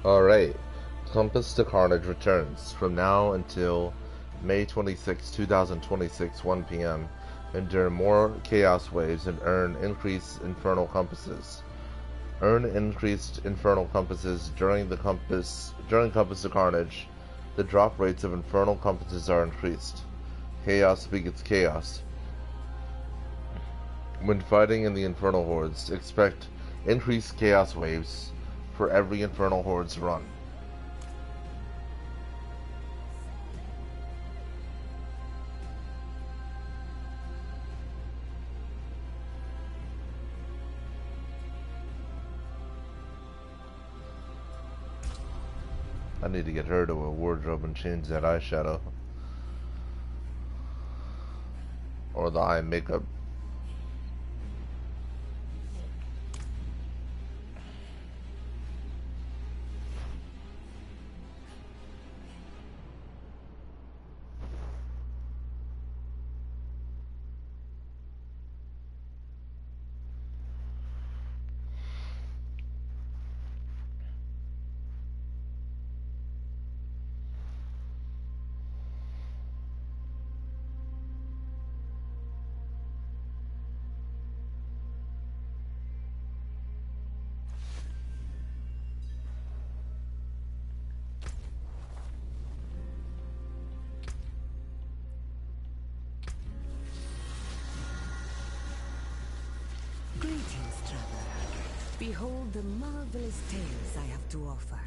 Alright, Compass to Carnage returns from now until May 26, 2026, 1 p.m. Endure more Chaos Waves and earn increased Infernal Compasses. Earn increased Infernal Compasses during Compass to Carnage. The drop rates of Infernal Compasses are increased. Chaos begets chaos. When fighting in the Infernal Hordes, expect increased Chaos Waves for every Infernal Hordes run. I need to get her to a wardrobe and change that eyeshadow. Or the eye makeup. Greetings, traveler. Behold the marvelous tales I have to offer.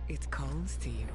It calls to you.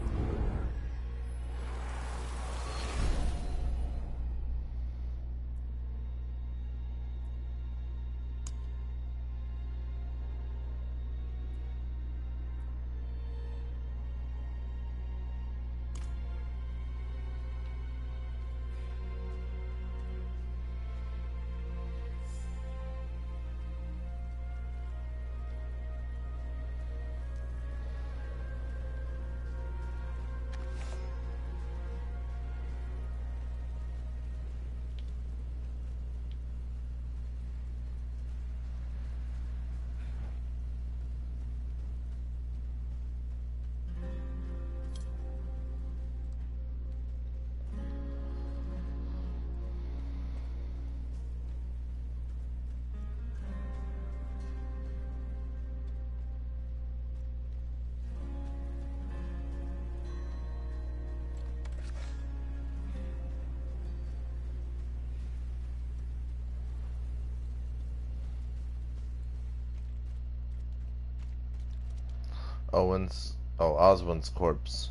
Oswin's corpse.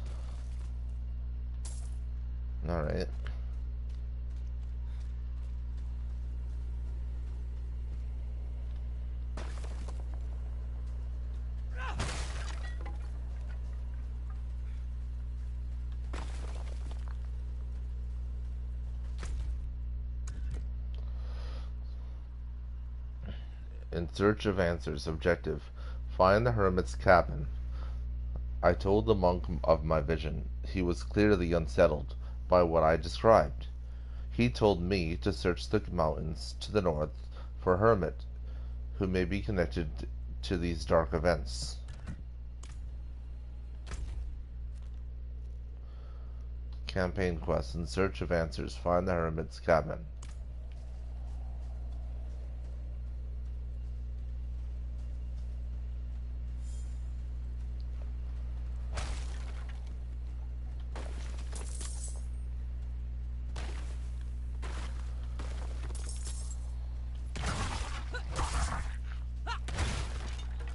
Alright. In search of answers. Objective: find the hermit's cabin. I told the monk of my vision. He was clearly unsettled by what I described. He told me to search the mountains to the north for a hermit who may be connected to these dark events. Campaign quest. In search of answers, find the hermit's cabin.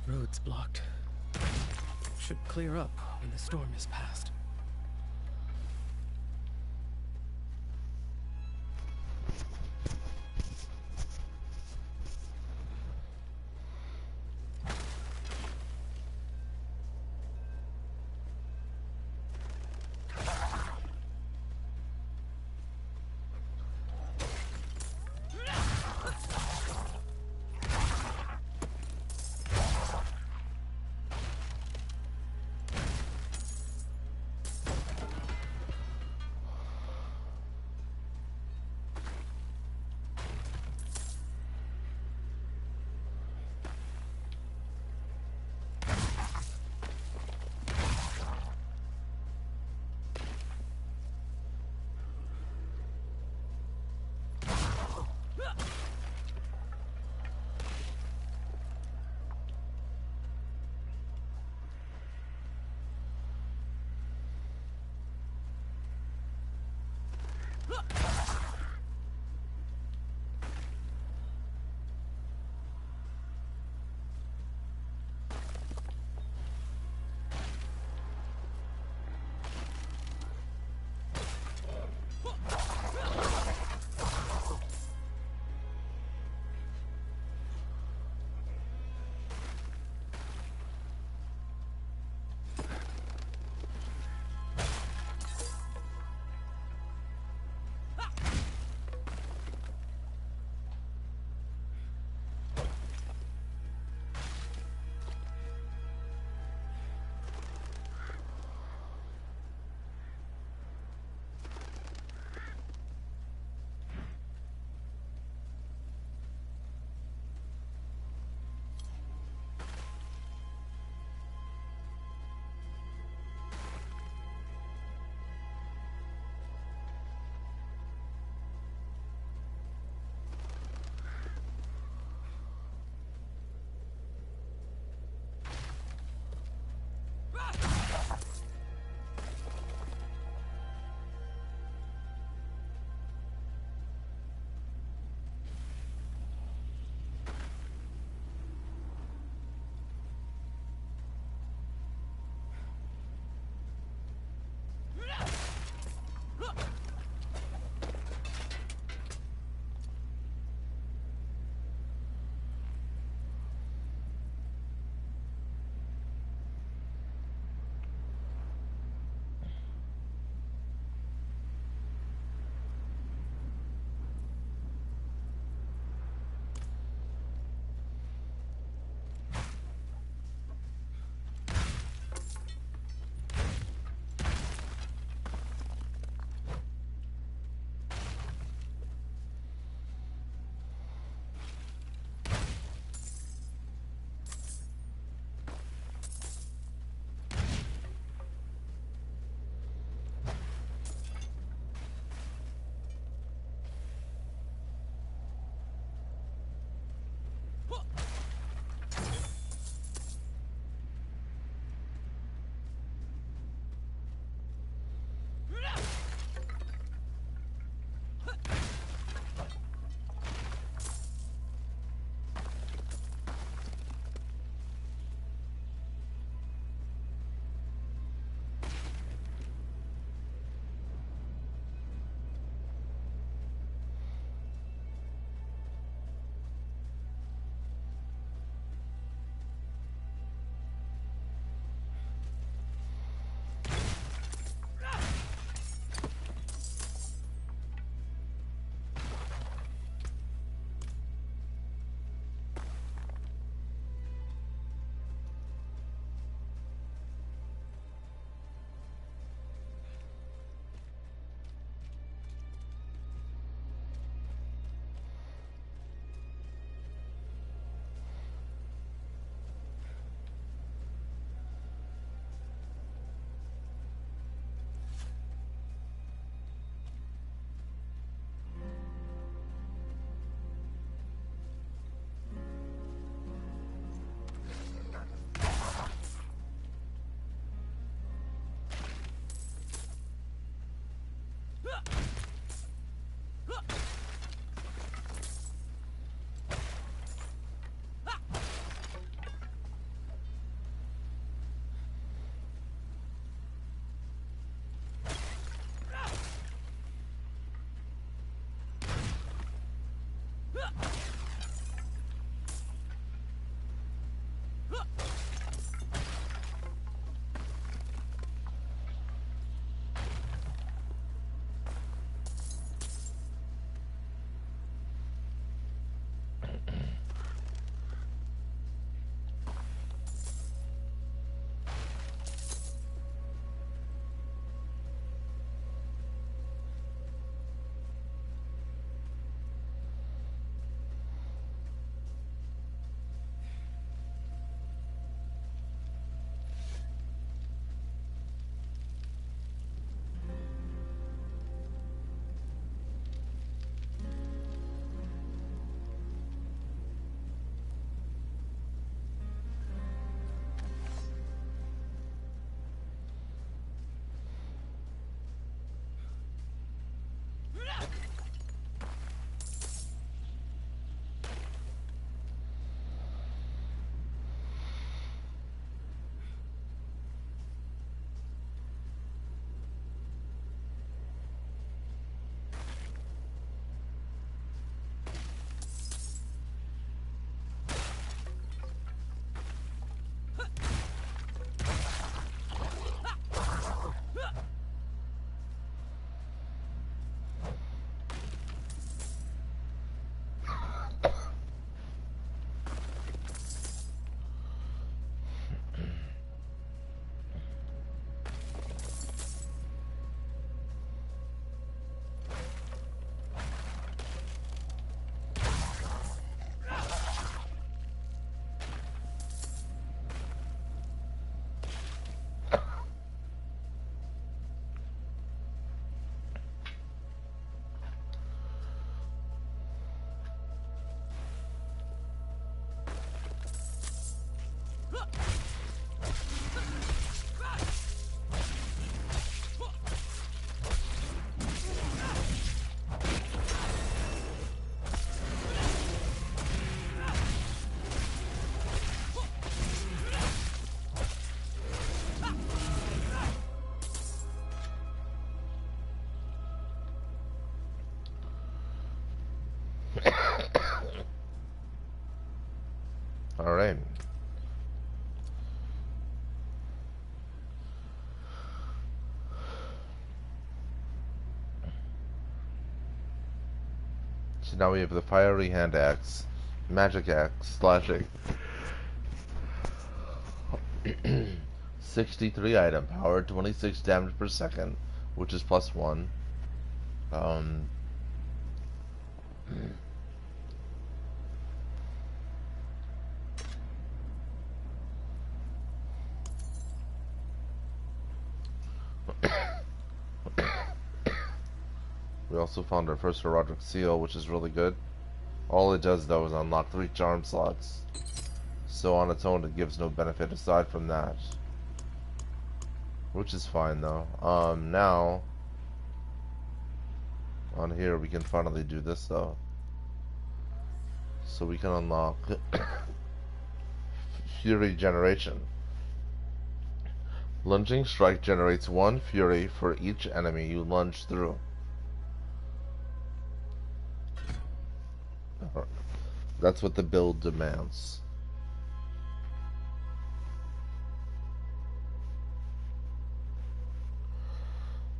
Road's blocked. Should clear up when the storm is past. Alright. So now we have the Fiery Hand Axe, Magic Axe, slashing. 63 item power, 26 damage per second, which is +1. We also found our first Roderick Seal, which is really good. All it does though is unlock 3 charm slots. So on its own it gives no benefit aside from that. Which is fine though. Now on here we can finally do this though. So we can unlock Fury Generation. Lunging Strike generates 1 Fury for each enemy you lunge through. That's what the build demands.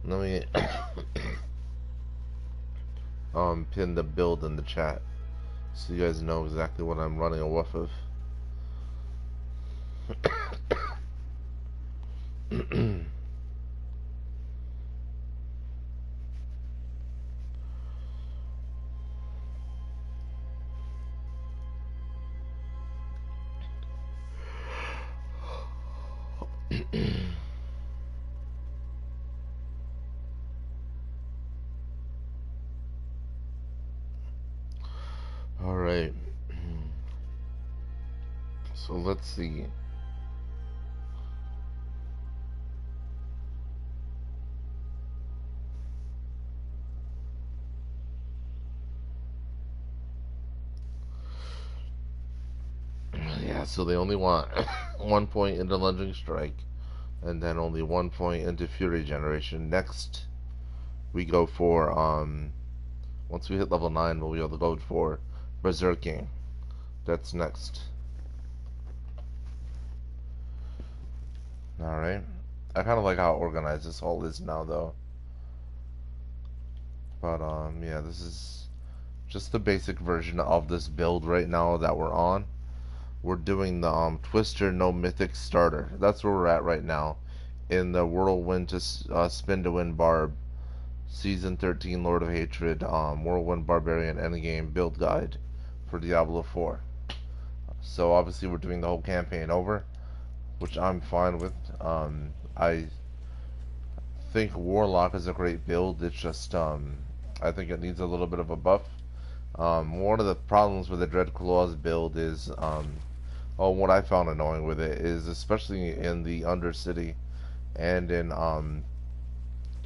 Let me pin the build in the chat so you guys know exactly what I'm running a woof of. Alright, so let's see. Yeah, so they only want 1 point into Lunging Strike, and then only 1 point into Fury Generation. Next, we go for, once we hit level 9, we'll be able to go for Berserking. That's next. Alright. I kind of like how organized this all is now, though. But, yeah, this is just the basic version of this build right now that we're on. We're doing the Twister No Mythic Starter. That's where we're at right now in the Whirlwind to Spin to Win Barb Season 13 Lord of Hatred Whirlwind Barbarian Endgame build guide for Diablo 4. So obviously we're doing the whole campaign over, which I'm fine with. I think Warlock is a great build. It's just I think it needs a little bit of a buff. One of the problems with the Dreadclaw's build is what I found annoying with it is, especially in the Undercity and in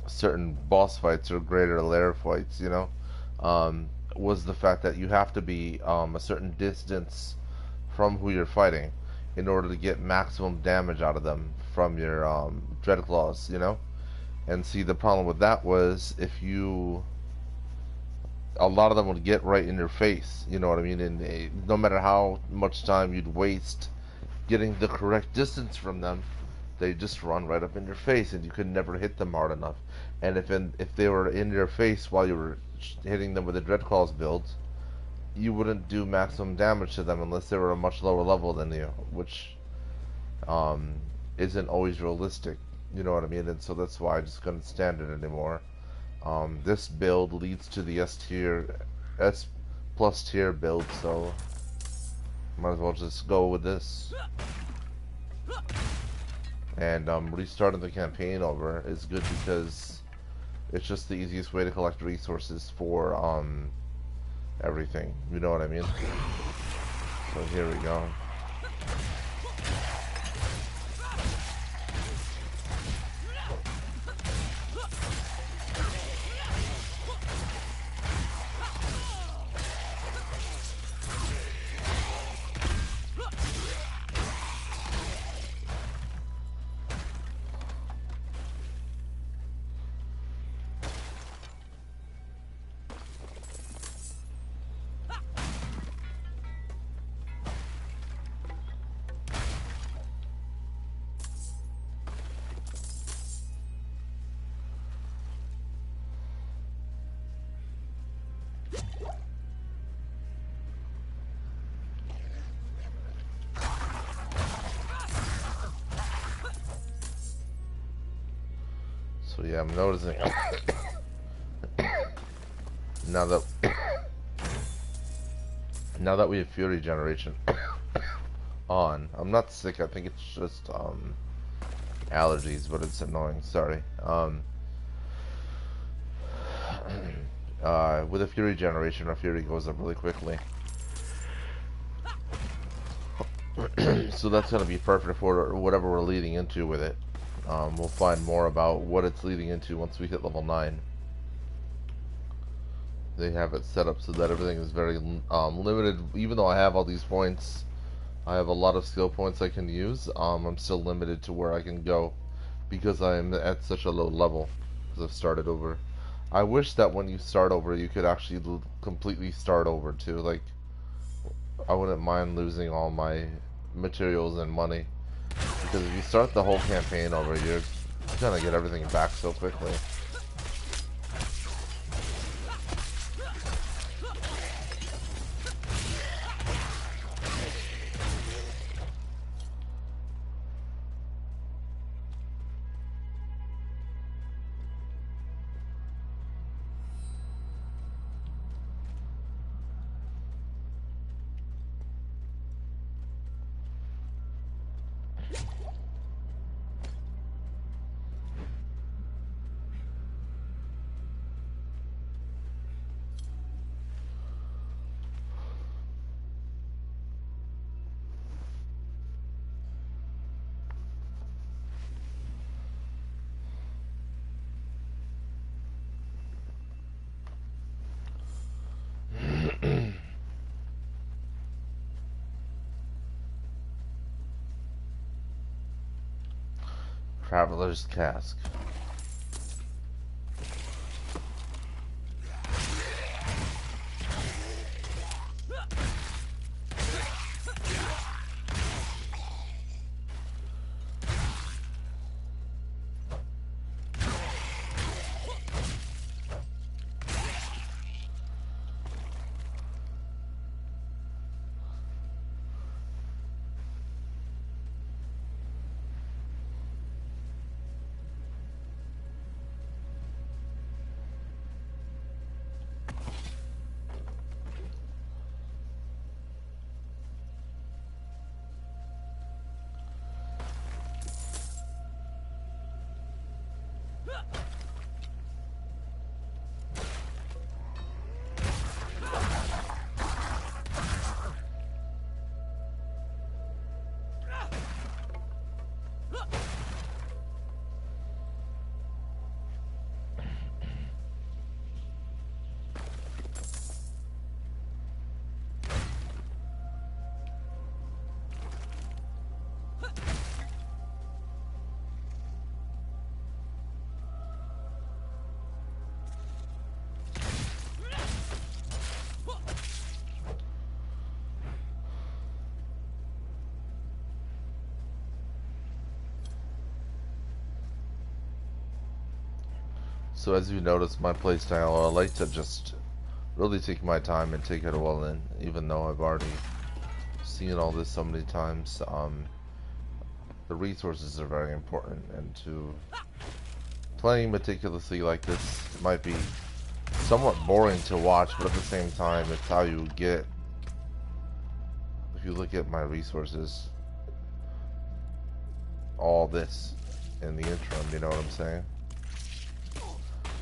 certain boss fights or greater lair fights, you know, was the fact that you have to be a certain distance from who you're fighting in order to get maximum damage out of them from your Dreadclaws, you know. And see, the problem with that was if you, a lot of them would get right in your face, you know what I mean, and no matter how much time you'd waste getting the correct distance from them, they just run right up in your face, and you could never hit them hard enough. And if they were in your face while you were hitting them with a Dreadclaws build, you wouldn't do maximum damage to them unless they were a much lower level than you, which isn't always realistic, you know what I mean. And so that's why I just couldn't stand it anymore. This build leads to the S plus tier build, so might as well just go with this. And restarting the campaign over is good because it's just the easiest way to collect resources for everything, you know what I mean. So here we go. So yeah, I'm noticing now that now that we have Fury Generation on, I'm not sick. I think it's just allergies, but it's annoying. Sorry. With a Fury Generation, our Fury goes up really quickly. So that's going to be perfect for whatever we're leading into with it. We'll find more about what it's leading into once we hit level 9. They have it set up so that everything is very limited. Even though I have all these points, I have a lot of skill points I can use. I'm still limited to where I can go because I'm at such a low level because I've started over. I wish that when you start over, you could actually completely start over too. Like, I wouldn't mind losing all my materials and money, because if you start the whole campaign over, you're gonna get everything back so quickly. Traveler's Cask. So as you notice, my playstyle, I like to just really take my time and take it all in, even though I've already seen all this so many times. The resources are very important, and to playing meticulously like this might be somewhat boring to watch, but at the same time, it's how you get. If you look at my resources, all this in the interim, you know what I'm saying?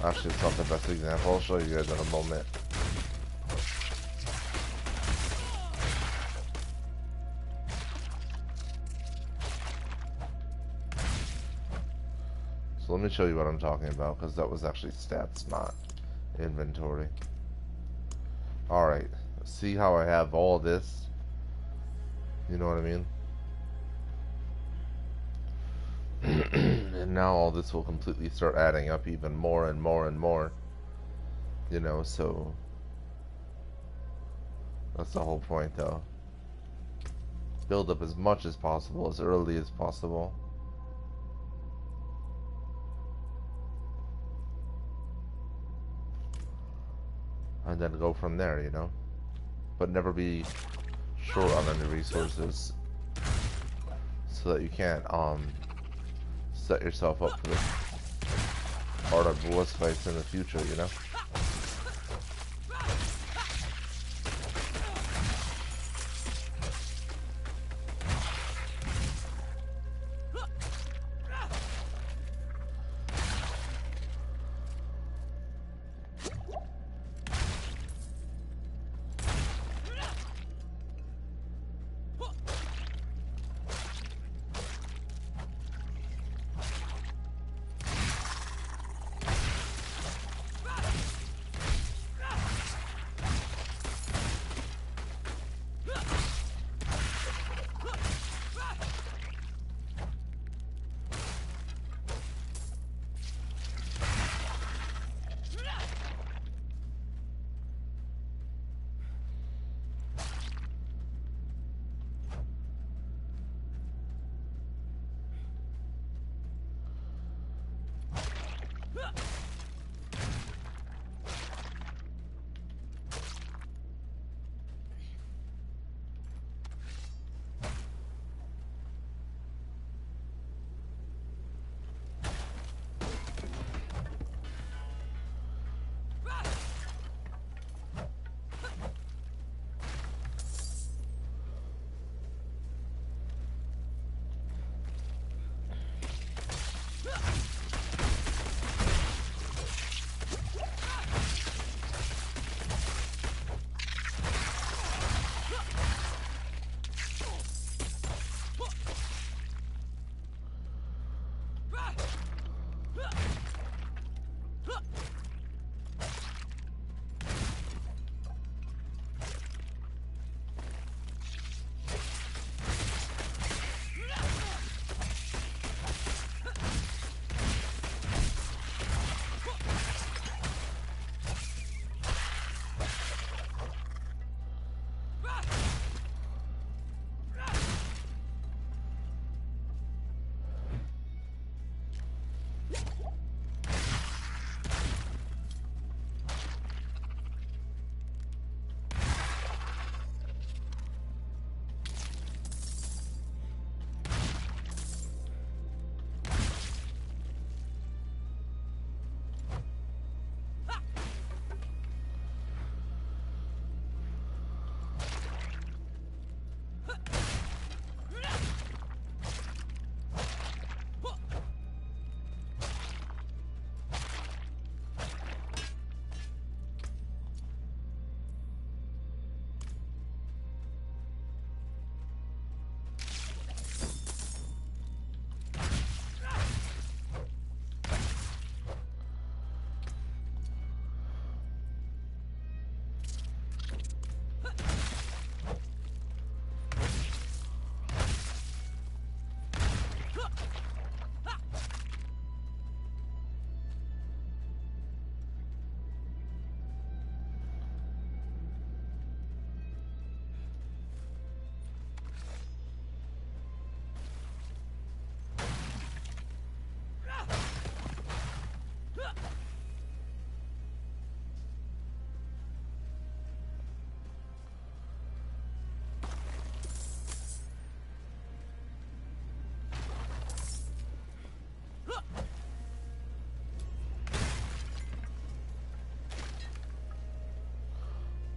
Actually, it's not the best example. I'll show you guys in a moment. So let me show you what I'm talking about, because that was actually stats, not inventory. Alright, see how I have all this? You know what I mean? And now all this will completely start adding up even more and more and more. You know, so that's the whole point, though. Build up as much as possible, as early as possible. and then go from there, you know? But never be short on any resources so that you can't set yourself up for the harder boss fights in the future, you know?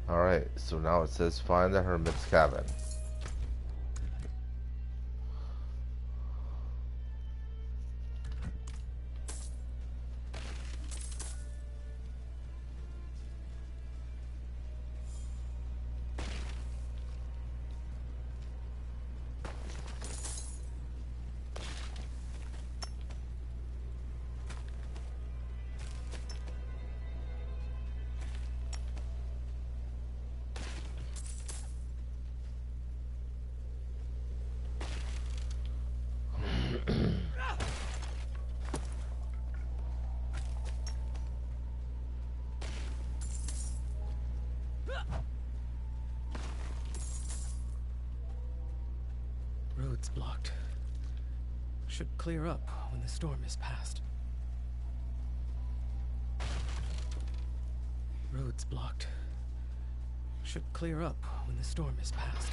Alright, so now it says find the hermit's cabin. Road's blocked. Should clear up when the storm is past. Road's blocked. Should clear up when the storm is past.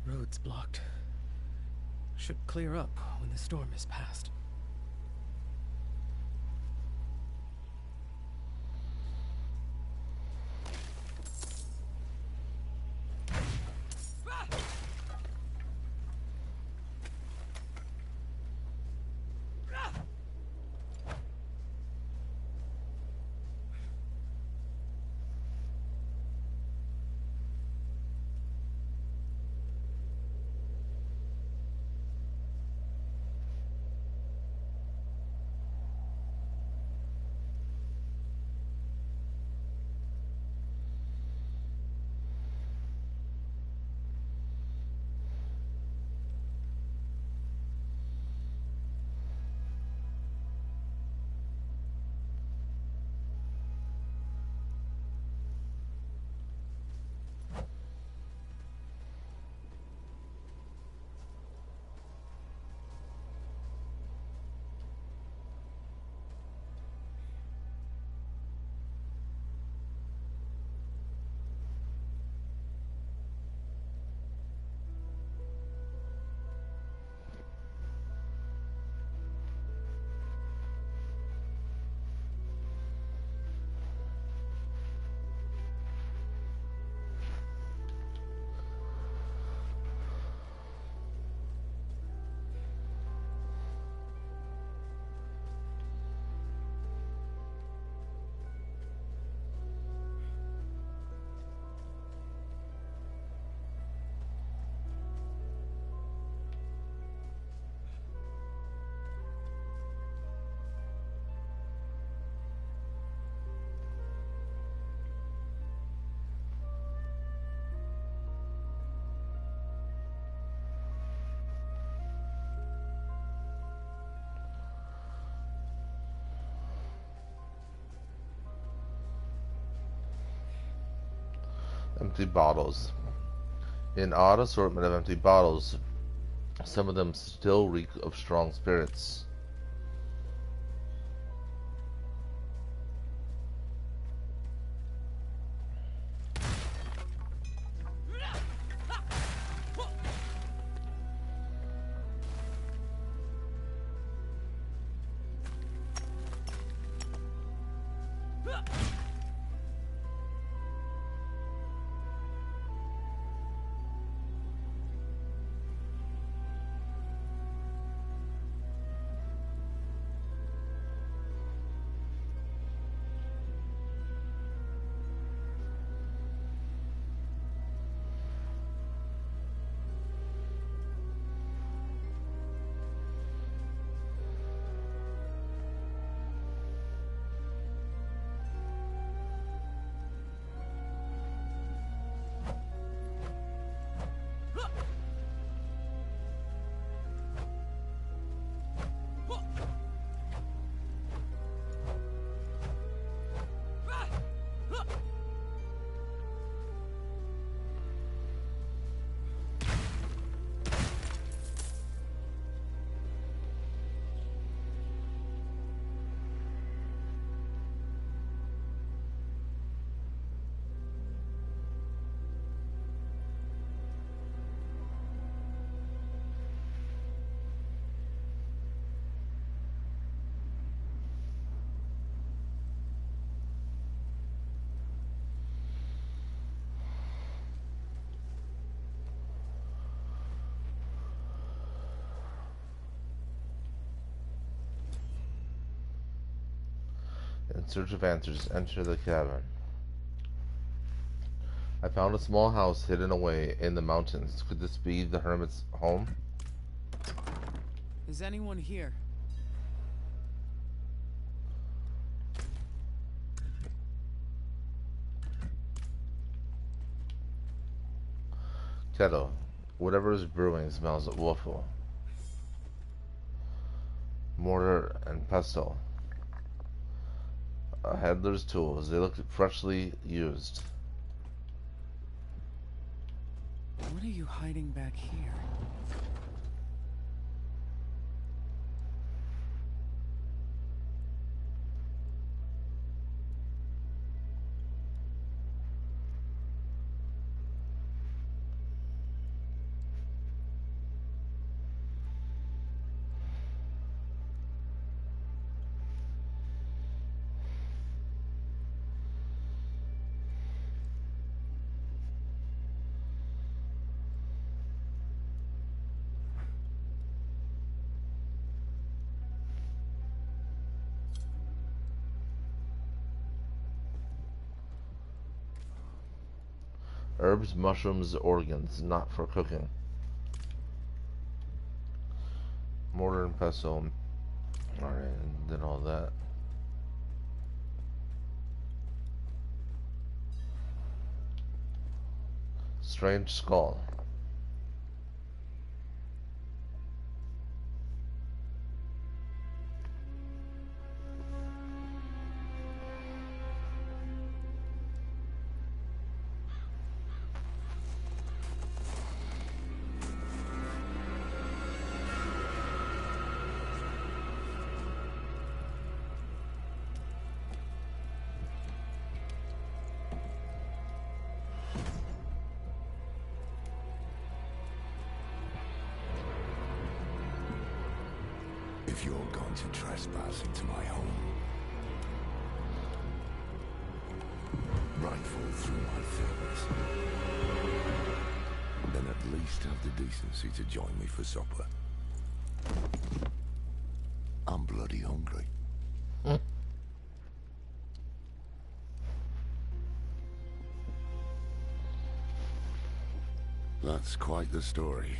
Road's blocked. Should clear up when the storm is past. Empty bottles. An odd assortment of empty bottles, some of them still reek of strong spirits. In search of answers, enter the cabin. I found a small house hidden away in the mountains. Could this be the hermit's home? Is anyone here? Kettle. Whatever is brewing smells awful. Mortar and pestle. A handler's tools. They look freshly used. What are you hiding back here? Herbs, mushrooms, organs, not for cooking. Mortar and pestle. Alright, and then all that. Strange skull. If you're going to trespass into my home, rifle through my things, then at least have the decency to join me for supper. I'm bloody hungry. That's quite the story.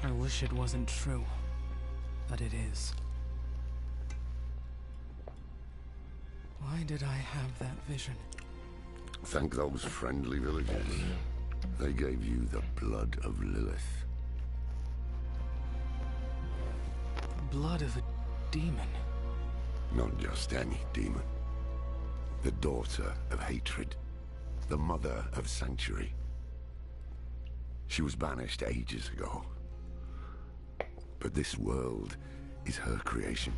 I wish it wasn't true, but it is. Why did I have that vision? Thank those friendly villagers. They gave you the blood of Lilith. Blood of a demon. Not just any demon. The daughter of hatred. the mother of Sanctuary. She was banished ages ago. But this world is her creation.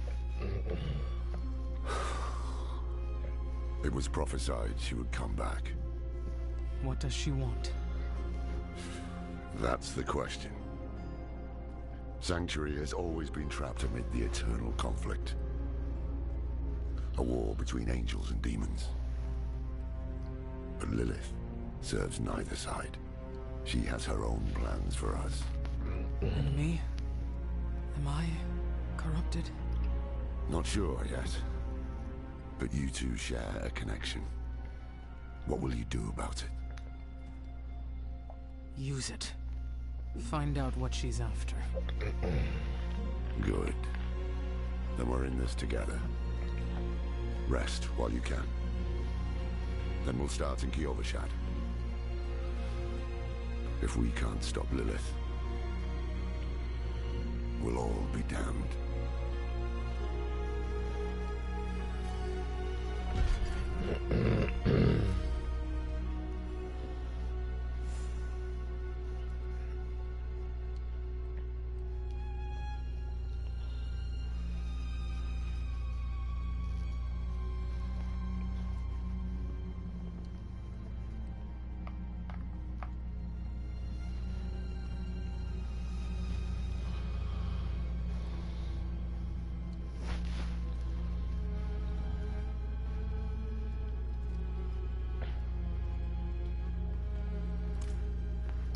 It was prophesied she would come back. What does she want? That's the question. Sanctuary has always been trapped amid the eternal conflict. A war between angels and demons. But Lilith serves neither side. She has her own plans for us. And me? Am I corrupted? Not sure yet. But you two share a connection. What will you do about it? Use it. Find out what she's after. Good. Then we're in this together. Rest while you can. Then we'll start in Kyovashad. If we can't stop Lilith, we'll all be damned.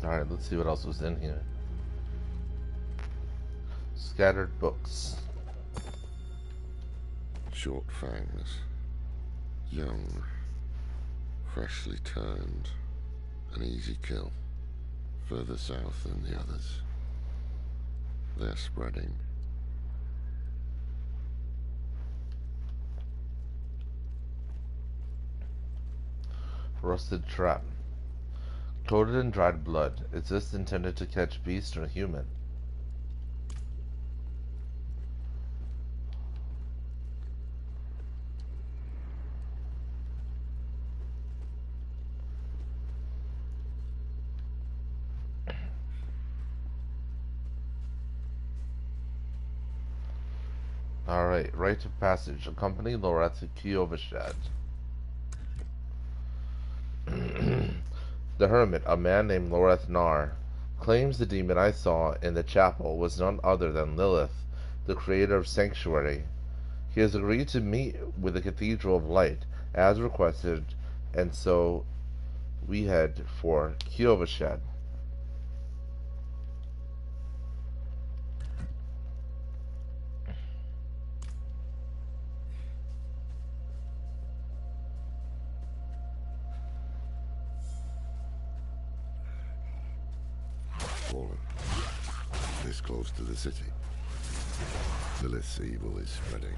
Alright, let's see what else was in here. Scattered books. Short fangs. Young. Freshly turned. An easy kill. Further south than the others. They're spreading. Rusted trap. Coated in dried blood. Is this intended to catch beast or human? Alright, rite of passage. Accompany Loreth to Kyovashad. The hermit, a man named Loreth Nar, claims the demon I saw in the chapel was none other than Lilith, the creator of Sanctuary. He has agreed to meet with the Cathedral of Light, as requested, and so we head for Kyovashad. Fallen. This close to the city. Lilith's evil is spreading.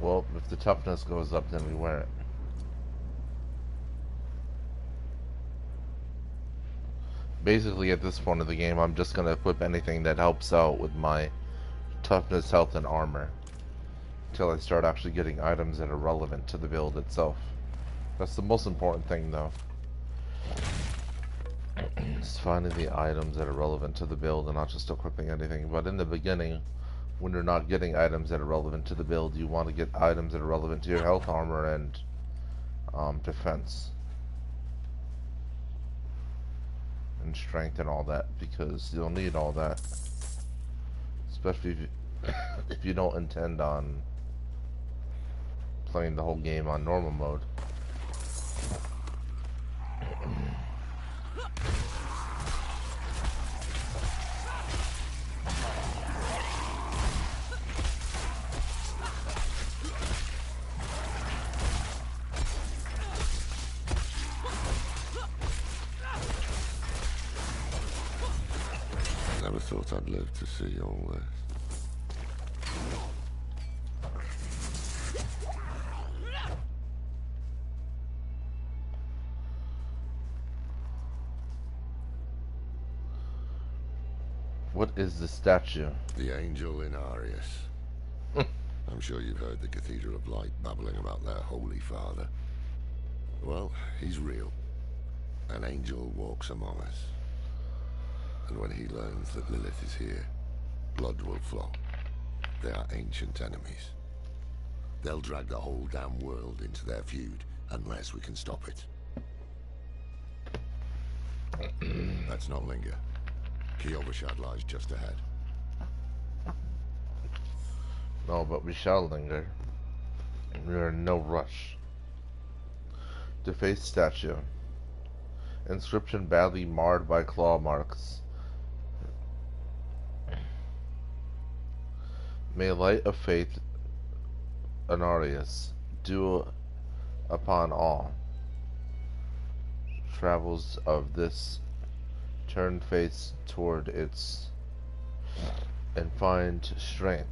Well, if the toughness goes up, then we wear it. Basically, at this point of the game, I'm just gonna equip anything that helps out with my toughness, health, and armor. Until I start actually getting items that are relevant to the build itself. That's the most important thing, though. Just finding the items that are relevant to the build and not just equipping anything. But in the beginning, when you're not getting items that are relevant to the build, you want to get items that are relevant to your health, armor, and defense. And strength and all that, because you'll need all that. Especially if you, if you don't intend on playing the whole game on normal mode. Never thought I'd live to see all this. What is the statue? The angel in Arius. I'm sure you've heard the Cathedral of Light babbling about their Holy Father. Well, he's real. An angel walks among us. And when he learns that Lilith is here, blood will flow. They are ancient enemies. They'll drag the whole damn world into their feud, unless we can stop it. Let's not linger. Kiyovershad lies just ahead. No, but we shall linger. We are in no rush. Defaced statue. Inscription badly marred by claw marks. May light of faith, Anarius, dew upon all travels of this. Turn face toward its and find strength.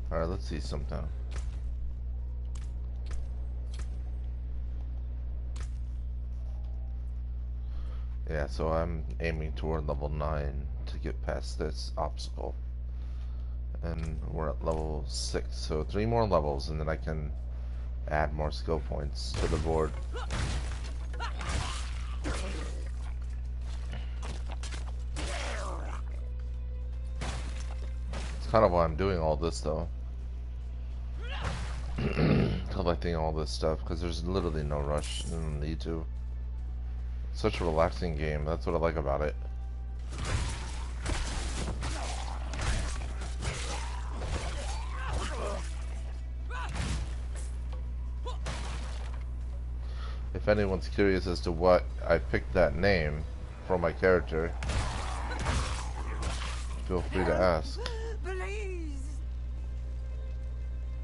Alright, let's see something. Yeah, so I'm aiming toward level 9 to get past this obstacle. And we're at level 6, so 3 more levels and then I can add more skill points to the board. It's kind of why I'm doing all this though. Collecting all this stuff, because there's literally no rush and need to. It's such a relaxing game, that's what I like about it. If anyone's curious as to what I picked that name for my character, feel free to ask. Please!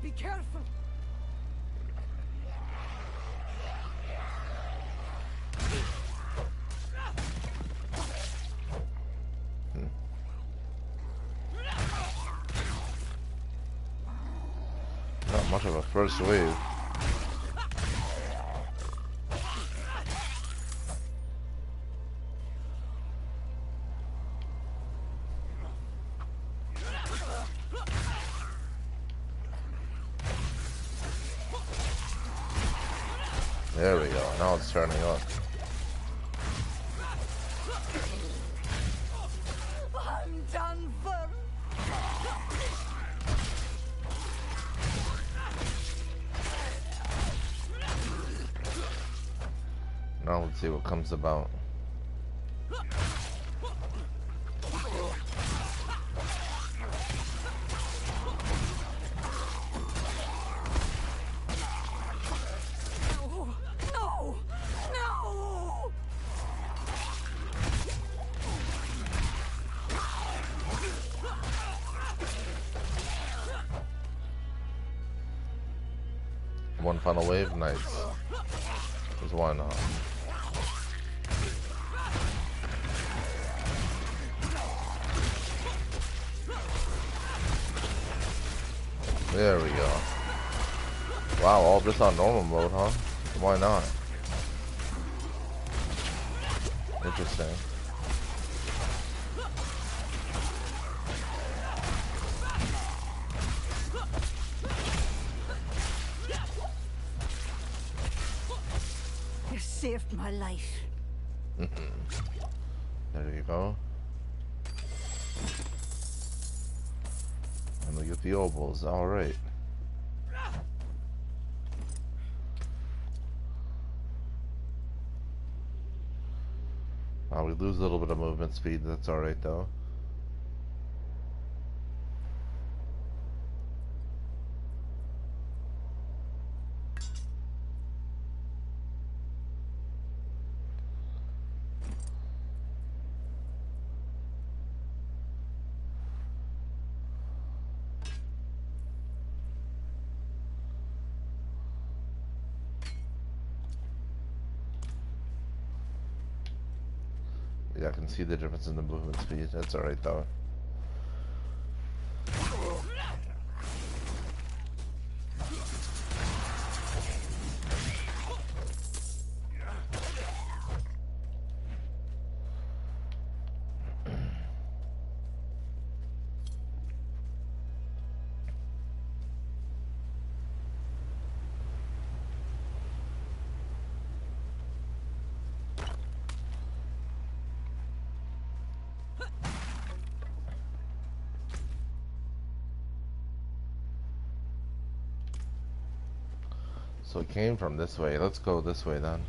Be careful! Much of a first wave. There we go. Now it's turning up. I'm done for. Now let's see what comes about. No! No! One final wave, nice. There's one. There we go. Wow, all this on normal mode, huh? Why not? Interesting. You saved my life. There you go. And we get the obols, alright. We lose a little bit of movement speed, that's alright though. Yeah, I can see the difference in the movement speed. That's alright though. So it came from this way. Let's go this way then.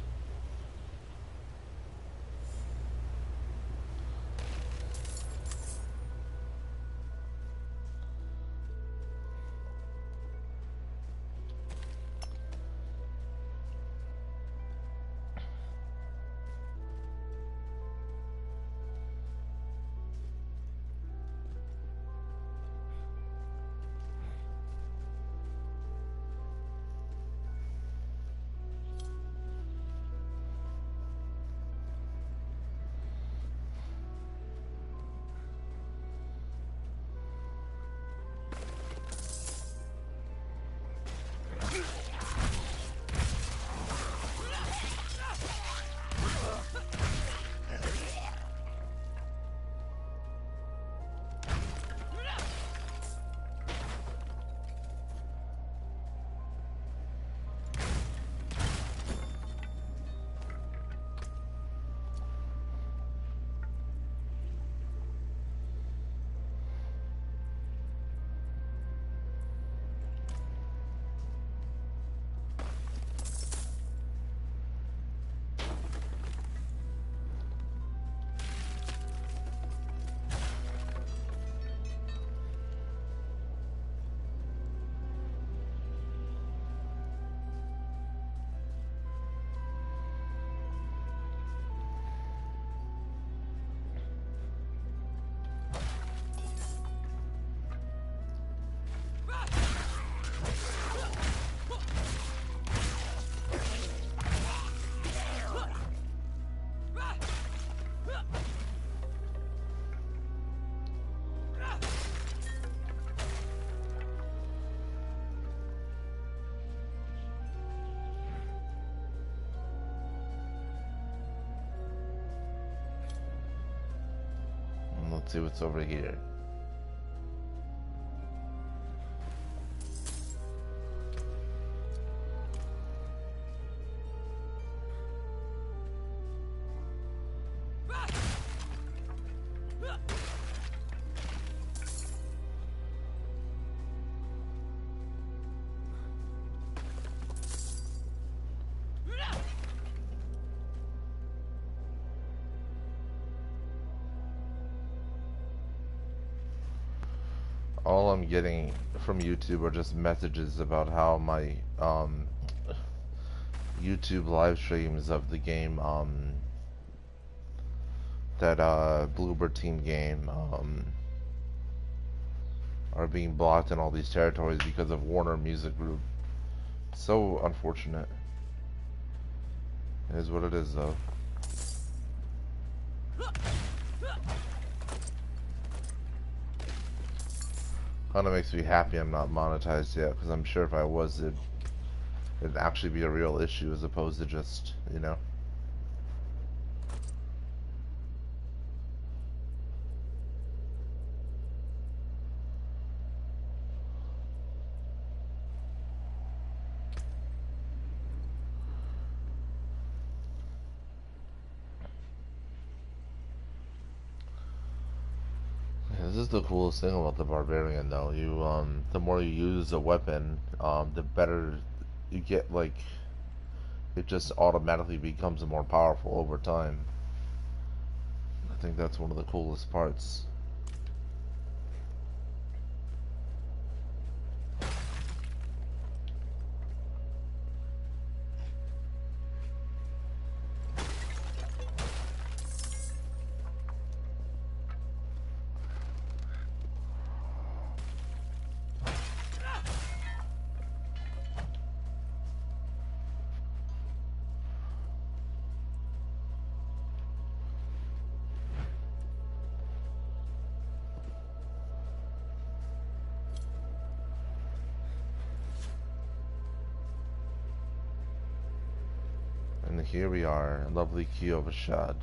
Let's see what's over here. All I'm getting from YouTube are just messages about how my YouTube live streams of the game, that Bluebird Team game, are being blocked in all these territories because of Warner Music Group. So unfortunate. It is what it is, though. Kinda makes me happy I'm not monetized yet, because I'm sure if I was, it'd actually be a real issue as opposed to just, you know. This is the coolest thing about the Barbarian, though. The more you use a weapon, the better you get. Like, it just automatically becomes more powerful over time. I think that's one of the coolest parts. And here we are, in lovely Kyovashad,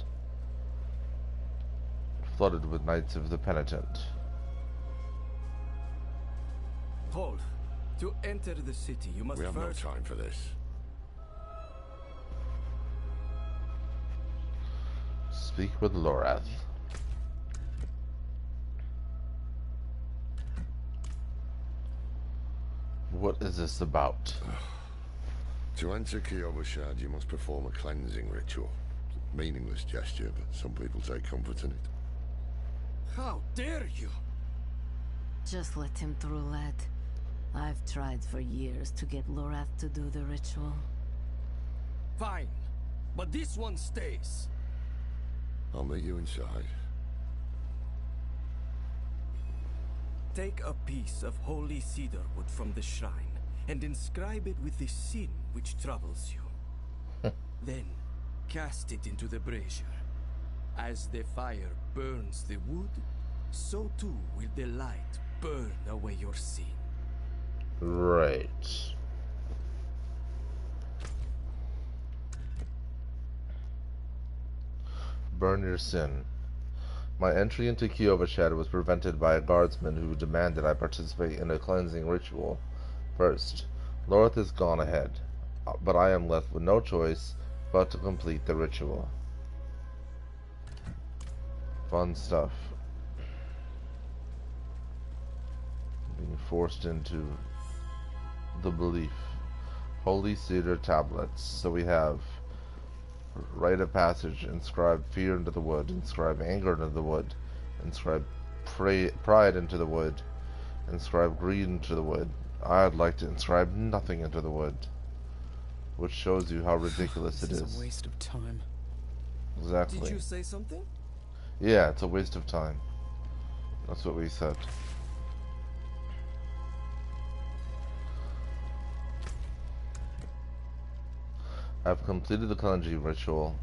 flooded with Knights of the Penitent. Hold. To enter the city, you must We have no first... time for this. Speak with Lorath. What is this about? To enter Kyovashad, you must perform a cleansing ritual. Meaningless gesture, but some people take comfort in it. How dare you? Just let him through, lad. I've tried for years to get Lorath to do the ritual. Fine. But this one stays. I'll meet you inside. Take a piece of holy cedar wood from the shrine and inscribe it with the sin which troubles you. Then cast it into the brazier. As the fire burns the wood, so too will the light burn away your sin. Right. Burn your sin. My entry into Kyovashad was prevented by a guardsman who demanded I participate in a cleansing ritual. First, Lorath has gone ahead, but I am left with no choice but to complete the ritual. Fun stuff. Being forced into the belief. Holy Cedar tablets. So we have rite of passage, inscribe fear into the wood, inscribe anger into the wood, inscribe pride into the wood, inscribe greed into the wood. I'd like to inscribe nothing into the wood, which shows you how ridiculous it is. This is a waste of time. Exactly. Did you say something? Yeah, it's a waste of time. That's what we said. I've completed the cleansing ritual.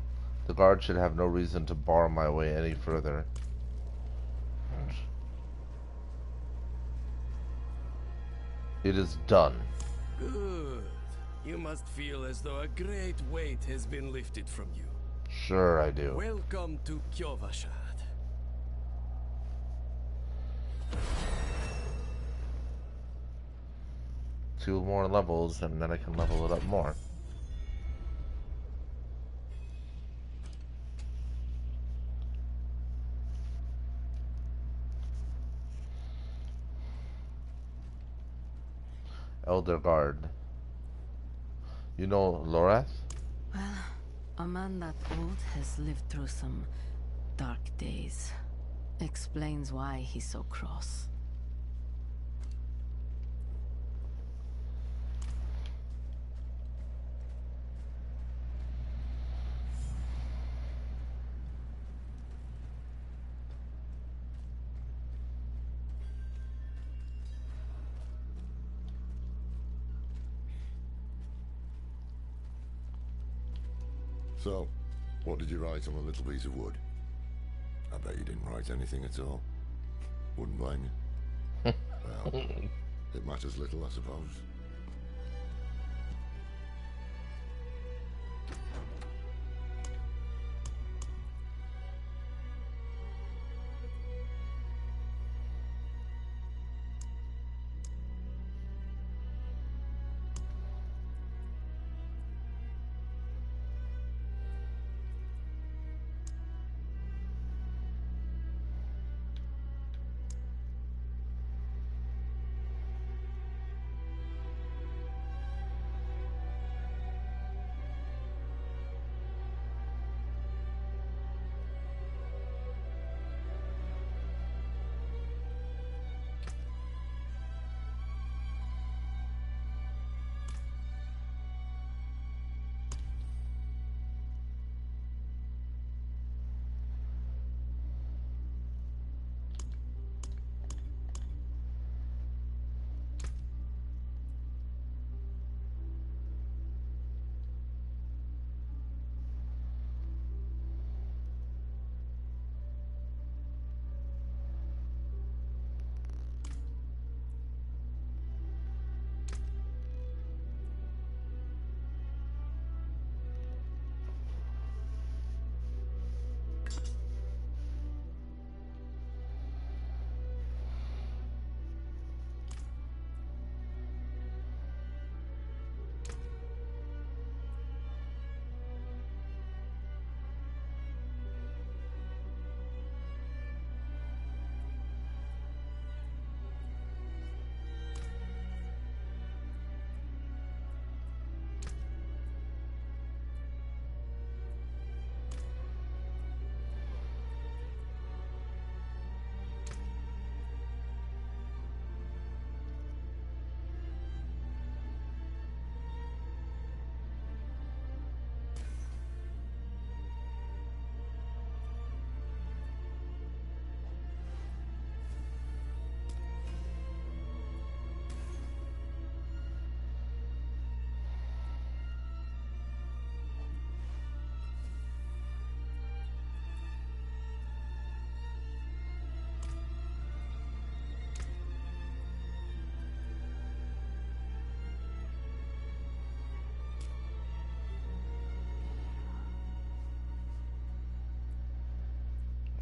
The guard should have no reason to bar my way any further. It is done. Good. You must feel as though a great weight has been lifted from you. Sure I do. Welcome to Kyovashad. 2 more levels, and then I can level it up more. Elder Guard. You know Lorath? Well, a man that old has lived through some dark days. Explains why he's so cross. So, what did you write on a little piece of wood? I bet you didn't write anything at all. Wouldn't blame you. Well, it matters little, I suppose.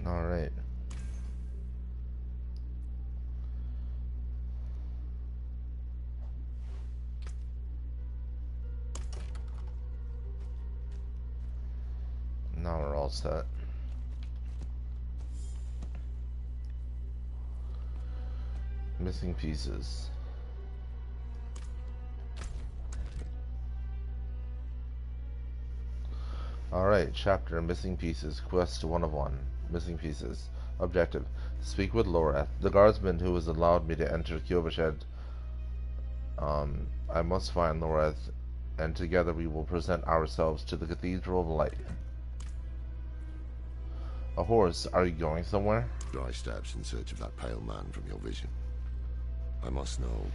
Alright. Now we're all set. Missing pieces. Alright, chapter Missing Pieces, quest 1 of 1. Missing pieces. Objective: speak with Lorath, the guardsman who has allowed me to enter Kyovashed. I must find Lorath, and together we will present ourselves to the Cathedral of Light. A horse, are you going somewhere? Dry steps in search of that pale man from your vision. I must know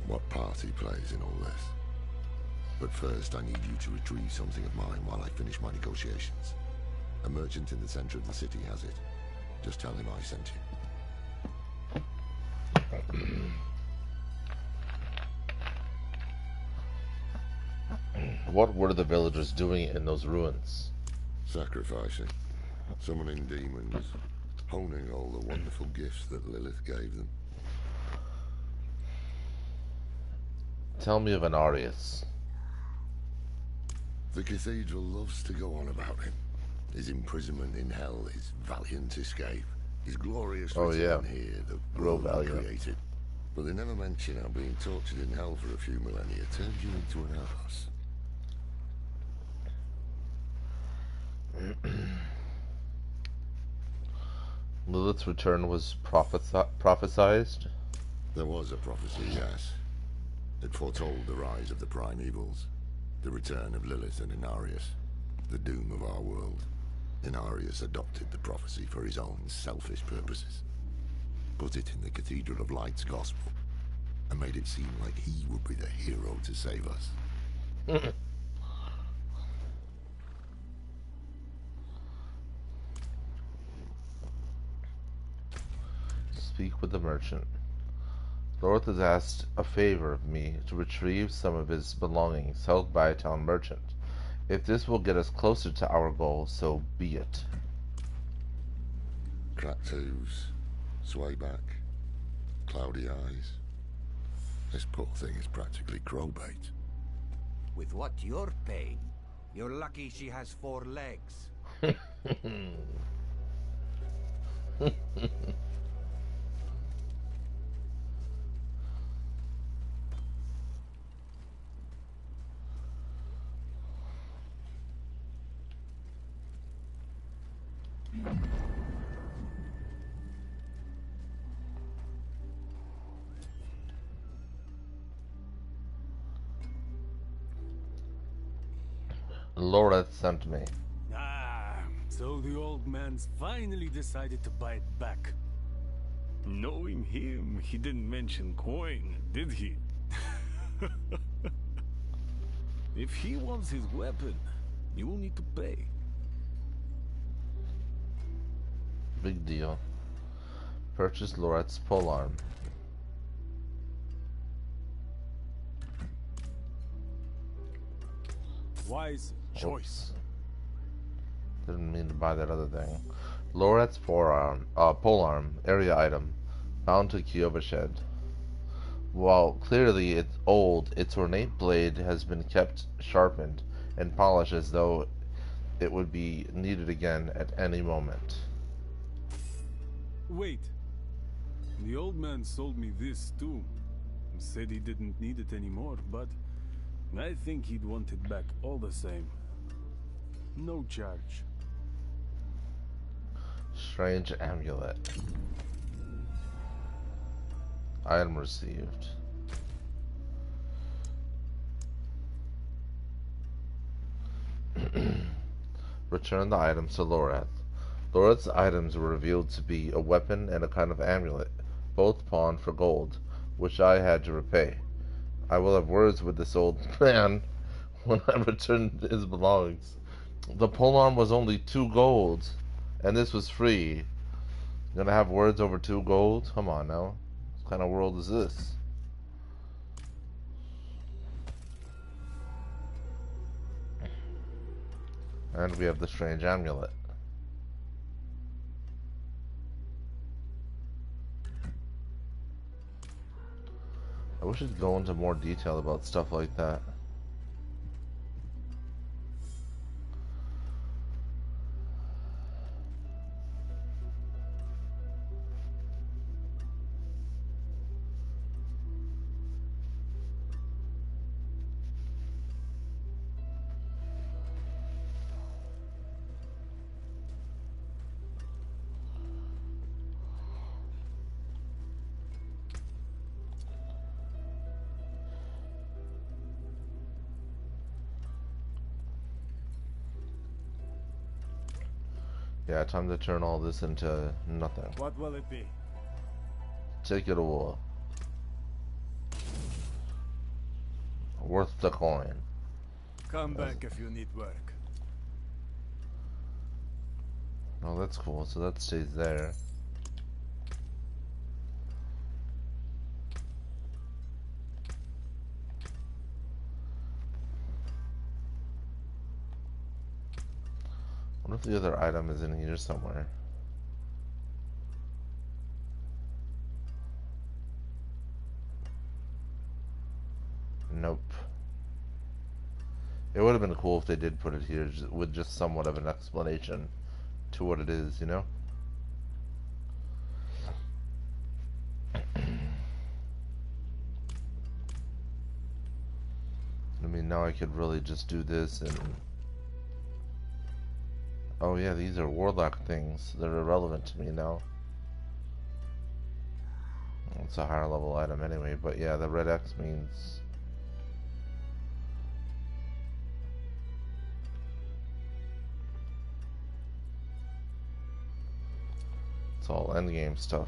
what part he plays in all this. But first, I need you to retrieve something of mine while I finish my negotiations. A merchant in the center of the city has it. Just tell him I sent you. What were the villagers doing in those ruins? Sacrificing, summoning demons, honing all the wonderful gifts that Lilith gave them. Tell me of Anarius. The cathedral loves to go on about him. His imprisonment in hell, his valiant escape, his glorious return here, the world he created. But they never mention how being tortured in hell for a few millennia turned you into an ass. Lilith's return was prophesized? There was a prophecy, yes. It foretold the rise of the primevals, the return of Lilith and Inarius, the doom of our world. Inarius adopted the prophecy for his own selfish purposes, put it in the Cathedral of Light's gospel, and made it seem like he would be the hero to save us. Speak with the merchant. Lorth has asked a favor of me to retrieve some of his belongings held by a town merchant. If this will get us closer to our goal, so be it. Cracked hooves, sway back, cloudy eyes. This poor thing is practically crowbait. With what you're paying, you're lucky she has 4 legs. Loreth sent me. Ah, so the old man's finally decided to buy it back. Knowing him, he didn't mention coin, did he? If he wants his weapon, you will need to pay. Big deal. Purchase Loreth's polearm. Wise choice. Didn't mean to buy that other thing. Loreth's polearm, area item, bound to Kioba shed. While clearly it's old, its ornate blade has been kept sharpened and polished as though it would be needed again at any moment. Wait. The old man sold me this too. Said he didn't need it anymore, but I think he'd want it back all the same. No charge. Strange amulet. Item received. Return the items to Loreth. Loreth's items were revealed to be a weapon and a kind of amulet, both pawned for gold, which I had to repay. I will have words with this old man when I return his belongings. The polearm was only 2 gold, and this was free. Gonna have words over 2 gold? Come on now. What kind of world is this? And we have the strange amulet. I wish it'd go into more detail about stuff like that. Yeah, time to turn all this into nothing. What will it be? Take it all. Worth the coin. Come back if you need work. Oh, that's cool. So that stays there. What if the other item is in here somewhere? It would have been cool if they did put it here with just somewhat of an explanation to what it is, you know? I mean, now I could really just do this and... Oh yeah, these are Warlock things. They're irrelevant to me now. It's a higher level item anyway, but yeah, the red X means... It's all endgame stuff.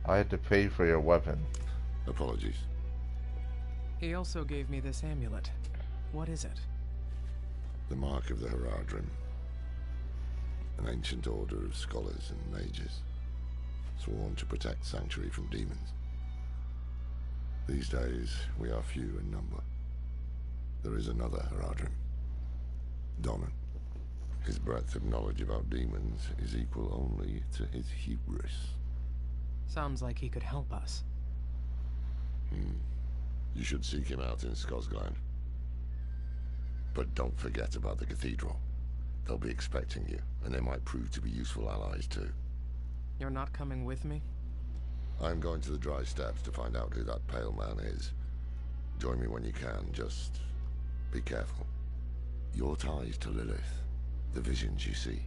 I had to pay for your weapon. Apologies. He also gave me this amulet. What is it? The mark of the Haradrim. An ancient order of scholars and mages, sworn to protect Sanctuary from demons. These days, we are few in number. There is another Haradrim, Donnan. His breadth of knowledge about demons is equal only to his hubris. Sounds like he could help us. You should seek him out in Skosglen. But don't forget about the cathedral. They'll be expecting you, and they might prove to be useful allies too. You're not coming with me? I'm going to the Dry Steppes to find out who that pale man is. Join me when you can, just be careful. Your ties to Lilith, the visions you see.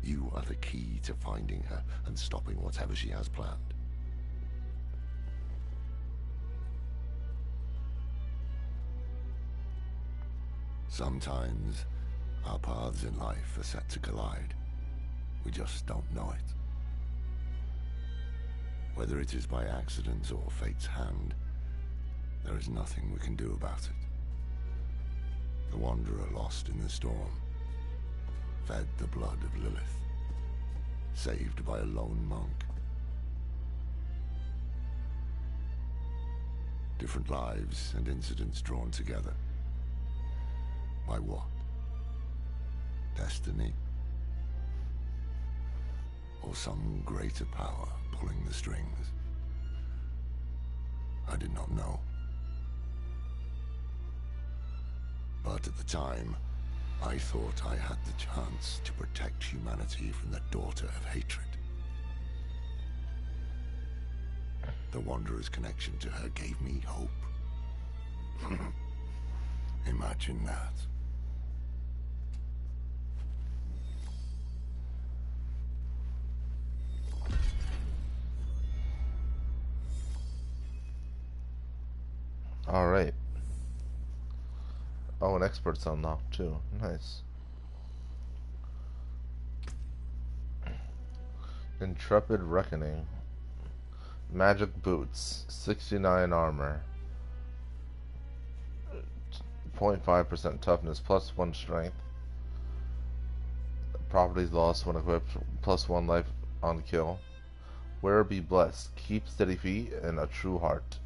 You are the key to finding her and stopping whatever she has planned. Sometimes, our paths in life are set to collide. We just don't know it. Whether it is by accident or fate's hand, there is nothing we can do about it. The wanderer lost in the storm, fed the blood of Lilith, saved by a lone monk. Different lives and incidents drawn together. By what? Destiny? Or some greater power pulling the strings? I did not know. But at the time, I thought I had the chance to protect humanity from the daughter of hatred. The Wanderer's connection to her gave me hope. Imagine that. Alright. Oh, an expert's unlocked too. Nice. Intrepid Reckoning. Magic Boots. 69 armor. 0.5% toughness. +1 strength. Properties lost when equipped. +1 life on kill. Wearer be blessed. Keep steady feet and a true heart.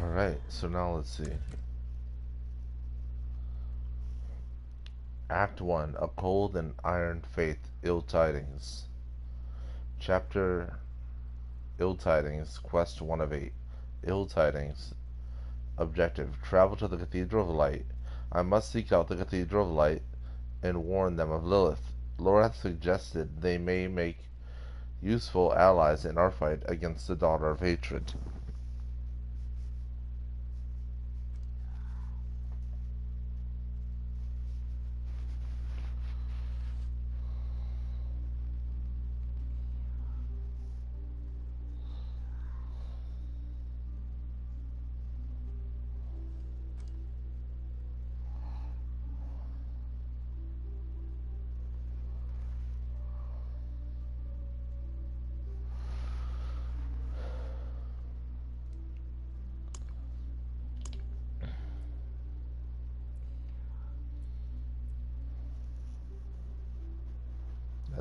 Alright, so now let's see. Act 1, A Cold and Iron Faith, Ill Tidings. Chapter Ill Tidings, Quest 1 of 8. Ill Tidings. Objective, travel to the Cathedral of Light. I must seek out the Cathedral of Light and warn them of Lilith. Lord hath suggested they may make useful allies in our fight against the Daughter of Hatred.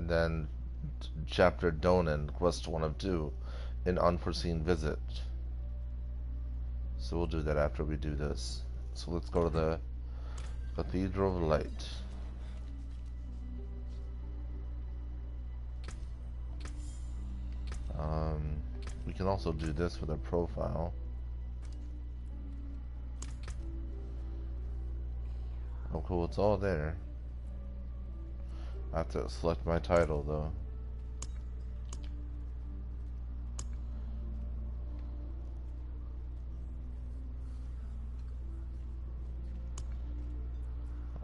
And then chapter Donan, quest 1 of 2, an unforeseen visit. So we'll do that after we do this. So let's go to the Cathedral of Light. We can also do this with our profile. Oh cool, it's all there. I have to select my title though.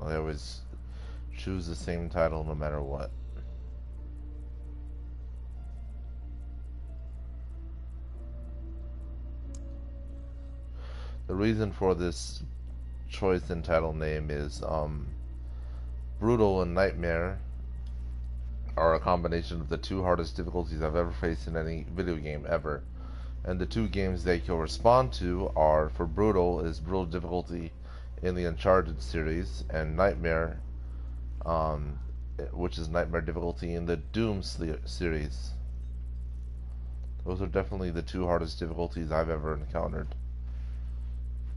I always choose the same title no matter what. The reason for this choice in title name is Brutal and Nightmare are a combination of the two hardest difficulties I've ever faced in any video game ever. And the two games they correspond to are, for Brutal, is Brutal difficulty in the Uncharted series, and Nightmare, which is Nightmare difficulty in the Doom series. Those are definitely the two hardest difficulties I've ever encountered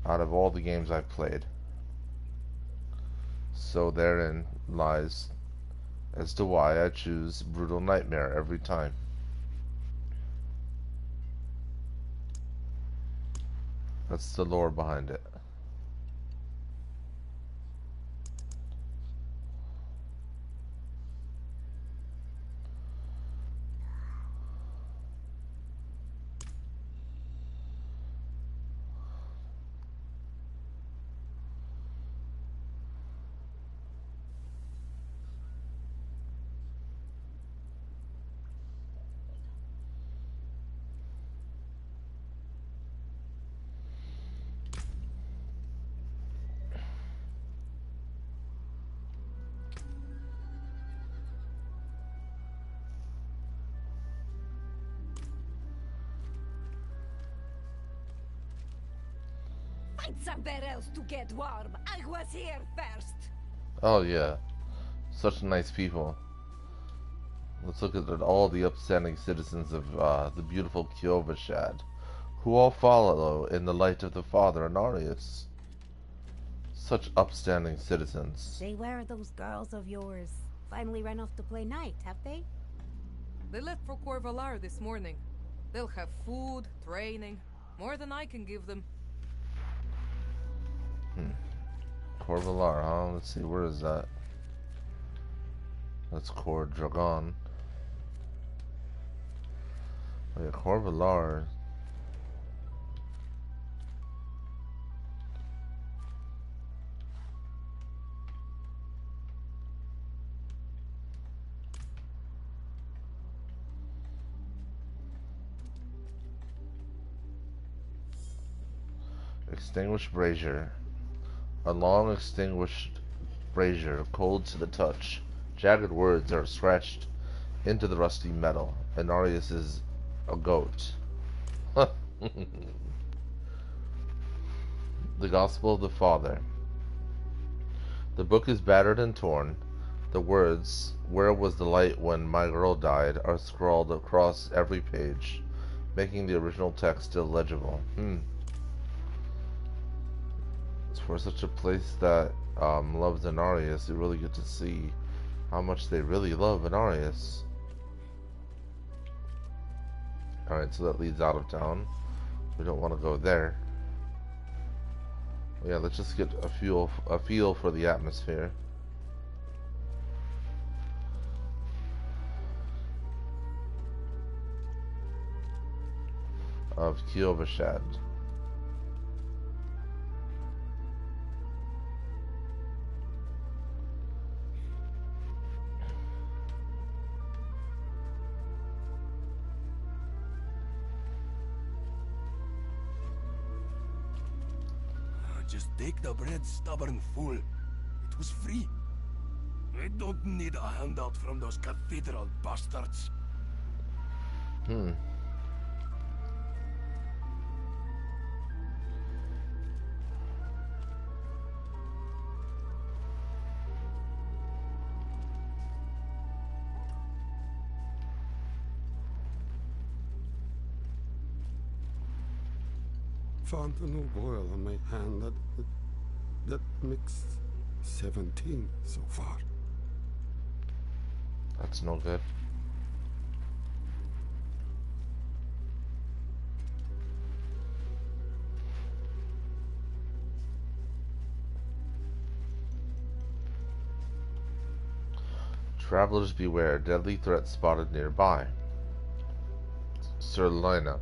out of all the games I've played. So therein lies as to why I choose Brutal Nightmare every time. That's the lore behind it. Find somewhere else to get warm. I was here first. Oh yeah, such nice people. Let's look at all the upstanding citizens of the beautiful Kyovashad, who all follow in the light of the Father Anarius. Such upstanding citizens. Say, where are those girls of yours? Finally ran off to play night, have they? They left for Corvalar this morning. They'll have food, training, more than I can give them. Corvalar, huh? Let's see, where is that? That's Cor Dragon. Oh yeah, Corvalar. Extinguished brazier. A long extinguished brazier, cold to the touch. Jagged words are scratched into the rusty metal. Anarius is a goat. The Gospel of the Father. The book is battered and torn. The words, "Where was the light when my girl died?" are scrawled across every page, making the original text still legible. For such a place that loves Anarius, you really get to see how much they really love Anarius. Alright, so that leads out of town. We don't want to go there. Yeah, let's just get a feel for the atmosphere. Of Kyovashad. Just take the bread, stubborn fool. It was free. I don't need a handout from those cathedral bastards. Found a new boil on my hand that makes 17 so far. That's no good. Travelers beware, deadly threat spotted nearby. Sir Lina.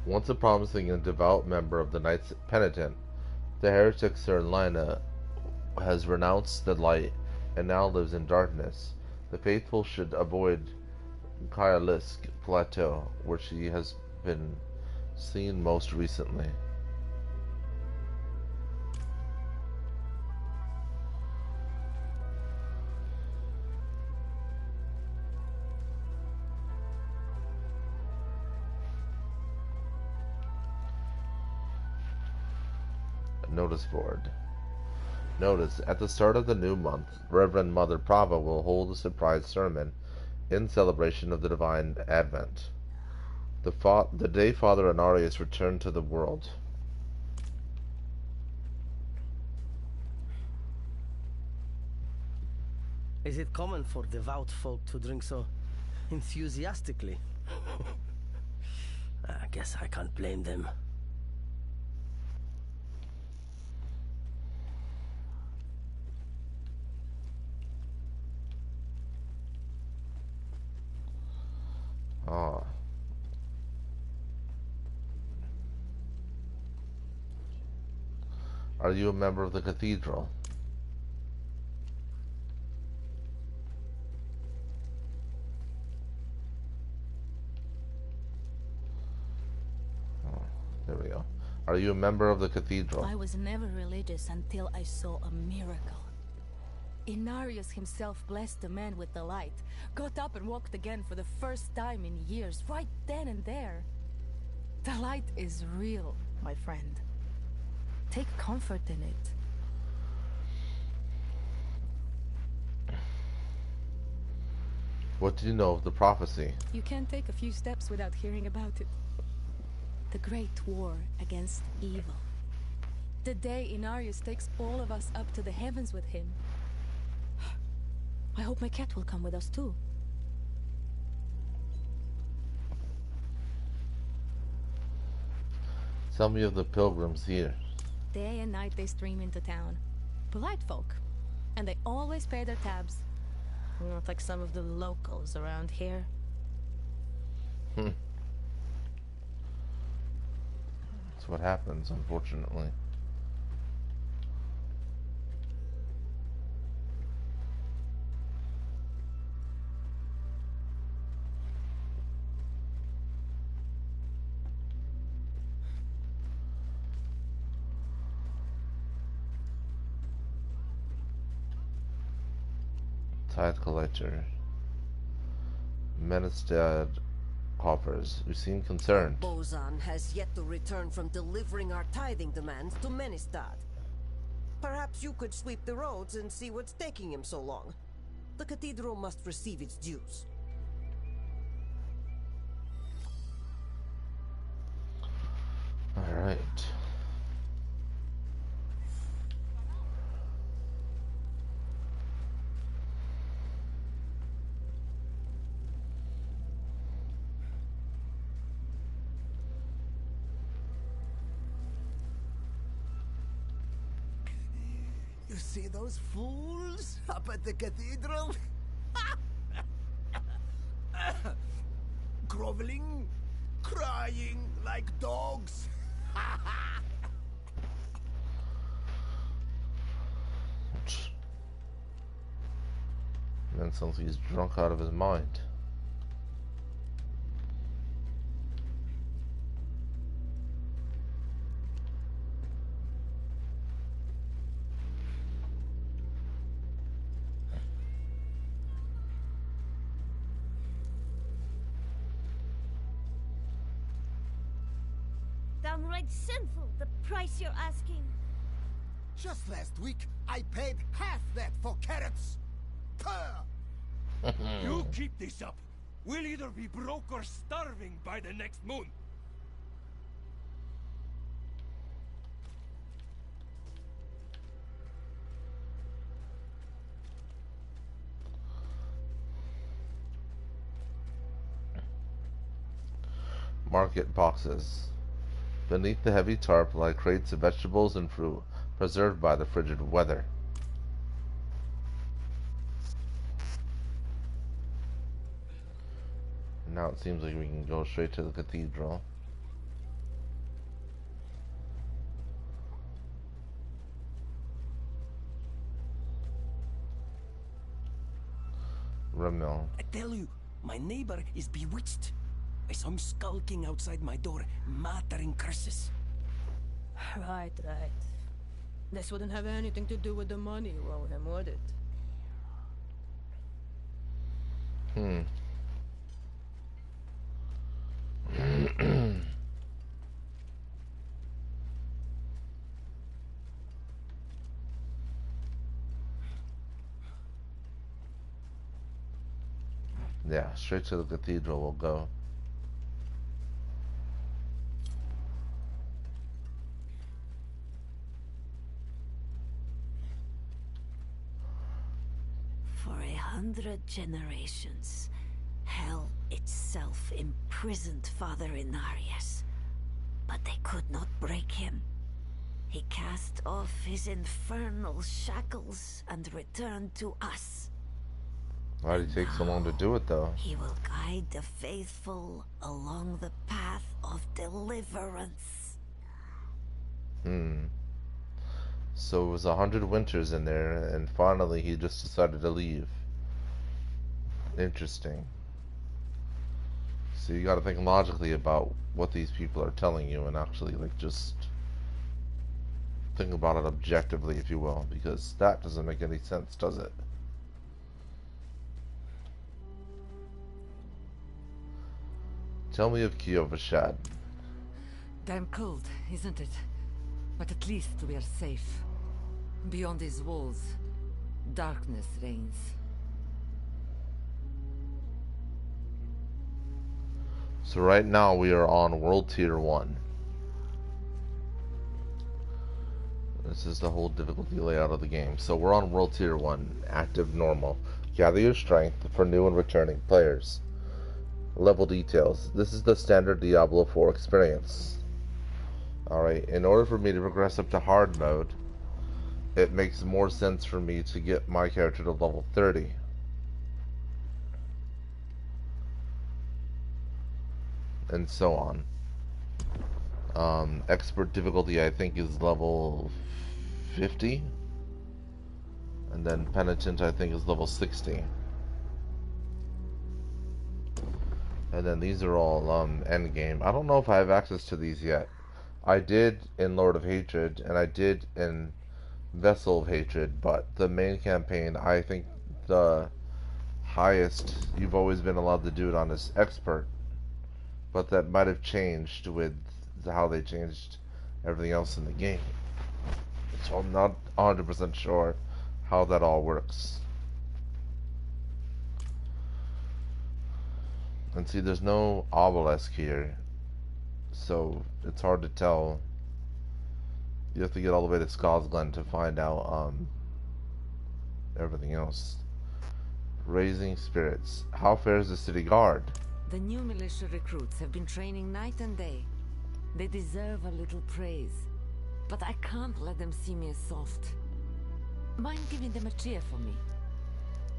Once a promising and devout member of the Knights Penitent, the heretic Sir Lina has renounced the light and now lives in darkness. The faithful should avoid Kyalisk Plateau, where she has been seen most recently. Notice board. Notice, at the start of the new month, Reverend Mother Prava will hold a surprise sermon in celebration of the Divine Advent. The day Father Anarius returned to the world. Is it common for devout folk to drink so enthusiastically? I guess I can't blame them. Ah. Are you a member of the cathedral? Oh, there we go. Are you a member of the cathedral? I was never religious until I saw a miracle. Inarius himself blessed the man with the light, got up and walked again for the first time in years, right then and there. The light is real, my friend. Take comfort in it. What do you know of the prophecy? You can't take a few steps without hearing about it. The great war against evil. The day Inarius takes all of us up to the heavens with him. I hope my cat will come with us too. Tell me of the pilgrims here. Day and night they stream into town. Polite folk. And they always pay their tabs. Not like some of the locals around here. That's what happens, unfortunately. Tithe collector. Menestad coffers. You seem concerned. Bozan has yet to return from delivering our tithing demands to Menestad. Perhaps you could sweep the roads and see what's taking him so long. The cathedral must receive its dues. All right. You see those fools up at the cathedral? Groveling, crying like dogs. Man sounds like he's drunk out of his mind. Downright sinful, the price you're asking. Just last week, I paid half that for carrots. You keep this up. We'll either be broke or starving by the next moon. market boxes. Beneath the heavy tarp lie crates of vegetables and fruit, preserved by the frigid weather. Now it seems like we can go straight to the cathedral. Remil. I tell you, my neighbor is bewitched. I saw him skulking outside my door, muttering curses. Right. This wouldn't have anything to do with the money you owe him, would it? Yeah, straight to the cathedral we'll go. For 100 generations, hell itself imprisoned Father Inarius. But they could not break him. He cast off his infernal shackles and returned to us. Why did it take so long to do it, though? He will guide the faithful along the path of deliverance. So it was 100 winters in there, and finally he just decided to leave. Interesting. So you gotta think logically about what these people are telling you, and actually, like, just think about it objectively, if you will, because that doesn't make any sense, does it? Tell me of Kiovashad. Damn cold, isn't it? But at least we are safe. Beyond these walls, darkness reigns. So right now we are on World Tier 1. This is the whole difficulty layout of the game. So we're on World Tier 1, active normal. Gather your strength for new and returning players. Level details. This is the standard Diablo 4 experience. Alright, in order for me to progress up to hard mode, it makes more sense for me to get my character to level 30. And so on. Expert difficulty I think is level 50. And then Penitent I think is level 60. And then these are all endgame. I don't know if I have access to these yet. I did in Lord of Hatred, and I did in Vessel of Hatred, but the main campaign, I think the highest you've always been allowed to do it on is Expert. But that might have changed with how they changed everything else in the game. So I'm not 100% sure how that all works. And see, there's no obelisk here, so it's hard to tell. You have to get all the way to Skosglen to find out everything else. Raising spirits. How fares the city guard? The new militia recruits have been training night and day. They deserve a little praise, but I can't let them see me as soft. Mind giving them a cheer for me?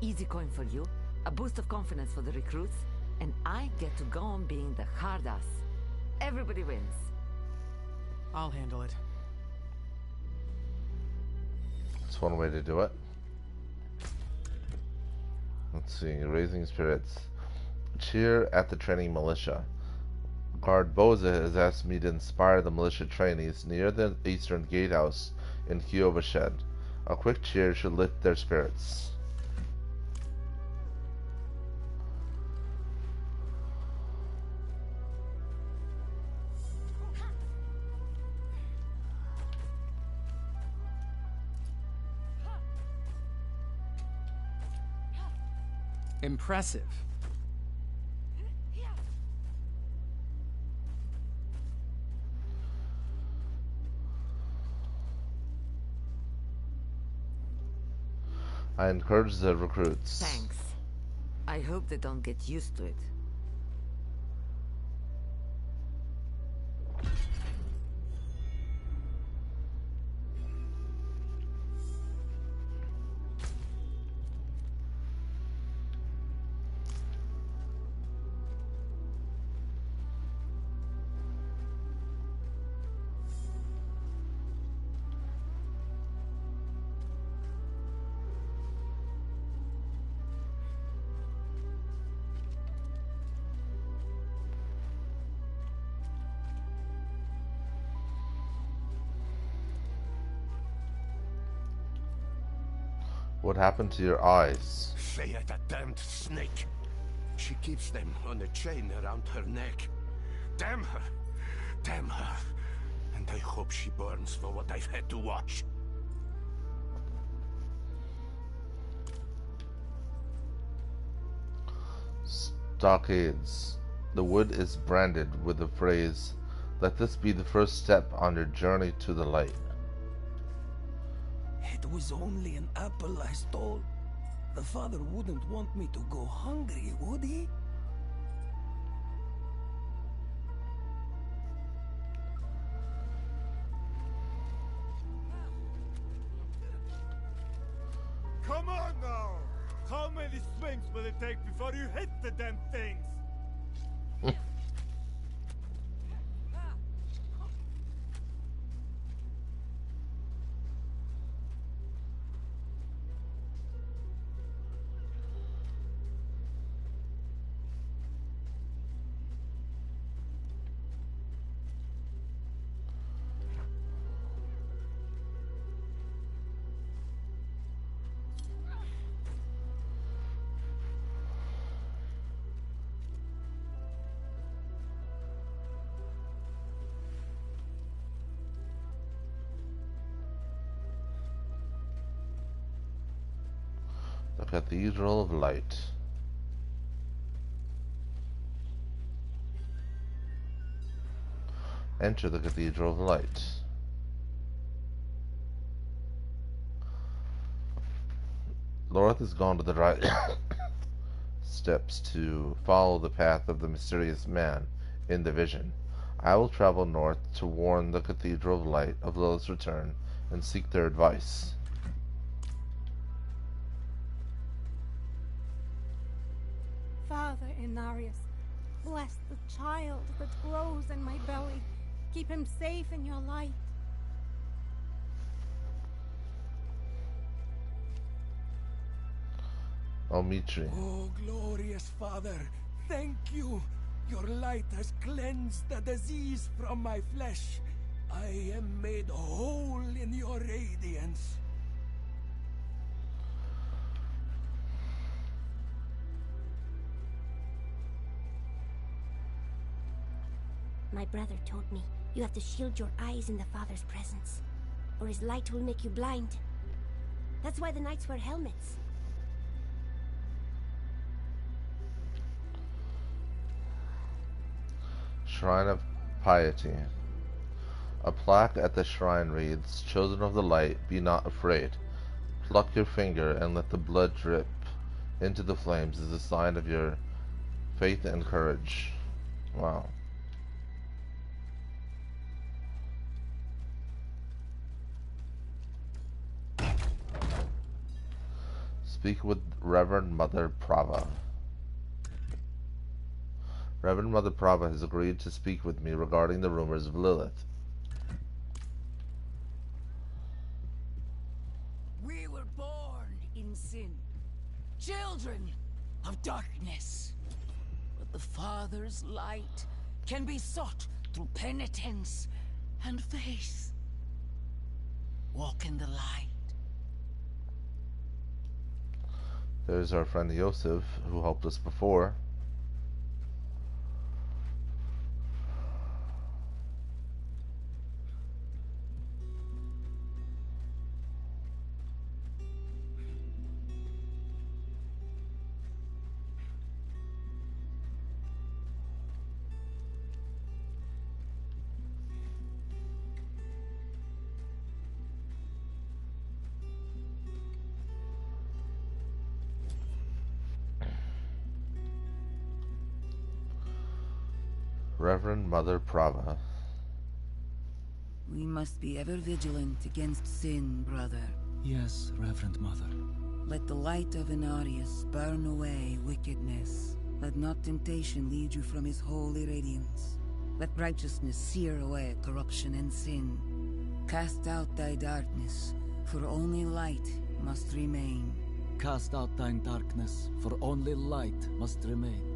Easy coin for you, a boost of confidence for the recruits, and I get to go on being the hard ass. Everybody wins. I'll handle it. That's one way to do it. Let's see, raising spirits. Cheer at the training militia. Guard Boza has asked me to inspire the militia trainees near the eastern gatehouse in Kiovashad. A quick cheer should lift their spirits. Impressive. I encourage the recruits. Thanks. I hope they don't get used to it. What happened to your eyes? Say it, that damned snake. She keeps them on a chain around her neck. Damn her. Damn her. And I hope she burns for what I've had to watch. Stockades. The wood is branded with the phrase, "Let this be the first step on your journey to the light." It was only an apple I stole. The father wouldn't want me to go hungry, would he? Come on now! How many swings will it take before you hit the damn things? The Cathedral of Light. Enter the Cathedral of Light. Lorth has gone to the right steps to follow the path of the mysterious man in the vision. I will travel north to warn the Cathedral of Light of Lilith's return and seek their advice. Father Inarius, bless the child that grows in my belly. Keep him safe in your light. Omitri. Oh, glorious Father, thank you. Your light has cleansed the disease from my flesh. I am made whole in your radiance. My brother told me you have to shield your eyes in the Father's presence, or his light will make you blind. That's why the knights wear helmets. Shrine of Piety. A plaque at the shrine reads, "Children of the light, be not afraid. Pluck your finger and let the blood drip into the flames as a sign of your faith and courage." Wow. Speak with Reverend Mother Prava. Reverend Mother Prava has agreed to speak with me regarding the rumors of Lilith. We were born in sin, children of darkness. But the Father's light can be sought through penitence and faith. Walk in the light. There's our friend Yosef, who helped us before. Reverend Mother Prava. We must be ever vigilant against sin, brother. Yes, Reverend Mother. Let the light of Inarius burn away wickedness. Let not temptation lead you from his holy radiance. Let righteousness sear away corruption and sin. Cast out thy darkness, for only light must remain. Cast out thine darkness, for only light must remain.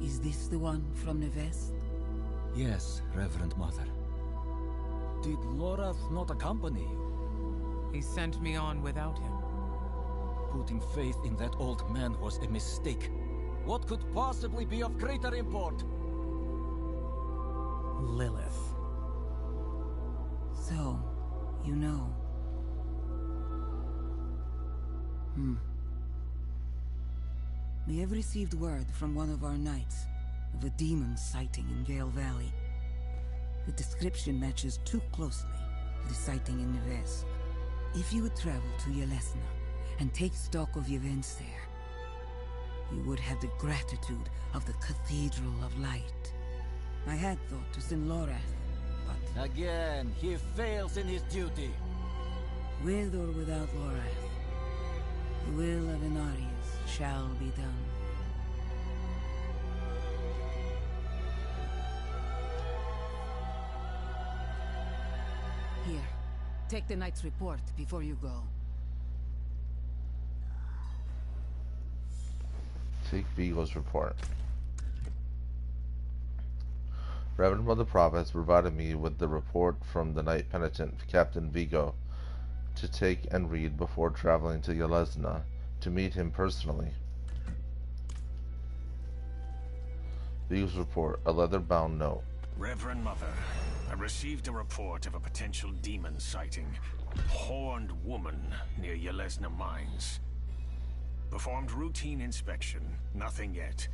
Is this the one from the west? Yes, Reverend Mother. Did Lorath not accompany you? He sent me on without him. putting faith in that old man was a mistake. What could possibly be of greater import? Lilith. So, you know. We have received word from one of our knights of a demon sighting in Gale Valley. The description matches too closely to the sighting in Neves. If you would travel to Yelesna and take stock of the events there, you would have the gratitude of the Cathedral of Light. I had thought to send Lorath, but... Again, he fails in his duty. With or without Lorath, the will of Inarius shall be done. Here, take the knight's report before you go. Take Vigo's report. Reverend Mother Prava has provided me with the report from the Knight Penitent, Captain Vigo, to take and read before traveling to Yelesna to meet him personally. Vigo's report, a leather-bound note. Reverend Mother, I received a report of a potential demon sighting. Horned woman near Yelesna Mines. Performed routine inspection, nothing yet.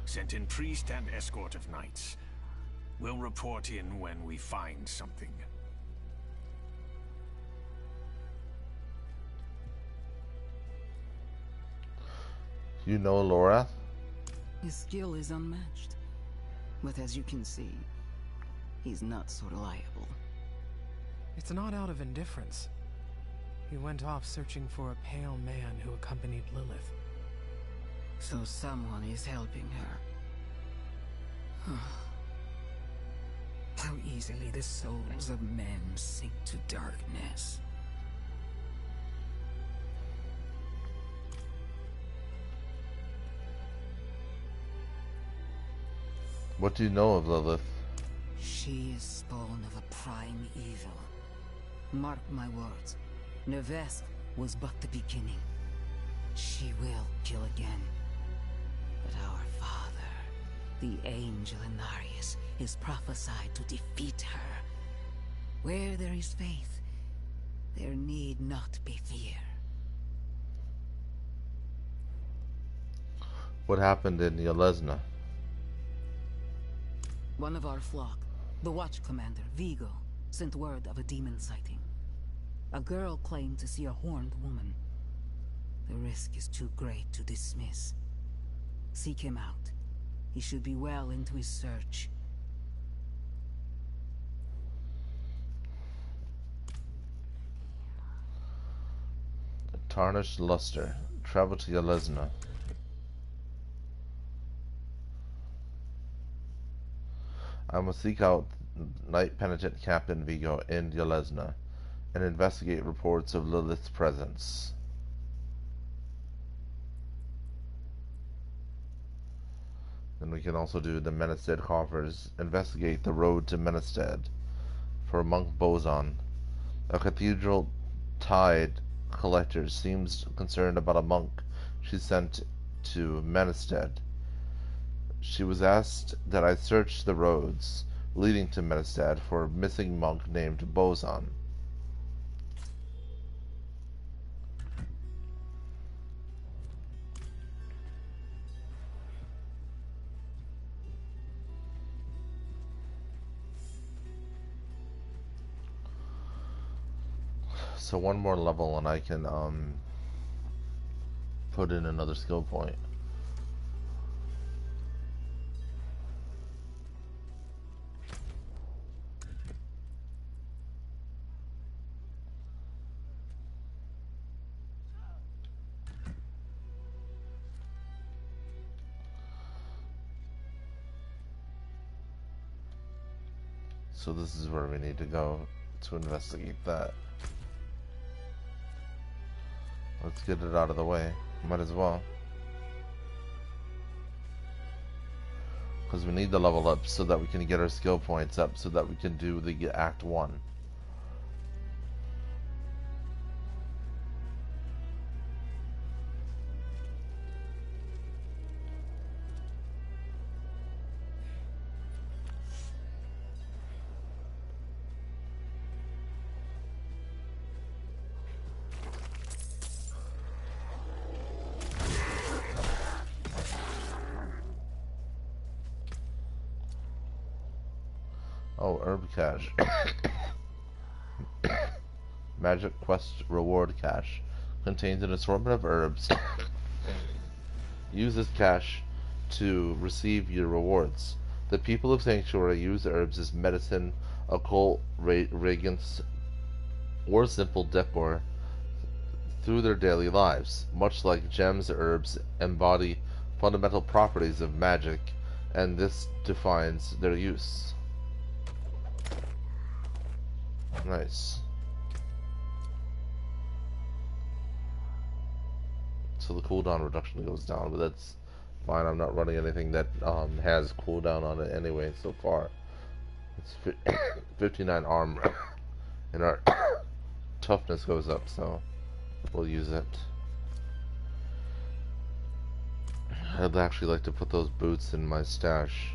Sent in priest and escort of knights. We'll report in when we find something. You know Lorath? His skill is unmatched. But as you can see, he's not so reliable. It's not out of indifference. He went off searching for a pale man who accompanied Lilith. So someone is helping her. How easily the souls of men sink to darkness. What do you know of Lilith? She is spawn of a prime evil. Mark my words. Neves was but the beginning. She will kill again. But our father, the angel Inarius, is prophesied to defeat her. Where there is faith, there need not be fear. What happened in Yelesna? One of our flock, the watch commander, Vigo, sent word of a demon sighting. A girl claimed to see a horned woman. The risk is too great to dismiss. Seek him out. He should be well into his search. Tarnished luster. Travel to Yelesna. I must seek out Knight Penitent Captain Vigo in Yelesna and investigate reports of Lilith's presence. Then we can also do the Menestead coffers. Investigate the road to Menestead for Monk Bozon. A cathedral tide collector seems concerned about a monk she sent to Menestead. She was asked that I search the roads leading to Menestead for a missing monk named Bozon. So one more level and I can put in another skill point. So this is where we need to go to investigate that. Let's get it out of the way. Might as well. Because we need the level up so that we can get our skill points up so that we can do the Act 1. Oh, herb cache. Magic quest reward cache contains an assortment of herbs. Use this cache to receive your rewards. The people of Sanctuary use herbs as medicine, occult reagents, or simple decor through their daily lives. Much like gems, herbs embody fundamental properties of magic, and this defines their use. Nice. So the cooldown reduction goes down, but that's fine. I'm not running anything that has cooldown on it anyway so far. It's 59 armor, and our toughness goes up, so we'll use it. I'd actually like to put those boots in my stash.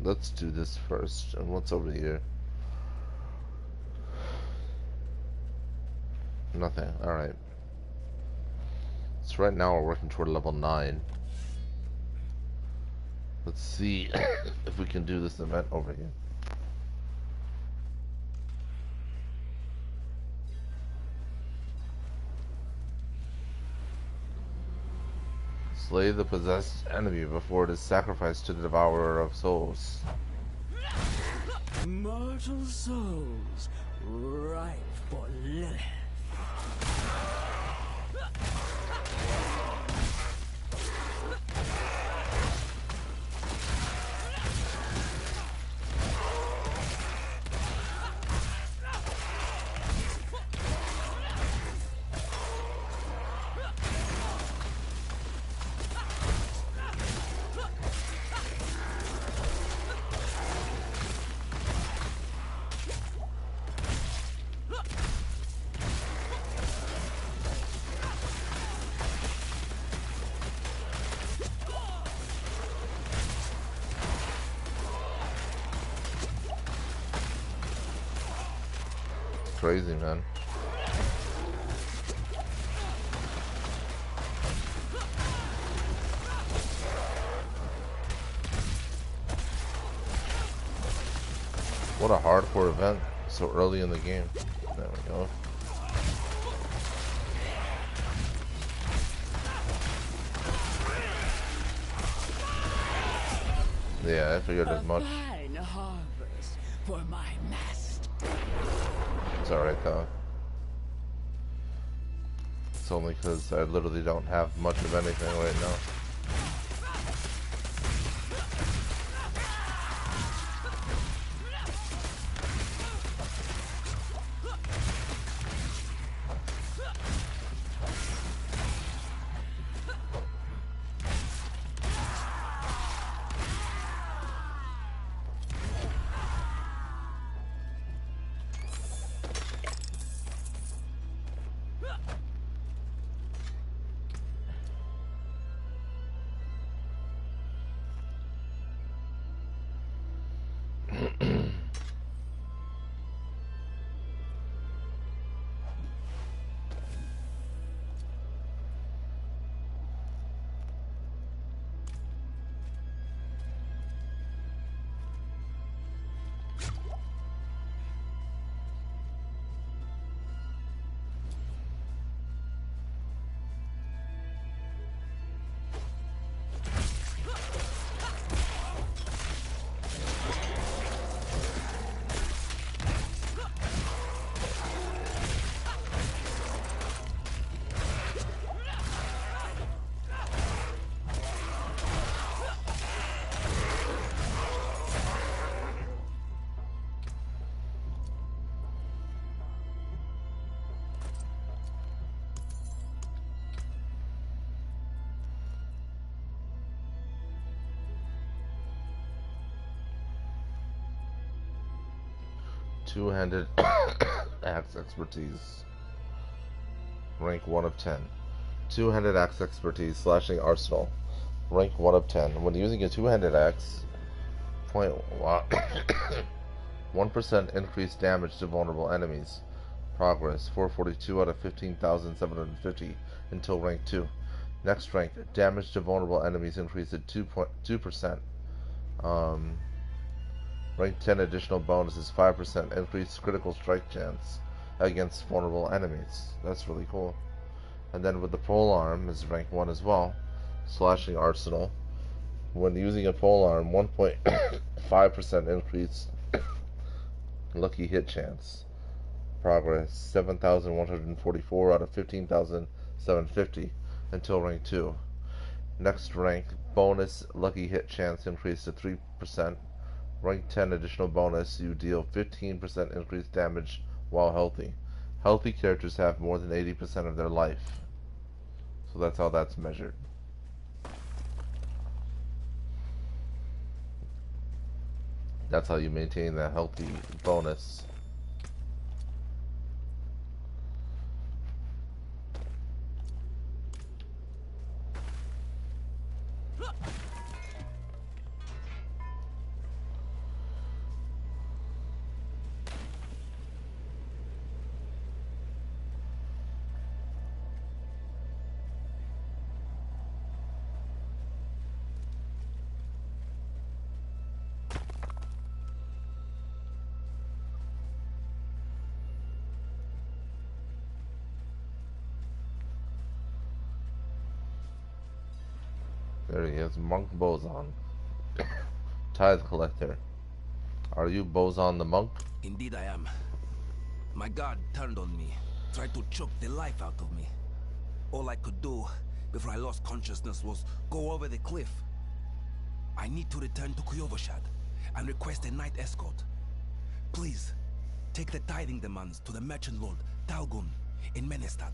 Let's do this first. And what's over here? Nothing. Alright. So right now we're working toward level 9. Let's see if we can do this event over here. Slay the possessed enemy before it is sacrificed to the devourer of souls. Mortal souls, ripe for Lilith. Crazy, man. What a hardcore event so early in the game. There we go. Yeah, I figured as much. Fine harvest for my master. It's alright though. It's only because I literally don't have much of anything right now. Two-handed axe expertise. Rank 1 of 10. Two-handed axe expertise slashing arsenal. Rank 1 of 10. When using a two-handed axe, 1% increased damage to vulnerable enemies. Progress 442 out of 15,750 until rank 2. Next rank, damage to vulnerable enemies increased at 2%. Rank 10 additional bonus is 5% increased critical strike chance against vulnerable enemies. That's really cool. And then with the pole arm is rank 1 as well. Slashing arsenal. When using a pole arm, 1.5% increased lucky hit chance. Progress 7,144 out of 15,750 until rank 2. Next rank, bonus lucky hit chance increased to 3%. Rank 10 additional bonus, you deal 15% increased damage while healthy. Healthy characters have more than 80% of their life. So that's how that's measured. That's how you maintain that healthy bonus. There he is, Monk Boson. Tithe collector. Are you Boson the monk? Indeed I am. My god turned on me, tried to choke the life out of me. All I could do before I lost consciousness was go over the cliff. I need to return to Kyovashad and request a night escort. Please, take the tithing demands to the merchant lord Talgun in Menestad.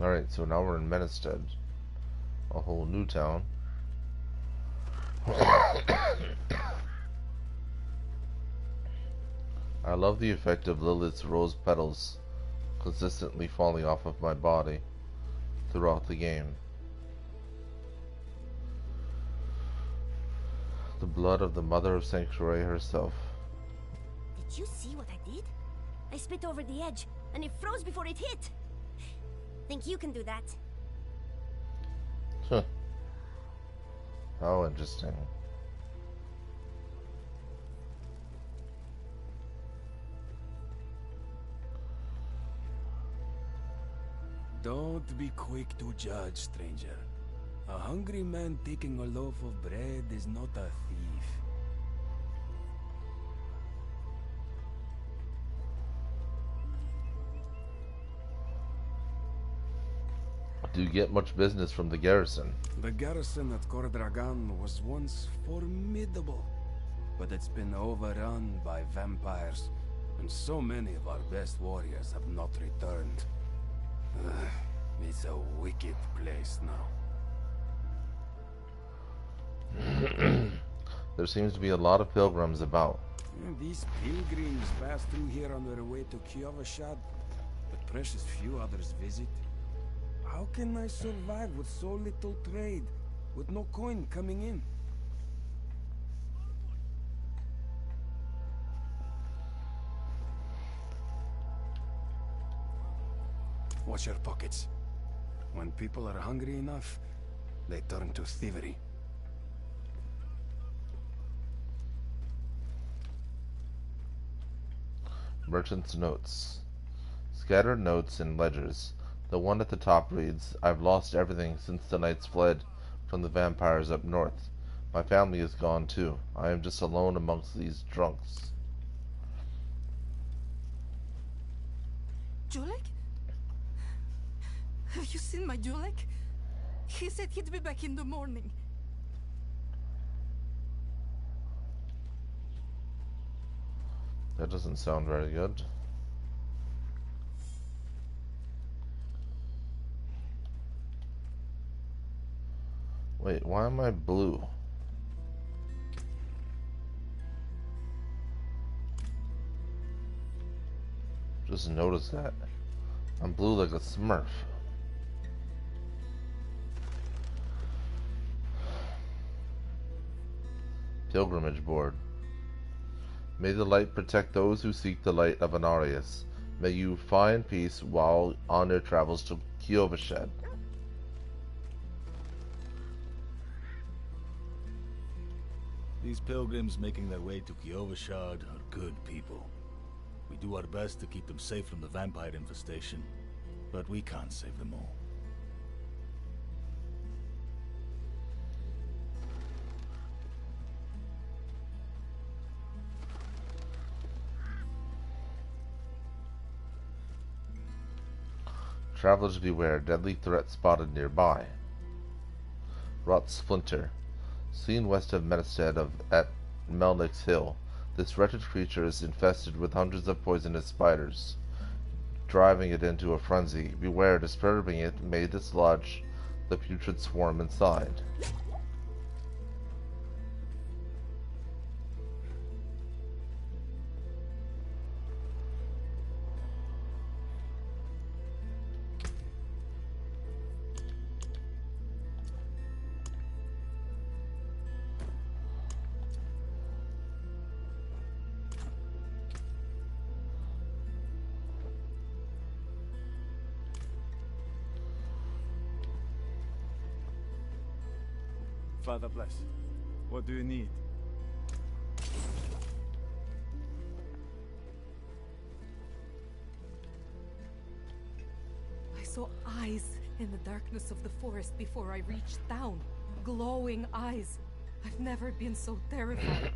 Alright, so now we're in Menestad. A whole new town. I love the effect of Lilith's rose petals consistently falling off of my body throughout the game. The blood of the Mother of Sanctuary herself. Did you see what I did? I spit over the edge, and it froze before it hit. Think you can do that? Huh. How interesting. Don't be quick to judge, stranger. A hungry man taking a loaf of bread is not a thief. Do you get much business from the garrison? The garrison at Kordragan was once formidable, but it's been overrun by vampires, and so many of our best warriors have not returned. It's a wicked place now. There seems to be a lot of pilgrims about. These pilgrims pass through here on their way to Kyovashad, but precious few others visit. How can I survive with so little trade, with no coin coming in? Watch your pockets. When people are hungry enough, they turn to thievery. Merchant's notes. Scattered notes and ledgers. The one at the top reads, "I've lost everything since the knights fled from the vampires up north. My family is gone too. I am just alone amongst these drunks." Julek? Have you seen my Julek? He said he'd be back in the morning. That doesn't sound very good. Wait, why am I blue? Just noticed that. I'm blue like a smurf. Pilgrimage board. May the light protect those who seek the light of Anarius. May you find peace while on your travels to Kiovashed. These pilgrims making their way to Kiovashed are good people. We do our best to keep them safe from the vampire infestation, but we can't save them all. Travelers beware, deadly threat spotted nearby. Rot Splinter. Seen west of Menestead at Melnick's Hill. This wretched creature is infested with hundreds of poisonous spiders, driving it into a frenzy. Beware, disturbing it may dislodge the putrid swarm inside. Father bless. What do you need? I saw eyes in the darkness of the forest before I reached town. Glowing eyes. I've never been so terrified.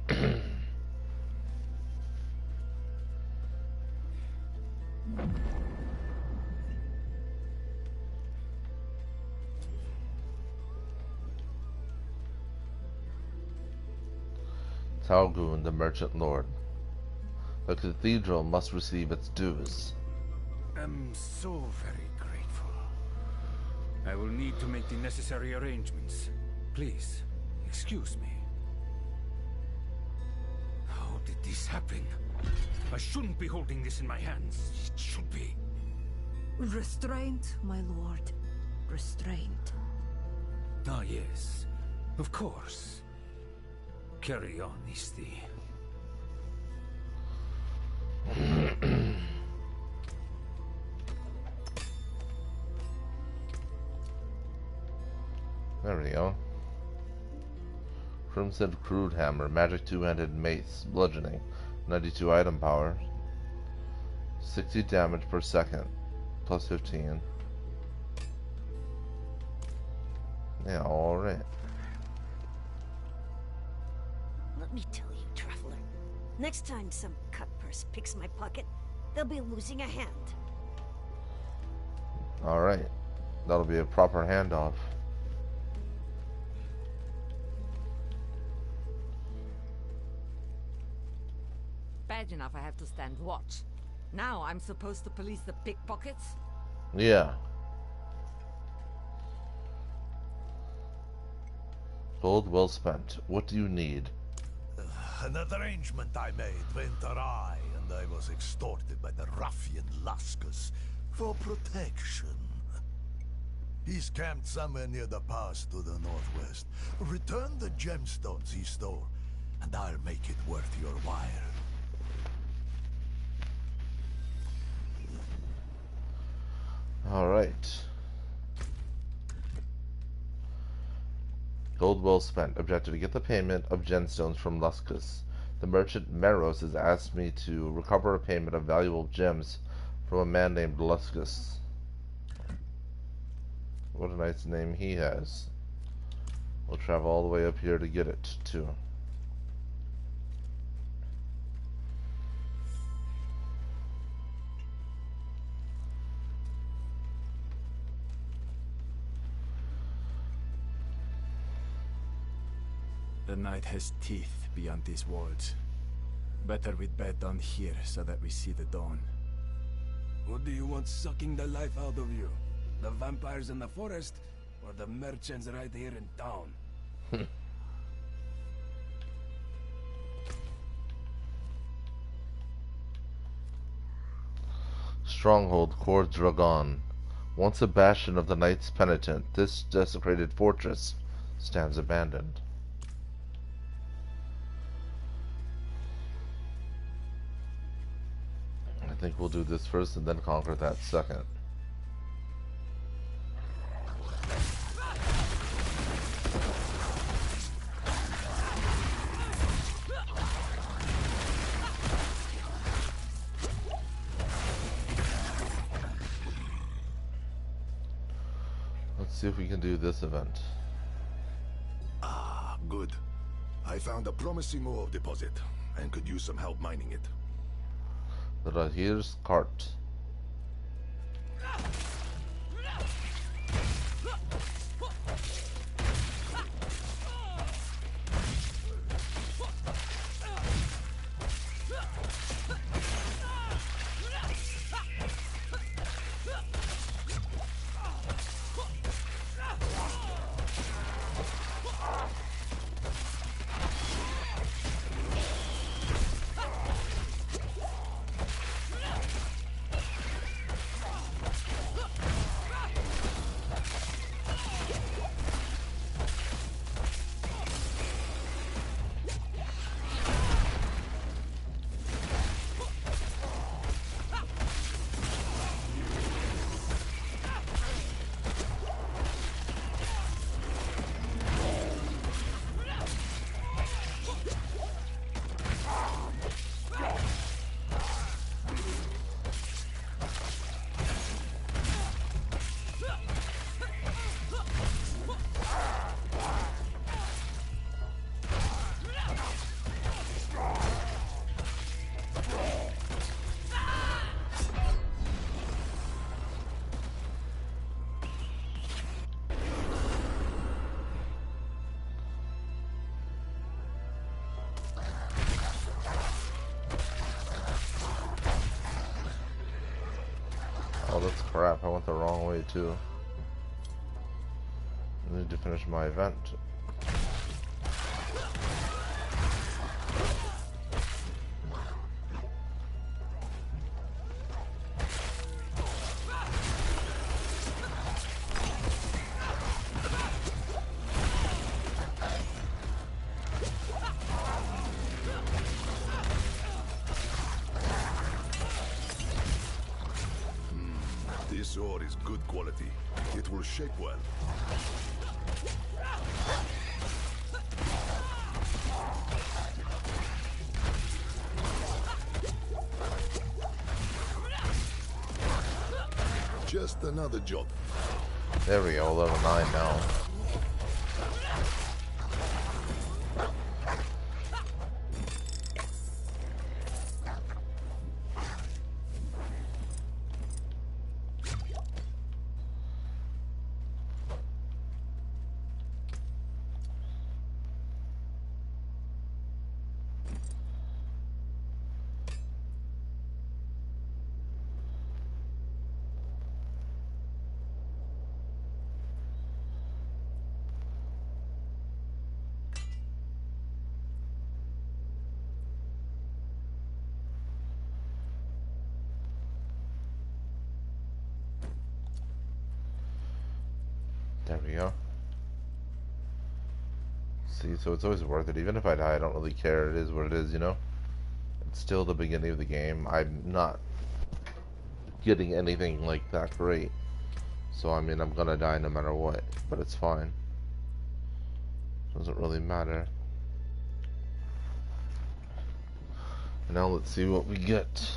Talgun, the Merchant Lord. The cathedral must receive its dues. I'm so very grateful. I will need to make the necessary arrangements. Please, excuse me. How did this happen? I shouldn't be holding this in my hands. It should be. Restraint, my lord. Restraint. Ah, yes. Of course. Carry on, Isti. There we go. Crimson Crude Hammer, magic two-handed mace, bludgeoning, 92 item power, 60 damage per second, plus 15. Yeah, alright. Let me tell you, traveler. Next time some cutpurse picks my pocket, they'll be losing a hand. Alright. That'll be a proper handoff. Bad enough I have to stand watch. Now I'm supposed to police the pickpockets? Yeah. Gold well spent. What do you need? An arrangement I made went awry, and I was extorted by the ruffian Laskus for protection. He's camped somewhere near the pass to the northwest. Return the gemstones he stole, and I'll make it worth your while. Alright. Gold well spent. Objective to get the payment of gemstones from Luskus. The merchant Meros has asked me to recover a payment of valuable gems from a man named Luskus. What a nice name he has. We'll travel all the way up here to get it, too. The night has teeth beyond these walls. Better we bed down here so that we see the dawn. What do you want sucking the life out of you? The vampires in the forest, or the merchants right here in town? Stronghold Cor Dragon. Once a bastion of the Knights Penitent, this desecrated fortress stands abandoned. I think we'll do this first and then conquer that second. Let's see if we can do this event. Ah, good. I found a promising ore deposit and could use some help mining it. The Rahir's cart. Oh, that's crap. I went the wrong way, too. I need to finish my event. This ore is good quality. It will shape well. Just another job. There we go, level 9 now. There we go. See, so it's always worth it. Even if I die, I don't really care. It is what it is, you know? It's still the beginning of the game. I'm not getting anything like that great. So, I mean, I'm gonna die no matter what. But it's fine. Doesn't really matter. Now let's see what we get.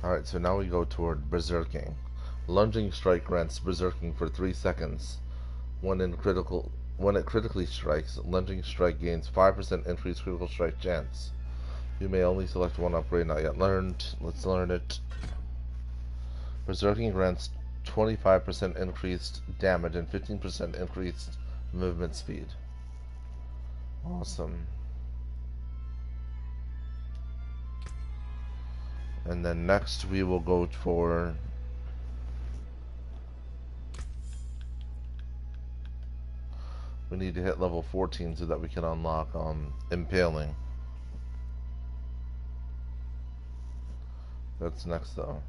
Alright, so now we go toward Berserking. Lunging strike grants Berserking for 3 seconds. When it critically strikes, lunging strike gains 5% increased critical strike chance. You may only select one upgrade not yet learned. Let's learn it. Berserking grants 25% increased damage and 15% increased movement speed. Awesome. And then next we will go for we need to hit level 14 so that we can unlock Impaling. That's next though.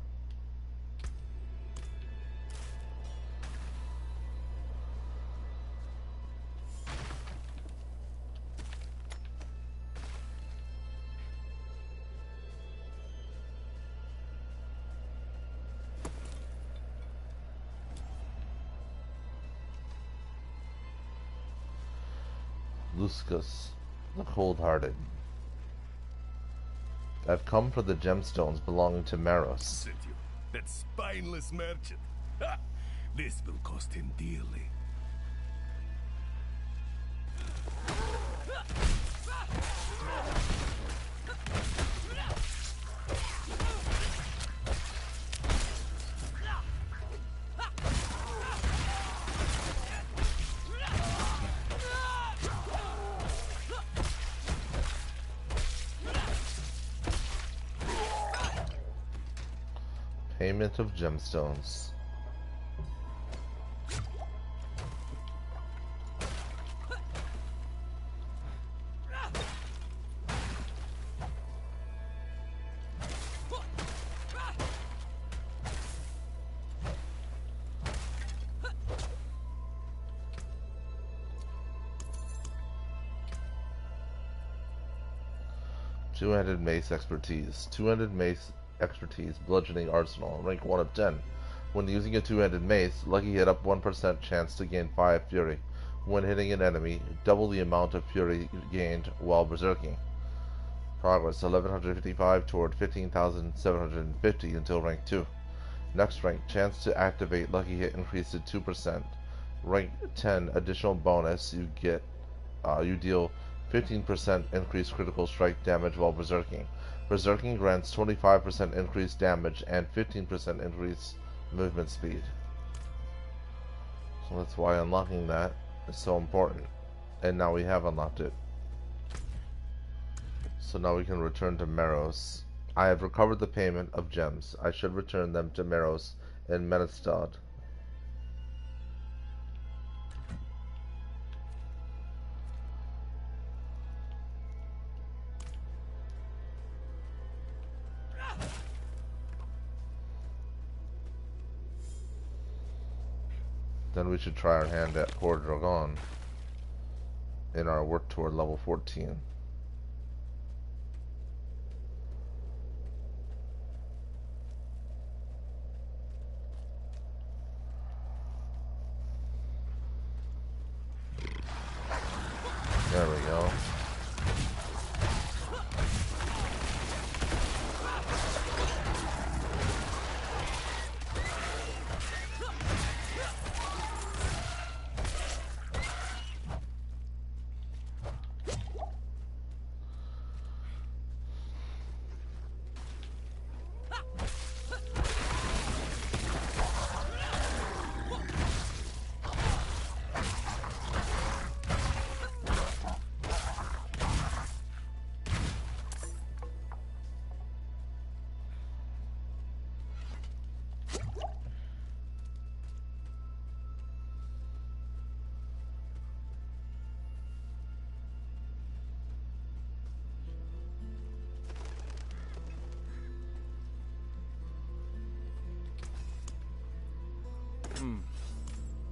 Luskus, the cold-hearted. I've come for the gemstones belonging to Maros. Sent you. That spineless merchant. Ha! This will cost him dearly. Payment of gemstones. Two-handed mace expertise. Two-handed mace expertise, bludgeoning arsenal, rank 1 of 10. When using a two-handed mace, lucky hit up 1% chance to gain 5 fury. When hitting an enemy, double the amount of fury gained while berserking. Progress 1155 toward 15,750 until rank 2. Next rank, chance to activate lucky hit increased to 2%. Rank 10 additional bonus, you deal 15% increased critical strike damage while berserking. Berserking grants 25% increased damage and 15% increased movement speed. So that's why unlocking that is so important. And now we have unlocked it. So now we can return to Maros. I have recovered the payment of gems. I should return them to Maros in Menestad. Then we should try our hand at Poor Dragon in our work toward level 14. There we go.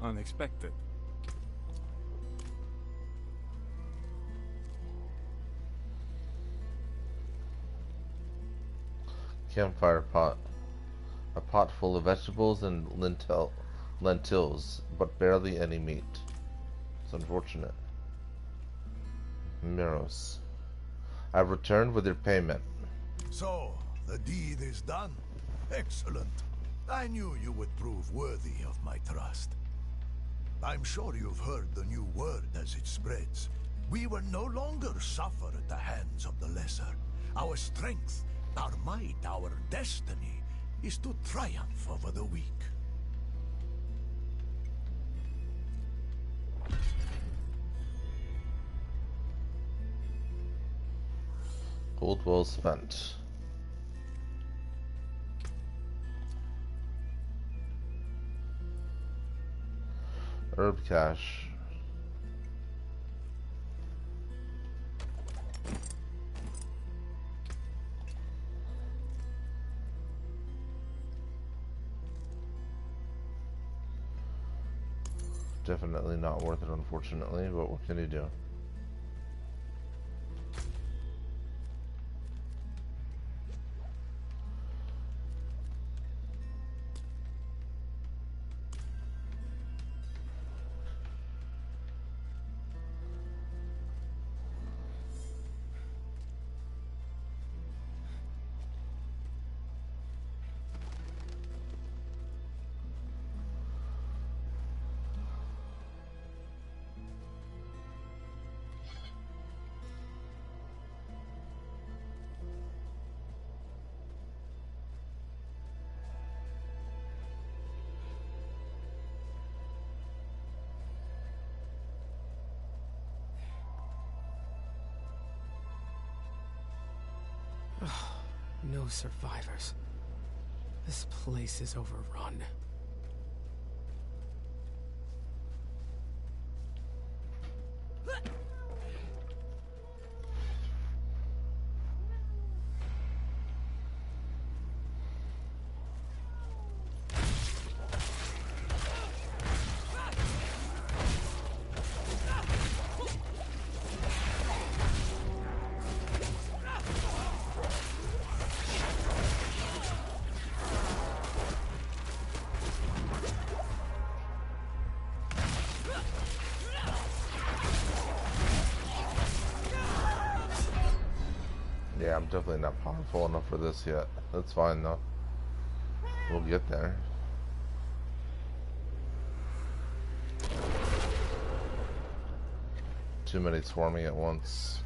Unexpected. Campfire pot. A pot full of vegetables and lentils, but barely any meat. It's unfortunate. Miros. I've returned with your payment. So, the deed is done. Excellent. I knew you would prove worthy of my trust. I'm sure you've heard the new word as it spreads. We will no longer suffer at the hands of the lesser. Our strength, our might, our destiny is to triumph over the weak. Gold well spent. Herb cache. Definitely not worth it, unfortunately, but what can you do? No survivors. This place is overrun. Yeah, I'm definitely not powerful enough for this yet. That's fine though. We'll get there. Too many swarming at once.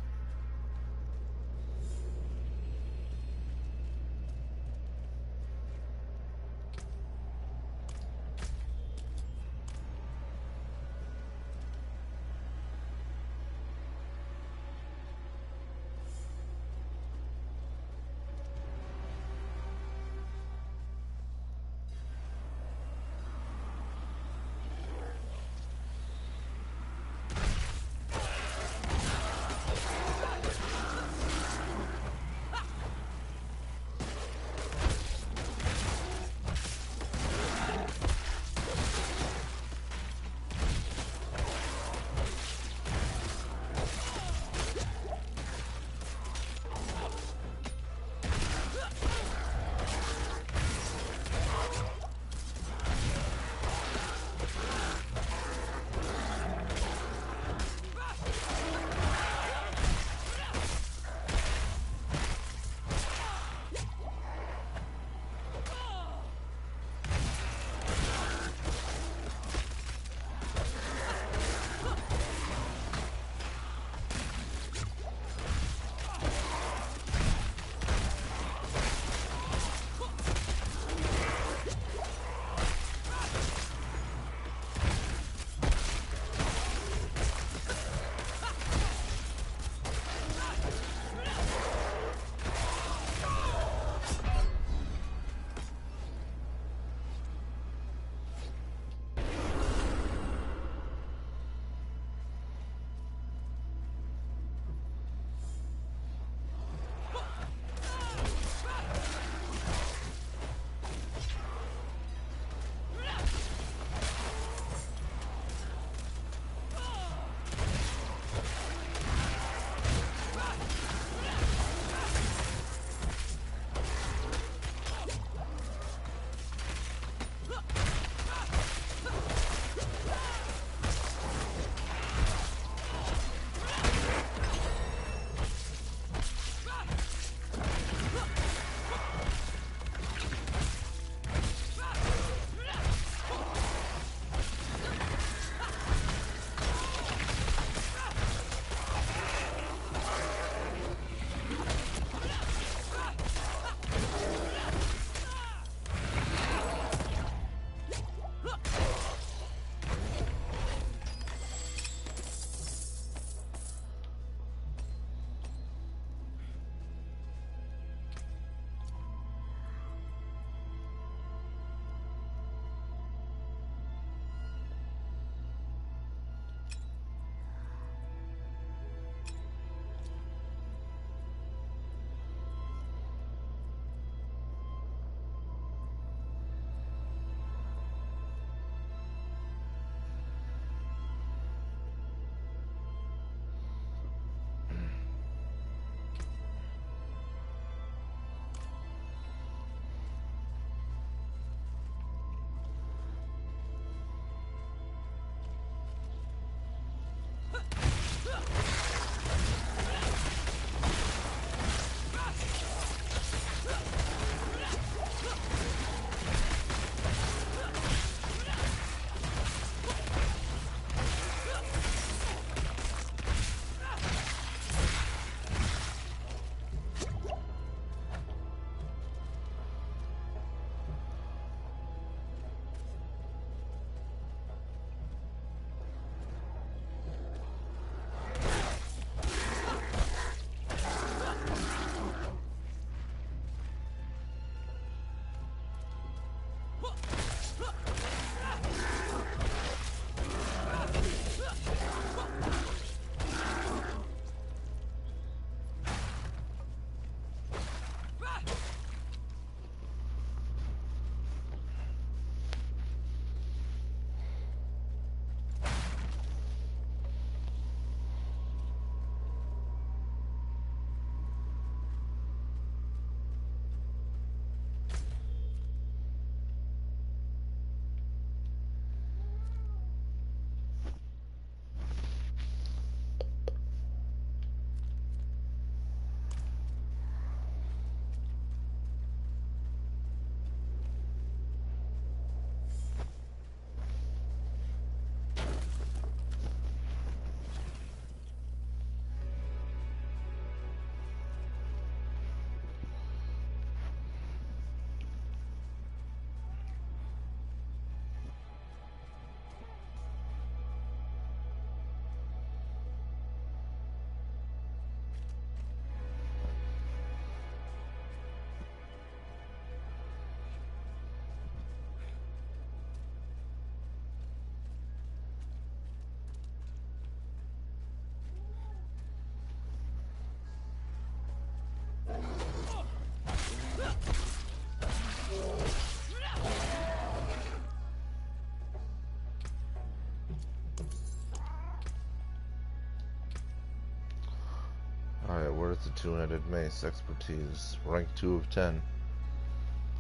two-handed mace, expertise, rank 2 of 10.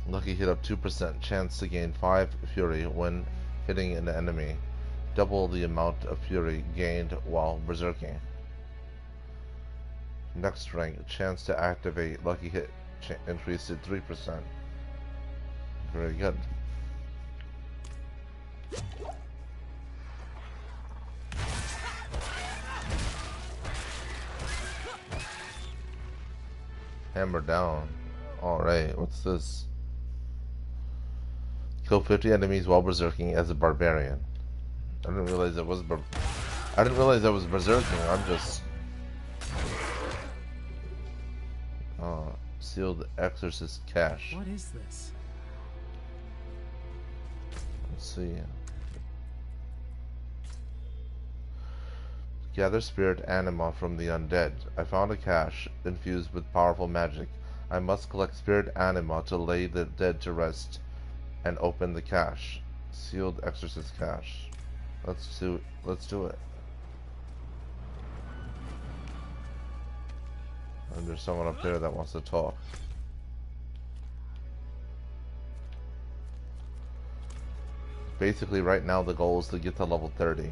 Lucky hit up 2%, chance to gain 5 fury when hitting an enemy. Double the amount of fury gained while berserking. Next rank, chance to activate lucky hit increased to 3%. Very good. Hammer down. Alright, what's this? Kill 50 enemies while berserking as a barbarian. I didn't realize I was berserking. I'm just sealed exorcist cache. What is this? Let's see. Gather spirit anima from the undead. I found a cache infused with powerful magic. I must collect spirit anima to lay the dead to rest and open the cache. Sealed exorcist cache. Let's do it. And there's someone up there that wants to talk. Basically, right now the goal is to get to level 30.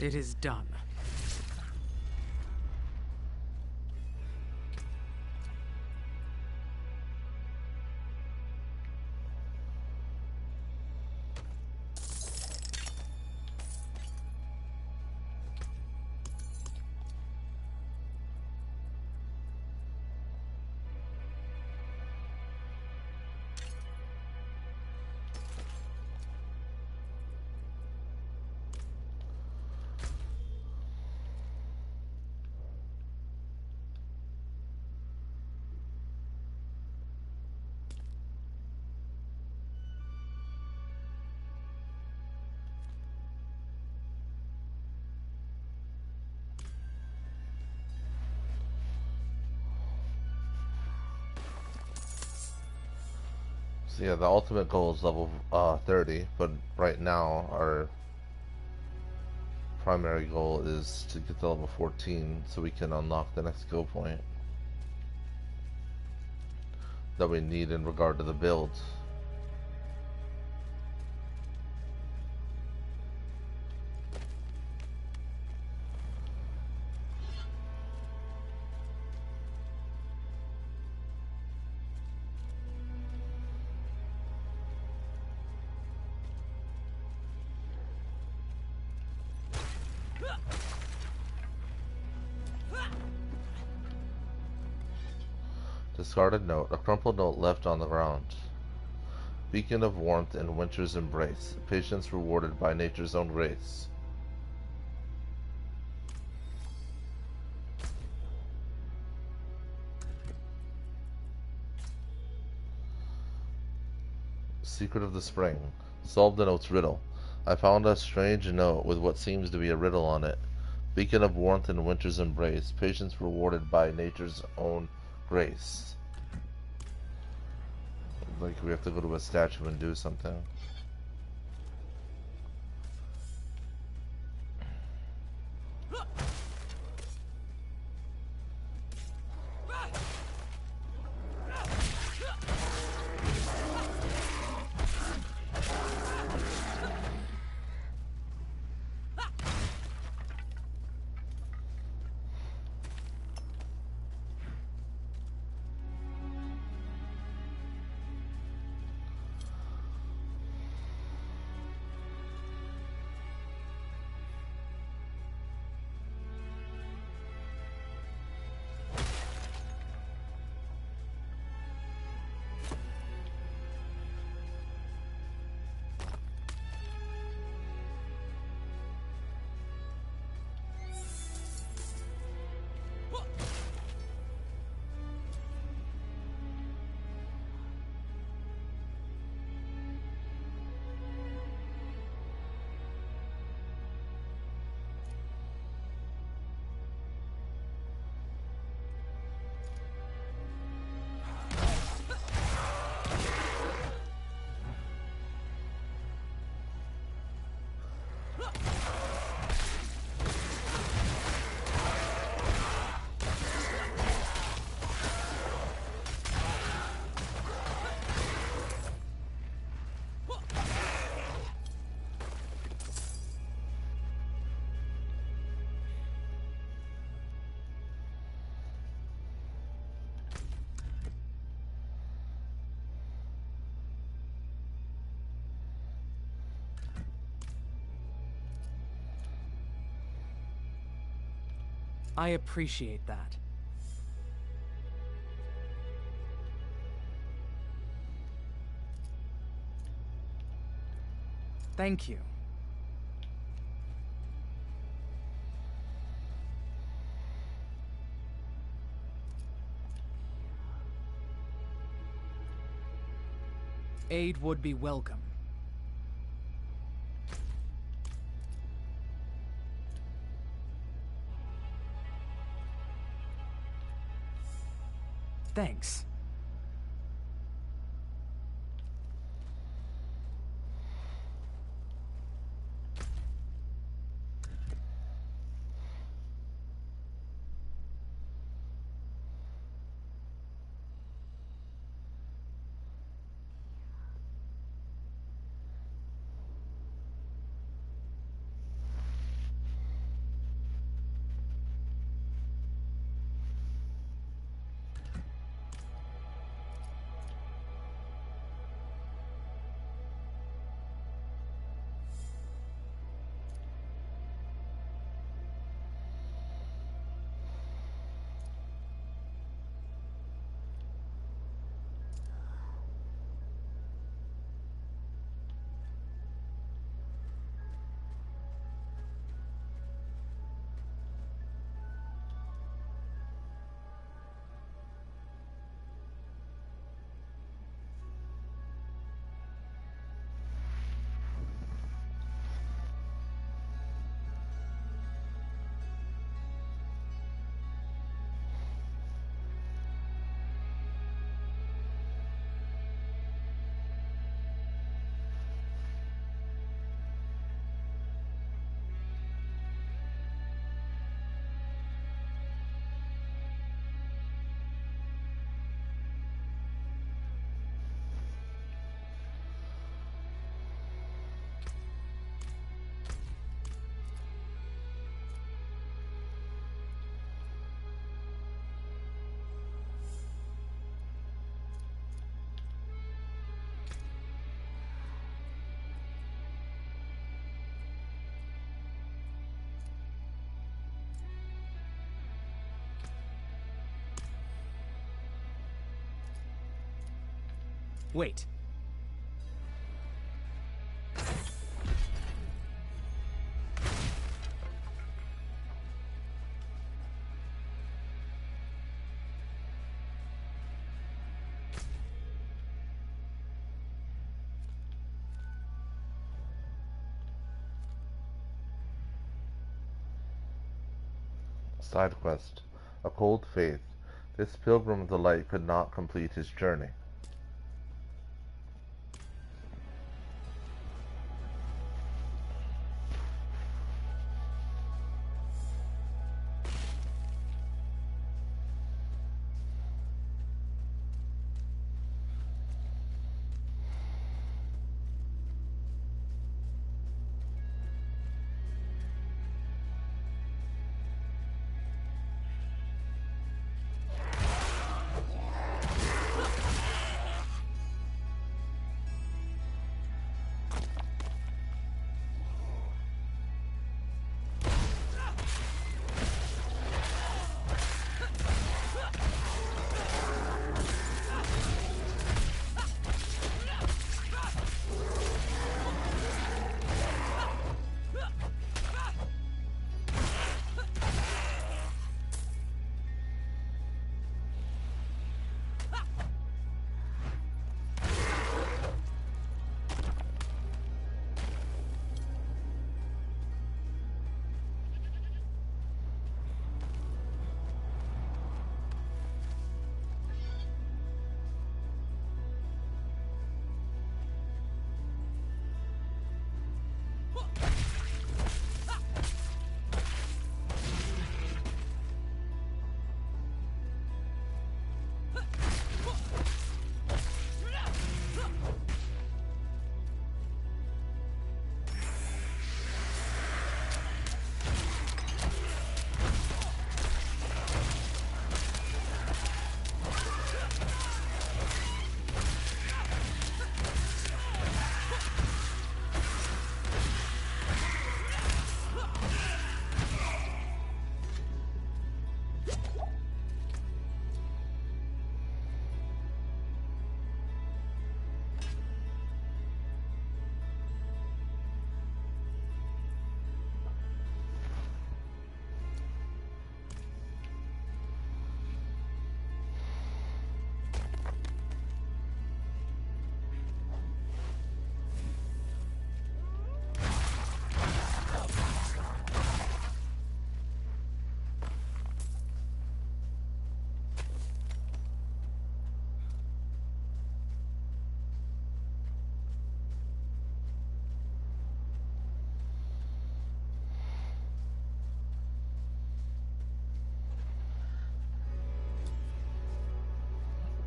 It is done. So yeah, the ultimate goal is level 30, but right now our primary goal is to get to level 14 so we can unlock the next skill point that we need in regard to the build. Discarded note, a crumpled note left on the ground. Beacon of warmth in winter's embrace, patience rewarded by nature's own grace. Secret of the spring. Solved the note's riddle. I found a strange note with what seems to be a riddle on it. Beacon of warmth in winter's embrace, patience rewarded by nature's own grace. Like we have to go to a statue and do something. I appreciate that. Thank you. Aid would be welcome. Thanks. Wait. Side quest. A cold faith. This pilgrim of the light could not complete his journey.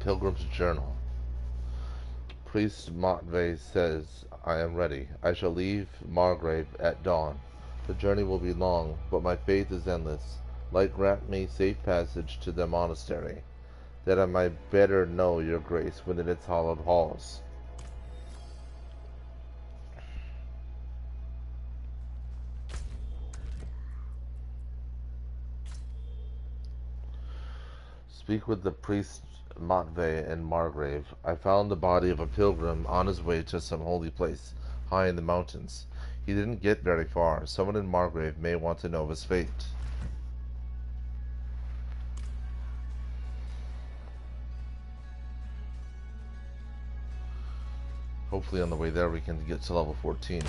Pilgrim's Journal. Priest Motvay says, I am ready. I shall leave Margrave at dawn. The journey will be long, but my faith is endless. Light grant me safe passage to the monastery, that I might better know your grace within its hallowed halls. Speak with the priest Motvay in Margrave. I found the body of a pilgrim on his way to some holy place high in the mountains. He didn't get very far. Someone in Margrave may want to know of his fate. Hopefully on the way there we can get to level 14.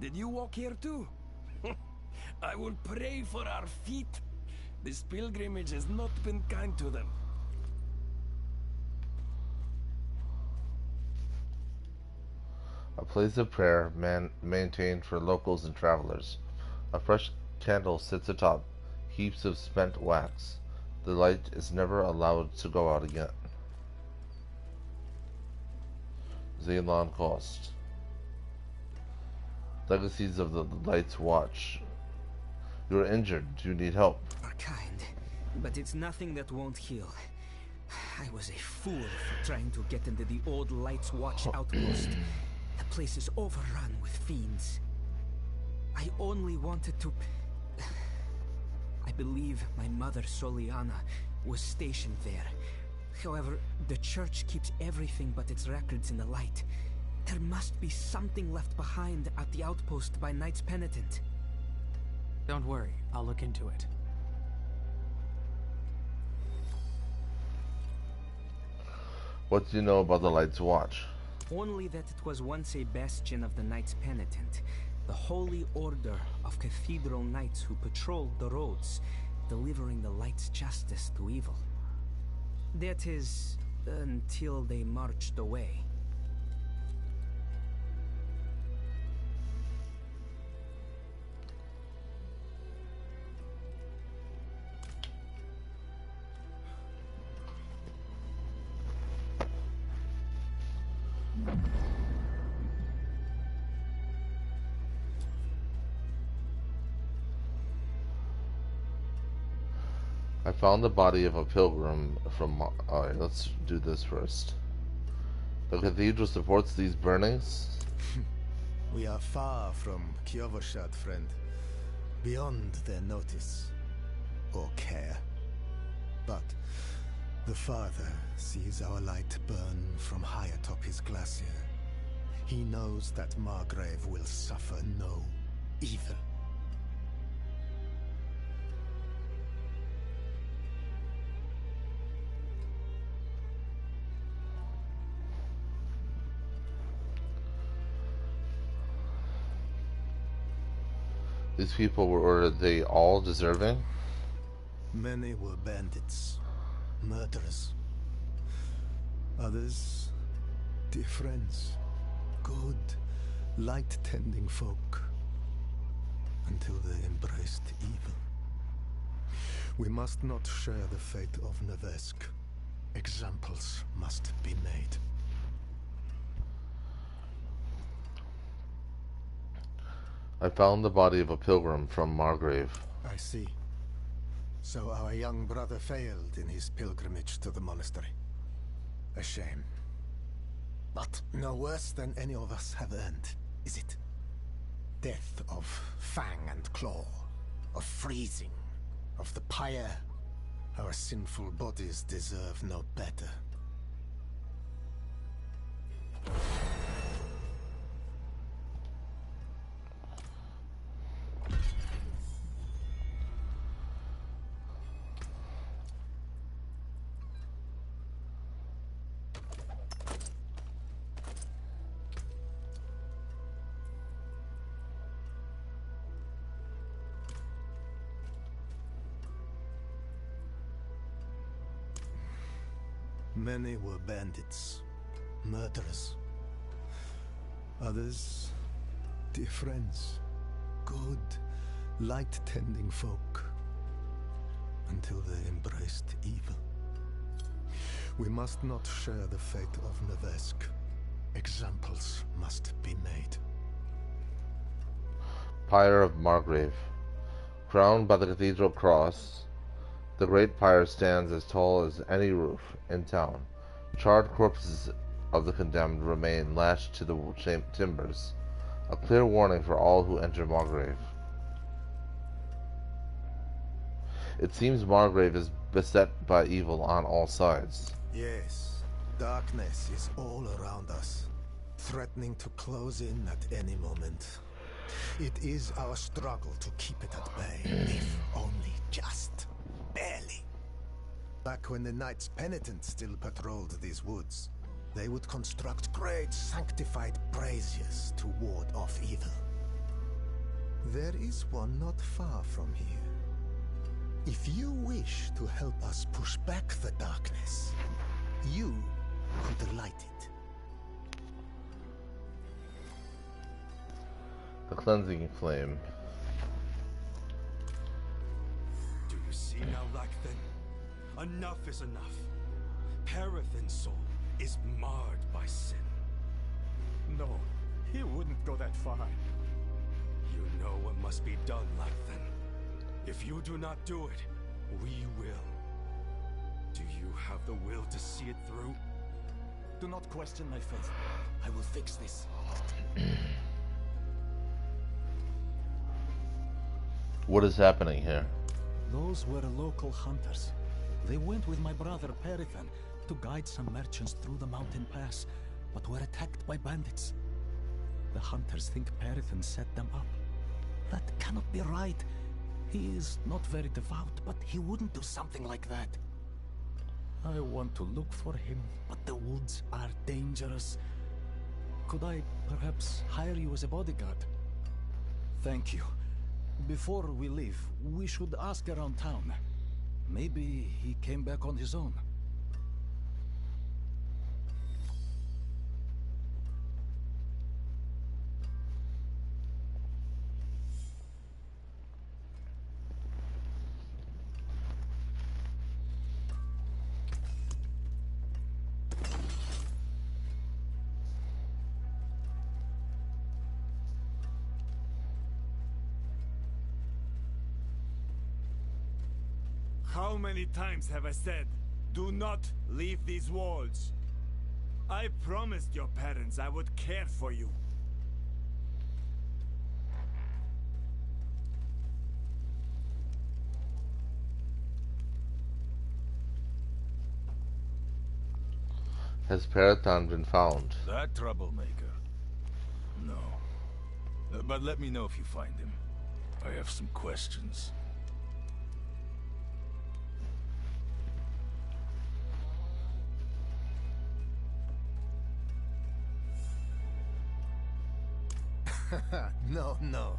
Did you walk here too? I will pray for our feet. This pilgrimage has not been kind to them. A place of prayer maintained for locals and travelers. A fresh candle sits atop heaps of spent wax. The light is never allowed to go out again. Zalon Cost. Legacies of the Light's Watch. You are injured. Do you need help? Are kind, but it's nothing that won't heal. I was a fool for trying to get into the old Light's Watch outpost. The place is overrun with fiends. I only wanted to... I believe my mother, Soliana, was stationed there. However, the church keeps everything but its records in the light. There must be something left behind at the outpost by Knights Penitent. Don't worry, I'll look into it. What do you know about the Light's Watch? Only that it was once a bastion of the Knights Penitent, the holy order of cathedral knights who patrolled the roads, delivering the light's justice to evil. That is, until they marched away. I found the body of a pilgrim from... Alright, let's do this first. The cathedral supports these burnings? We are far from Kiovoshad, friend. Beyond their notice. Or care. But the Father sees our light burn from high atop his glacier. He knows that Margrave will suffer no evil. These people were they all deserving? Many were bandits, murderers. Others, dear friends, good, light-tending folk, until they embraced evil. We must not share the fate of Nevesk. Examples must be made. I found the body of a pilgrim from Margrave. I see. So our young brother failed in his pilgrimage to the monastery. A shame. But no worse than any of us have earned, is it? Death of fang and claw, of freezing, of the pyre. Our sinful bodies deserve no better. Many were bandits, murderers. Others, dear friends, good, light-tending folk, until they embraced evil. We must not share the fate of Nevesk. Examples must be made. Pyre of Margrave. Crowned by the cathedral cross, the great pyre stands as tall as any roof in town. Charred corpses of the condemned remain lashed to the timbers. A clear warning for all who enter Margrave. It seems Margrave is beset by evil on all sides. Yes, darkness is all around us, threatening to close in at any moment. It is our struggle to keep it at bay, if only just barely. Back when the Knights Penitent still patrolled these woods, they would construct great sanctified braziers to ward off evil. There is one not far from here. If you wish to help us push back the darkness, you could light it. The cleansing flame. Do you see now, Lacthan? Enough is enough. Parathin's soul is marred by sin. No, he wouldn't go that far. You know what must be done, Lacthan. If you do not do it, we will. Do you have the will to see it through? Do not question my faith. I will fix this. What is happening here? Those were local hunters. They went with my brother Parathan to guide some merchants through the mountain pass, but were attacked by bandits. The hunters think Parathan set them up. That cannot be right. He is not very devout, but he wouldn't do something like that. I want to look for him, but the woods are dangerous. Could I perhaps hire you as a bodyguard? Thank you. Before we leave, we should ask around town. Maybe he came back on his own. How many times have I said, do not leave these walls? I promised your parents I would care for you. Has Parathan been found? That troublemaker? No. But let me know if you find him. I have some questions. No.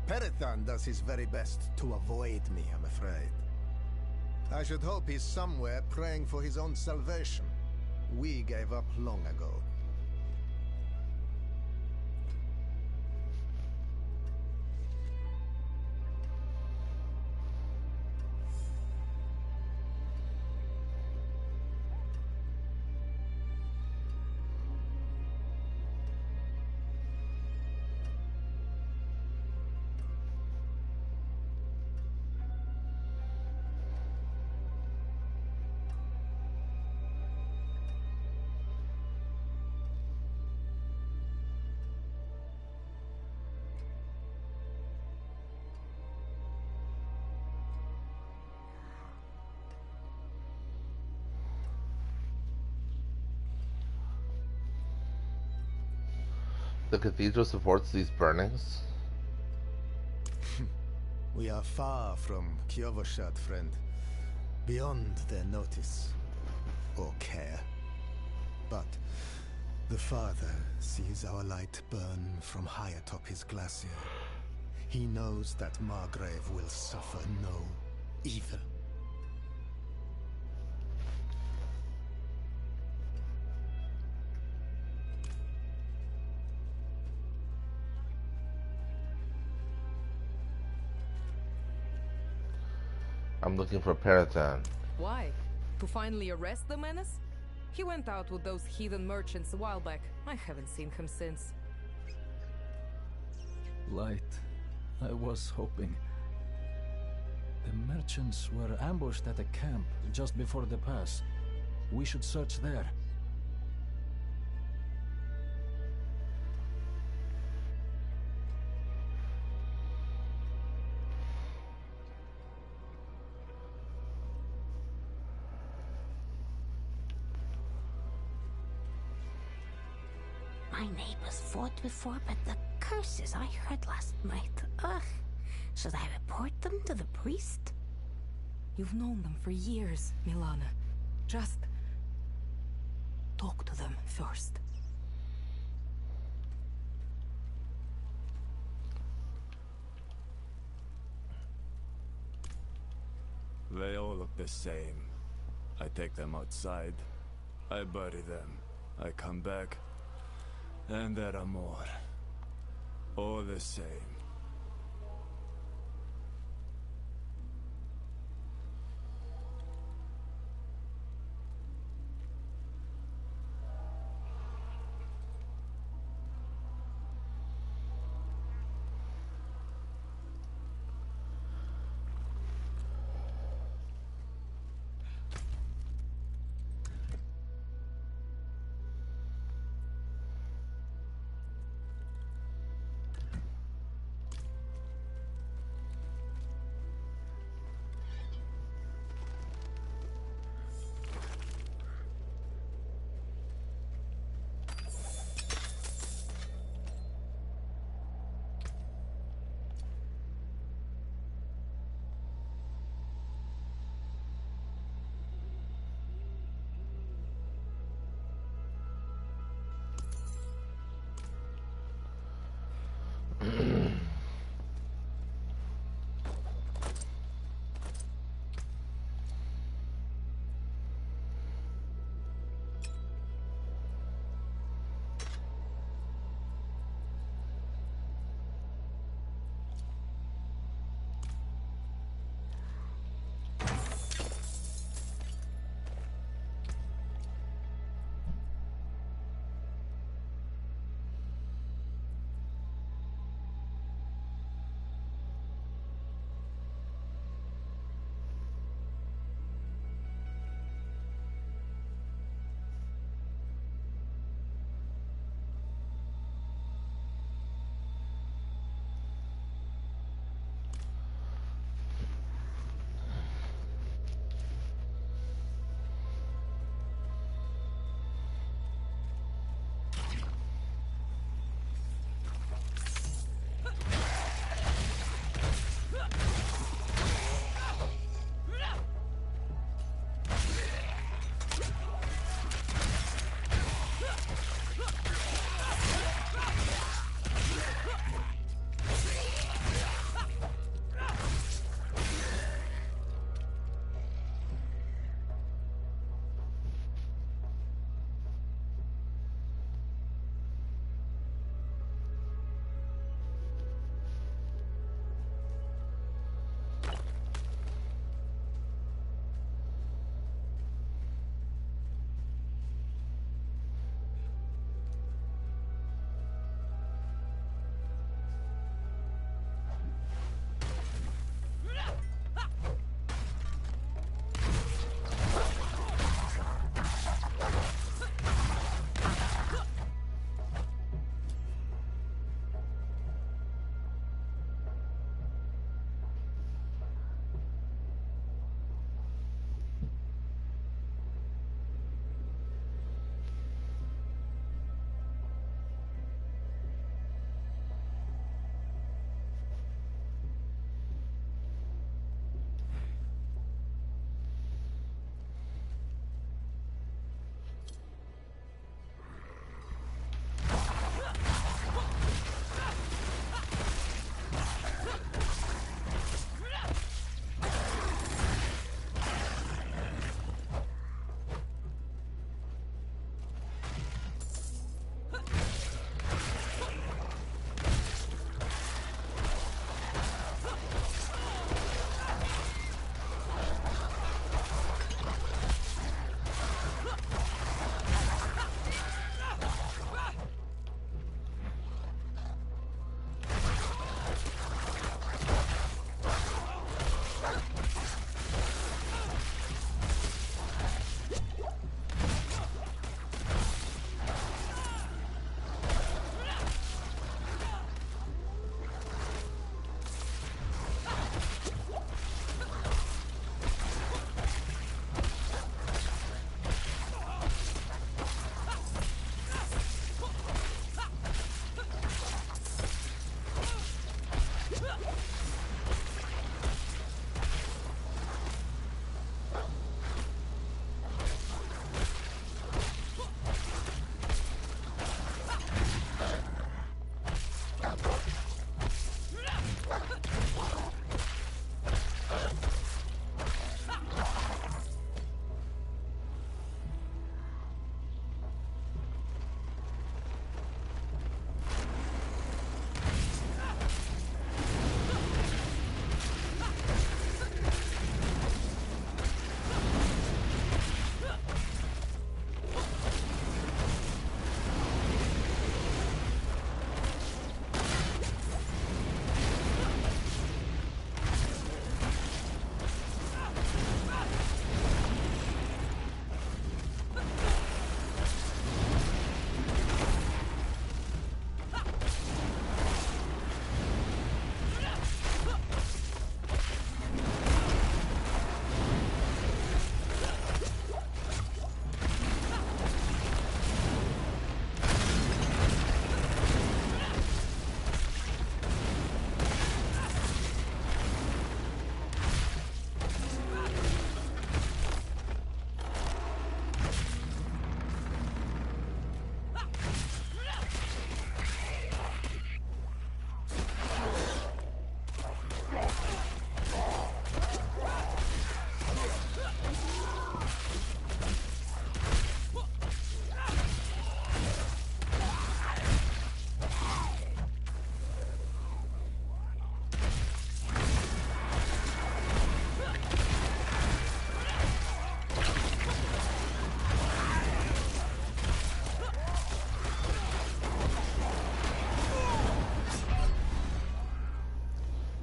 Parathan does his very best to avoid me, I'm afraid. I should hope he's somewhere praying for his own salvation. We gave up long ago. The cathedral supports these burnings? We are far from Kiovoshad, friend. Beyond their notice. Or care. But the Father sees our light burn from high atop his glacier. He knows that Margrave will suffer no evil. I'm looking for Parathan. Why? To finally arrest the menace? He went out with those heathen merchants a while back. I haven't seen him since. Light. I was hoping. The merchants were ambushed at a camp just before the pass. We should search there. My neighbors fought before, but the curses I heard last night. Ugh. Should I report them to the priest? You've known them for years, Milana. Just talk to them first. They all look the same. I take them outside. I bury them. I come back. And there are more. All the same.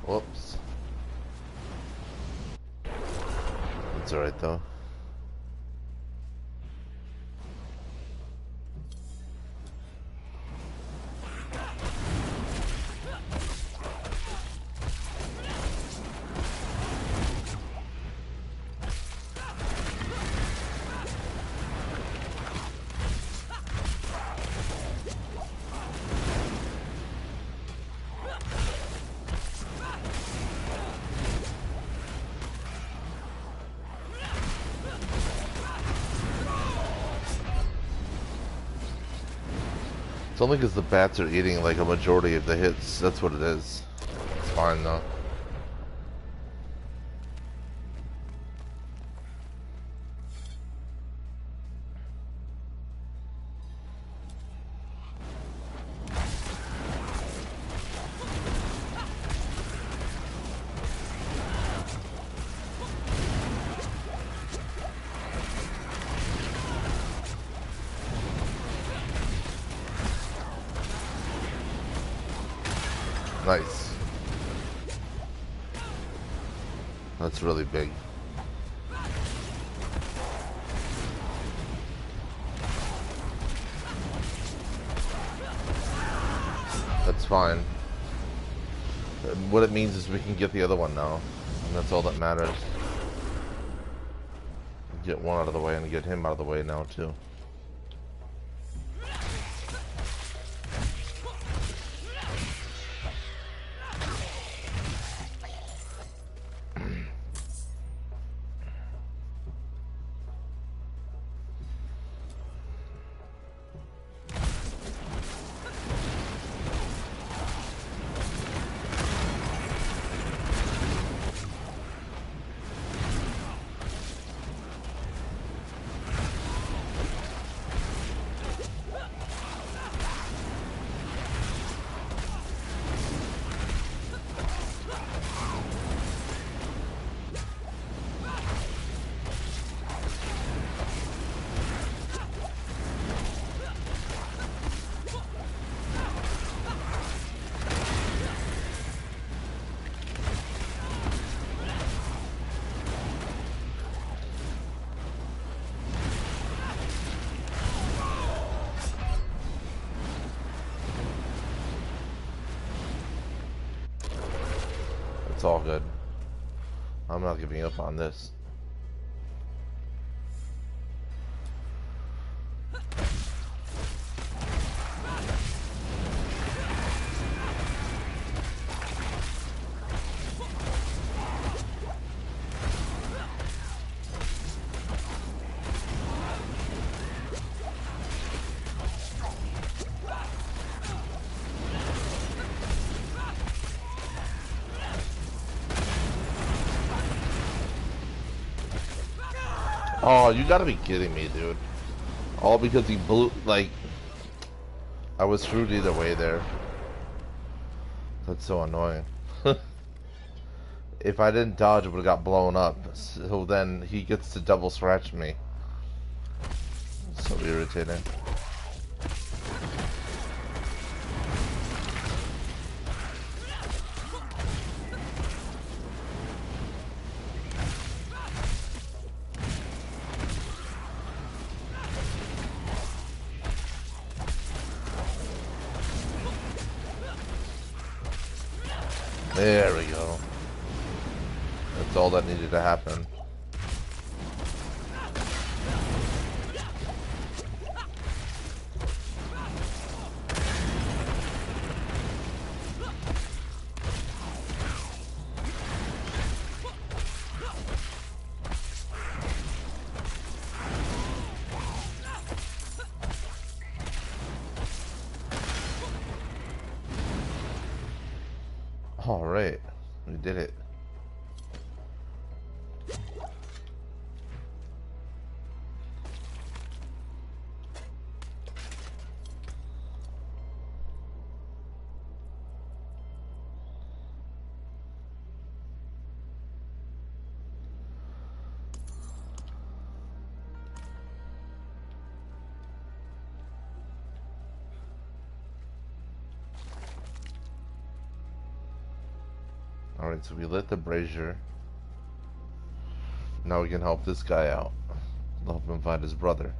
Whoops. It's alright though. It's only because the bats are eating like a majority of the hits. That's what it is. It's fine though. Nice. That's really big. That's fine. What it means is we can get the other one now. And that's all that matters. Get one out of the way and get him out of the way now too. It's all good. I'm not giving up on this. Oh, you gotta be kidding me, dude. All because he blew, like, I was screwed either way there. That's so annoying. If I didn't dodge, it would've got blown up. So then he gets to double scratch me. So irritating. There we go. That's all that needed to happen. All right, we did it. Alright, so we lit the brazier. Now we can help this guy out. Help him find his brother.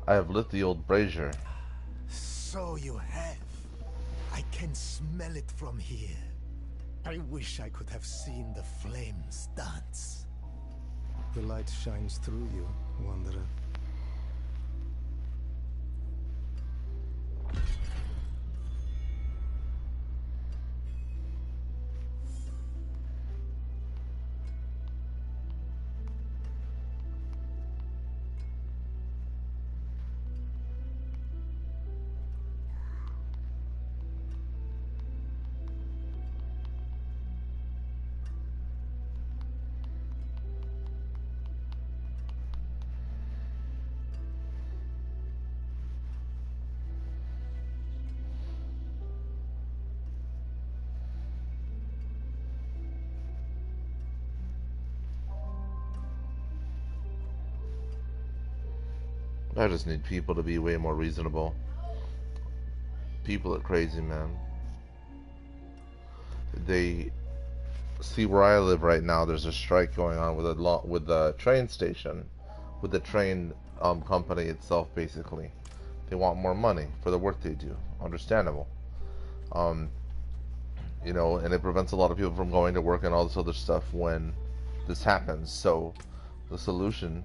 I have lit the old brazier. So you have. I can smell it from here. I wish I could have seen the flames dance. The light shines through you, Wanderer. I just need people to be way more reasonable. People are crazy, man. They see where I live right now. There's a strike going on with the train station, with the train company itself. Basically, they want more money for the work they do. Understandable. You know, and it prevents a lot of people from going to work and all this other stuff when this happens. So, the solution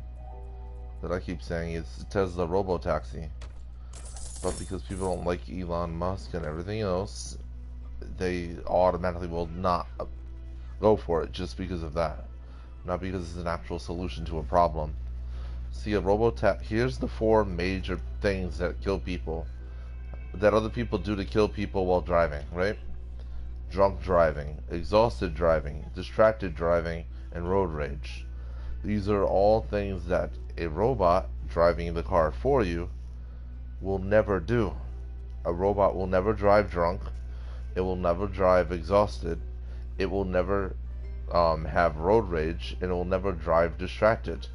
that I keep saying is Tesla Robotaxi. But because people don't like Elon Musk and everything else, they automatically will not go for it just because of that. Not because it's an actual solution to a problem. See, a Robotaxi, here's the 4 major things that kill people, that other people do to kill people while driving, right? Drunk driving, exhausted driving, distracted driving, and road rage. These are all things that a robot driving the car for you will never do. A robot will never drive drunk. It will never drive exhausted. It will never have road rage, and it will never drive distracted.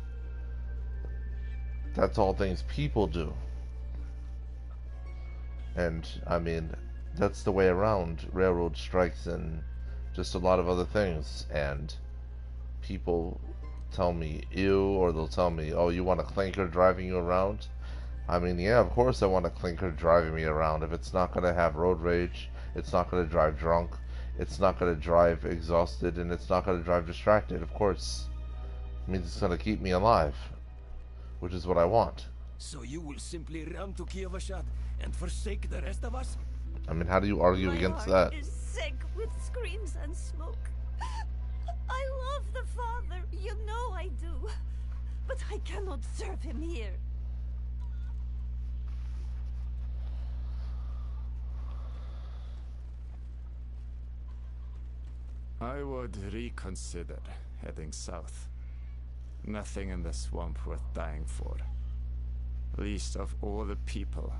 That's all things people do. And, I mean, that's the way around railroad strikes and just a lot of other things. And people tell me, ew, or they'll tell me, oh, you want a clinker driving you around? I mean, yeah, of course I want a clinker driving me around. If it's not going to have road rage, it's not going to drive drunk, it's not going to drive exhausted, and it's not going to drive distracted, of course. It means it's going to keep me alive, which is what I want. So you will simply run to Kievashad and forsake the rest of us? I mean, how do you argue against that? My heart is sick with screams and smoke. I love the Father, you know I do. But I cannot serve him here. I would reconsider heading south. Nothing in the swamp worth dying for. Least of all the people.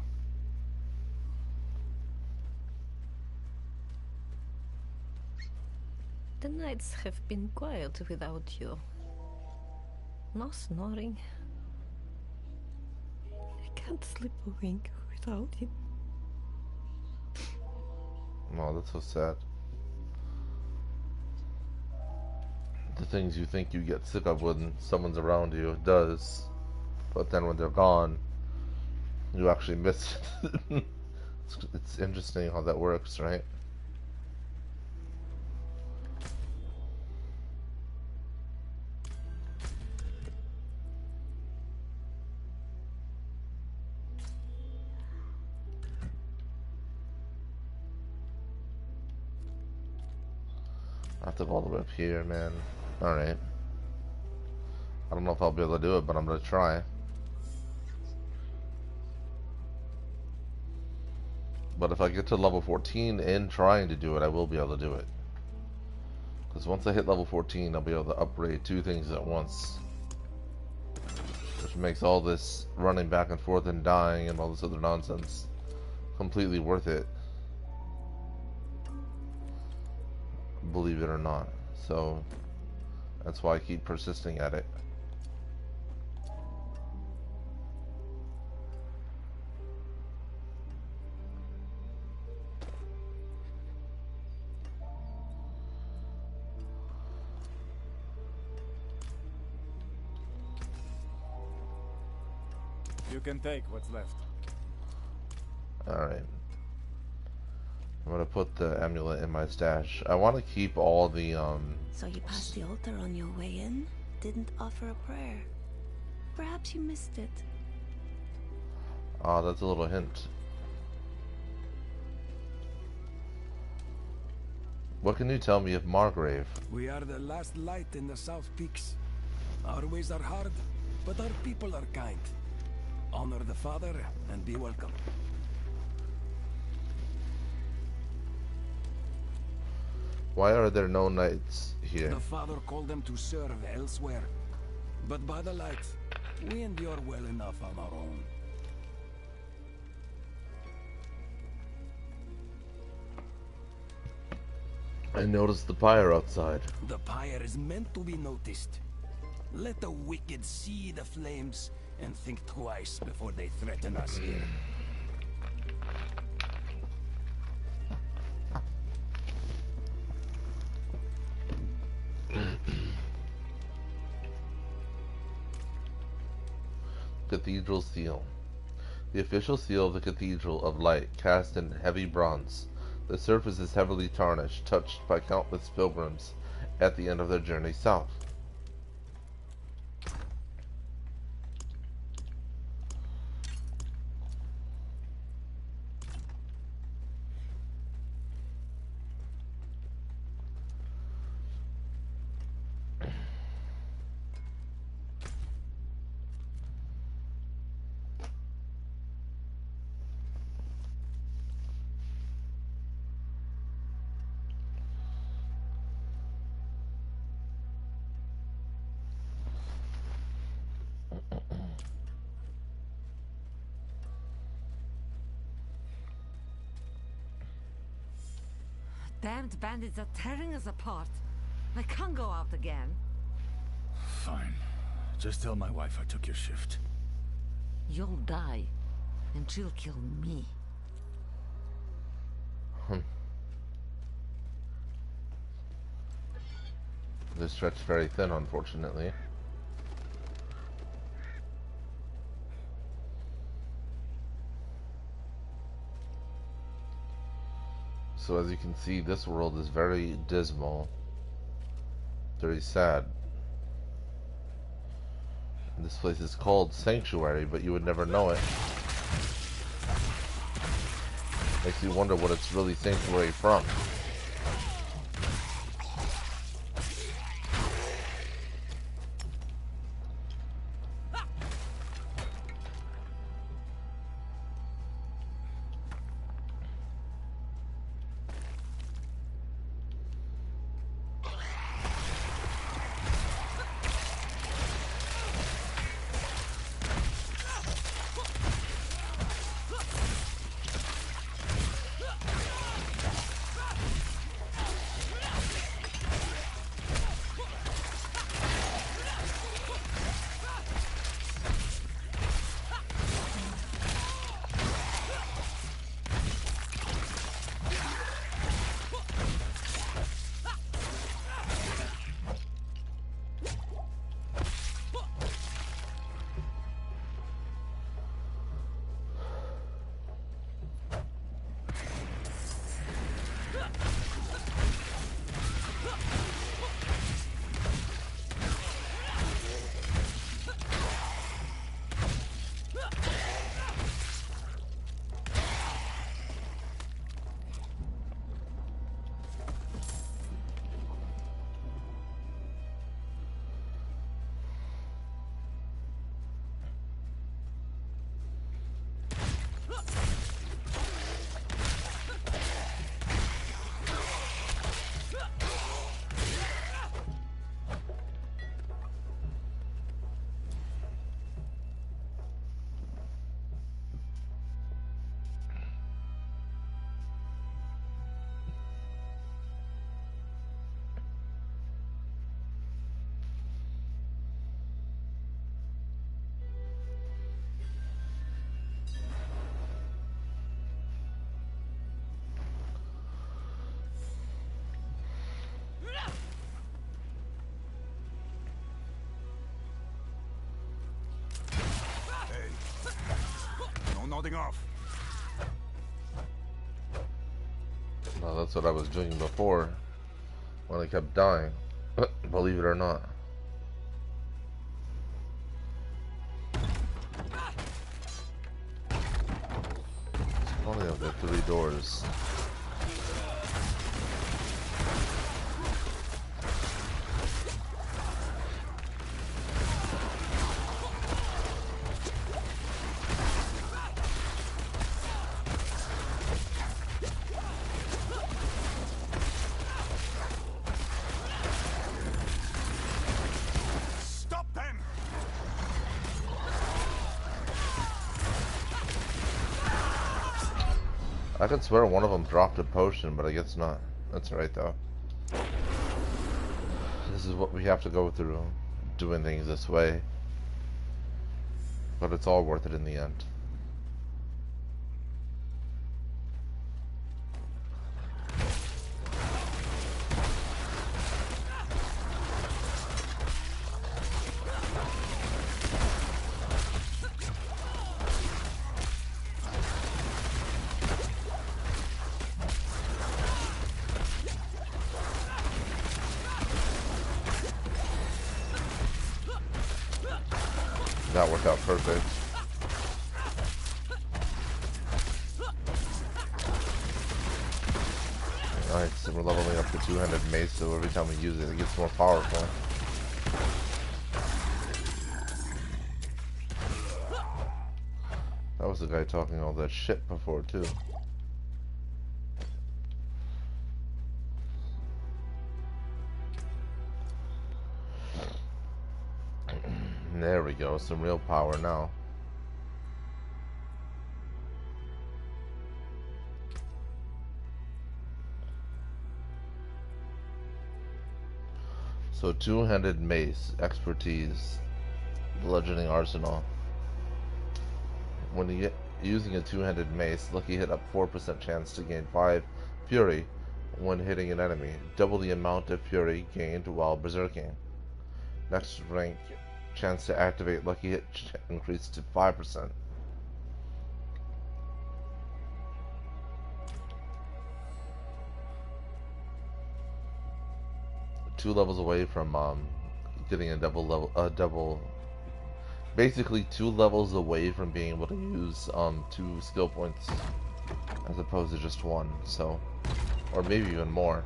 The nights have been quiet without you. No snoring. I can't sleep a wink without him. No, that's so sad. The things you think you get sick of when someone's around you, it does. But then when they're gone, you actually miss it. It's interesting how that works, right? I have to go all the way up here, man. Alright. I don't know if I'll be able to do it, but I'm gonna try. But if I get to level 14 in trying to do it, I will be able to do it. Because once I hit level 14, I'll be able to upgrade 2 things at once. Which makes all this running back and forth and dying and all this other nonsense completely worth it. Believe it or not. So that's why I keep persisting at it. You can take what's left. Alright. I'm gonna put the amulet in my stash. I want to keep all the, So you passed the altar on your way in? Didn't offer a prayer? Perhaps you missed it. Ah, that's a little hint. What can you tell me of Margrave? We are the last light in the South Peaks. Our ways are hard, but our people are kind. Honor the Father and be welcome. Why are there no knights here? The Father called them to serve elsewhere. But by the light, we endure well enough on our own. I noticed the pyre outside. The pyre is meant to be noticed. Let the wicked see the flames and think twice before they threaten us here. Cathedral seal. The official seal of the Cathedral of Light, cast in heavy bronze. The surface is heavily tarnished, touched by countless pilgrims at the end of their journey south. Damned bandits are tearing us apart. I can't go out again. Fine. Just tell my wife I took your shift. You'll die, and she'll kill me. They're stretched very thin, unfortunately. So as you can see, this world is very dismal, very sad. And this place is called Sanctuary, but you would never know it. Makes you wonder what it's really sanctuary from. Nodding off. Well, that's what I was doing before when I kept dying. Believe it or not. It's only of the 3 doors. I could swear one of them dropped a potion, but I guess not. That's alright though. This is what we have to go through, doing things this way. But it's all worth it in the end. That worked out perfect. Alright, so we're leveling up the two-handed mace, so every time we use it, it gets more powerful. That was the guy talking all that shit before, too. There we go, some real power now. So two-handed mace, expertise, bludgeoning arsenal. When you get using a two-handed mace, lucky hit up 4% chance to gain 5 fury when hitting an enemy. Double the amount of fury gained while berserking. Next rank, chance to activate lucky hit increased to 5%. Two levels away from getting a double, basically 2 levels away from being able to use 2 skill points. as opposed to just one, so, or maybe even more.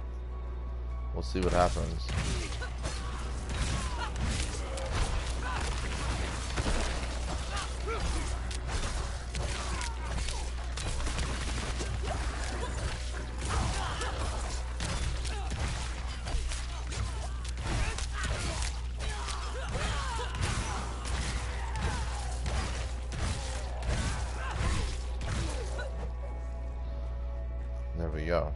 We'll see what happens. There we go.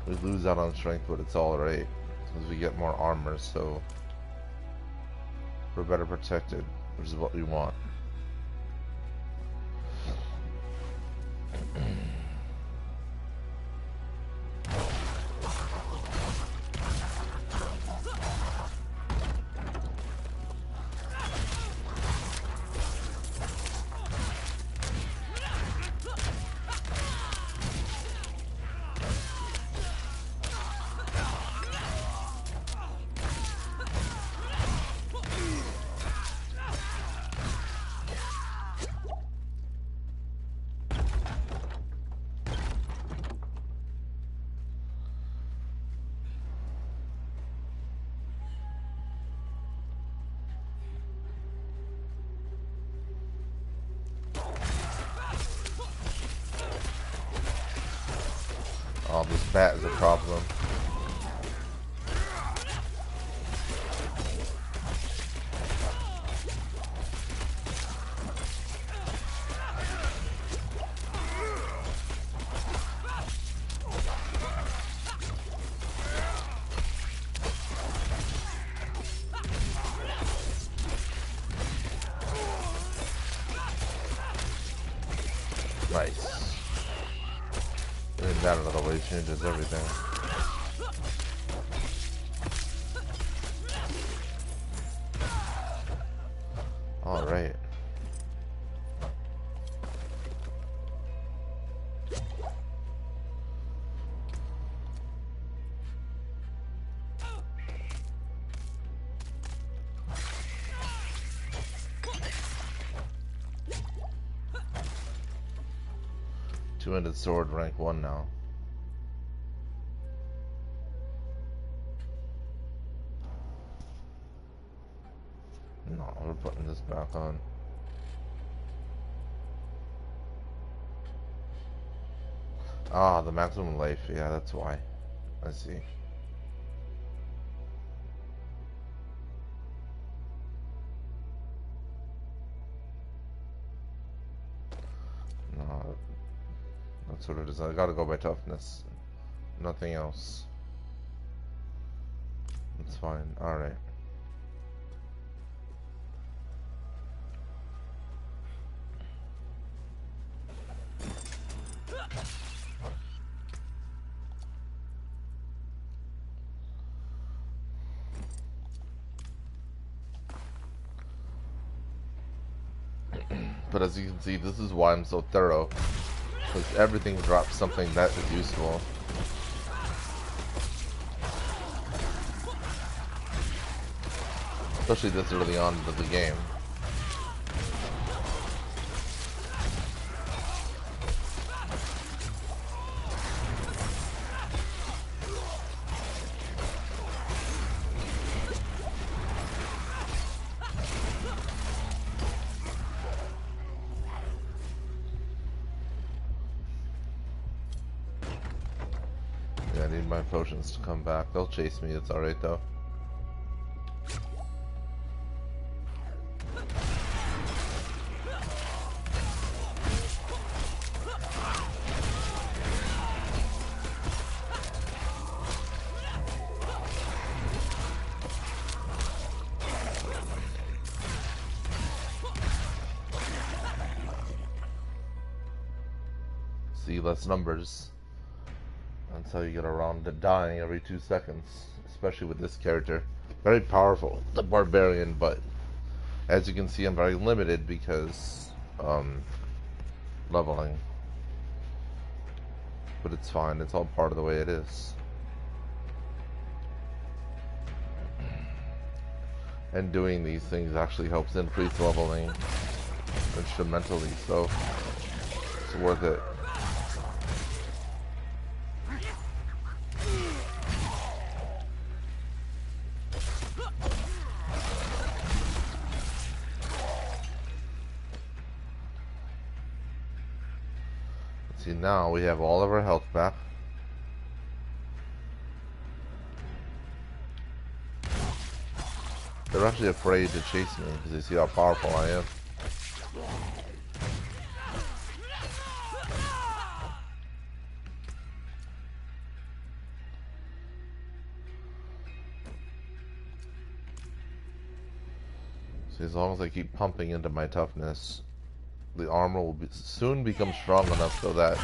We lose out on strength, but it's alright, because we get more armor, so we're better protected, which is what we want. Oh, this bat is a problem. Nice. Getting that out of the way changes everything. Alright. Two-handed sword, rank 1 now. No, we're putting this back on. Ah, the maximum life. Yeah, that's why. I see. No, that's what it is. I gotta go by toughness. Nothing else. That's fine. Alright. But as you can see, this is why I'm so thorough, because everything drops something that is useful. Especially this early on into the game. Yeah, I need my potions to come back. They'll chase me, it's alright though. See, less numbers. That's how you get around to dying every 2 seconds, especially with this character. Very powerful, the barbarian, but as you can see, I'm very limited because leveling. But it's fine, it's all part of the way it is. And doing these things actually helps increase leveling instrumentally, so it's worth it. See, now we have all of our health back. They're actually afraid to chase me because they see how powerful I am. So as long as I keep pumping into my toughness, the armor will soon become strong enough so that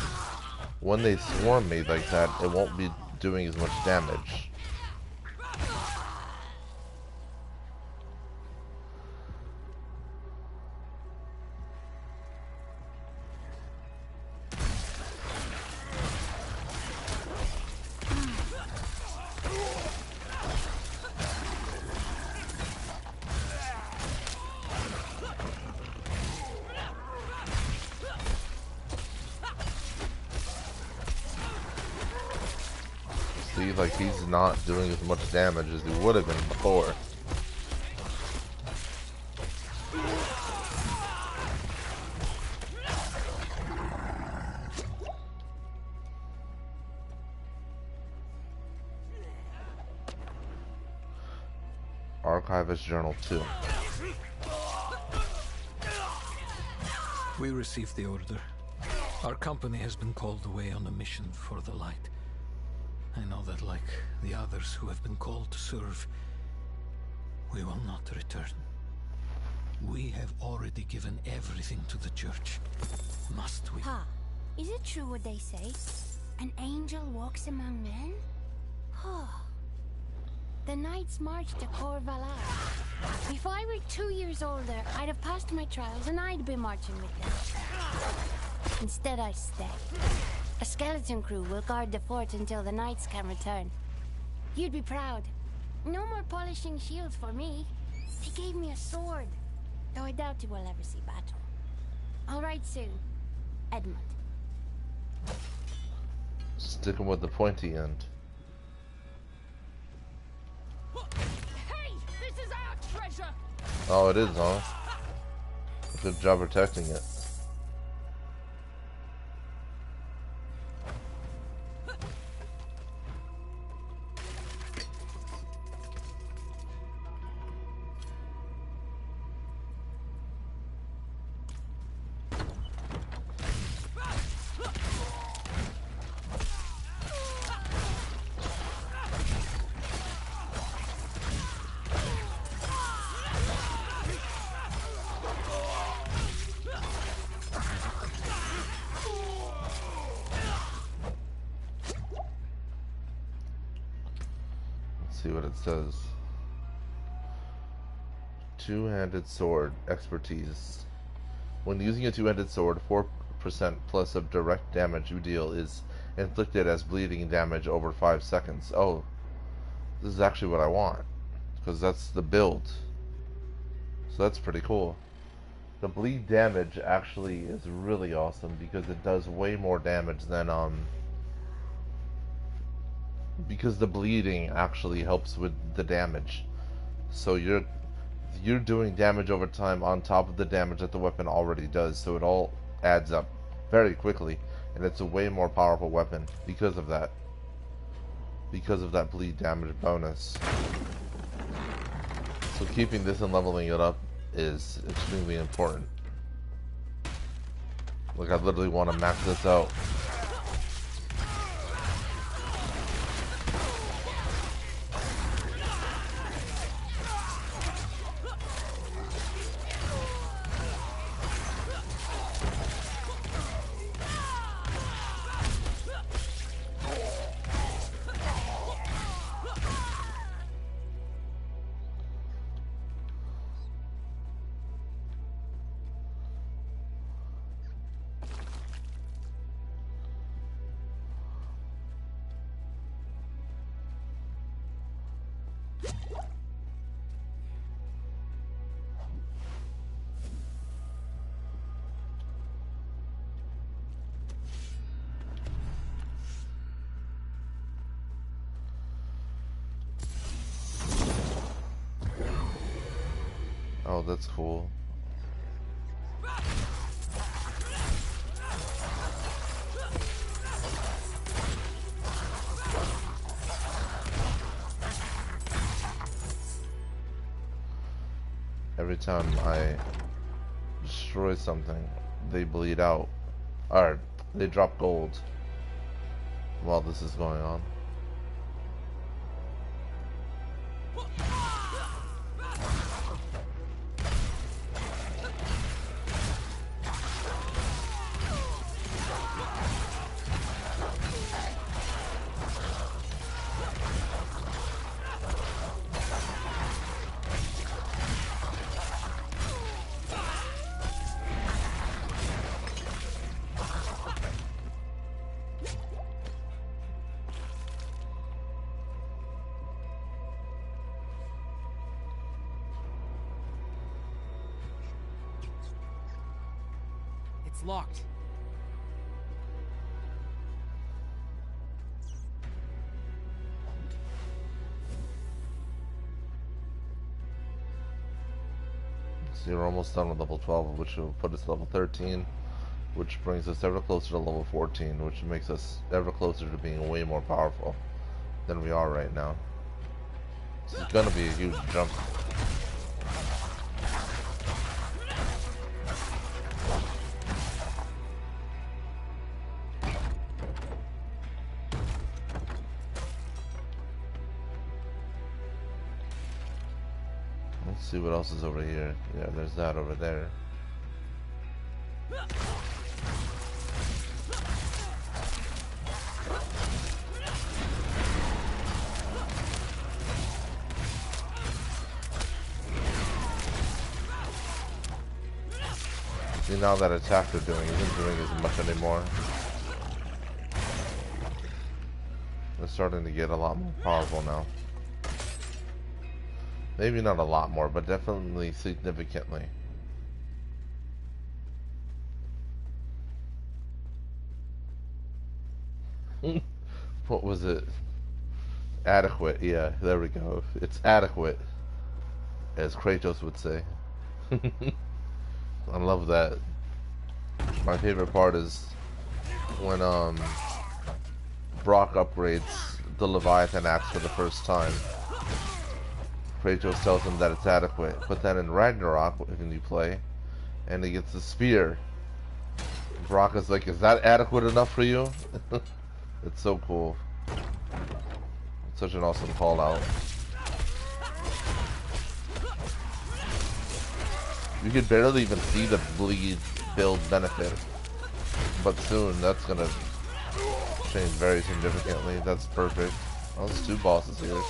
when they swarm me like that, it won't be doing as much damage. See, like, he's not doing as much damage as he would have been before. Archivist Journal 2. We received the order. Our company has been called away on a mission for the light. I know that, like the others who have been called to serve, we will not return. We have already given everything to the church. Must we? Pa, is it true what they say? An angel walks among men? The knights marched to Cor Valar. If I were 2 years older, I'd have passed my trials and I'd be marching with them. Instead, I stay. A skeleton crew will guard the fort until the knights can return. You'd be proud. No more polishing shields for me. He gave me a sword, though I doubt you will ever see battle. I'll write soon. Edmund. Sticking with the pointy end. Hey, this is our treasure. Oh, it is, huh? Good job protecting it. See what it says. Two-handed sword expertise. When using a two-handed sword, 4% plus of direct damage you deal is inflicted as bleeding damage over 5 seconds. Oh, this is actually what I want, because that's the build. So that's pretty cool. The bleed damage actually is really awesome because it does way more damage than because the bleeding actually helps with the damage. So you're doing damage over time on top of the damage that the weapon already does, so it all adds up very quickly, and it's a way more powerful weapon because of that. Because of that bleed damage bonus. So keeping this and leveling it up is extremely important. Like, I literally want to max this out. Oh, that's cool. Every time I destroy something, they bleed out. Or they drop gold while this is going on. It's locked. So you're almost done with level 12, which will put us level 13, which brings us ever closer to level 14, which makes us ever closer to being way more powerful than we are right now. This is gonna be a huge jump. Let's see what else is over here. Yeah, there's that over there. See, now that attack they're doing isn't doing as much anymore. They're starting to get a lot more powerful now. Maybe not a lot more, but definitely significantly. What was it? Adequate, yeah, there we go. It's adequate, as Kratos would say. I love that. My favorite part is when Brock upgrades the Leviathan axe for the first time. Kratos tells him that it's adequate, but then in Ragnarok, when you play, and he gets the spear, Brock is like, is that adequate enough for you? It's so cool. It's such an awesome call out. You could barely even see the bleed build benefit, but soon that's gonna change very significantly. That's perfect. Oh, there's two bosses here.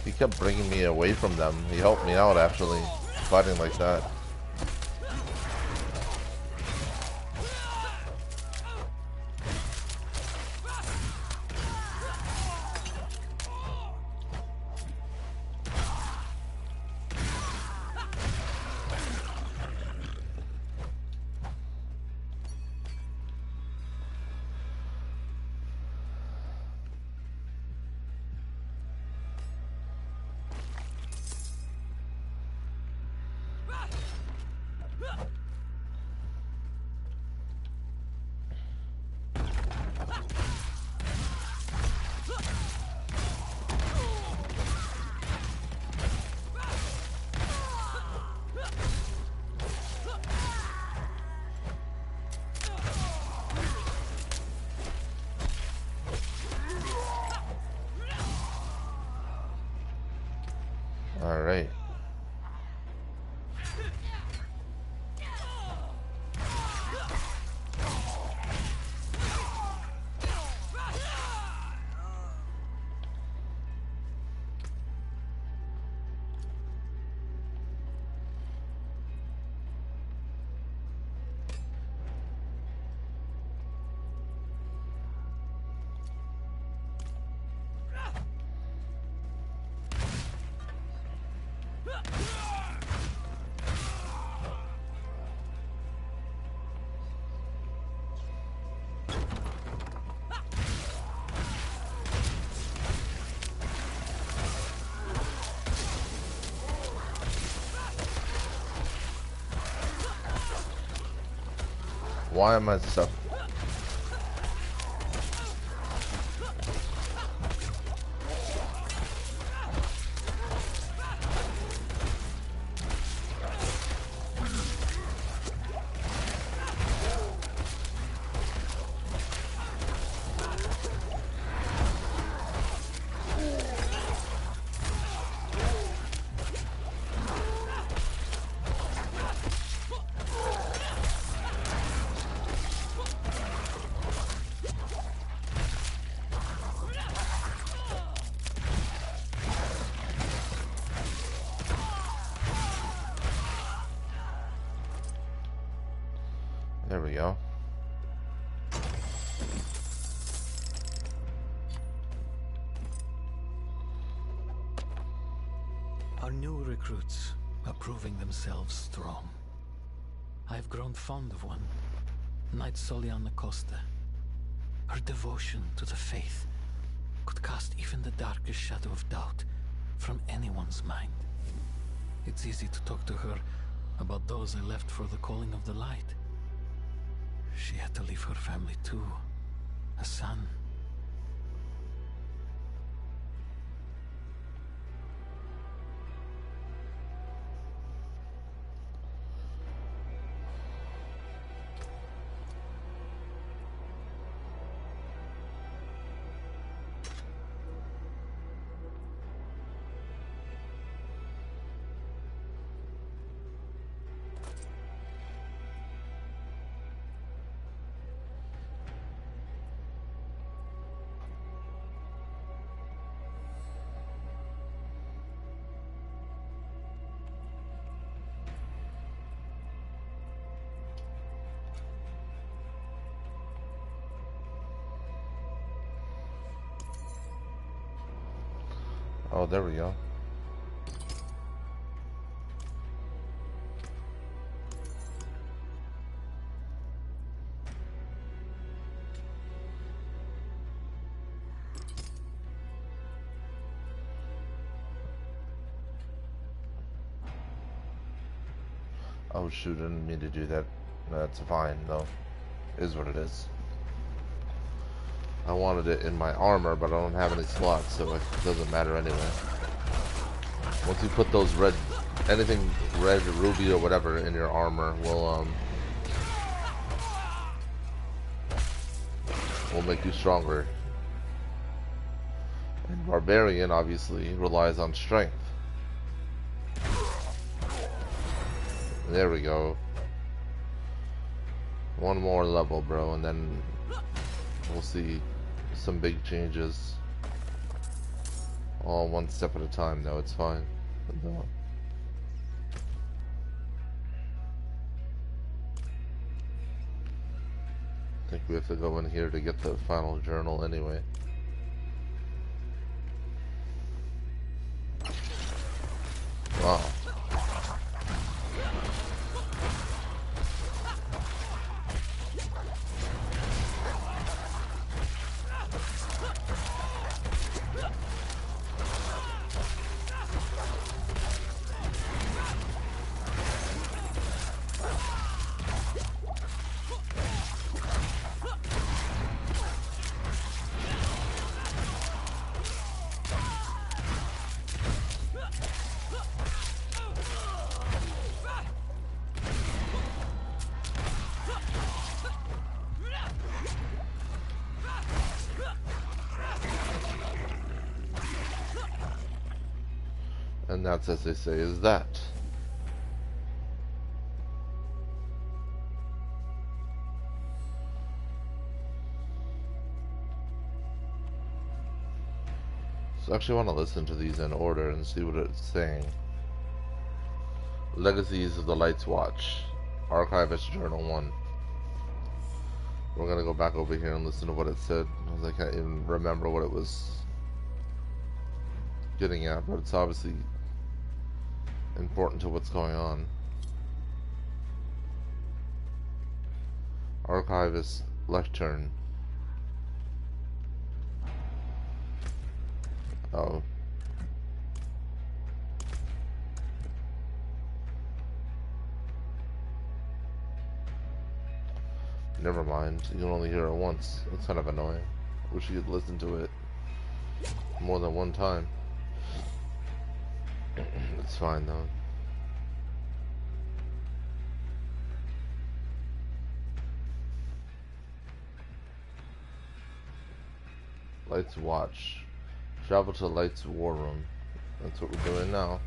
He kept bringing me away from them. He helped me out, actually, fighting like that. Alright. Why am I stuck? There we go. Our new recruits are proving themselves strong. I've grown fond of one, Knight Soliana Costa. Her devotion to the faith could cast even the darkest shadow of doubt from anyone's mind. It's easy to talk to her about those I left for the calling of the light. She had to leave her family too, a son. Oh, there we go. Oh shoot, I didn't mean to do that. That's fine though. Is what it is. I wanted it in my armor, but I don't have any slots, so it doesn't matter anyway. Once you put those red, anything red, ruby, or whatever in your armor will make you stronger. And Barbarian obviously relies on strength. There we go. One more level, bro, and then we'll see some big changes. All one step at a time, though. It's fine. But no. I think we have to go in here to get the final journal anyway. Wow. And that's, as they say, is that. So I actually want to listen to these in order and see what it's saying. Legacies of the Light's Watch. Archivist Journal 1. We're going to go back over here and listen to what it said, because I can't even remember what it was getting at, but it's obviously important to what's going on. Archivist Lectern. Oh. Never mind. You can only hear it once. It's kind of annoying. Wish you could listen to it more than one time. It's fine though. Light's watch. Travel to Light's war room. That's what we're doing now.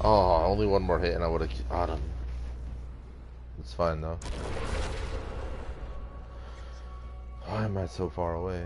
Oh, only one more hit and I would have got him. It's fine though. Why am I so far away?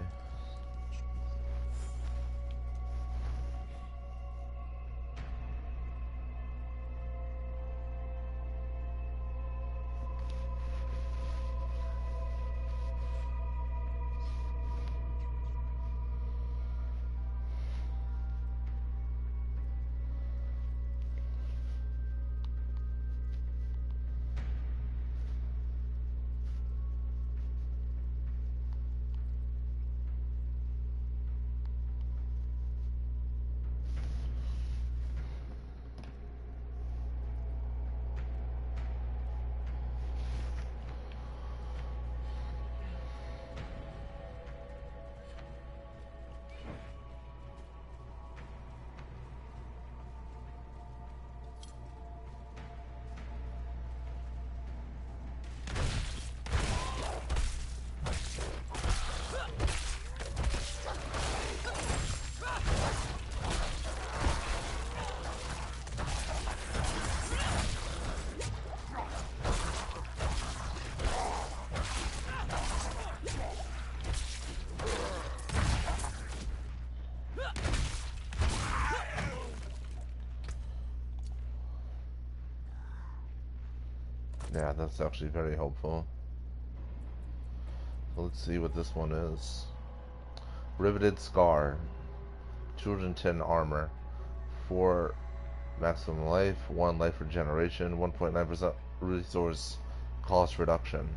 Yeah, that's actually very helpful. Let's see what this one is. Riveted Scar. 210 armor. 4 maximum life. 1 life regeneration. 1.9% resource cost reduction.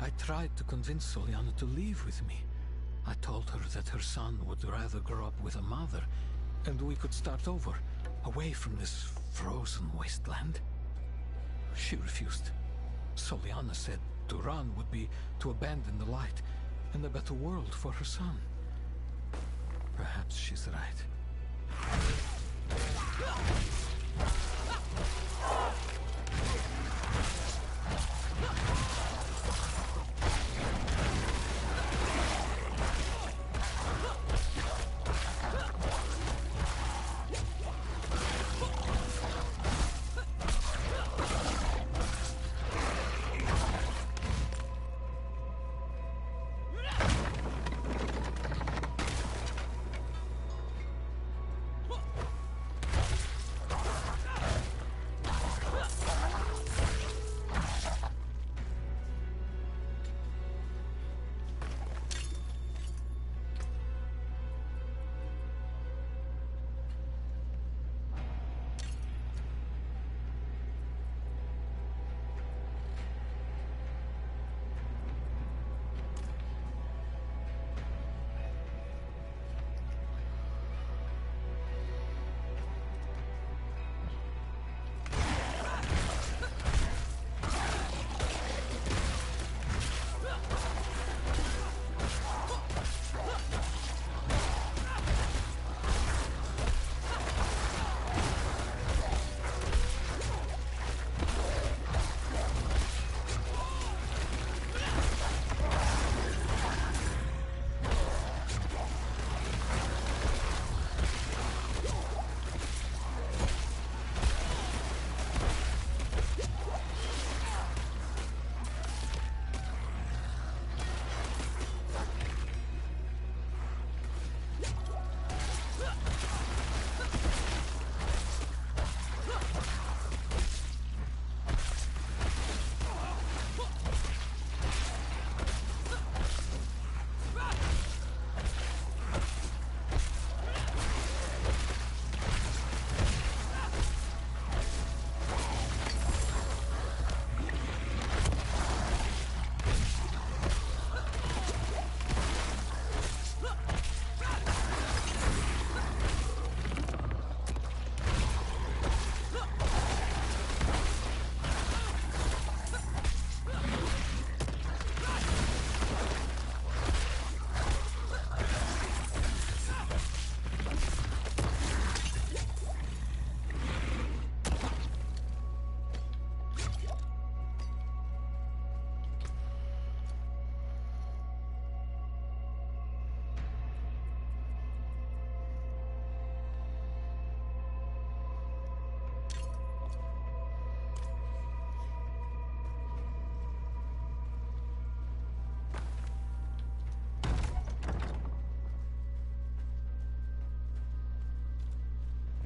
I tried to convince Soliana to leave with me. I told her that her son would rather grow up with a mother, and we could start over, away from this frozen wasteland. She refused. Soliana said to run would be to abandon the light and a better world for her son. Perhaps she's right.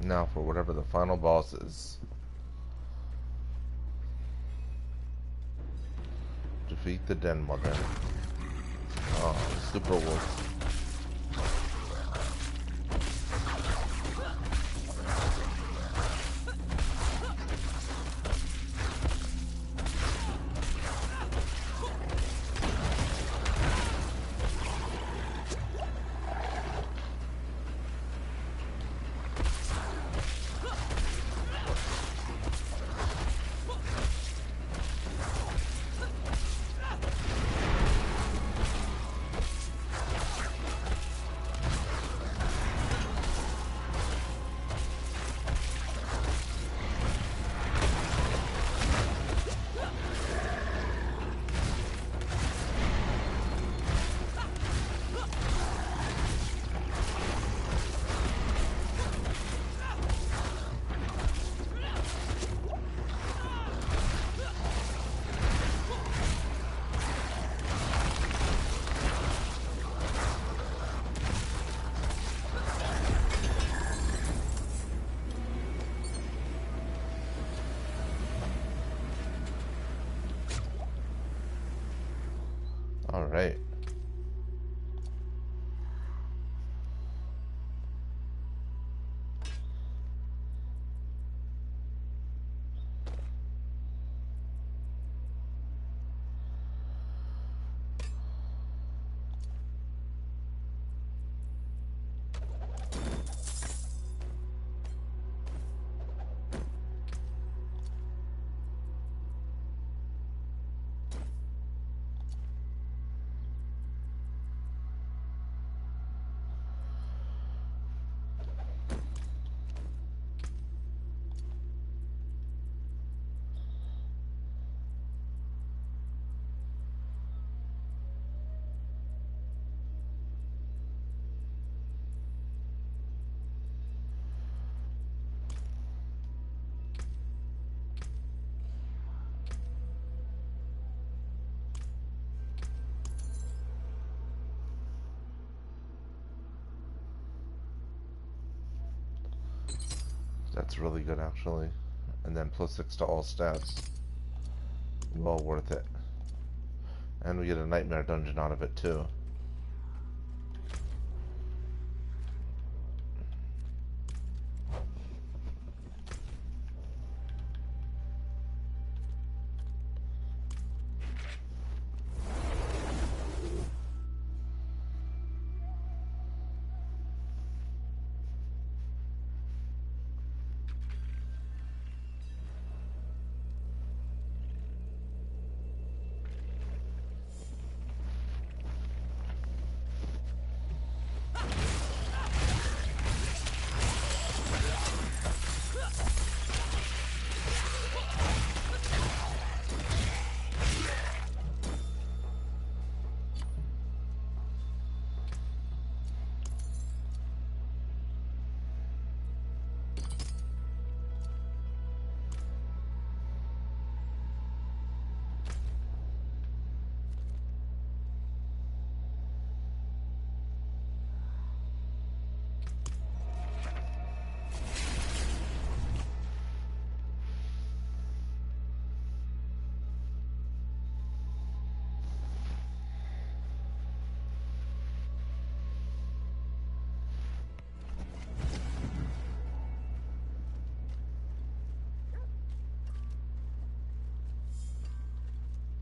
Now for whatever the final boss is. Defeat the Den Mother. Oh, Super Wolf. All right. That's really good actually. And then +6 to all stats. Well worth it. And we get a nightmare dungeon out of it too.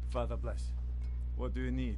Father bless. What do you need?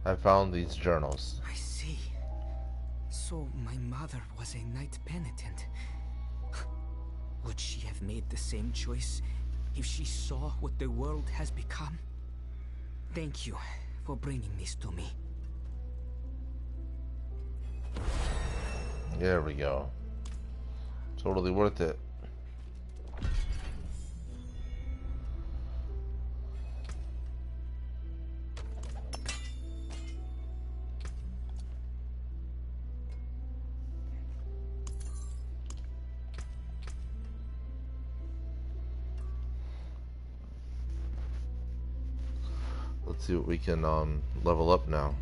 I found these journals. I see. So my mother was a knight penitent. Would she have made the same choice if she saw what the world has become? Thank you for bringing this to me. There we go. Totally worth it. Let's see what we can level up now.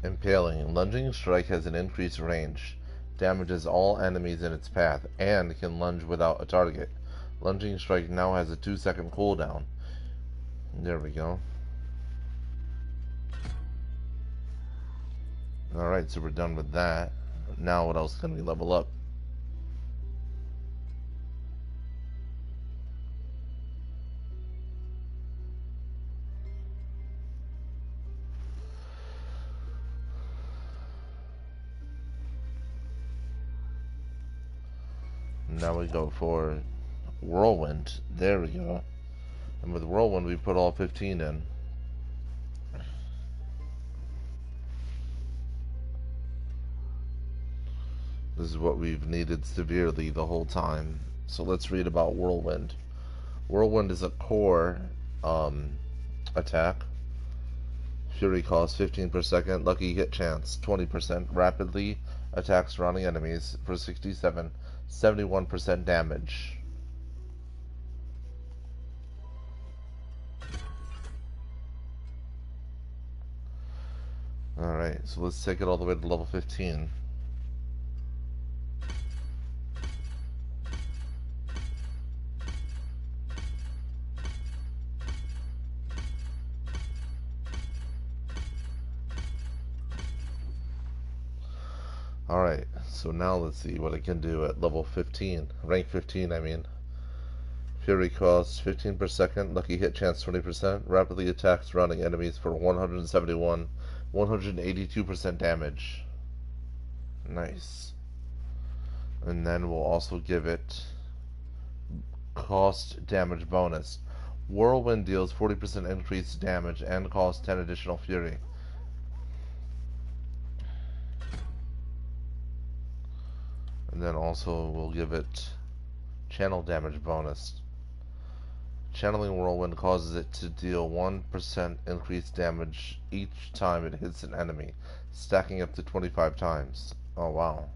Impaling. Lunging strike has an increased range, damages all enemies in its path, and can lunge without a target. Lunging strike now has a 2-second cooldown. There we go. Alright, so we're done with that. Now what else can we level up? Now we go for Whirlwind. There we go. And with Whirlwind we put all 15 in. This is what we've needed severely the whole time. So let's read about Whirlwind. Whirlwind is a core attack. Fury cost 15 per second. Lucky hit chance 20%. Rapidly attacks surrounding enemies for 71% damage. Alright, so let's take it all the way to level 15. Alright, so now let's see what it can do at level 15. Rank 15, I mean. Fury costs 15 per second. Lucky hit chance 20%. Rapidly attacks surrounding enemies for 182% damage. Nice. And then we'll also give it cost damage bonus. Whirlwind deals 40% increased damage and costs 10 additional fury. And then also we'll give it channel damage bonus. Channeling Whirlwind causes it to deal 1% increased damage each time it hits an enemy, stacking up to 25 times. Oh wow.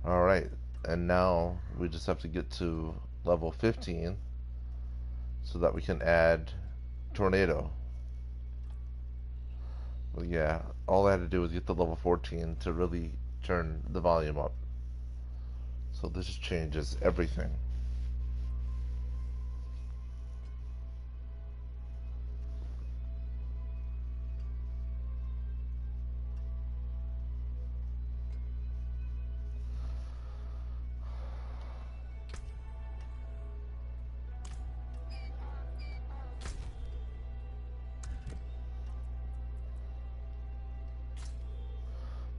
Alright, and now we just have to get to level 15 so that we can add Tornado. Well, yeah, all I had to do was get to level 14 to really turn the volume up. So this just changes everything.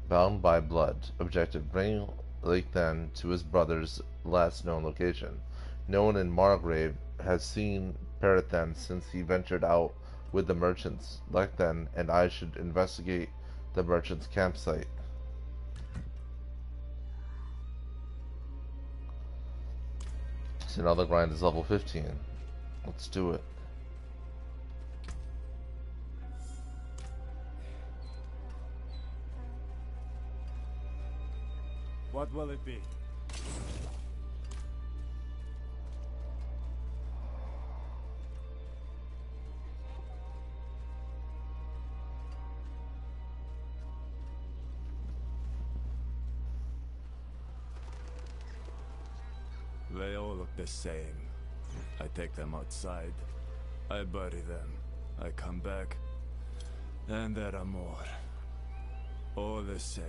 Bound by blood. Objective: bring Lathan to his brother's last known location. No one in Margrave has seen Perithan since he ventured out with the merchants. Lathan and I should investigate the merchant's campsite. So now the grind is level 15. Let's do it. What will it be? They all look the same. I take them outside. I bury them. I come back. And there are more. All the same.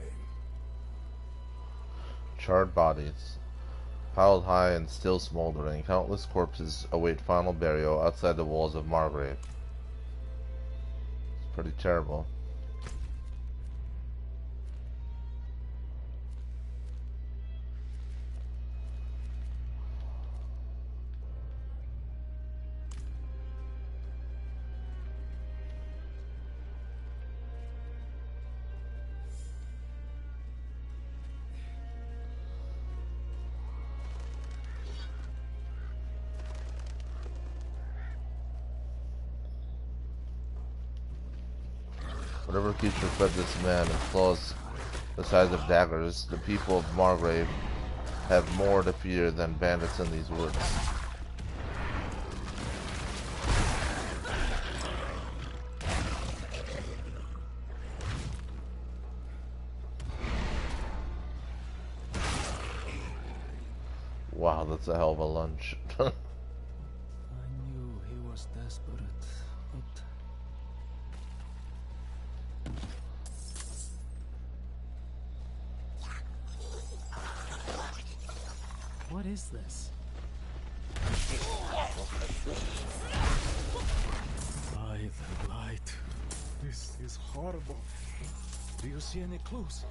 Charred bodies, piled high and still smoldering, countless corpses await final burial outside the walls of Margrave. It's pretty terrible. Whatever creature fed this man in claws the size of daggers, the people of Margrave have more to fear than bandits in these woods. Wow, that's a hell of a lunge. I knew he was desperate, but... What is this? By the light. This is horrible. Do you see any clues?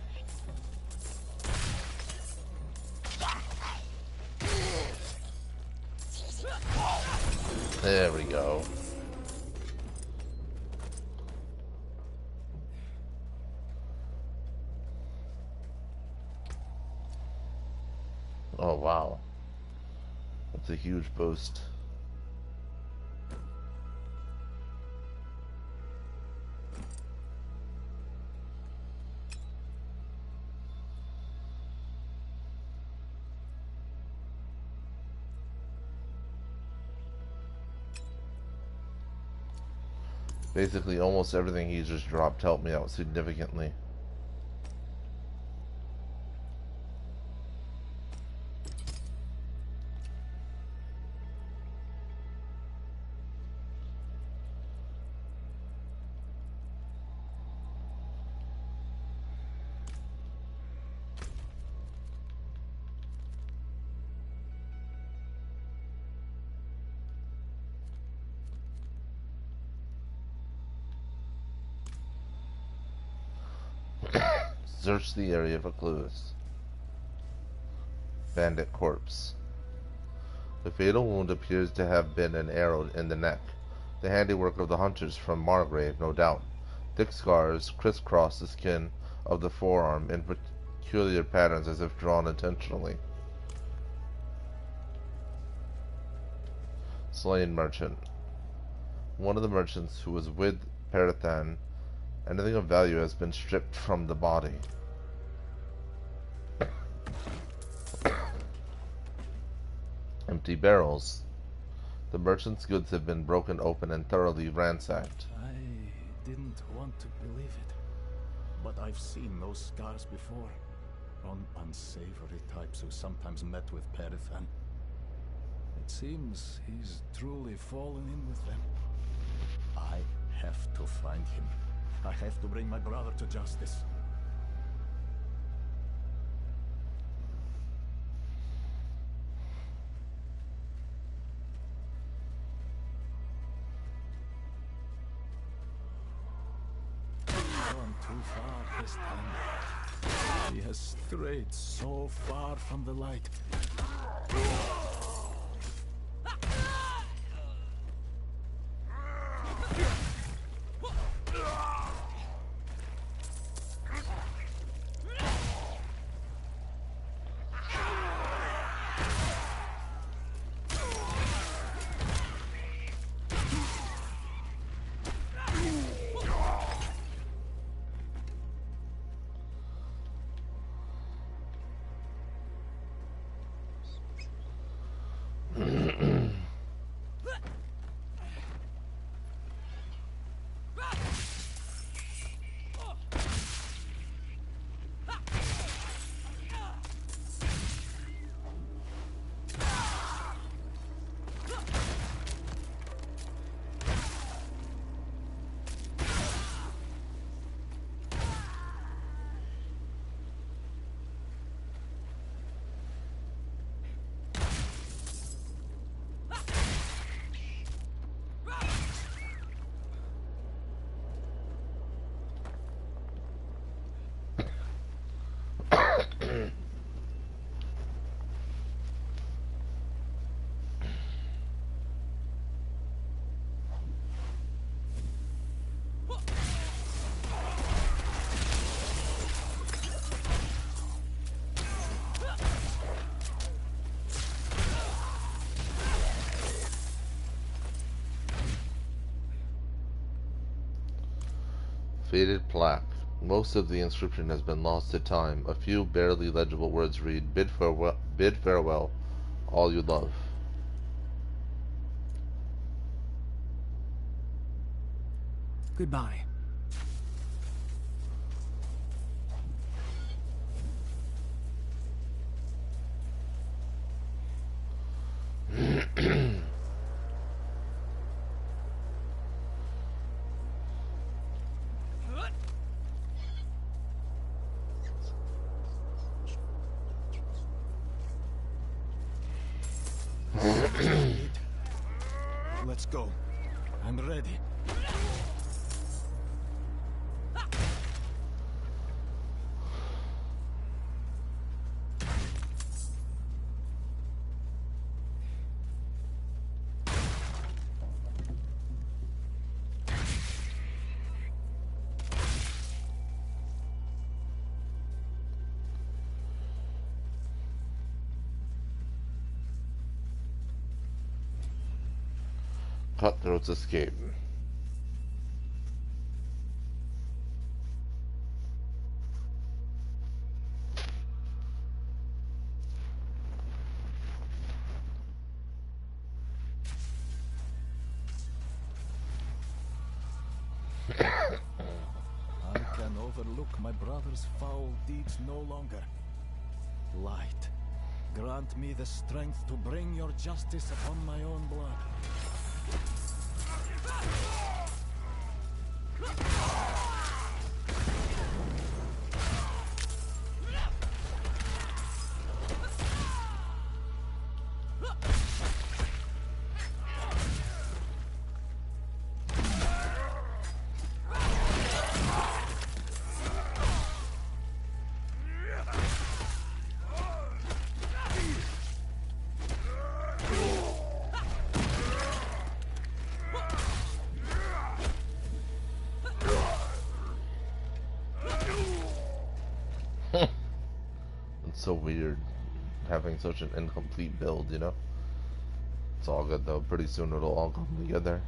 There we go. Oh wow. That's a huge boost. Basically, almost everything he just dropped helped me out significantly. Search the area for clues. Bandit corpse. The fatal wound appears to have been an arrow in the neck. The handiwork of the hunters from Margrave, no doubt. Thick scars crisscross the skin of the forearm in peculiar patterns as if drawn intentionally. Slain merchant. One of the merchants who was with Perithan. Anything of value has been stripped from the body. Empty barrels. The merchant's goods have been broken open and thoroughly ransacked. I didn't want to believe it, but I've seen those scars before. On unsavory types who sometimes met with Perithan. It seems he's truly fallen in with them. I have to find him. I have to bring my brother to justice. Gone too far this time. He has strayed so far from the light. Faded plaque. Most of the inscription has been lost to time. A few barely legible words read, bid farewell, all you love. Goodbye. Let's go. I'm ready. Cutthroats escape. I can overlook my brother's foul deeds no longer. Light, grant me the strength to bring your justice upon my own blood. It's so weird having such an incomplete build, you know? It's all good though. Pretty soon it'll all come together.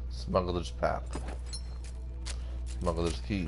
Smuggler's path. Smuggler's key.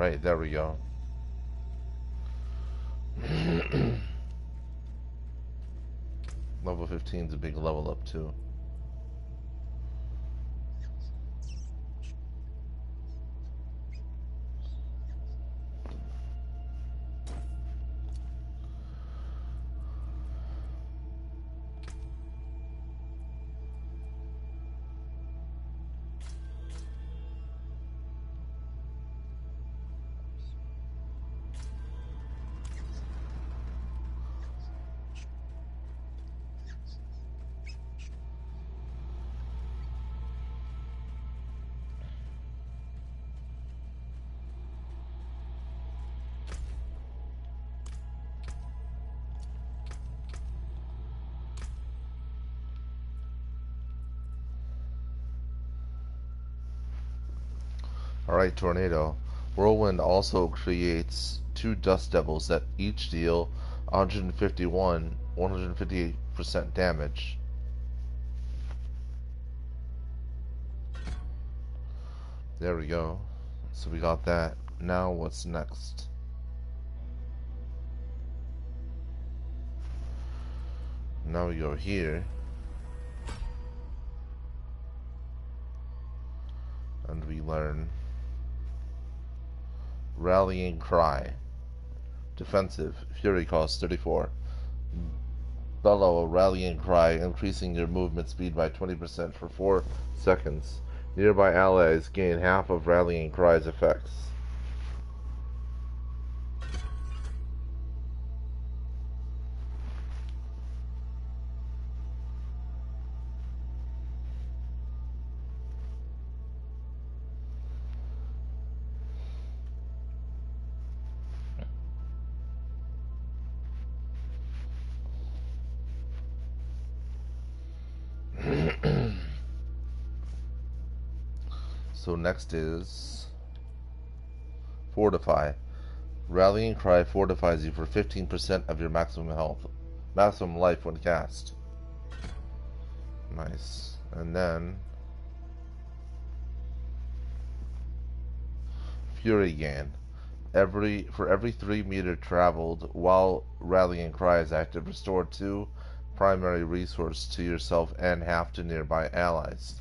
Alright, there we go. Level 15 is a big level up too. Alright, Tornado. Whirlwind also creates 2 Dust Devils that each deal 158% damage. There we go. So we got that. Now what's next? Now we go here. And we learn Rallying Cry. Defensive. Fury cost 34. Bellow a rallying cry, increasing your movement speed by 20% for 4 seconds. Nearby allies gain half of Rallying Cry's effects. So next is Fortify. Rallying Cry fortifies you for 15% of your maximum life when cast. Nice. And then Fury Gain. For every 3 meters traveled while Rallying Cry is active, restore 2 primary resource to yourself and half to nearby allies.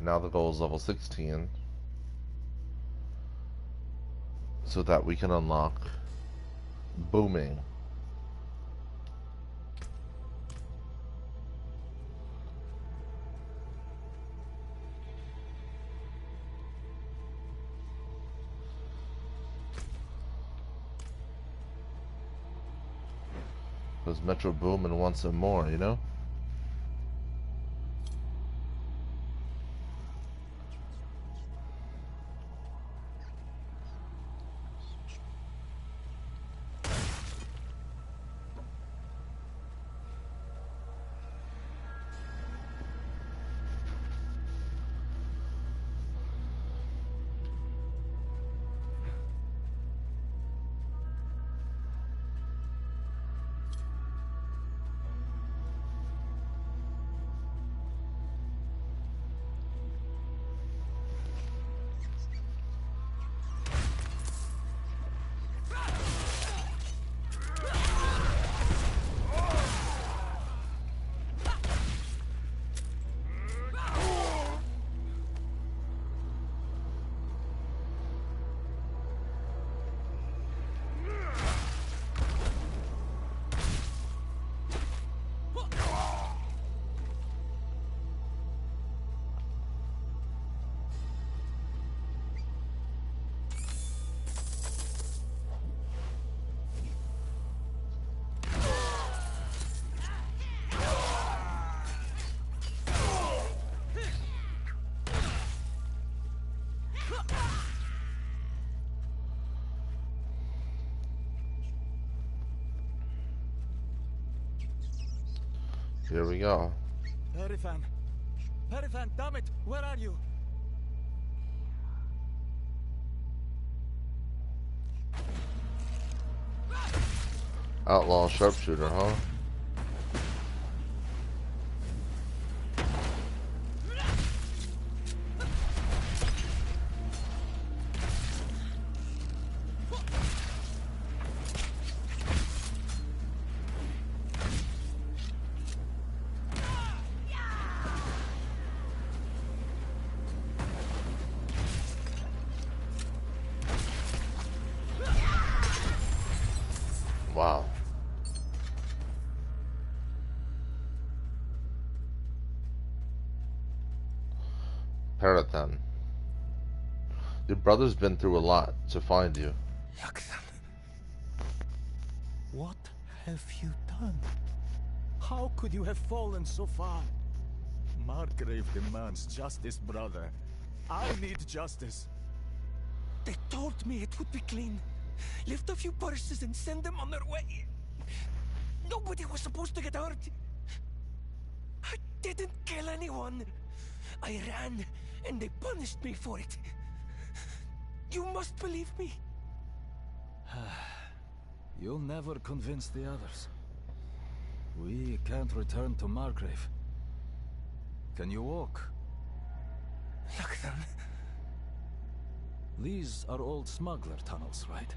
Now the goal is level 16, so that we can unlock Booming. Because Metro Boomin wants some more, you know? Here we go. Perifan! Perifan, damn it! Where are you? Outlaw sharpshooter, huh? Wow. Parathan. Your brother's been through a lot to find you. What have you done? How could you have fallen so far? Margrave demands justice, brother. I need justice. They told me it would be clean. Lift a few purses and send them on their way. Nobody was supposed to get hurt. I didn't kill anyone. I ran, and they punished me for it. You must believe me. You'll never convince the others. We can't return to Margrave. Can you walk? Look, then. These are old smuggler tunnels, right?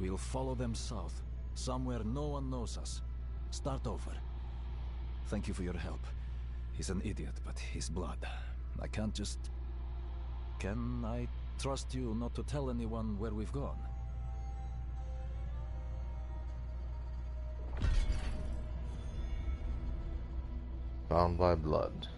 We'll follow them south, somewhere no one knows us. Start over. Thank you for your help. He's an idiot, but he's blood. I can't just... Can I trust you not to tell anyone where we've gone? Bound by blood.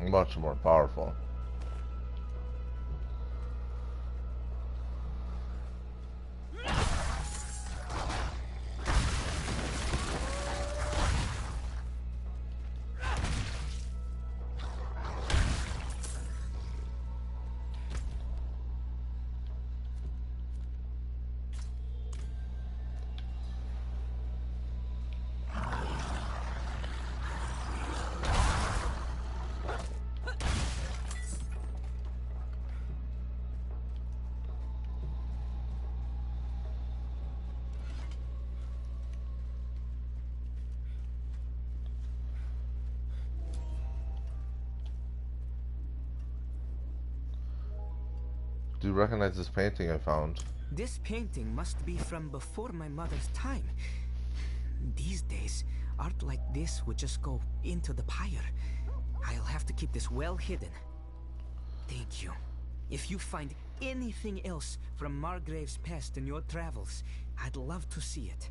Much more powerful. Do you recognize this painting I found? This painting must be from before my mother's time. These days, art like this would just go into the pyre. I'll have to keep this well hidden. Thank you. If you find anything else from Margrave's past in your travels, I'd love to see it.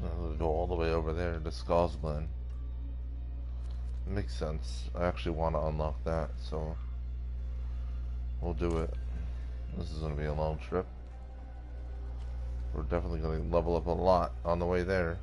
I'll go all the way over there to Skosglen. Makes sense. I actually want to unlock that, so we'll do it. This is going to be a long trip. We're definitely going to level up a lot on the way there.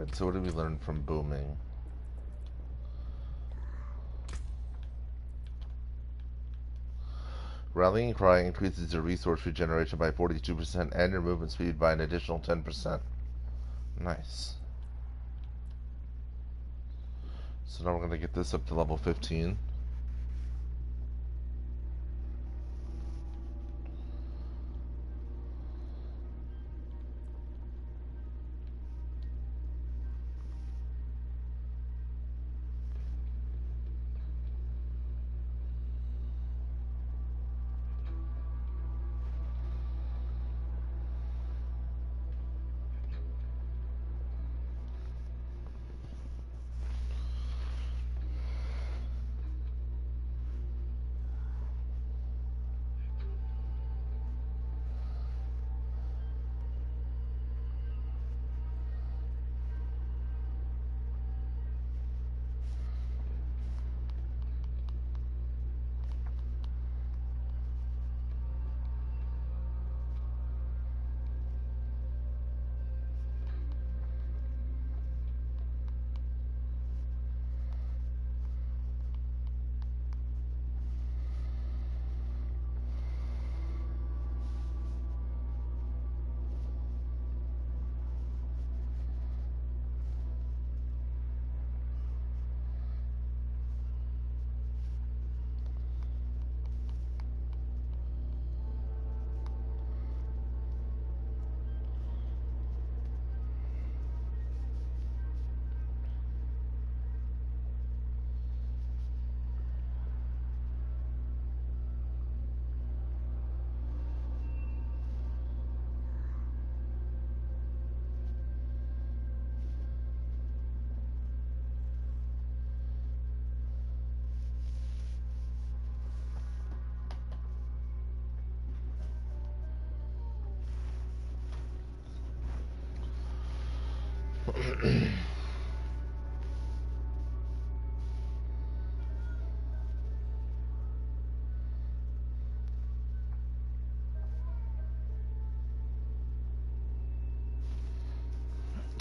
Alright, so what did we learn from booming? Rallying Cry increases your resource regeneration by 42% and your movement speed by an additional 10%. Nice. So now we're going to get this up to level 15.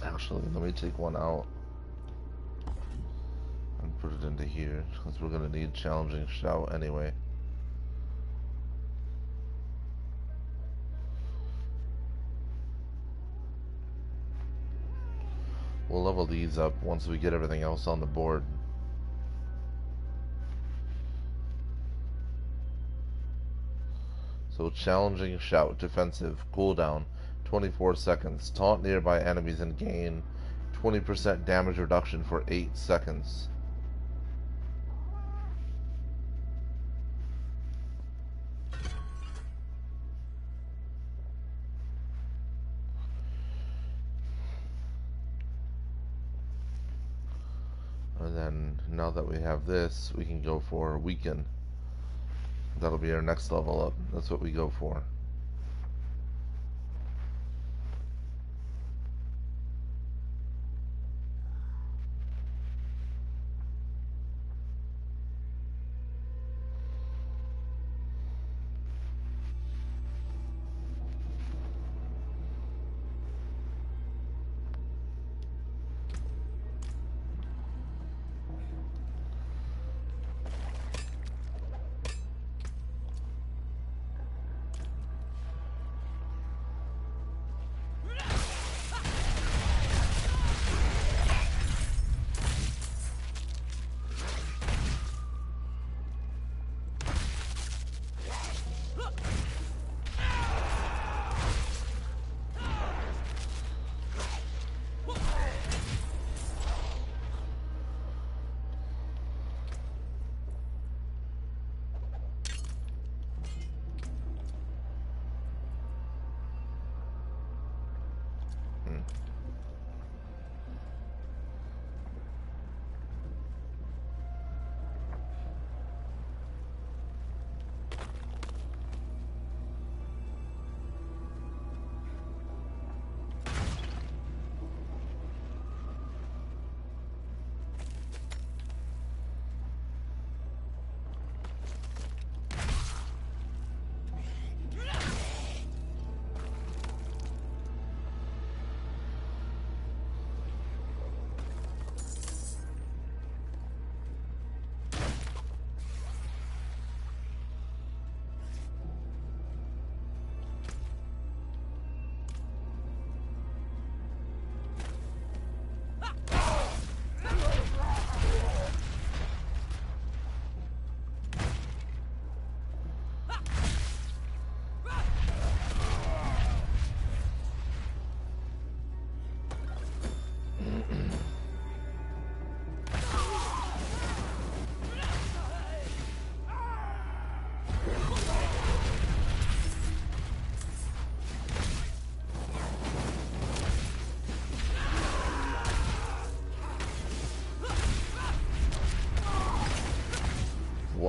Actually, let me take one out and put it into here, because we're going to need Challenging Shout anyway. We'll level these up once we get everything else on the board. So Challenging Shout, defensive, cooldown, 24 seconds. Taunt nearby enemies and gain 20% damage reduction for 8 seconds. And then, now that we have this, we can go for Weaken. That'll be our next level up. That's what we go for.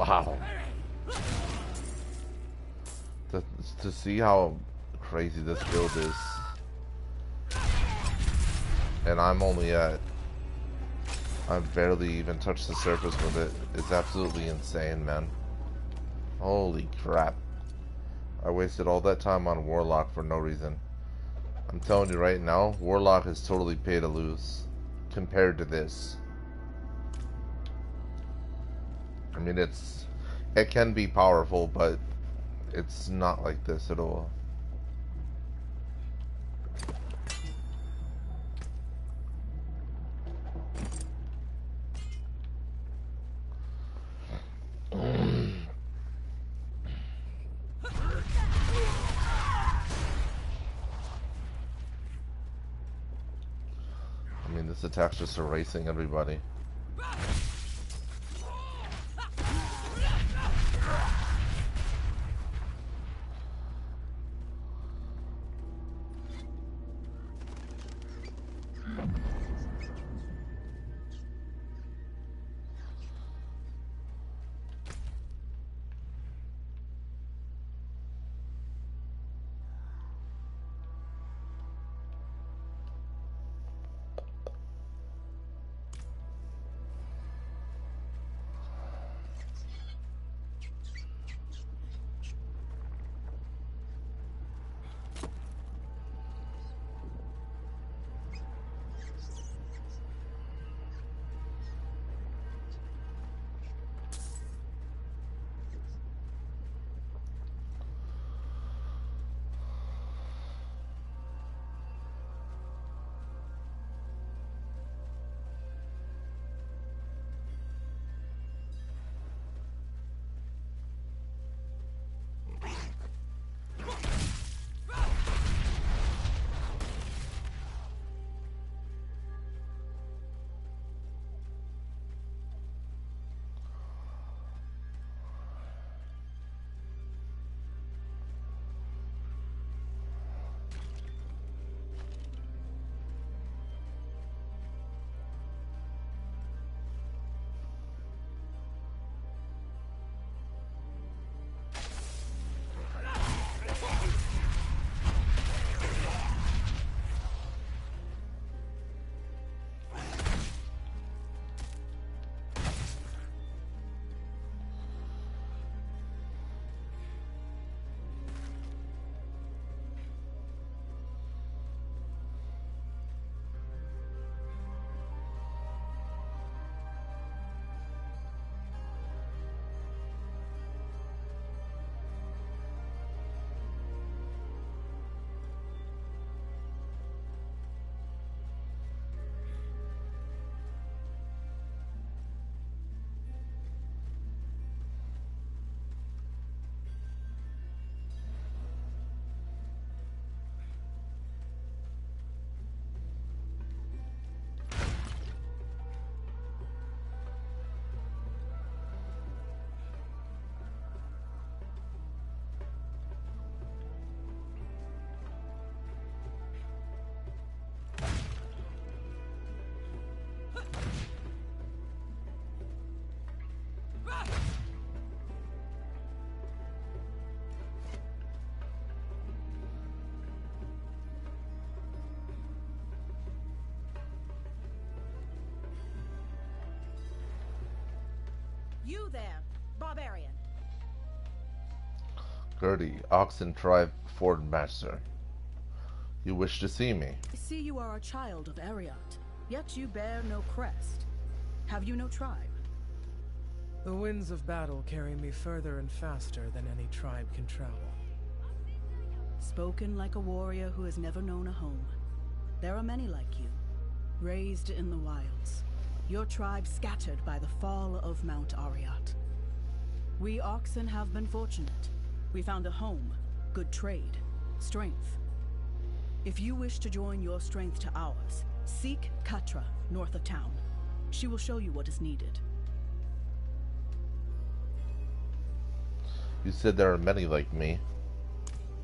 Wow. To see how crazy this build is. And I'm only at... I've barely even touched the surface with it. It's absolutely insane, man. Holy crap. I wasted all that time on Warlock for no reason. I'm telling you right now, Warlock is totally pay to lose compared to this. I mean, it can be powerful, but it's not like this at all. I mean, this attack's just erasing everybody. You there, Barbarian. Gertie, Oxen Tribe Ford Master. You wish to see me? I see you are a child of Ariat, yet you bear no crest. Have you no tribe? The winds of battle carry me further and faster than any tribe can travel. Spoken like a warrior who has never known a home. There are many like you, raised in the wilds. Your tribe scattered by the fall of Mount Ariat. We Oxen have been fortunate. We found a home, good trade, strength. If you wish to join your strength to ours, seek Katra, north of town. She will show you what is needed. You said there are many like me.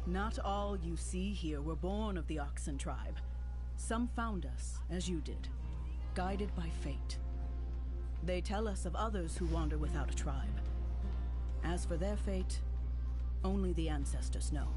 Not all you see here were born of the Oxen tribe. Some found us, as you did, guided by fate. They tell us of others who wander without a tribe, As for their fate, only the ancestors know.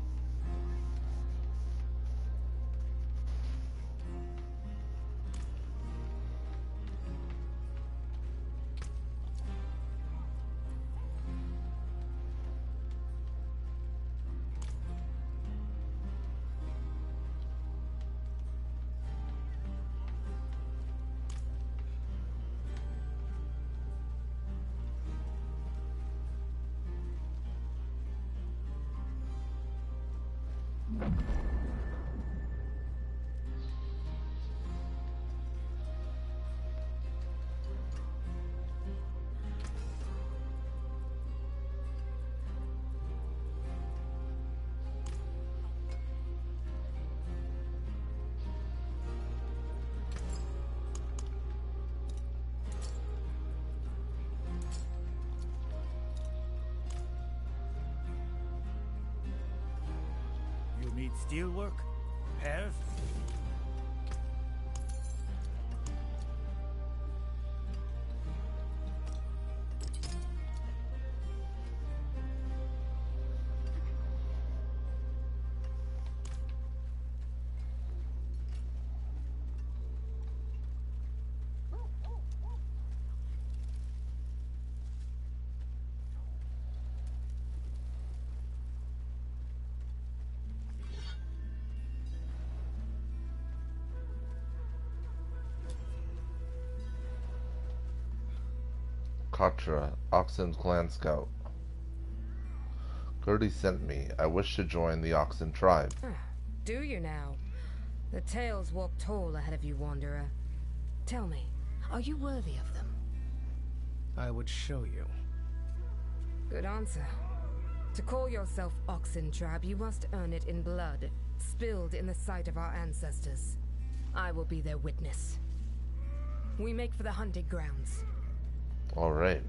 You need steelwork? Repairs? Katra, Oxen's clan scout. Gertie sent me. I wish to join the Oxen tribe. Do you now? The tales walk tall ahead of you, Wanderer. Tell me, are you worthy of them? I would show you. Good answer. To call yourself Oxen tribe, you must earn it in blood, spilled in the sight of our ancestors. I will be their witness. We make for the hunting grounds. All right.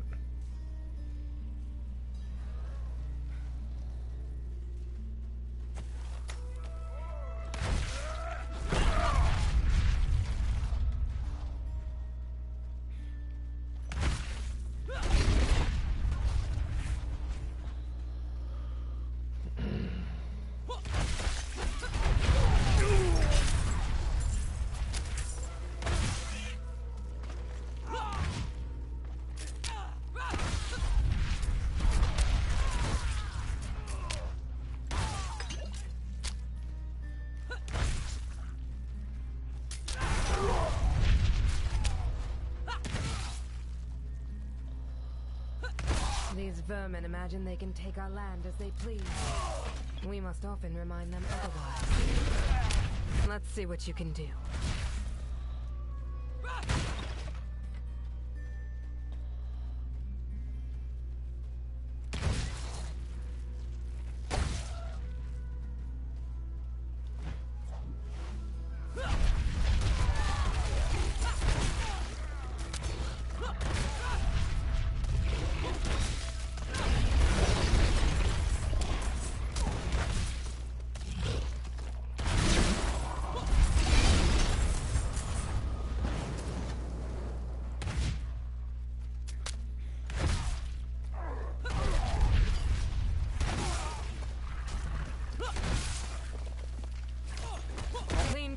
These vermin imagine they can take our land as they please. We must often remind them otherwise. Let's see what you can do.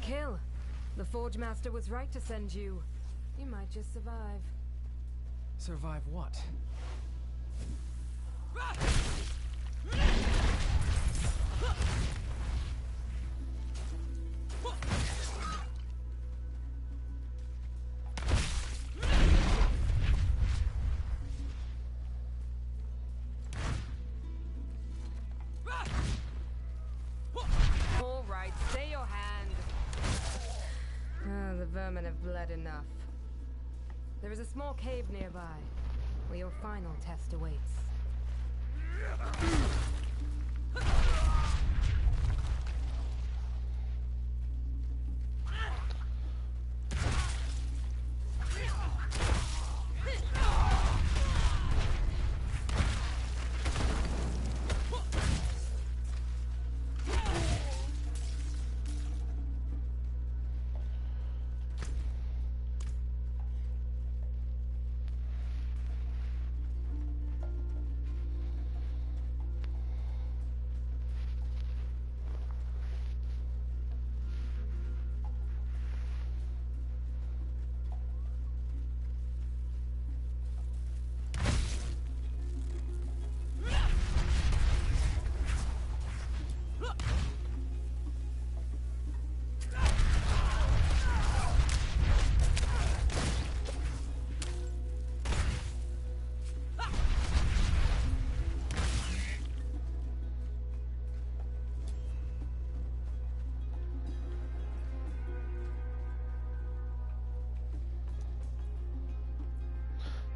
Kill. The Forge Master was right to send you. You might just survive. Survive what? All right, stay your hand. The vermin have bled enough. There is a small cave nearby, where your final test awaits.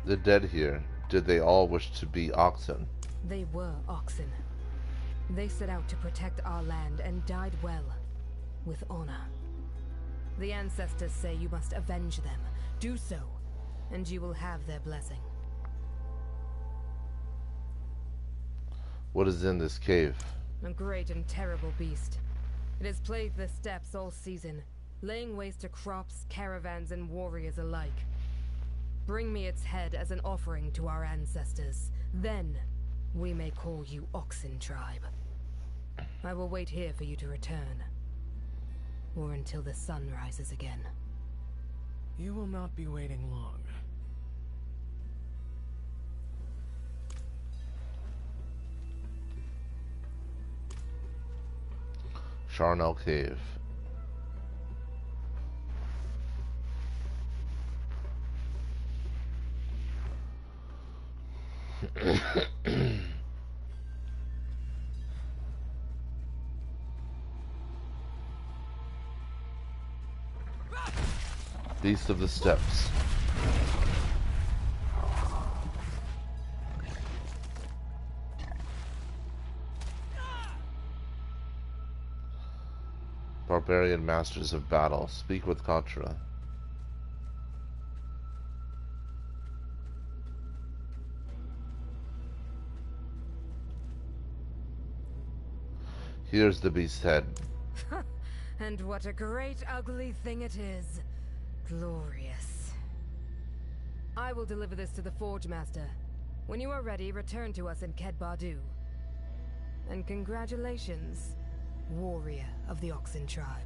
the dead here, did they all wish to be oxen? They were oxen. They set out to protect our land and died well, with honor. The ancestors say you must avenge them. Do so, and you will have their blessing. What is in this cave? A great and terrible beast. It has plagued the steppes all season, laying waste to crops, caravans, and warriors alike. Bring me its head as an offering to our ancestors. Then, we may call you Oxen Tribe. I will wait here for you to return. Or until the sun rises again. You will not be waiting long. Charnel Cave. Beast of the Steppes. Barbarian Masters of Battle. Speak with Katra. Here's the beast's head. And what a great ugly thing it is. Glorious. I will deliver this to the Forge Master. When you are ready, return to us in Kedbadu. And congratulations, warrior of the Oxen Tribe.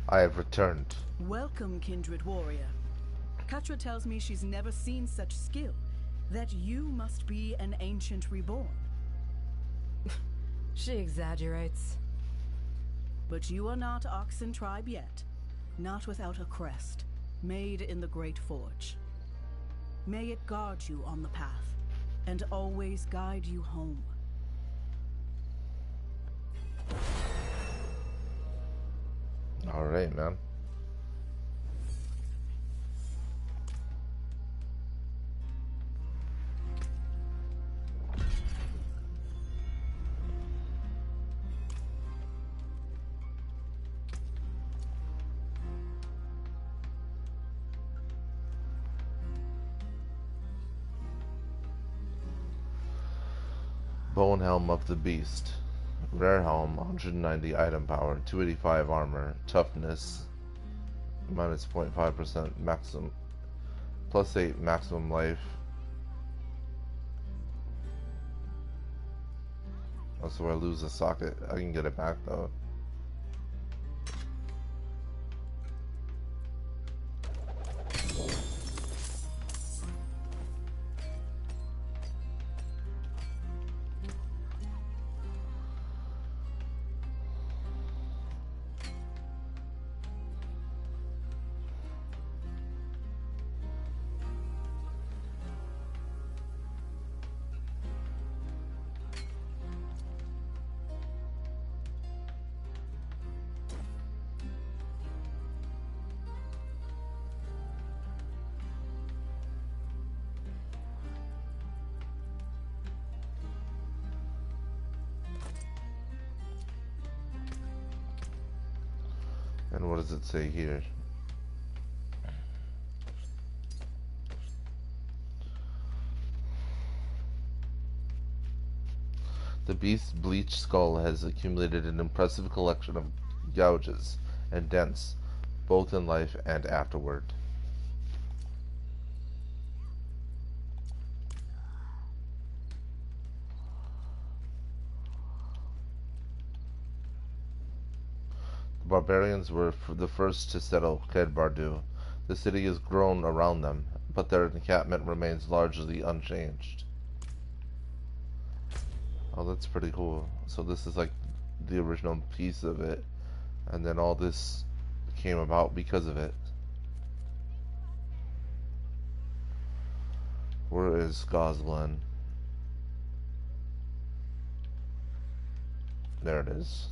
I have returned. Welcome, kindred warrior. Katra tells me she's never seen such skill, that you must be an ancient reborn. She exaggerates. But you are not Oxen Tribe yet. Not without a crest, made in the Great Forge. May it guard you on the path, and always guide you home. Alright, man. Bone Helm of the Beast. Rare Helm, 190 item power, 285 armor, toughness, minus 0.5% maximum, plus 8 maximum life, Also, I lose a socket. I can get it back though. And what does it say here? The beast's bleached skull has accumulated an impressive collection of gouges and dents, both in life and afterward. The barbarians were the first to settle Ked Bardu. The city has grown around them, but their encampment remains largely unchanged. Oh, that's pretty cool. So this is like the original piece of it, and then all this came about because of it. Where is Goslan? There it is.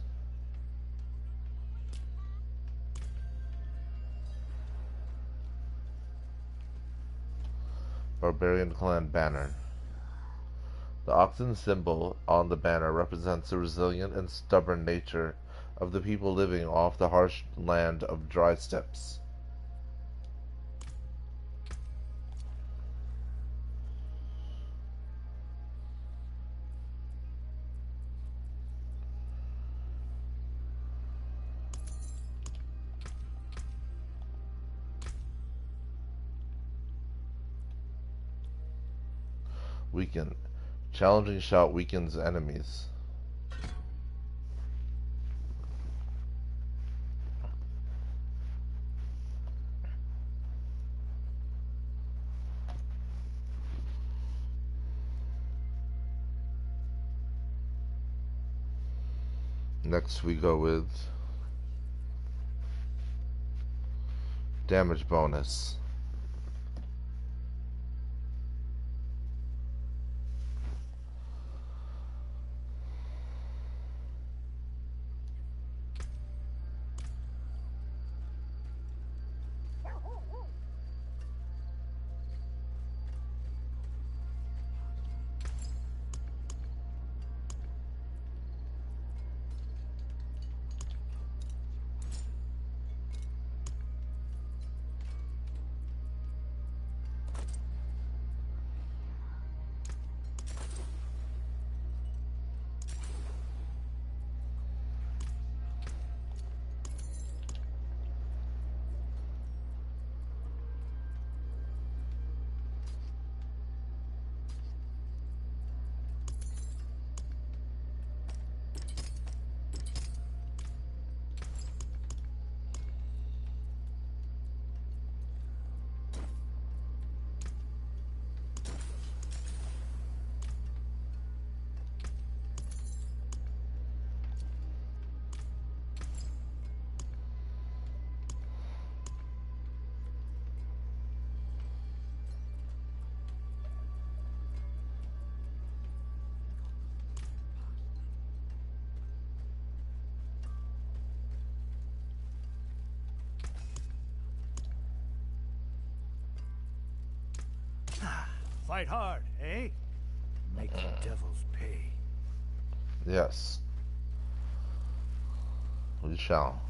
Barbarian Clan Banner. The oxen symbol on the banner represents the resilient and stubborn nature of the people living off the harsh land of dry steppes. Weaken. Challenging shout weakens enemies. Next we go with damage bonus. Fight hard, eh? Make the devils pay. Yes. We shall.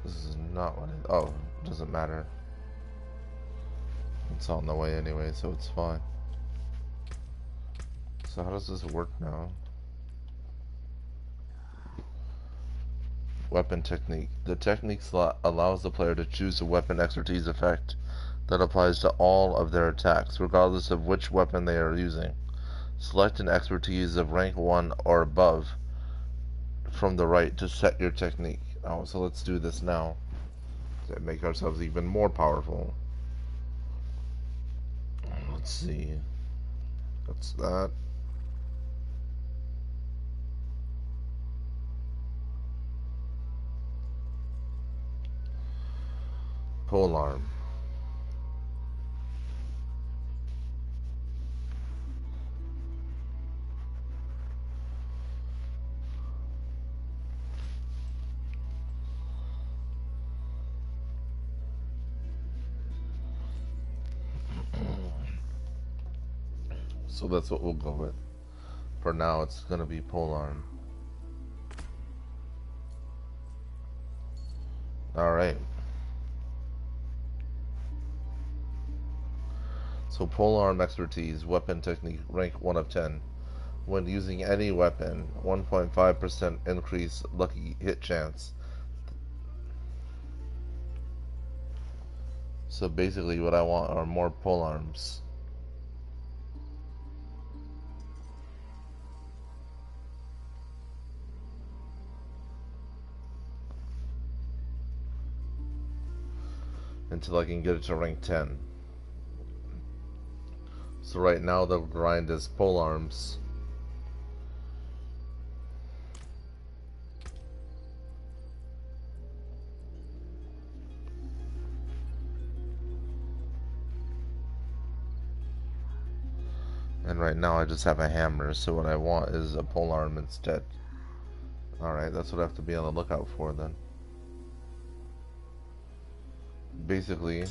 This is not what it... Oh, it doesn't matter. It's on the way anyway, so it's fine. So how does this work now? Weapon technique. The technique slot allows the player to choose a weapon expertise effect that applies to all of their attacks, regardless of which weapon they are using. Select an expertise of rank 1 or above from the right to set your technique. Oh, so let's do this now to make ourselves even more powerful. Let's see. What's that? Polearm. So that's what we'll go with. For now, it's going to be polearm. Alright. So polearm expertise, weapon technique, rank 1 of 10. When using any weapon, 1.5% increase lucky hit chance. So basically what I want are more polearms. Until I can get it to rank 10. So right now the grind is polearms. And right now I just have a hammer, so what I want is a polearm instead. Alright, that's what I have to be on the lookout for then. Basically,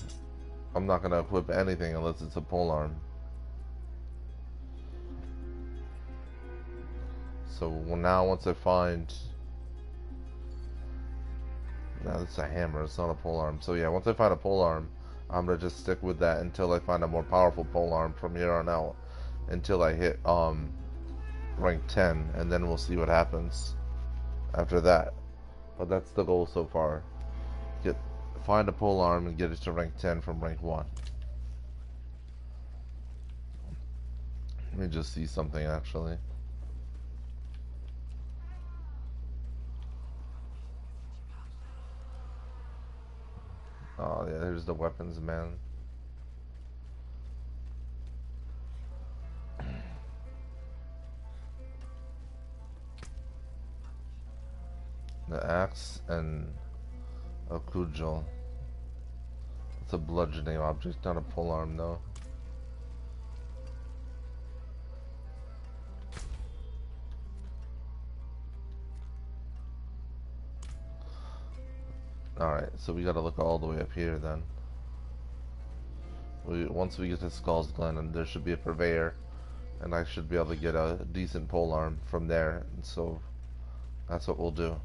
I'm not going to equip anything unless it's a polearm. So now once I find... Nah, it's a hammer, it's not a polearm. So yeah, once I find a polearm, I'm going to just stick with that until I find a more powerful polearm from here on out. Until I hit rank 10, and then we'll see what happens after that. But that's the goal so far. Find a polearm and get it to rank 10 from rank 1. Let me just see something actually. Oh yeah, there's the weapons man. The axe and a cudgel. It's a bludgeoning object, not a polearm though. Alright, so we gotta look all the way up here then. Once we get to Skull's Glen, and there should be a purveyor, and I should be able to get a decent polearm from there, and so that's what we'll do.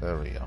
There we go.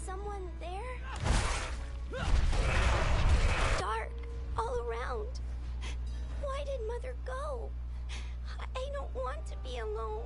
Someone there? Dark all around. Why did Mother go? I don't want to be alone.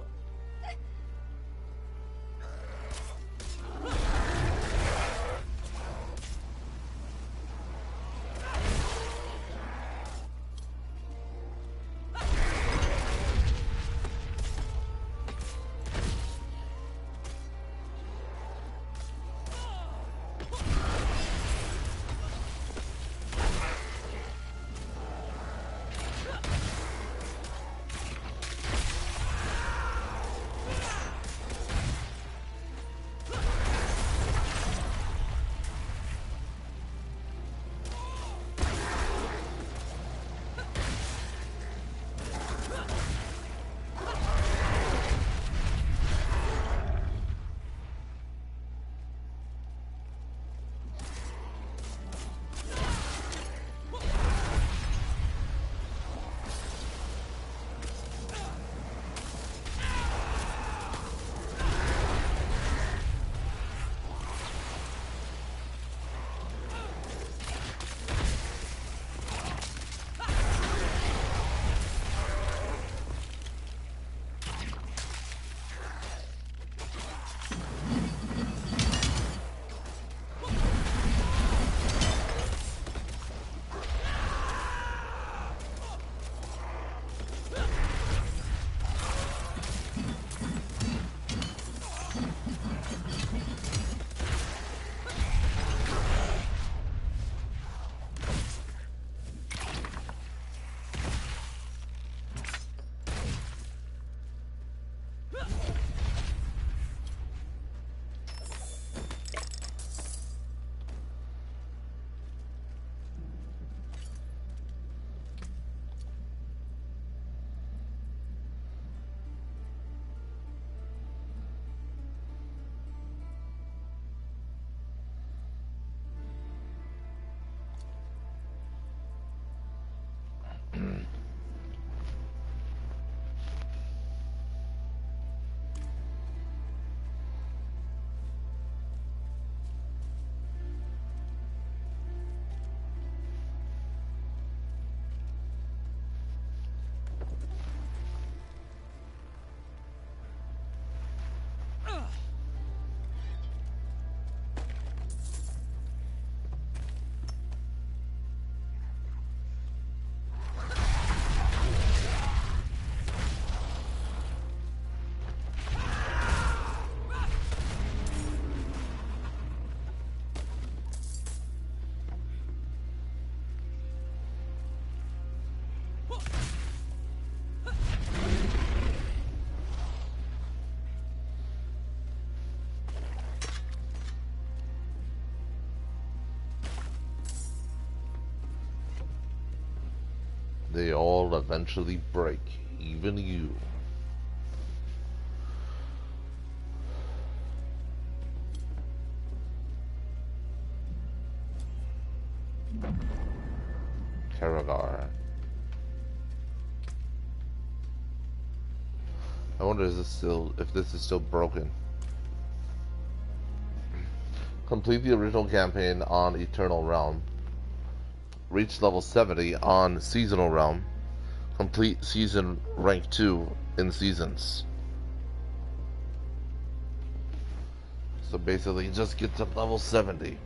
They all eventually break, even you. Karagar. I wonder if this is still broken. Complete the original campaign on Eternal Realm. Reach level 70 on Seasonal Realm. Complete season rank 2 in Seasons. So basically just get to level 70.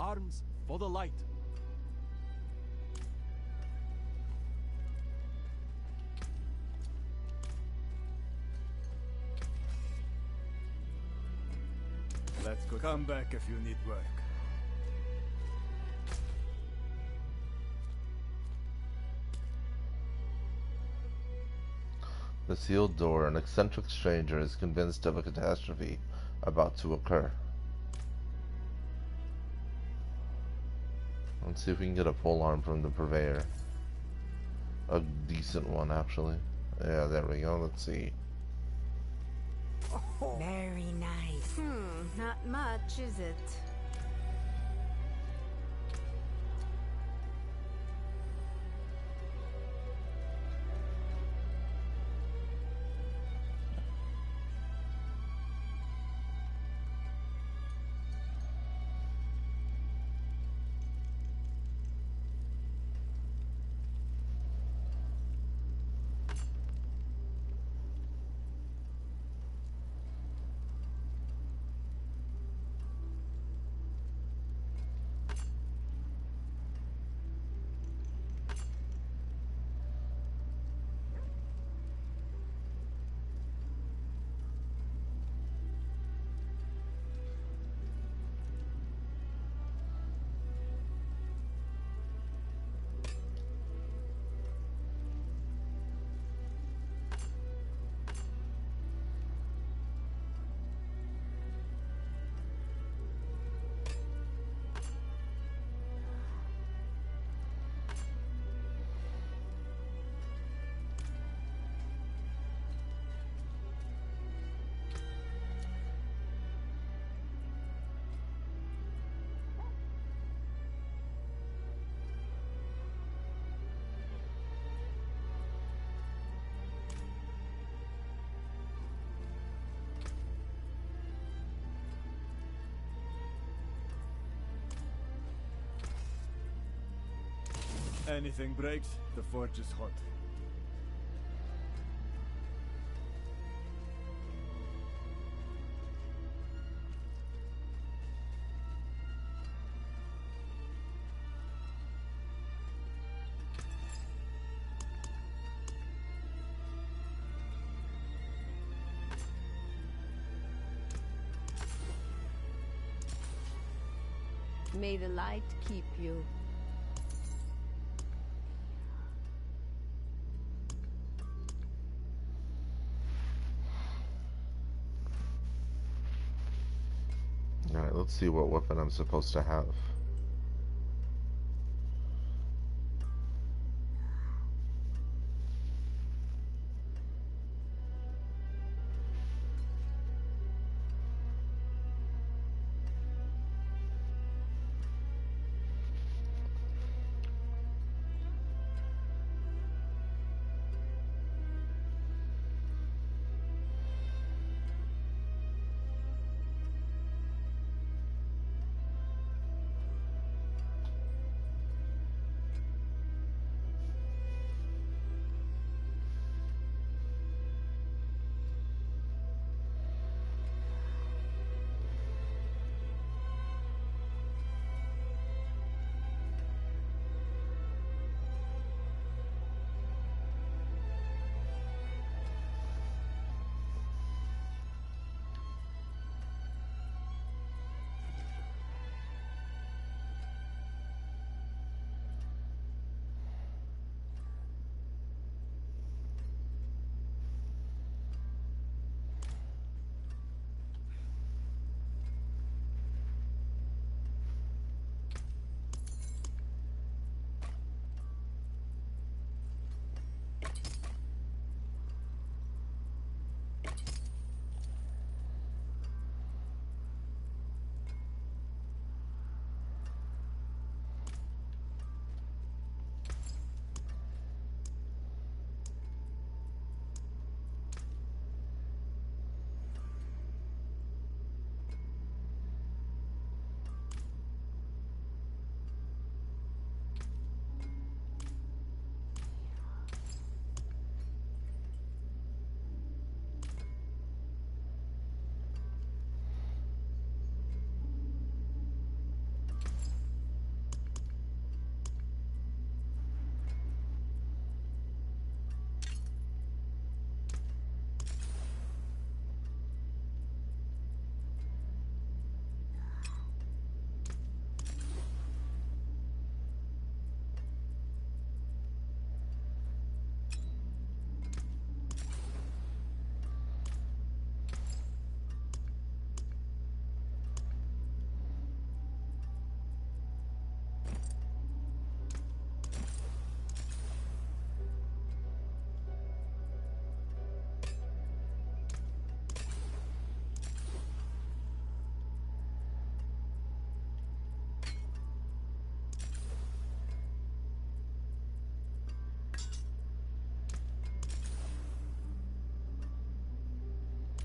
Arms for the light. Let's go. Come back if you need work. The sealed door. An eccentric stranger is convinced of a catastrophe about to occur. Let's see if we can get a pole arm from the purveyor. A decent one, actually. Yeah, there we go. Let's see. Oh, very nice. Not much, is it? Anything breaks, the forge is hot. May the light keep you. Alright, let's see what weapon I'm supposed to have.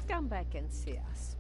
come back and see us.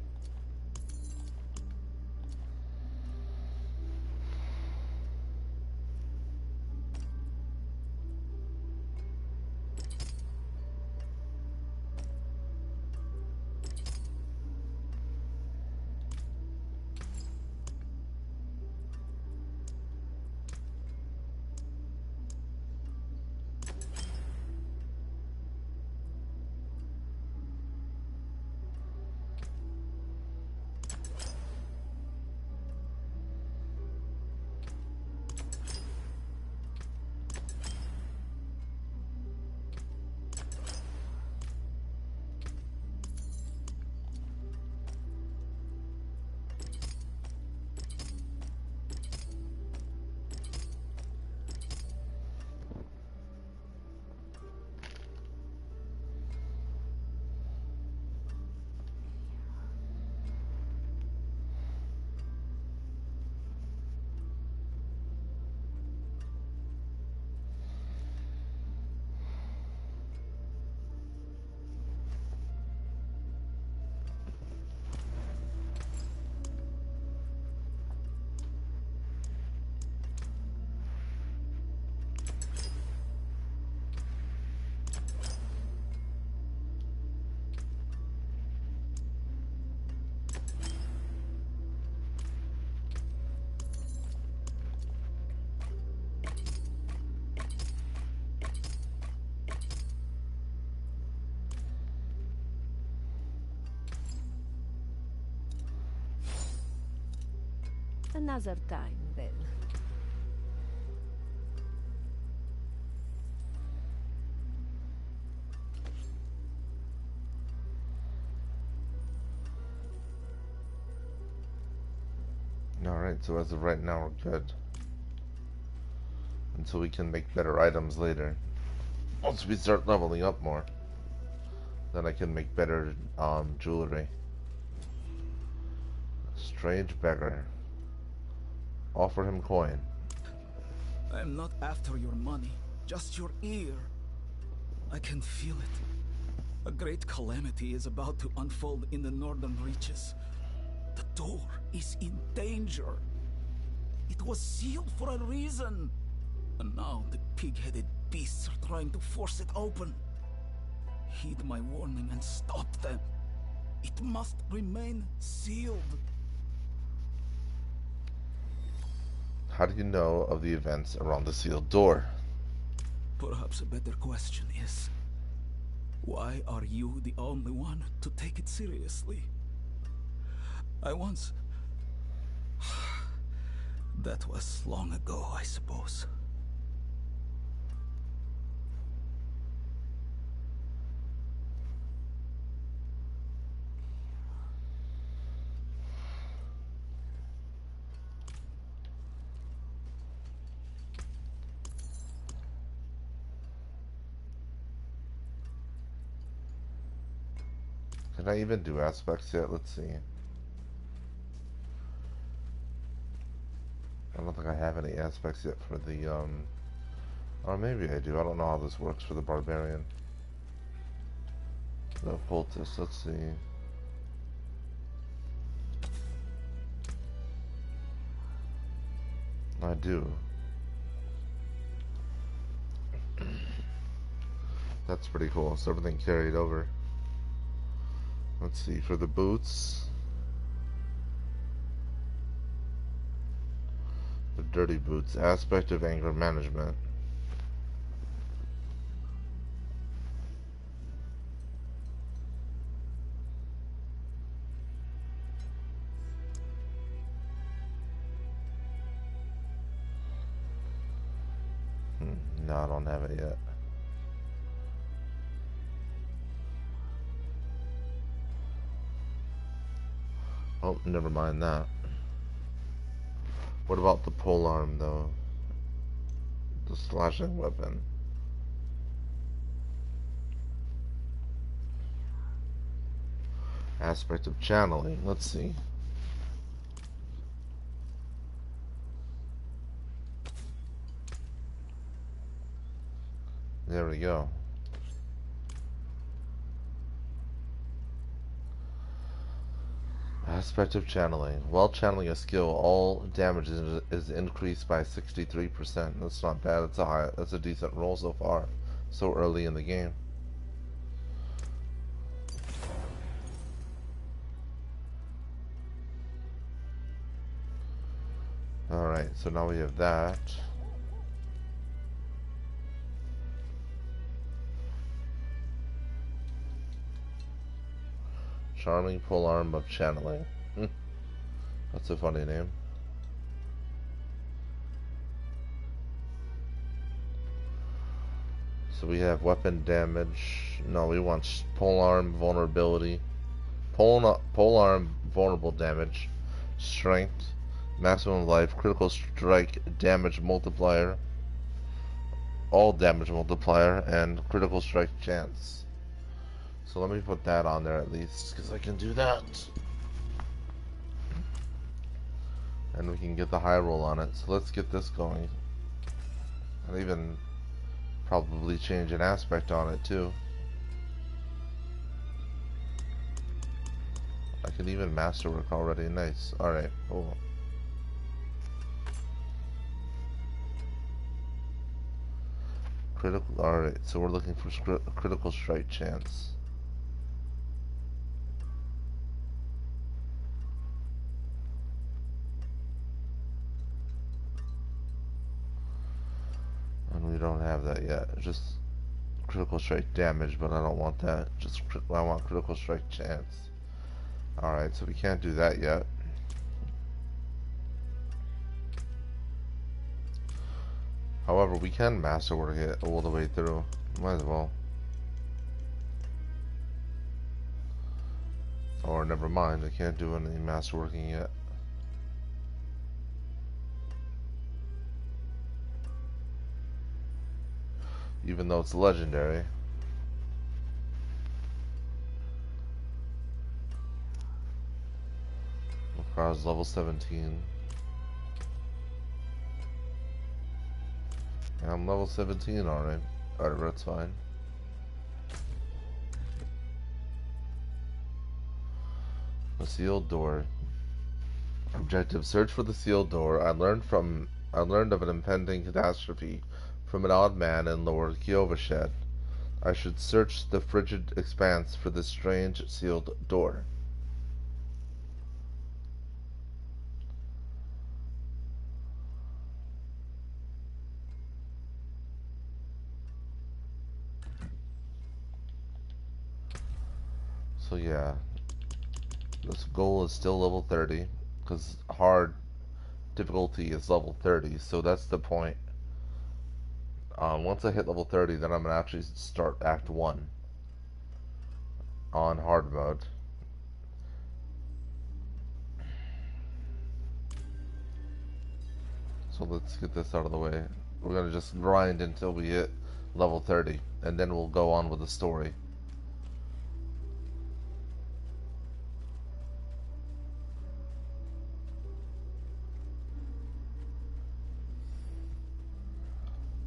Another time, then. Alright, so as of right now we're good. Until we can make better items later. Once we start leveling up more, then I can make better jewelry. Strange beggar. Offer him coin. I am not after your money, just your ear. I can feel it. A great calamity is about to unfold in the northern reaches. The door is in danger. It was sealed for a reason. And now the pig-headed beasts are trying to force it open. Heed my warning and stop them. It must remain sealed. How do you know of the events around the sealed door? Perhaps a better question is, why are you the only one to take it seriously? I once... That was long ago, I suppose. Can I even do aspects yet? Let's see. I don't think I have any aspects yet for the, or maybe I do. I don't know how this works for the Barbarian. The poultice, let's see. I do. That's pretty cool. So everything carried over. Let's see, for the boots. The dirty boots. Aspect of anger management. No, I don't have it yet. Oh, never mind that. What about the polearm, though? The slashing weapon. Aspect of channeling. Let's see. There we go. Aspect of channeling. While channeling a skill, all damage is increased by 63%. That's not bad. That's a decent roll so far. So early in the game. Alright, so now we have that. Charming polearm of channeling. That's a funny name. So we have weapon damage. No, we want polearm vulnerability. Polearm vulnerable damage. Strength. Maximum life. Critical strike damage multiplier. All damage multiplier. And critical strike chance. So let me put that on there at least, because I can do that. And we can get the high roll on it. So let's get this going. I'll even probably change an aspect on it too. I can even masterwork already. Nice. Alright, cool. Critical. Alright, so we're looking for critical strike chance. And we don't have that yet. Just critical strike damage, but I don't want that. I want critical strike chance. Alright, so we can't do that yet. However, we can masterwork it all the way through. Might as well. Or never mind, I can't do any masterworking yet. Even though it's legendary. Requires level 17. Yeah, I'm level 17 already. Alright, that's fine. The sealed door. Objective: search for the sealed door. I learned of an impending catastrophe from an odd man in Lower Kiovashed. I should search the frigid expanse for this strange sealed door. So yeah, this goal is still level 30, because hard difficulty is level 30, so that's the point. Once I hit level 30, then I'm going to actually start Act 1 on hard mode. So let's get this out of the way. We're going to just grind until we hit level 30, and then we'll go on with the story.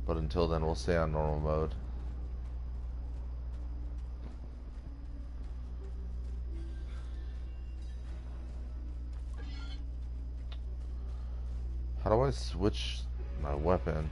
But until then, we'll stay on normal mode. How do I switch my weapon?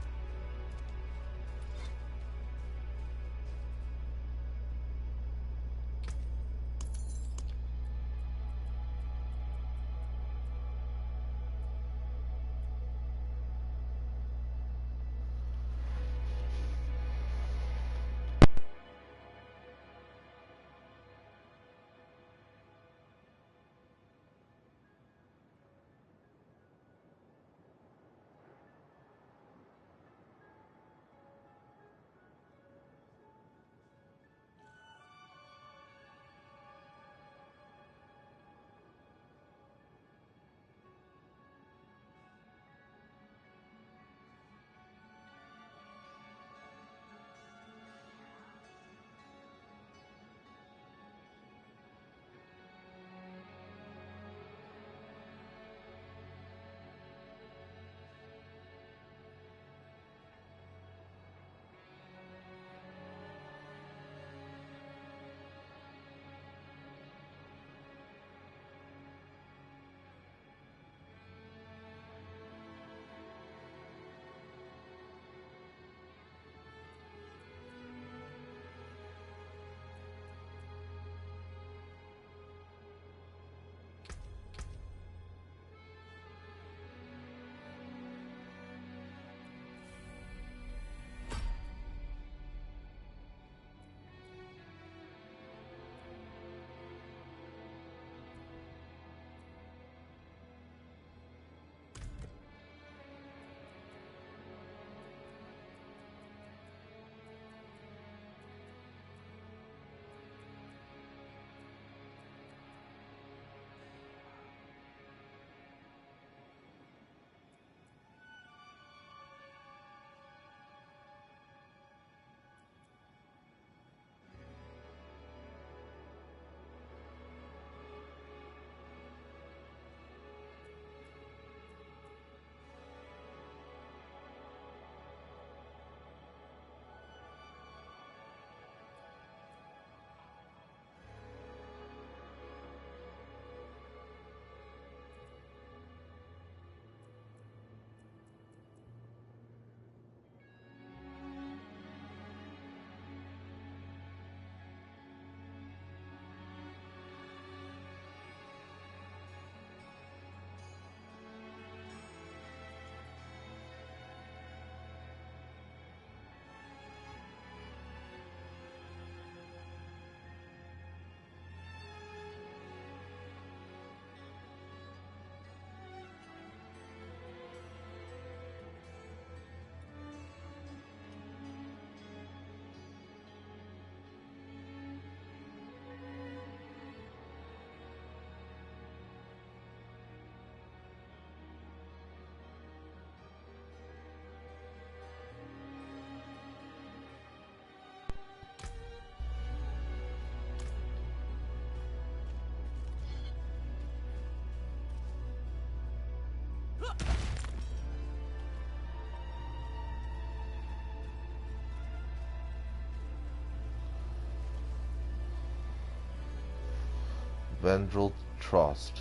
Vendrell Trost.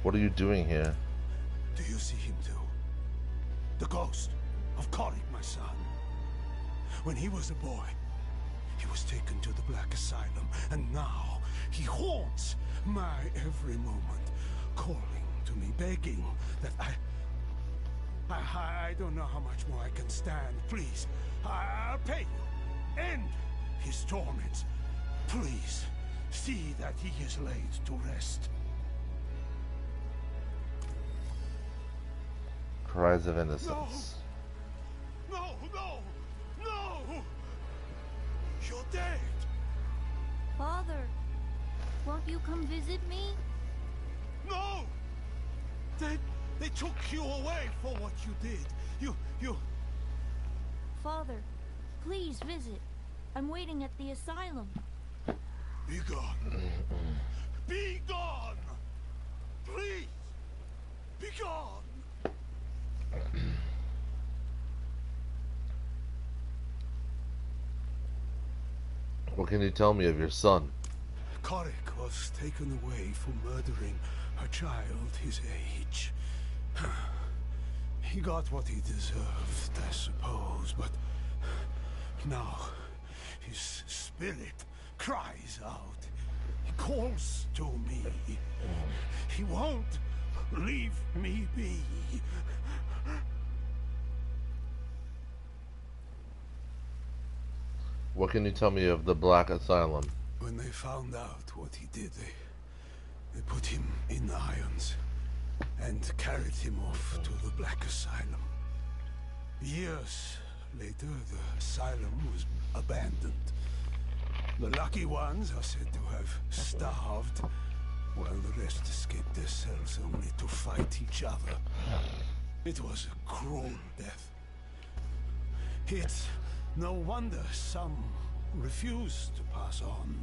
What are you doing here? Do you see him too? The ghost of Korik, my son. When he was a boy, he was taken to the Black Asylum, and now he haunts my every moment, calling to me, begging that I don't know how much more I can stand. Please, I'll pay you. End his torments. Please, see that he is laid to rest. Cries of innocence. No! No! You're dead! Father, won't you come visit me? No! They took you away for what you did. You... Father, please visit. I'm waiting at the asylum. Be gone. Be gone! Please! Be gone! What can you tell me of your son? Korik was taken away for murdering a child his age. He got what he deserved, I suppose, but now his spirit cries out. He calls to me. He won't leave me be. What can you tell me of the Black Asylum? When they found out what he did, they put him in the irons and carried him off to the Black Asylum. Years later, the asylum was abandoned. The lucky ones are said to have starved, while the rest escaped their cells only to fight each other. It was a cruel death. It's no wonder some refuse to pass on.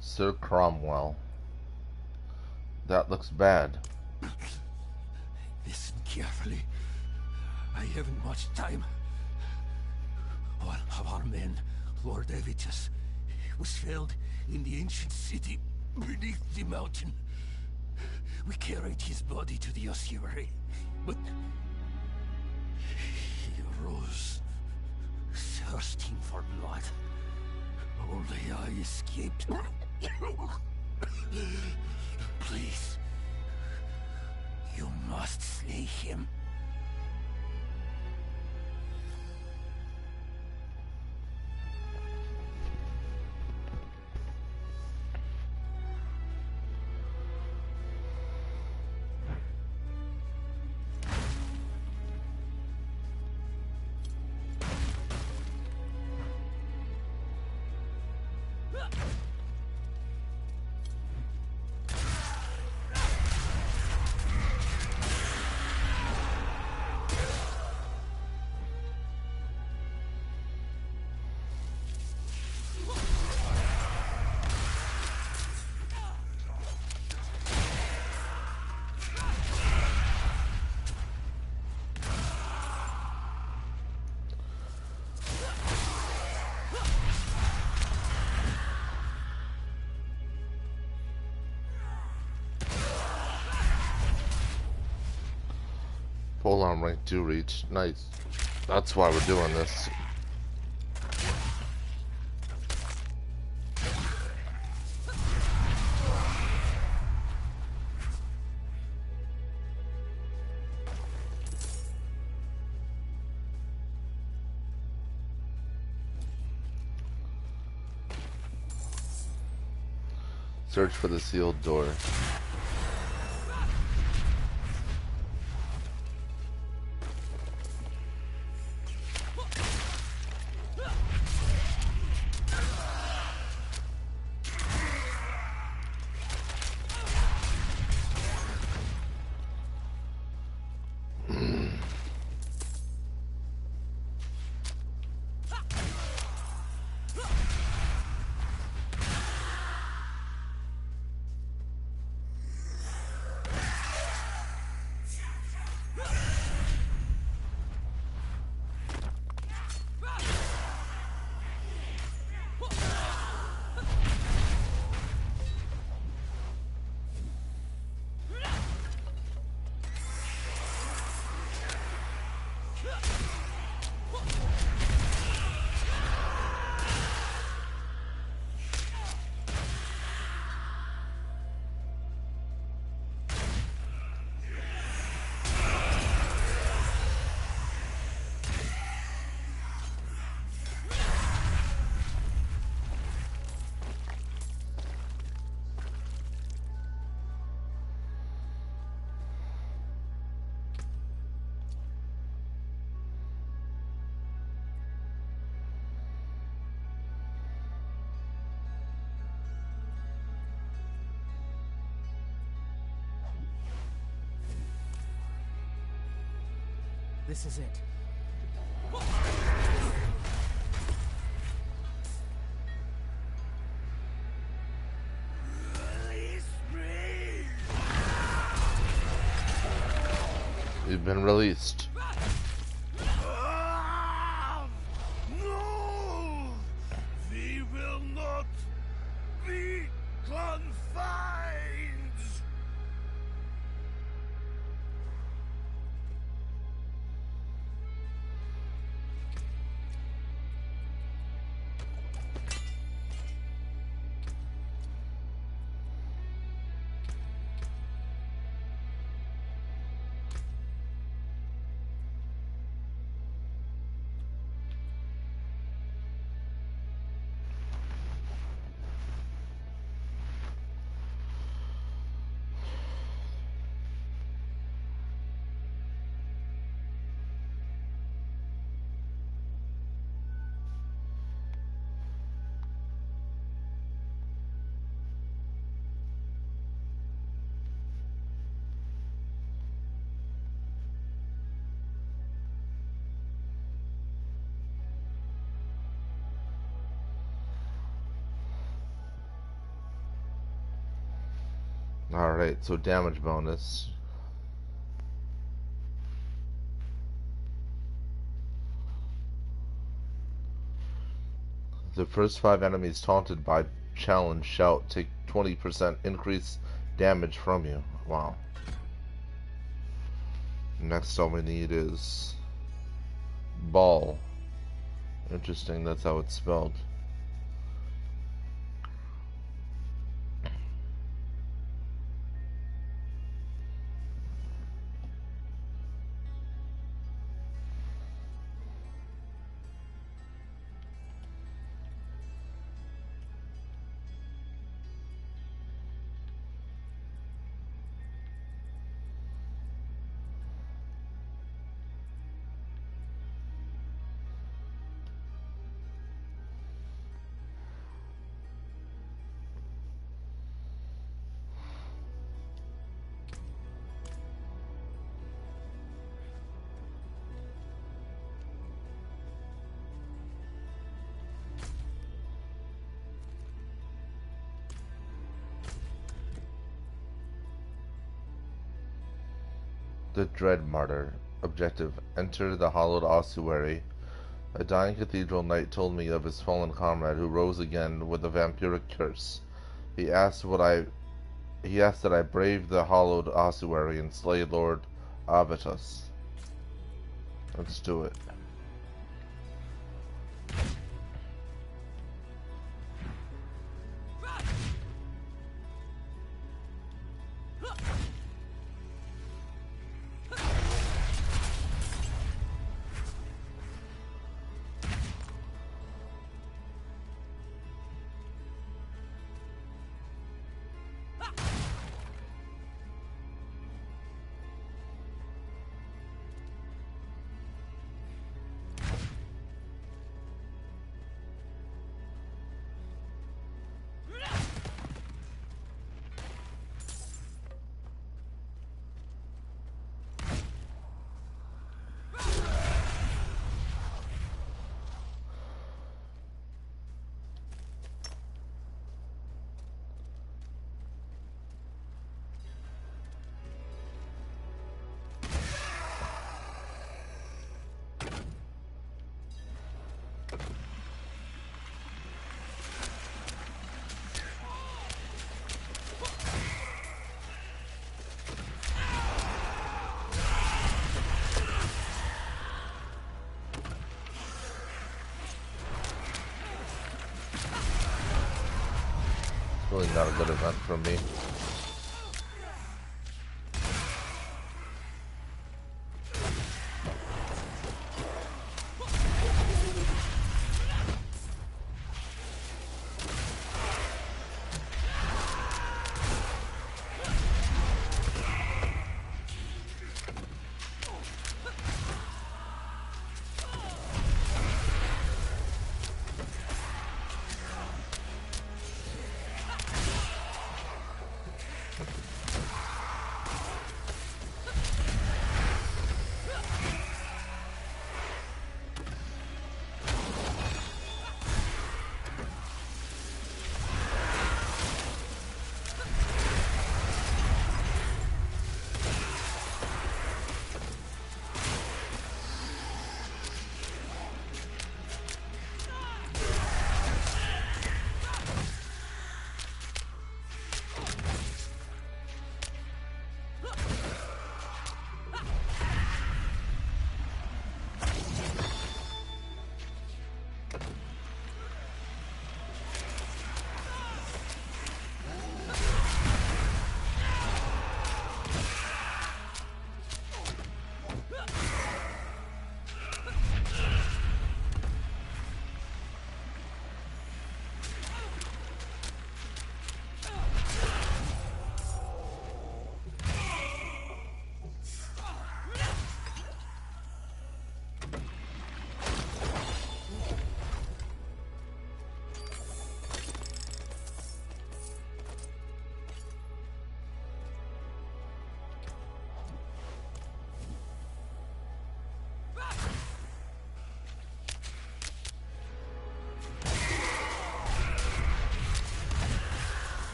Sir Cromwell. That looks bad. Listen carefully. I haven't much time. One of our men, Lord Evitus, was felled in the ancient city beneath the mountain. We carried his body to the ossuary, but he arose, thirsting for blood. Only I escaped. Please, you must slay him. Full on rank 2 reach. Nice. That's why we're doing this. Search for the sealed door. This is it. You've been released. No! We will not be confined! Alright, so damage bonus. The first 5 enemies taunted by challenge shout take 20% increase damage from you. Wow. Next all we need is ball. Interesting, that's how it's spelled. The Dread Martyr. Objective: enter the hallowed ossuary. A dying cathedral knight told me of his fallen comrade who rose again with a vampiric curse. He asked that I brave the hallowed ossuary and slay Lord Avitus. Let's do it. Really not a good event for me.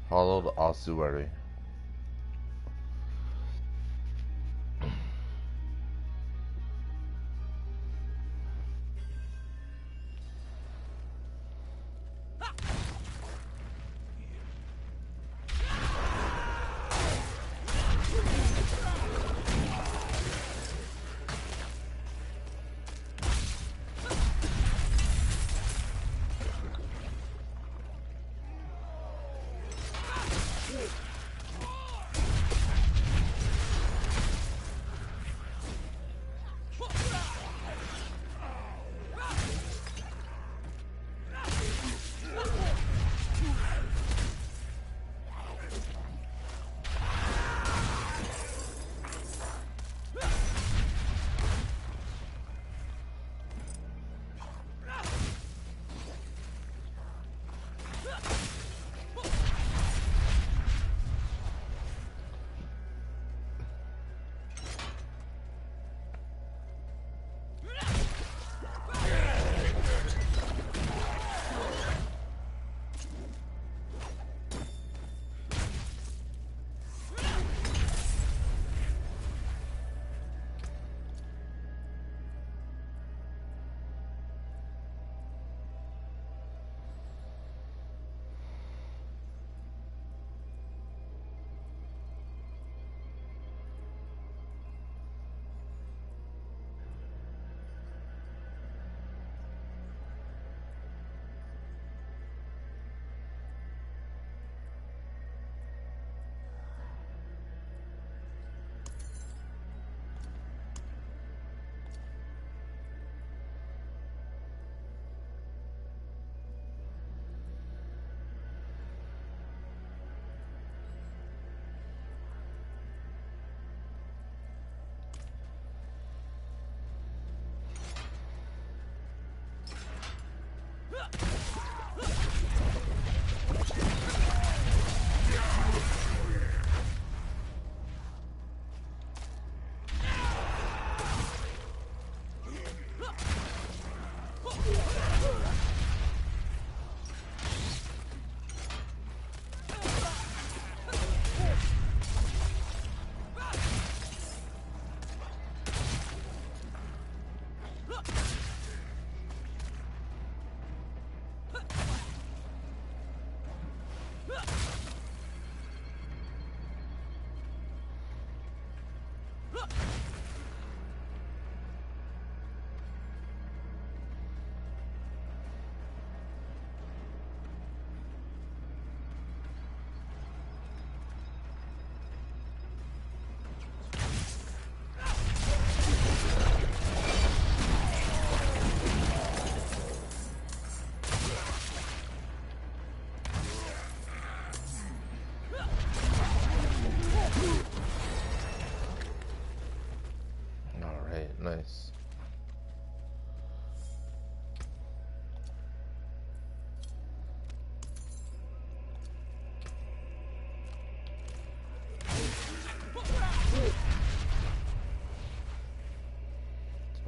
Hollowed ossuary.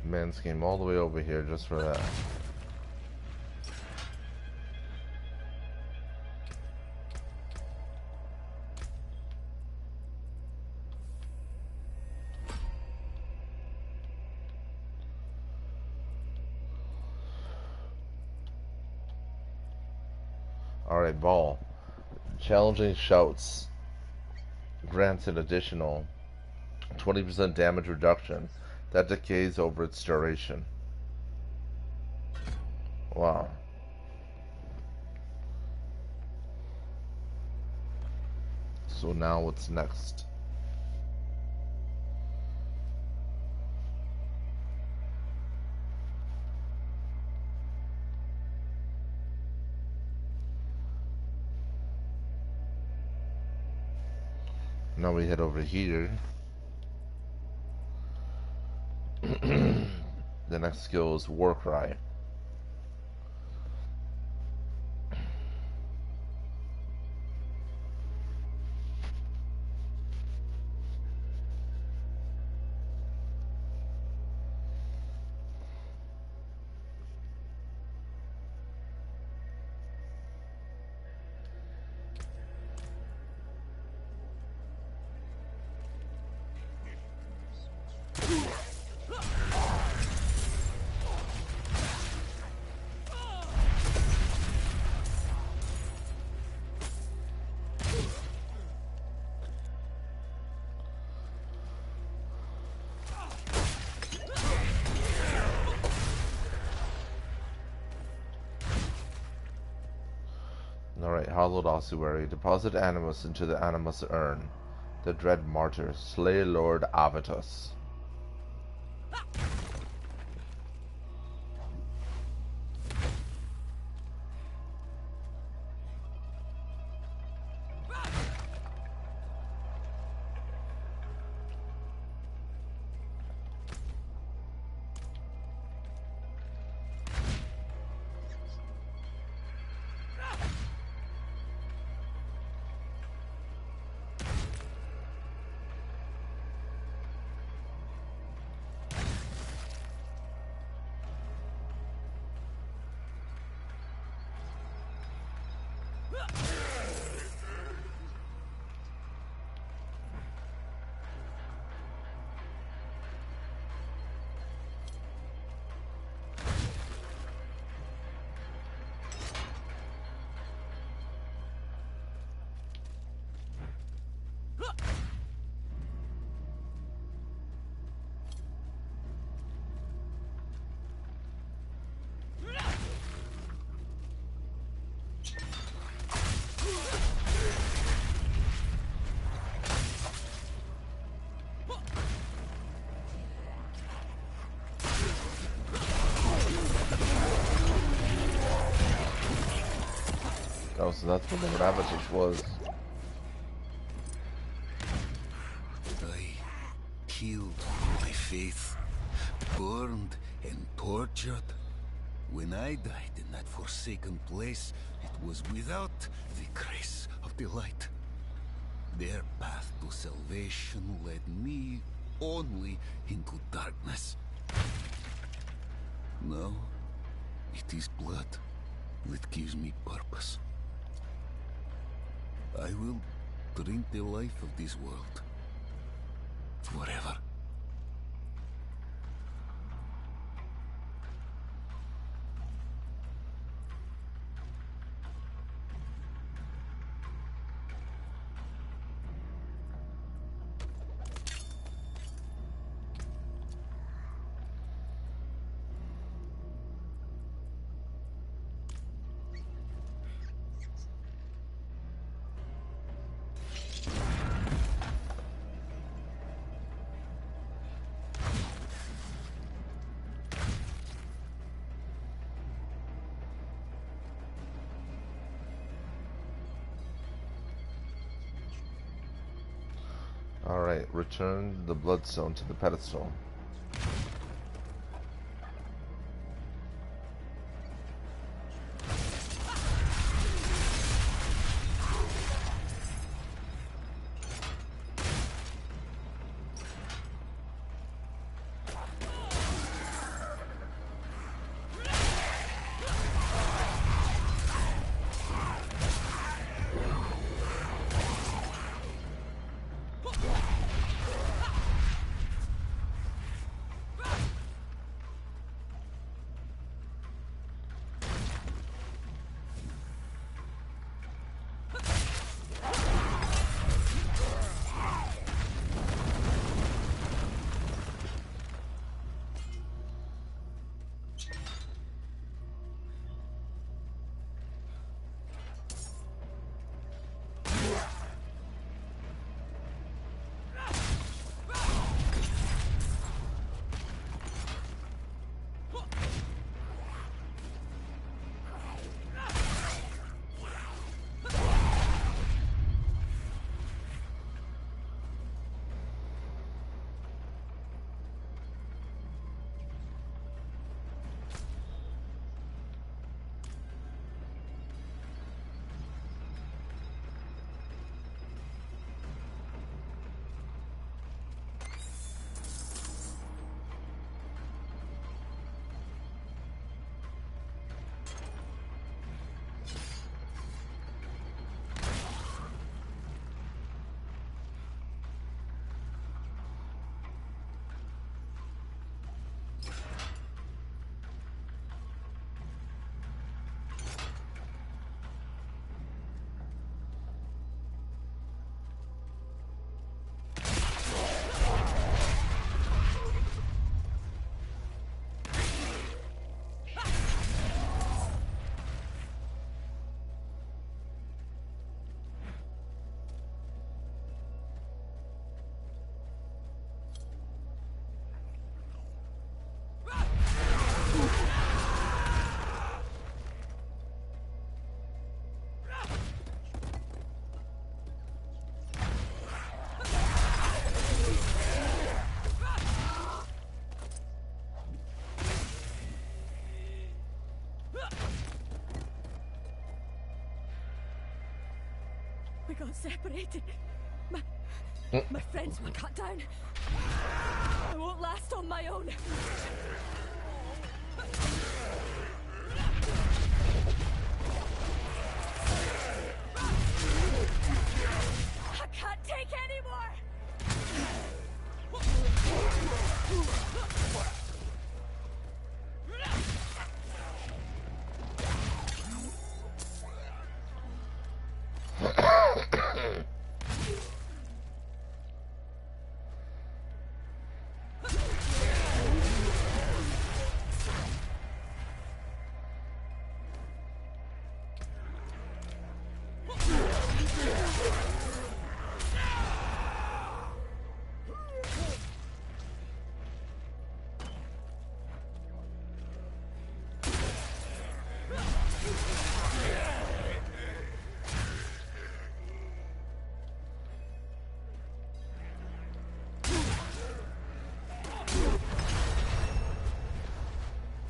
Man's came all the way over here just for that. Alright, ball. Challenging shouts grants an additional 20% damage reduction that decays over its duration. Wow. So now what's next? Now we head over here. The next skill is War Cry. Alright, Hallowed Ossuary. Deposit Animus into the Animus Urn. The Dread Martyr. Slay Lord Avitus. Oh, so that's what the Gravitus was. I killed my faith, burned and tortured. When I died in that forsaken place, it was without the grace of the light. Their path to salvation led me only into darkness. Now, it is blood that gives me purpose. I will drink the life of this world forever. Alright, return the bloodstone to the pedestal. We got separated. My friends were cut down. I won't last on my own. I can't take any more.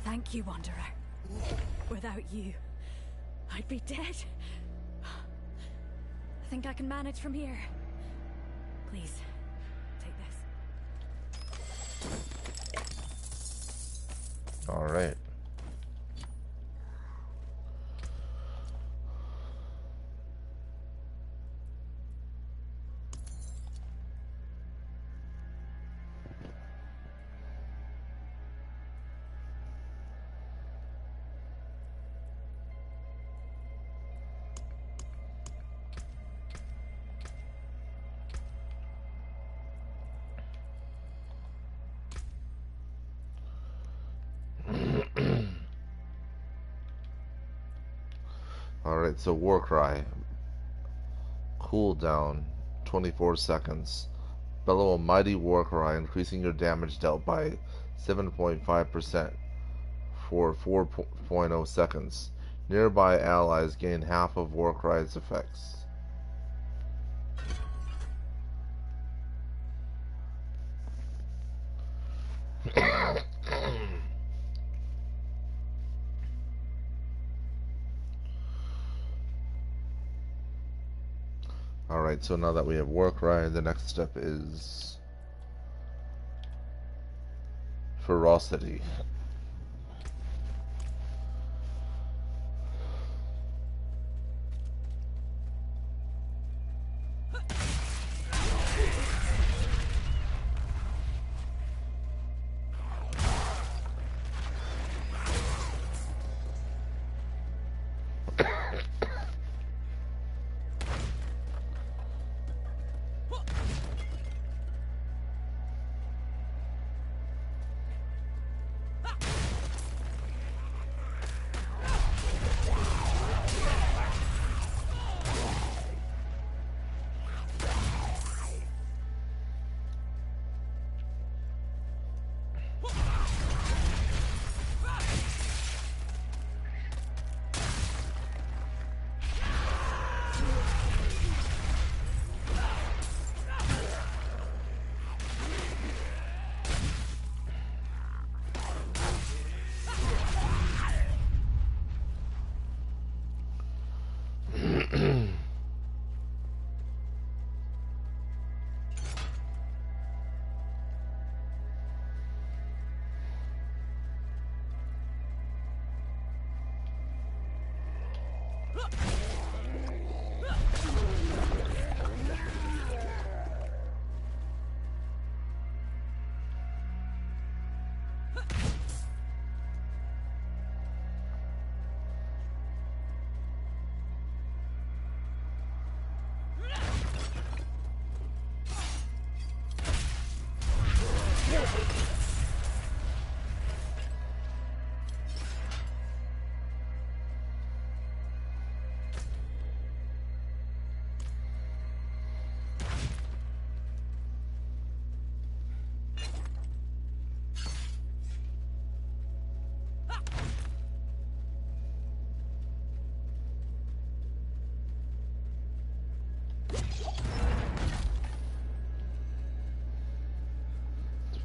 Thank you, Wanderer. Without you, I'd be dead. I think I can manage from here. Please, take this. All right. Alright, so Warcry. Cooldown 24 seconds. Bellow a mighty Warcry, increasing your damage dealt by 7.5% for 4.0 seconds. Nearby allies gain half of Warcry's effects. Alright, so now that we have Warcry, the next step is Ferocity.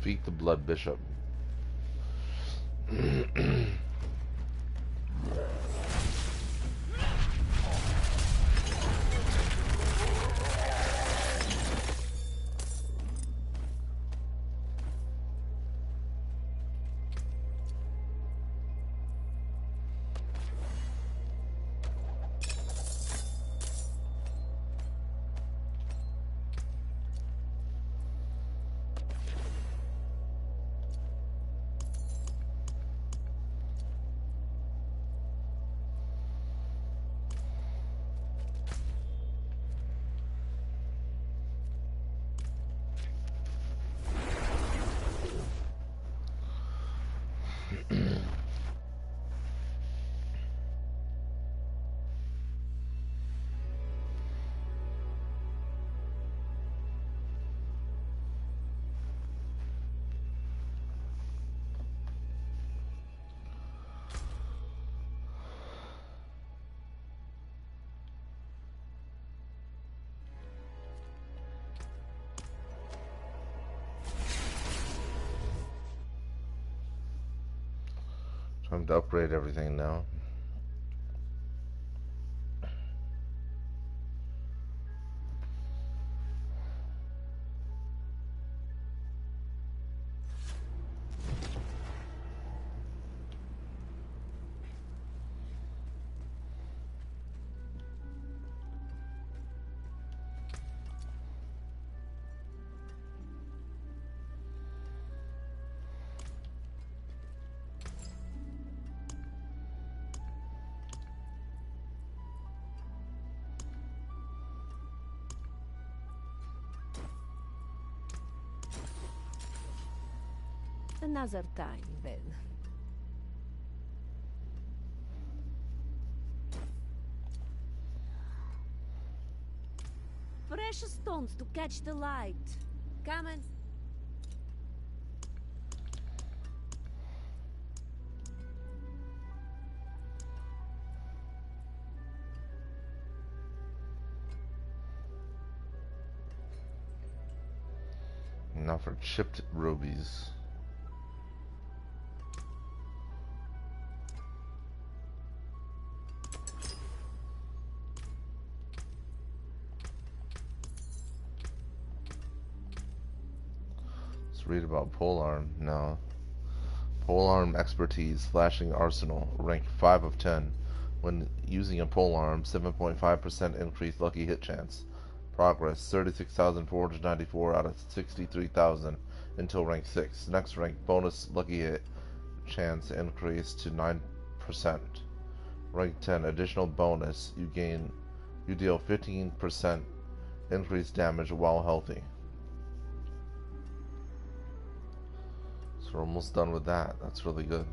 Defeat the Blood Bishop. Time to upgrade everything now. Another time, then. Precious stones to catch the light. Coming. Now for chipped rubies. Read about polearm now. Polearm expertise, flashing arsenal, rank 5 of 10. When using a polearm, 7.5% increased lucky hit chance. Progress 36,494 out of 63,000 until rank 6. Next rank, bonus lucky hit chance increased to 9%. Rank 10, additional bonus, you deal 15% increased damage while healthy. We're almost done with that. That's really good.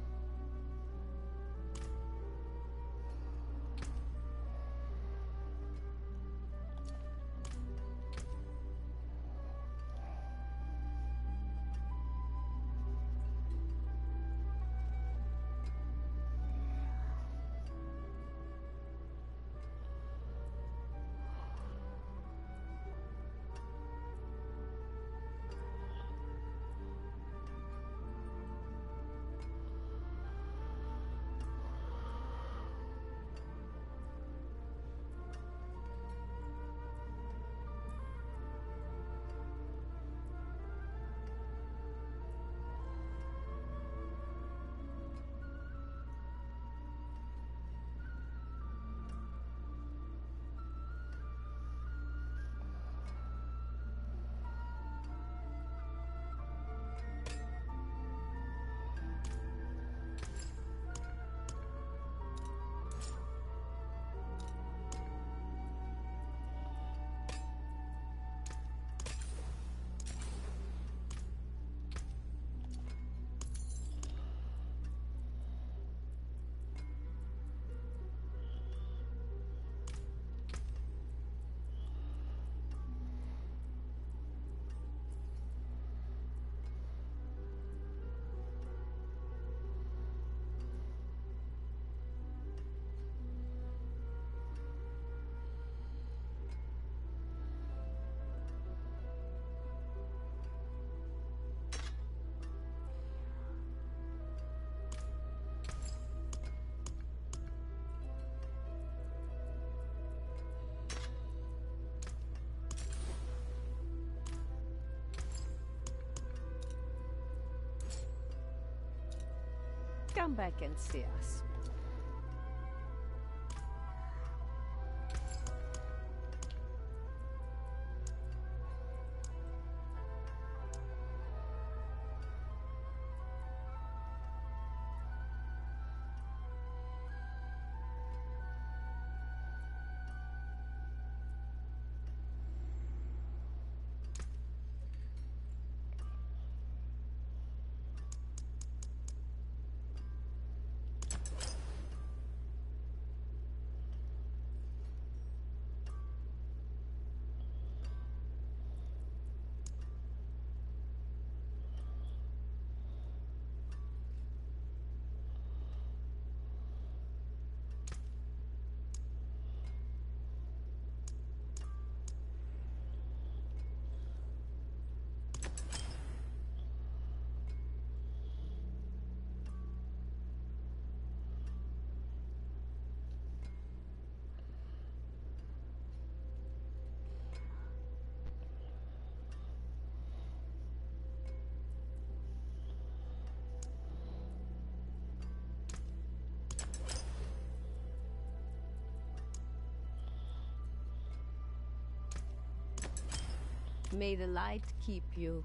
Come back and see us. May the light keep you.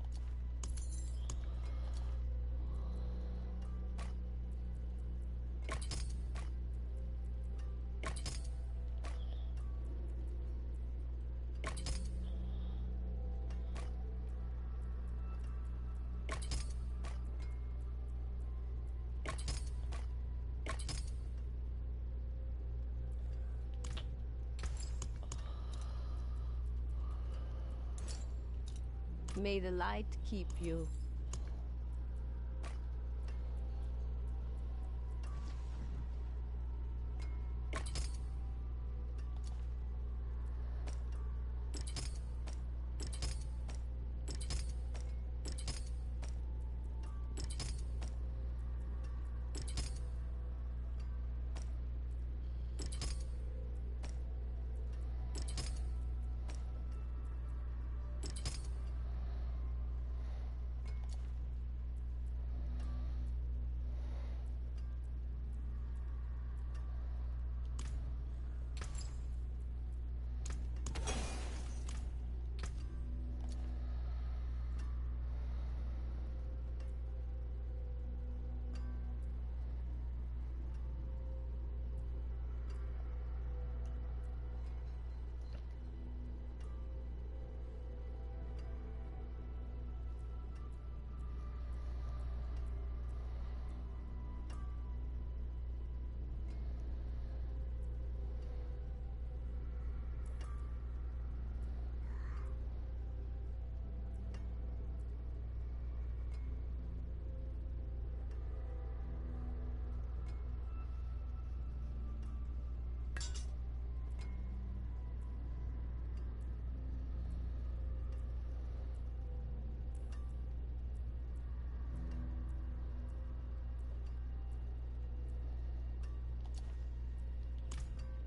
May the light keep you.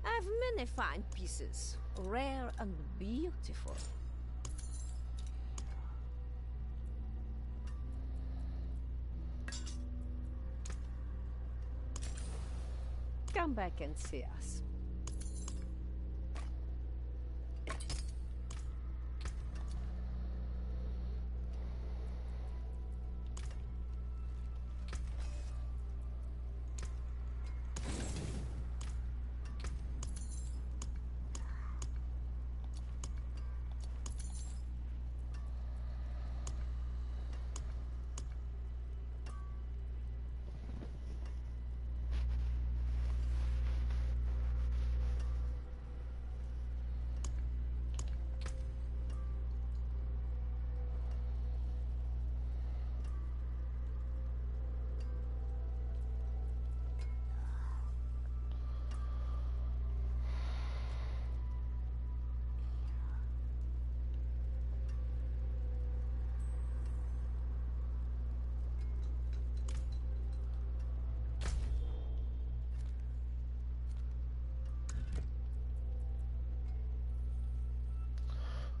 I've many fine pieces, rare and beautiful. Come back and see us.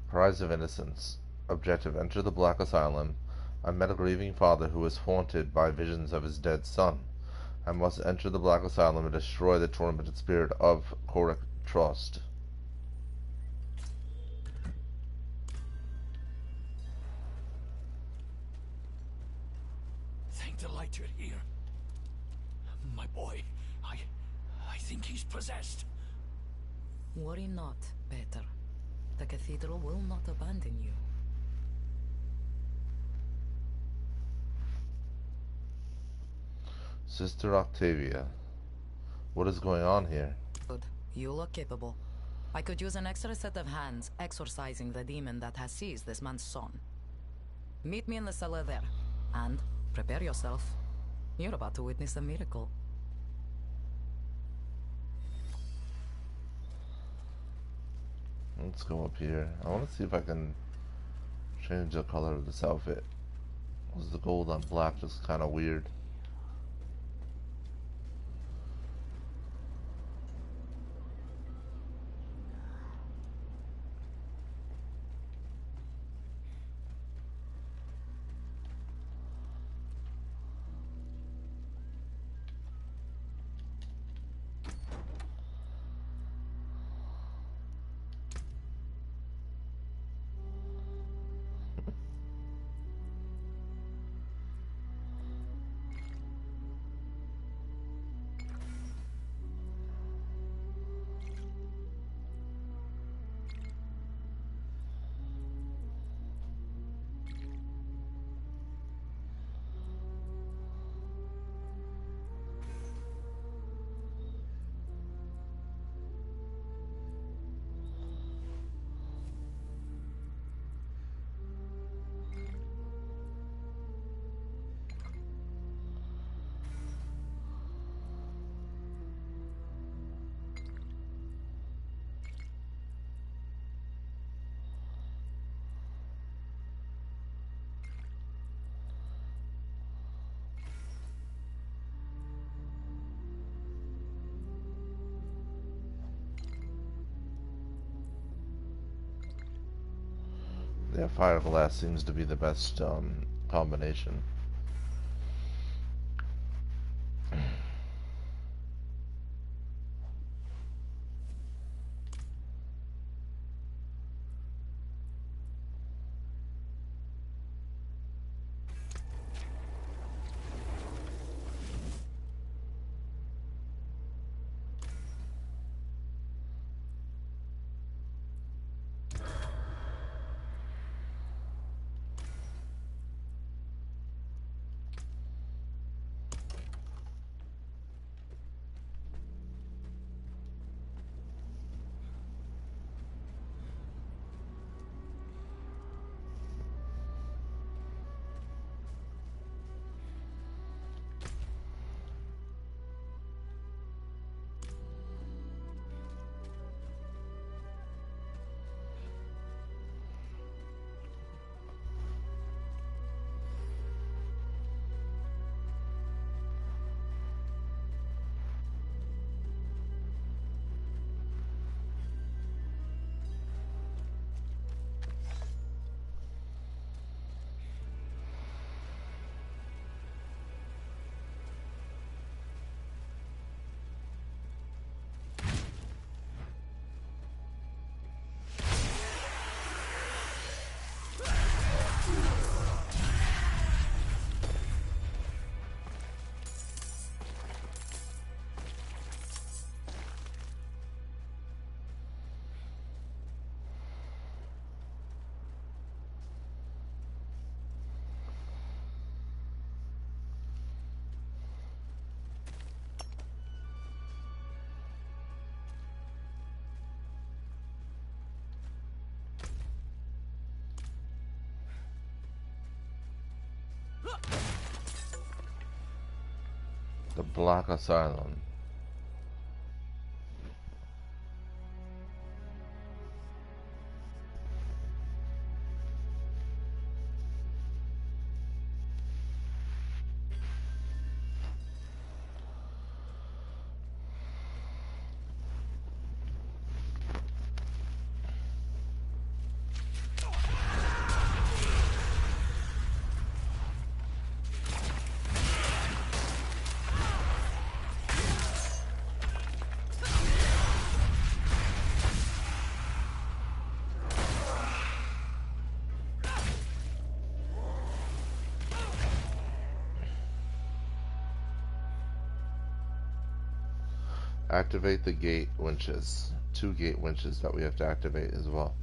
Prize of Innocence. Objective: enter the Black Asylum. I met a grieving father who was haunted by visions of his dead son. I must enter the Black Asylum and destroy the tormented spirit of Korik Trust. Thank the light you're here. My boy, I think he's possessed. Worry not, Peter. The cathedral will not abandon you. Sister Octavia. What is going on here? Good. You look capable. I could use an extra set of hands exorcising the demon that has seized this man's son. Meet me in the cellar there. And prepare yourself. You're about to witness a miracle. Let's go up here. I want to see if I can change the color of this outfit. Was the gold on black just kind of weird? Yeah, fire glass seems to be the best combination. The Black Asylum. Activate the gate winches. 2 gate winches that we have to activate as well.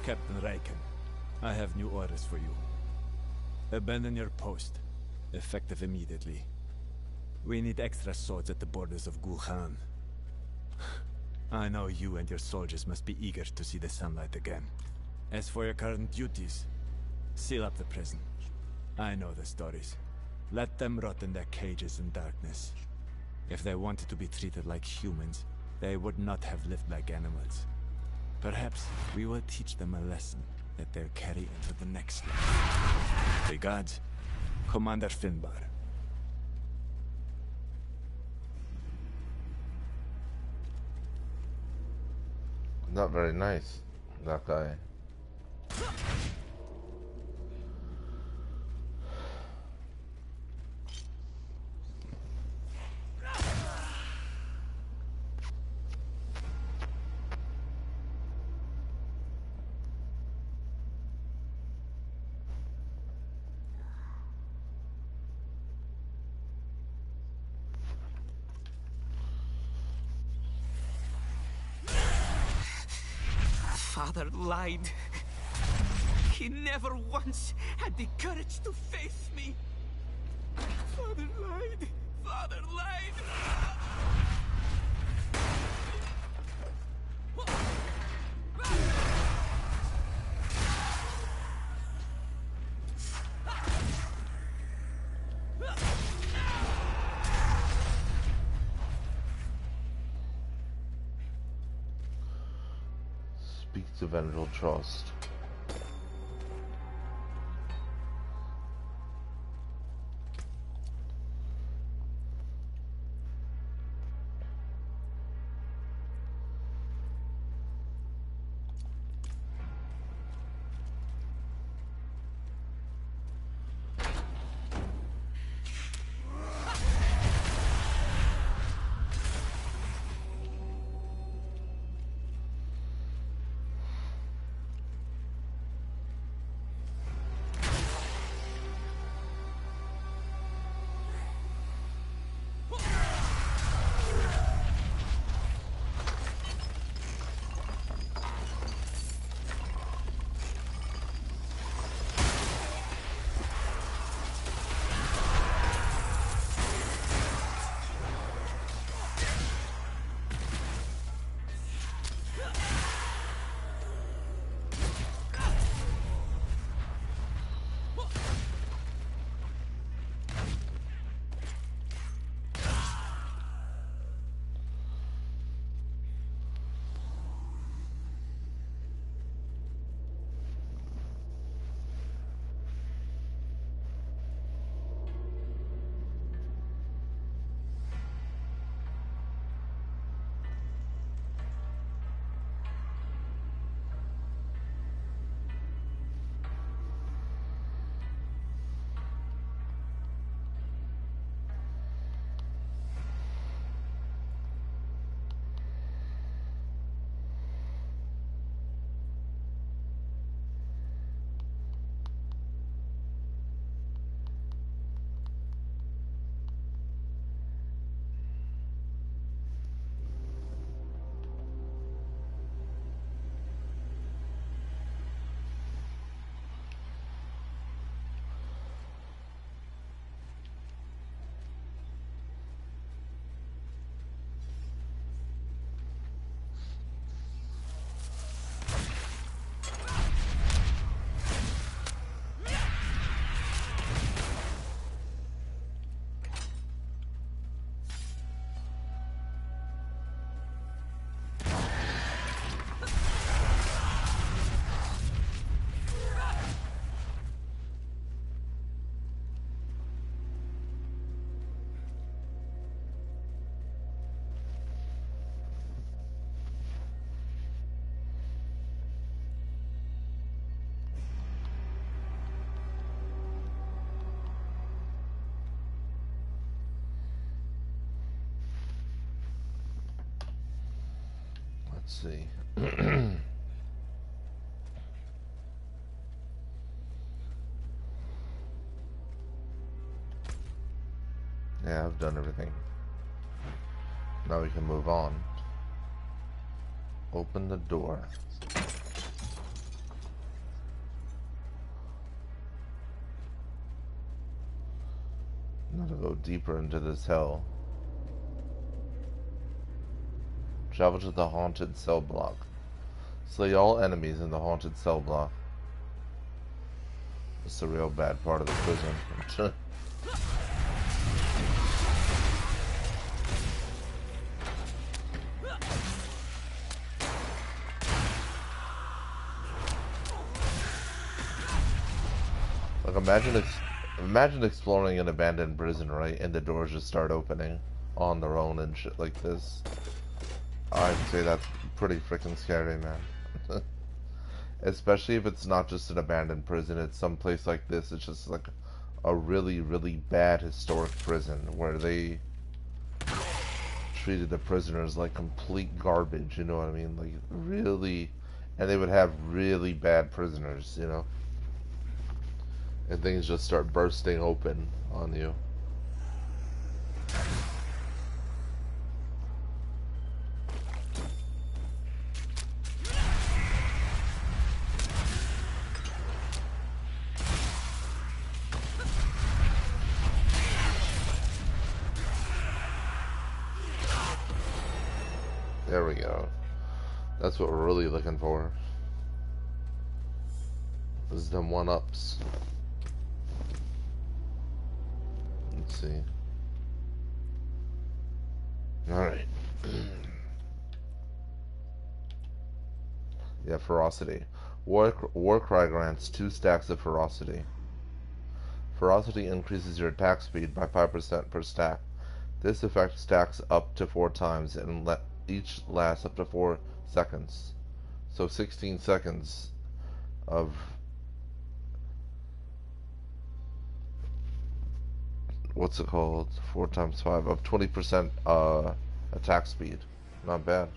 Captain Raiken, I have new orders for you. Abandon your post. Effective immediately. We need extra swords at the borders of Gul'an. I know you and your soldiers must be eager to see the sunlight again. As for your current duties, seal up the prison. I know the stories. Let them rot in their cages in darkness. If they wanted to be treated like humans, they would not have lived like animals. Perhaps we will teach them a lesson that they'll carry into the next life. Regards, Commander Finbar. Not very nice, that guy. Father lied. He never once had the courage to face me. Father lied. Father lied. Speak to Venerable Trust. Let's see. Yeah, I've done everything. Now we can move on. Open the door. Now to go deeper into this hell. Travel to the haunted cell block. Slay all enemies in the haunted cell block. It's the real bad part of the prison. Like imagine exploring an abandoned prison, right? And the doors just start opening on their own and shit like this. I'd say that's pretty freaking scary, man. Especially if it's not just an abandoned prison, it's some place like this. It's just like a really, really bad historic prison where they treated the prisoners like complete garbage, you know what I mean? Like, really, and they would have really bad prisoners, you know? And things just start bursting open on you. There we go. That's what we're really looking for. Is them one-ups. Let's see. Alright. Yeah, ferocity. Warcry grants 2 stacks of ferocity. Ferocity increases your attack speed by 5% per stack. This effect stacks up to 4 times and each lasts up to 4 seconds. So 16 seconds of what's it called? 4 times 5 of 20% attack speed. Not bad.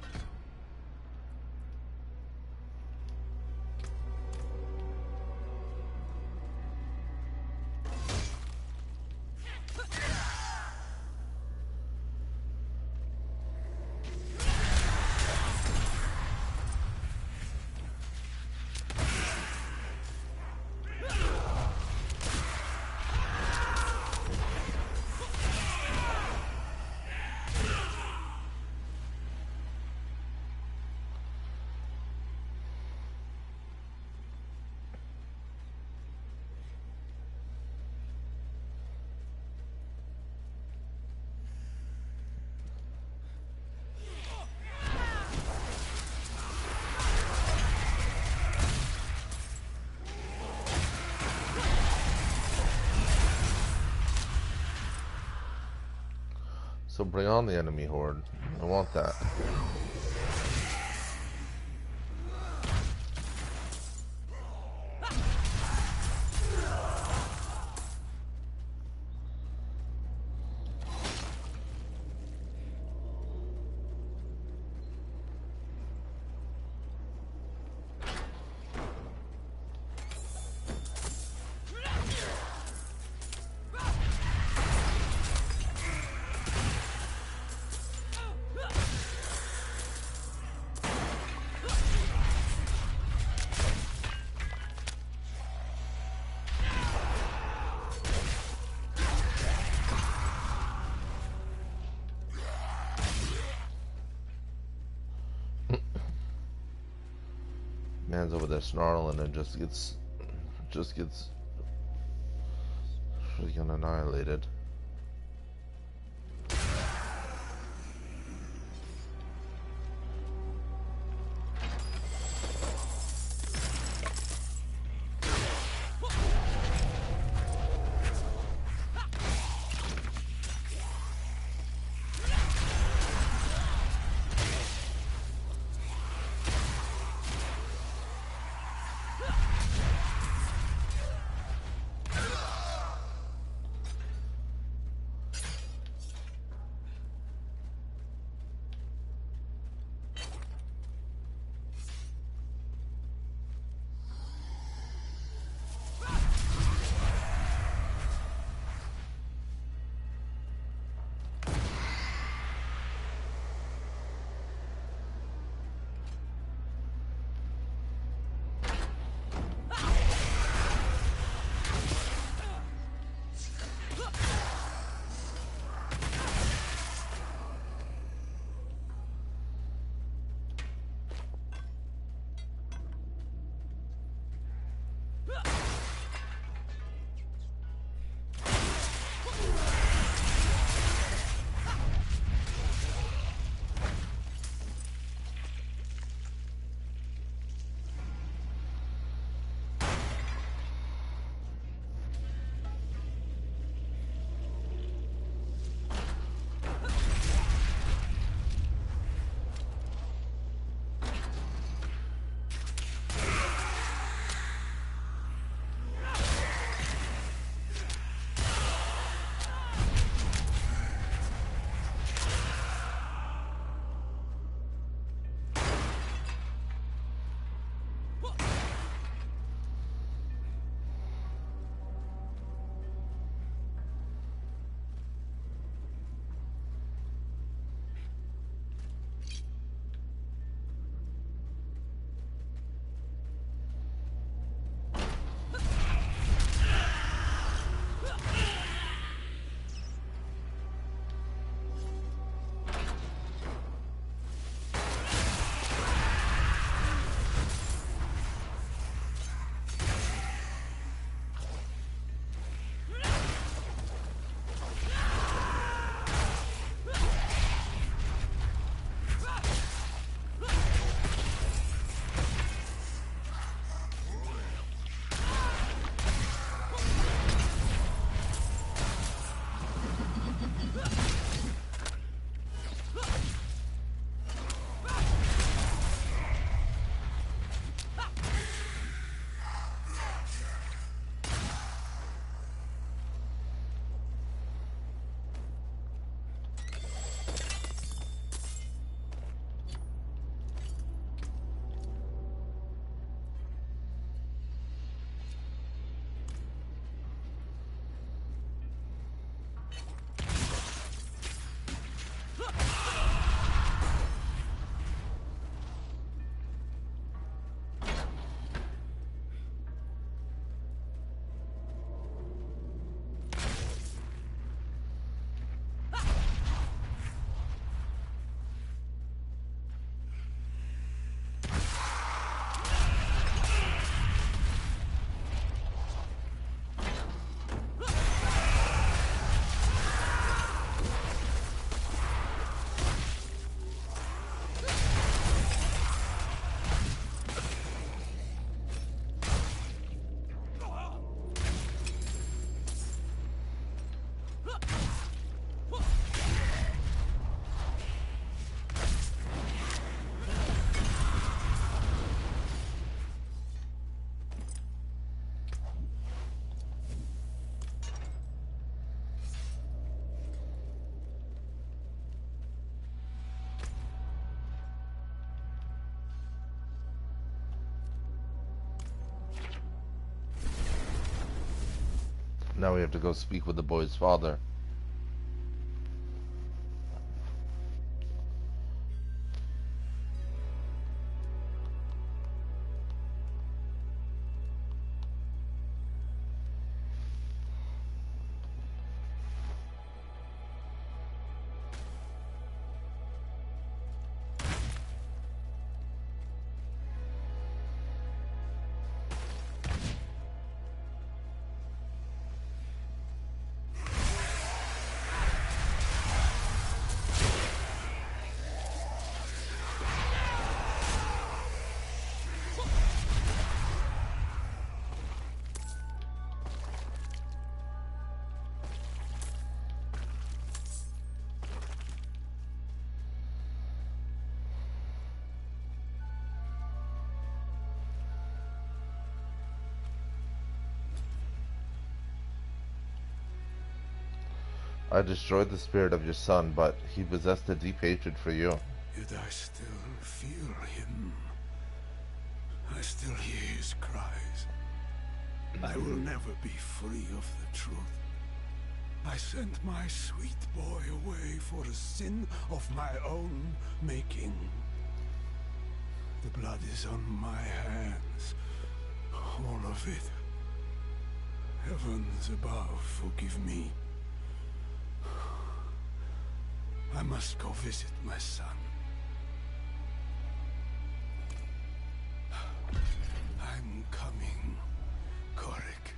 So bring on the enemy horde. I want that. Man's over there snarling and just gets freaking annihilated. Now we have to go speak with the boy's father. I destroyed the spirit of your son, but he possessed a deep hatred for you. Yet I still feel him. I still hear his cries. I will never be free of the truth. I sent my sweet boy away for a sin of my own making. The blood is on my hands. All of it. Heavens above, forgive me. I must go visit my son. I'm coming, Korik.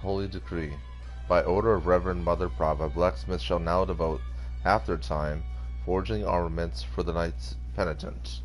Holy decree. By order of Reverend Mother Prava, blacksmiths shall now devote half their time forging armaments for the Knights Penitent.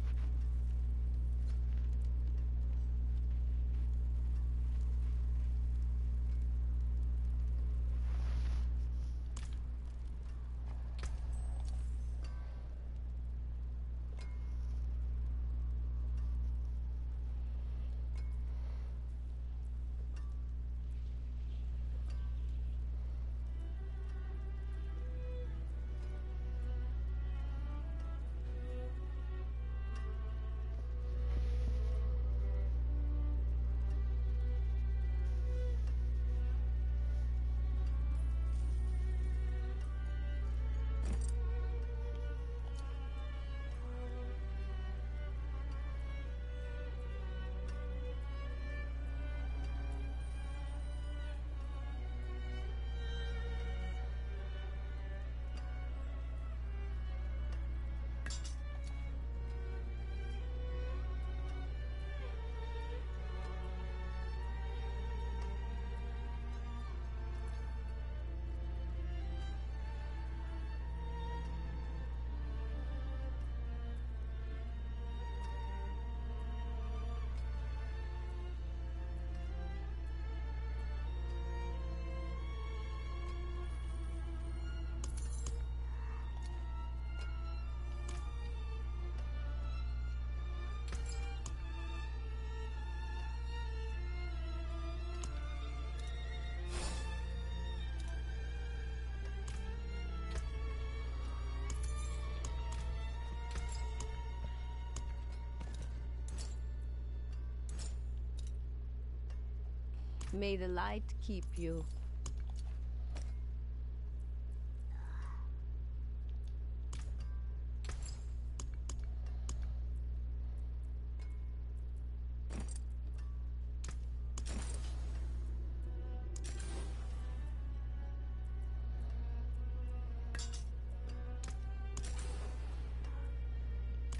May the light keep you.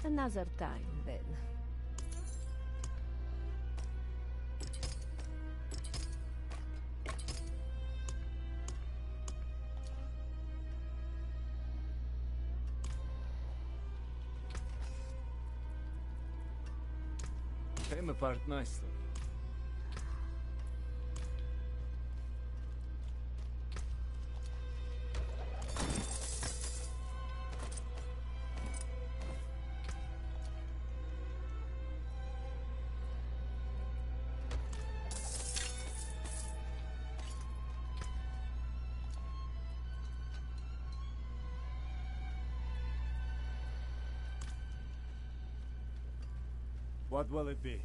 Another time, then. Came apart nicely. What will it be?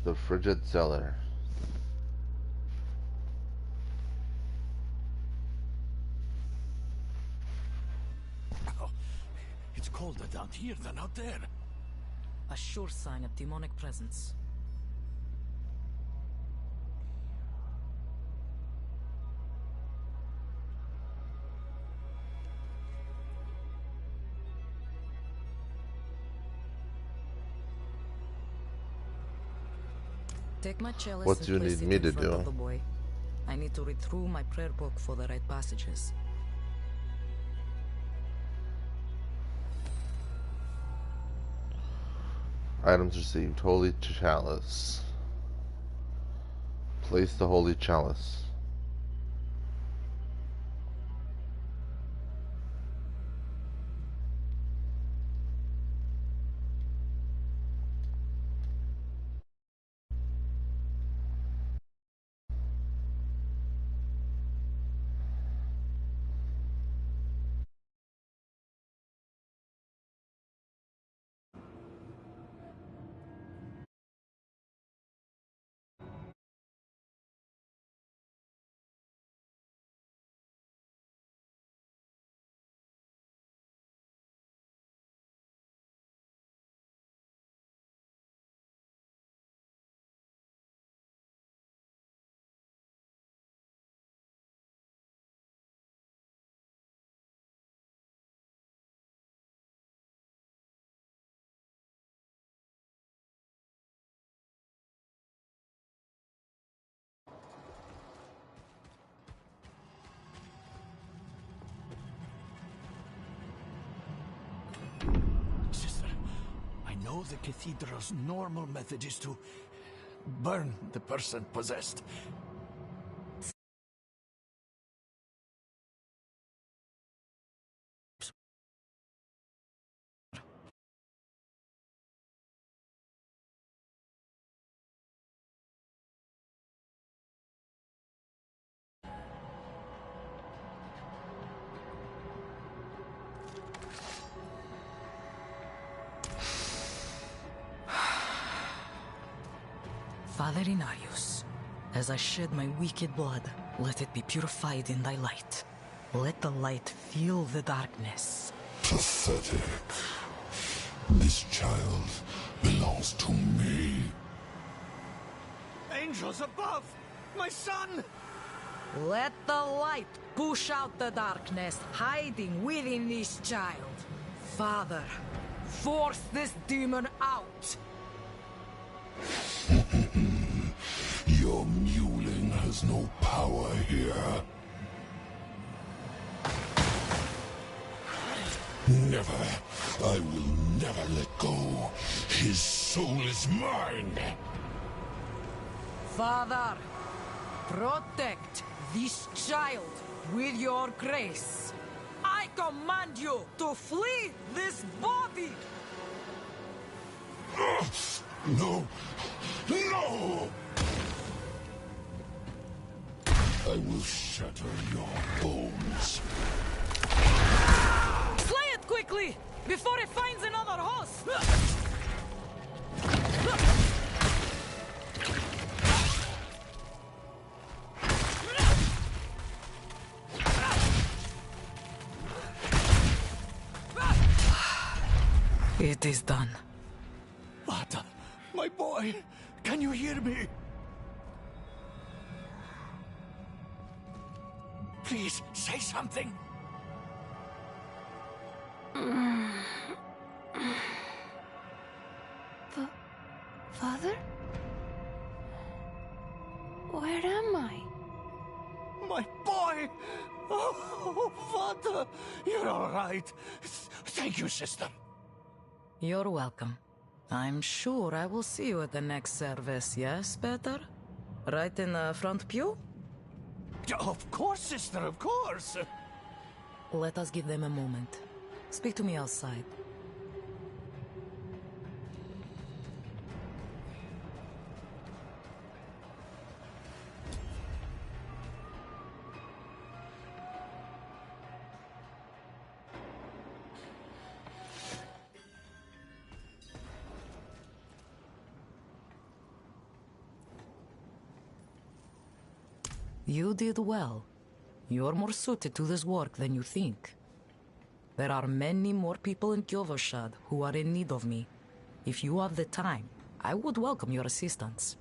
The Frigid Cellar. Oh, it's colder down here than out there. A sure sign of demonic presence. Take my chalice What and do you place need it me in to front do? of the boy. I need to read through my prayer book for the right passages. Items received. Holy Chalice. Place the Holy Chalice. Sister, I know the cathedral's normal method is to burn the person possessed. Father Inarius, as I shed my wicked blood, let it be purified in thy light. Let the light fill the darkness. Pathetic. This child belongs to me. Angels above! My son! Let the light push out the darkness hiding within this child. Father, force this demon out! Your mewling has no power here. Never. I will never let go. His soul is mine. Father, protect this child with your grace. I command you to flee this body! No! No! I will shatter your bones. Slay it quickly, before it finds another host! It is done. Vata, my boy, can you hear me? Please, say something. Father? Where am I? My boy! Oh, Vata, you're all right. Thank you, sister. You're welcome. I'm sure I will see you at the next service, yes, Peter? Right in the front pew? Of course, sister, of course. Let us give them a moment. Speak to me outside. You did well. You're more suited to this work than you think. There are many more people in Kyovoshad who are in need of me. If you have the time, I would welcome your assistance.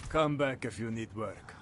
Come back if you need work.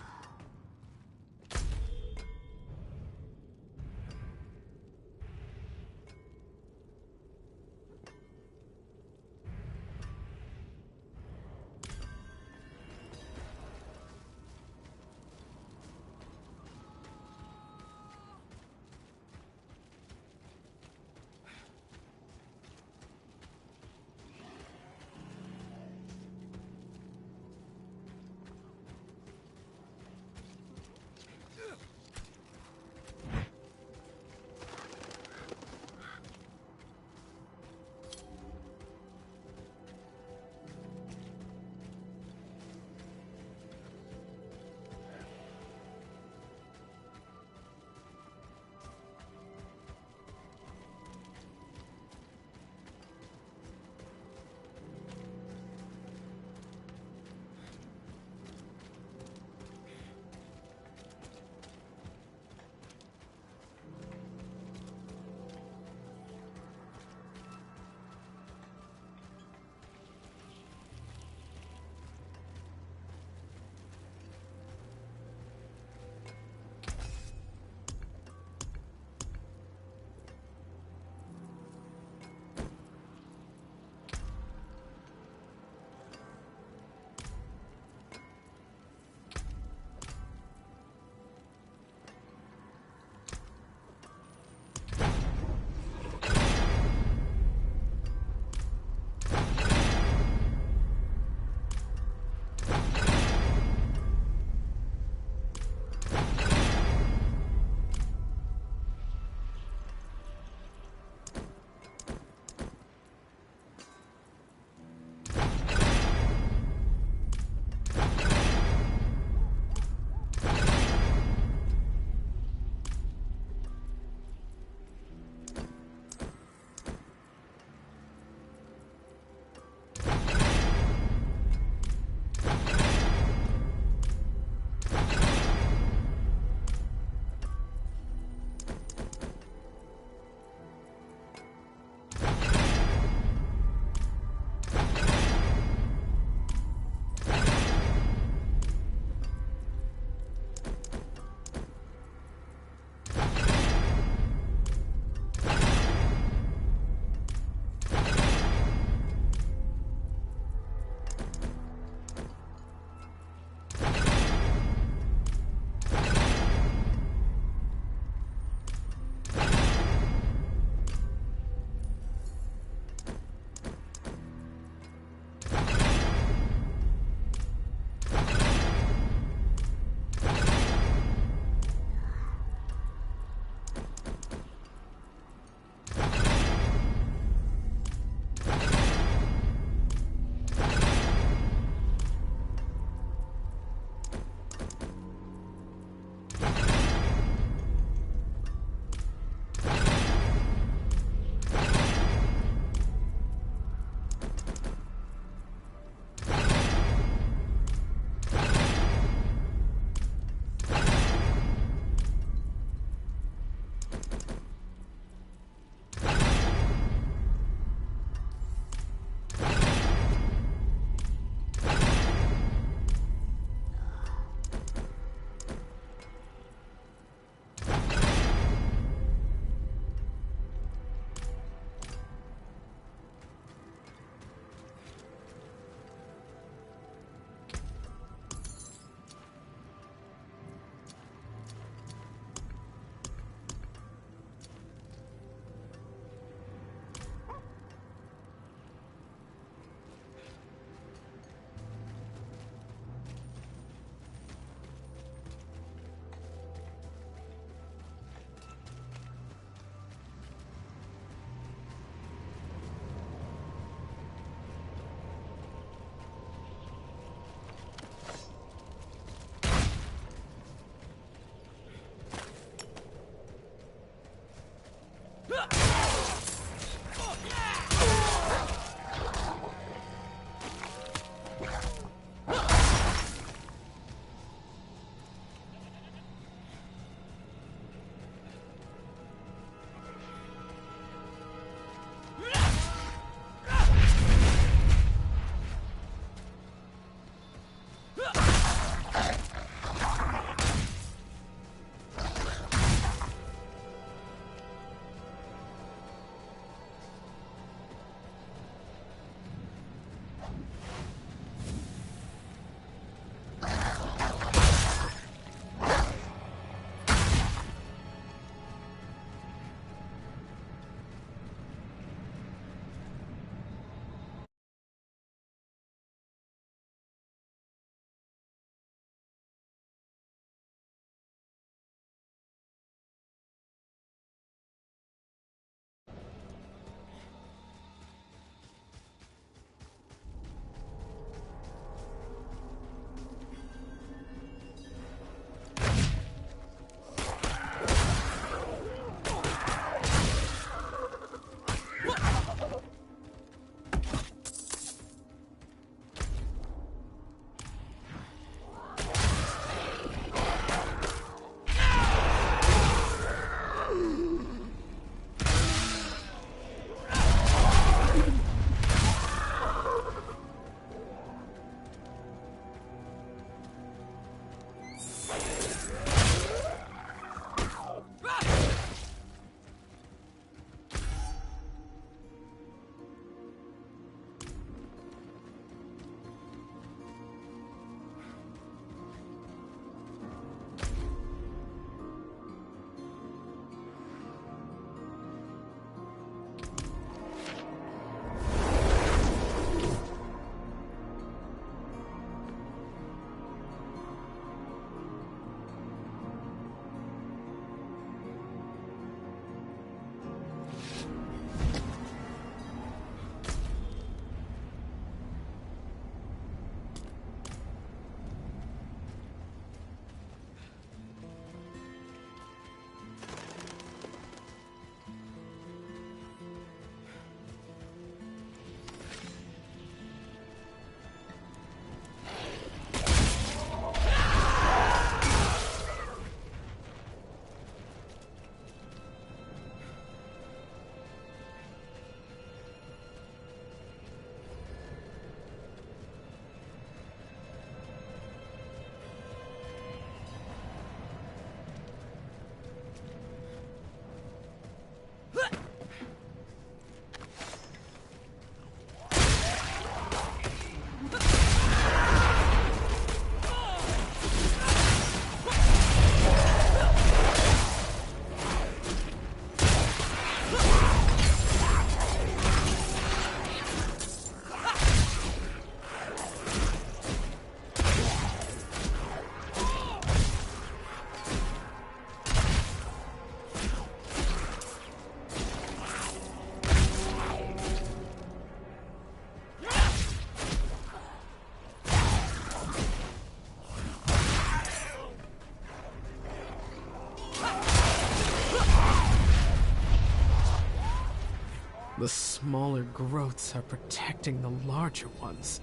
The smaller growths are protecting the larger ones.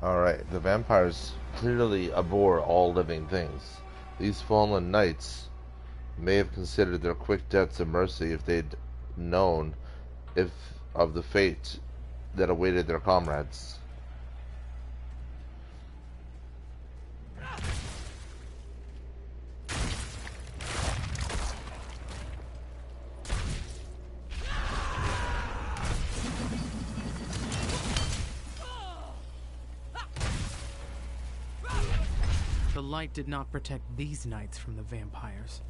Alright, the vampires clearly abhor all living things. These fallen knights may have considered their quick deaths a mercy if they'd known of the fate that awaited their comrades. The light did not protect these knights from the vampires.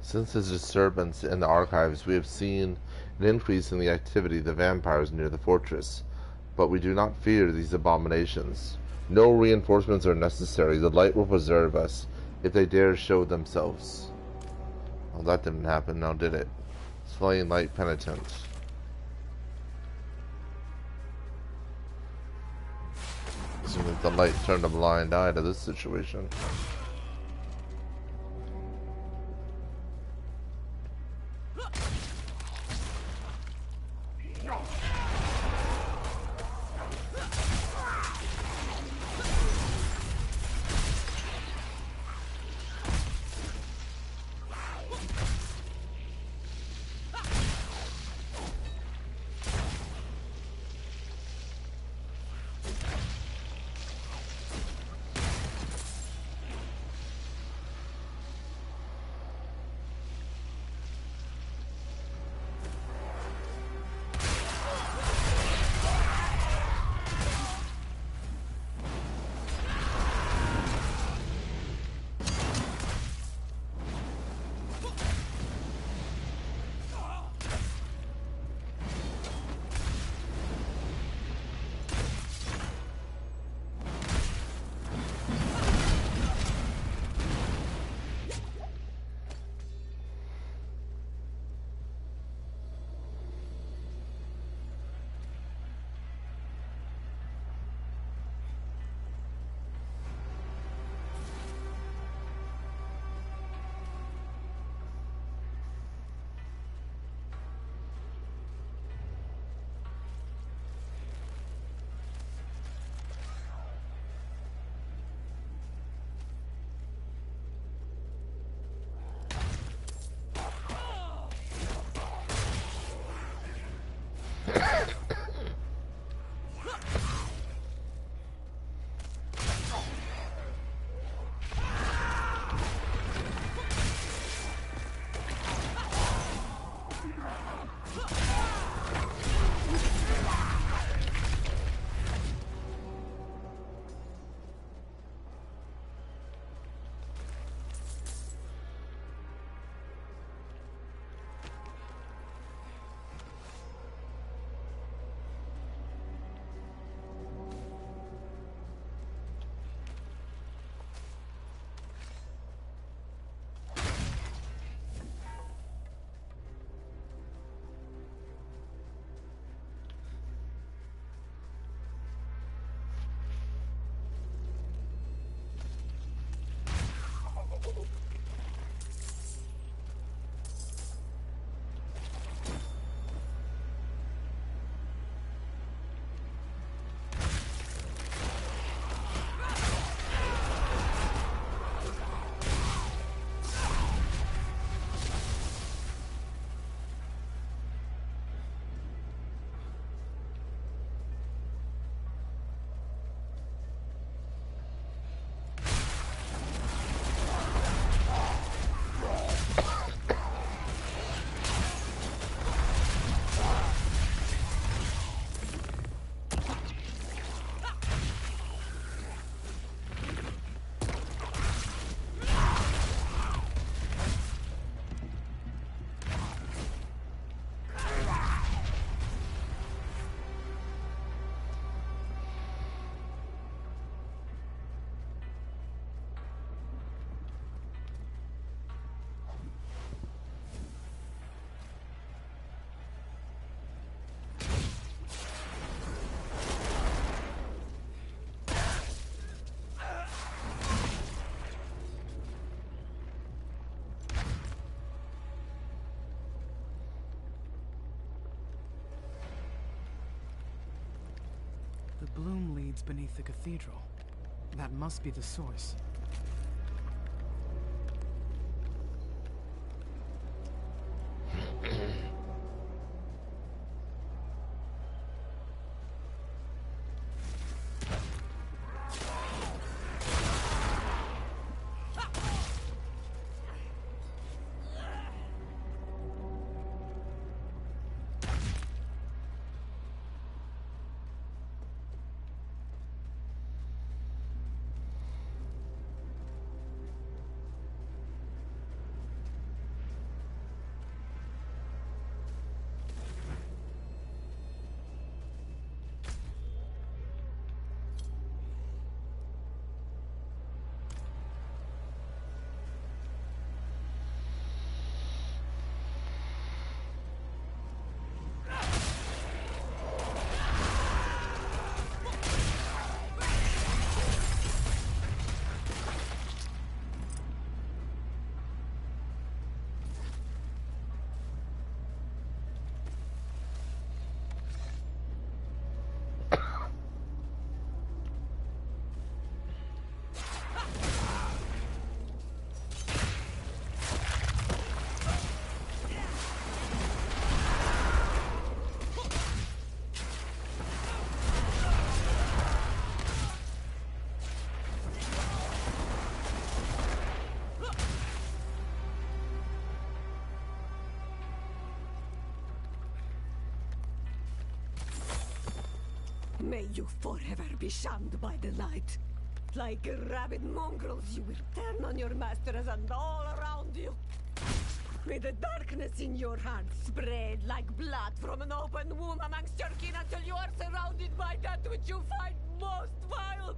Since his disturbance in the archives, we have seen an increase in the activity of the vampires near the fortress, but we do not fear these abominations. No reinforcements are necessary. The light will preserve us if they dare show themselves. Well, that didn't happen, now did it? Slaying light penitent. Seems like the light turned a blind eye to this situation. leads beneath the cathedral. That must be the source. May you forever be shunned by the light. Like rabid mongrels, you will turn on your masters and all around you. May the darkness in your heart spread like blood from an open wound amongst your kin until you are surrounded by that which you find most vile.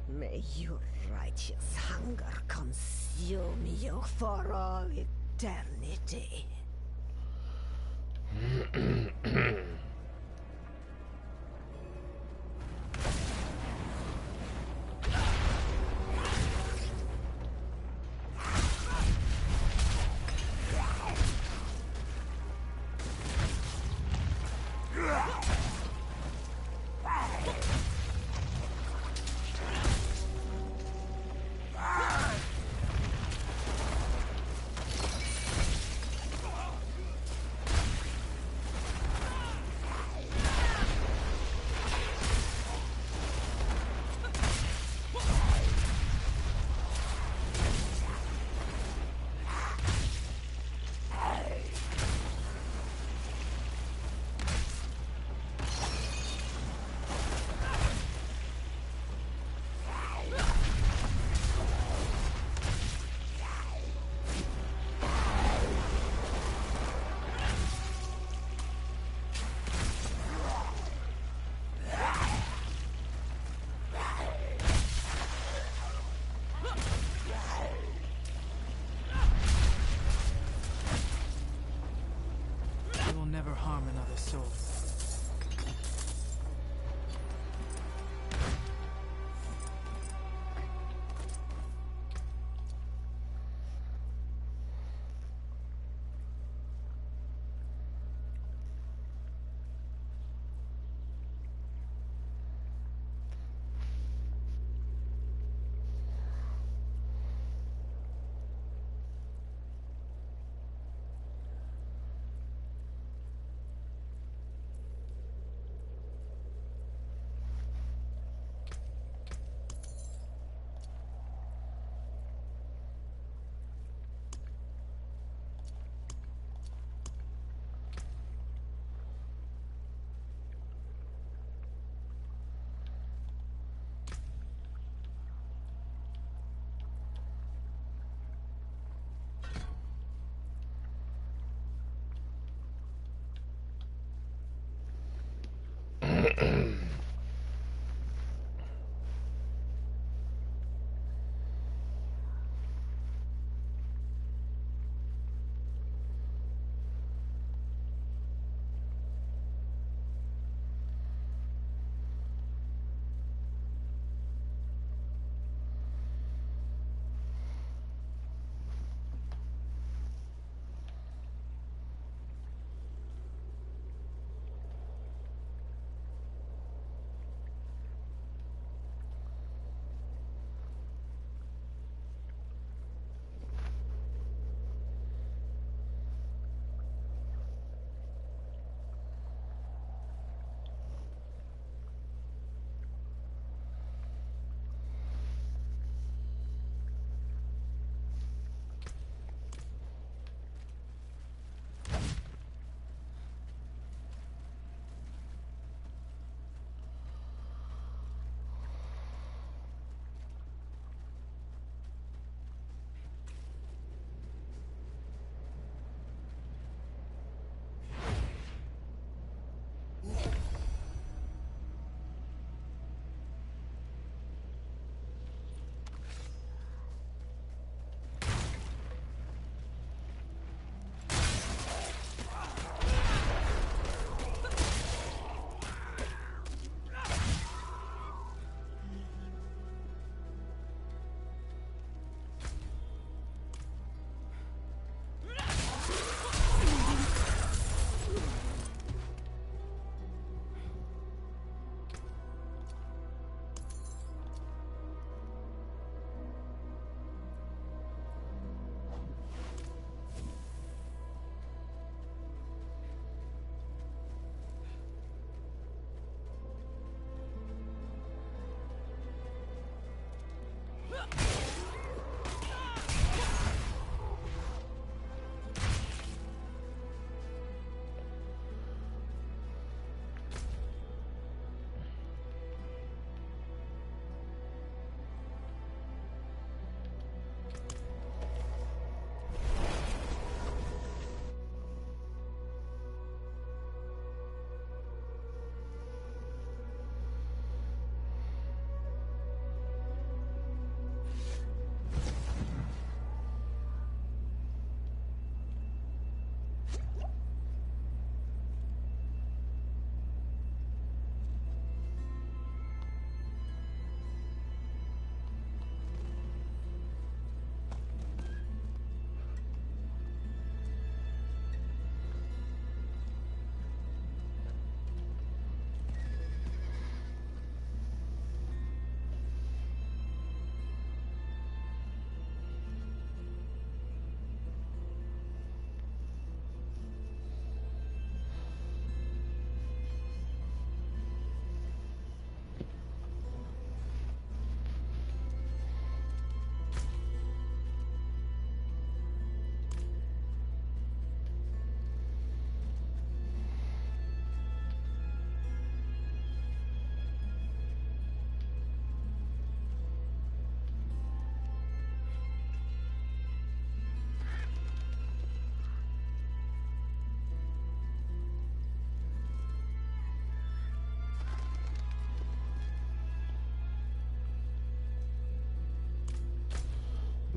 May your righteous hunger consume you for all eternity. Never harm another soul.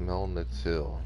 Melnix Hill.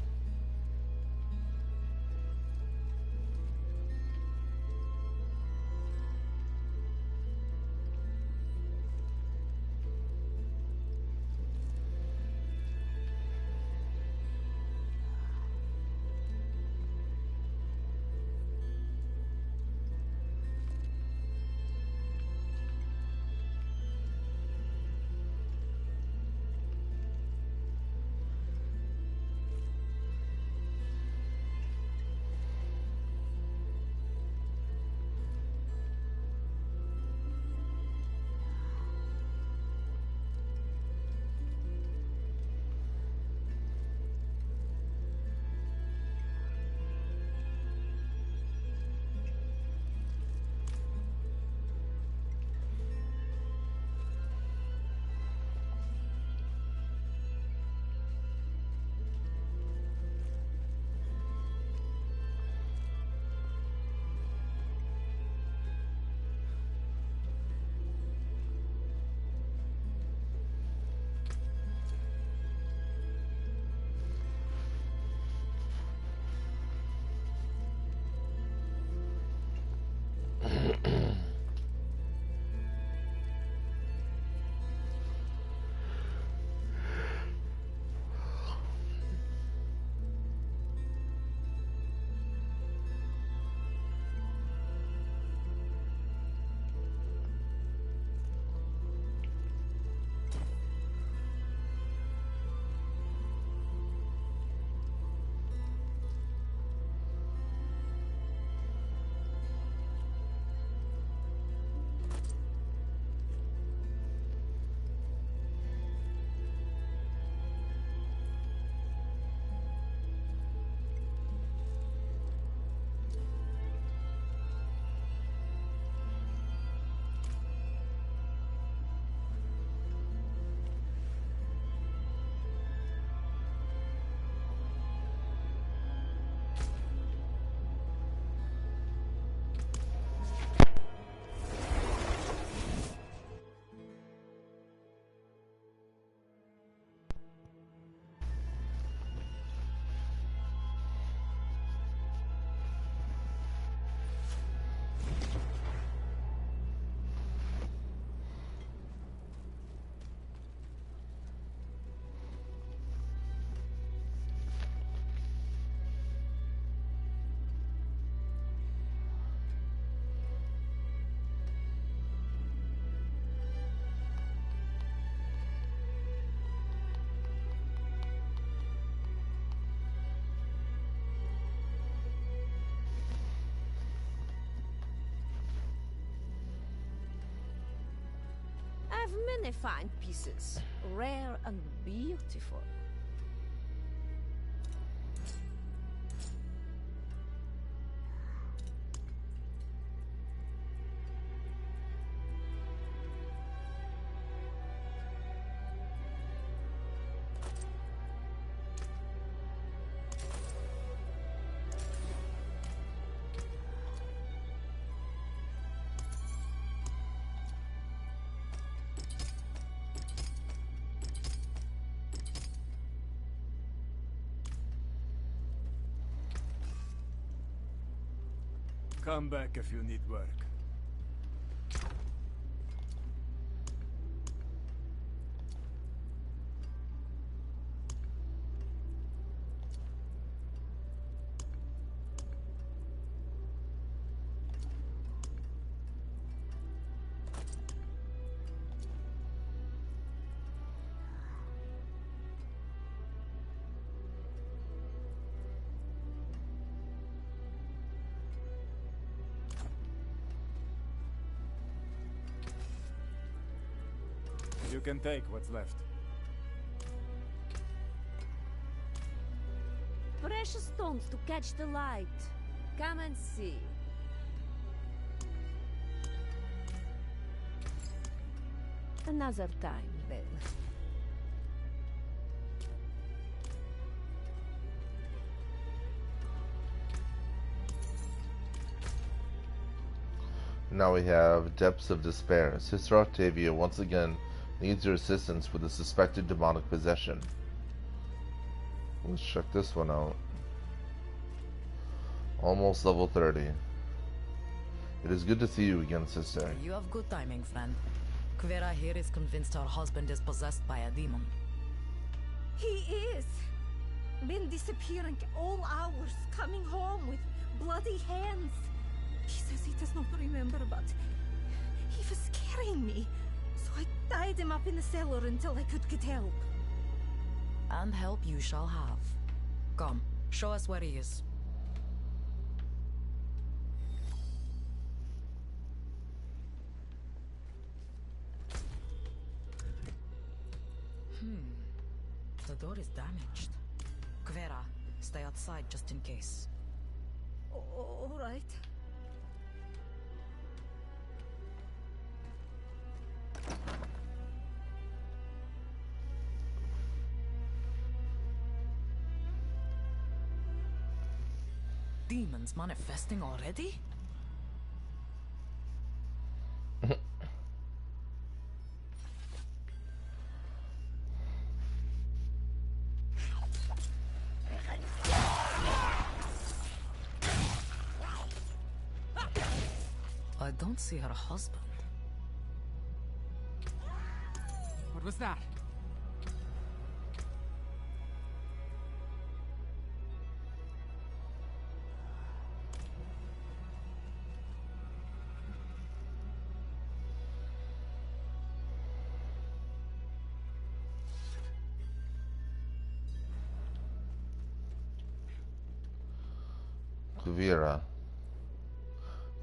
I've many fine pieces, rare and beautiful. Come back if you need work. You can take what's left. Precious stones to catch the light. Come and see. Another time, then. Now we have Depths of Despair. Sister Octavia once again needs your assistance with a suspected demonic possession. Let's check this one out. Almost level 30. It is good to see you again, sister. You have good timing, friend. Kvera here is convinced her husband is possessed by a demon. He is. Been disappearing all hours, coming home with bloody hands. He says he does not remember, but he was scaring me. So I tied him up in the cellar until I could get help. And help you shall have. Come, show us where he is. The door is damaged. Kvera, stay outside just in case. All right. Demons manifesting already? I don't see her husband. What was that?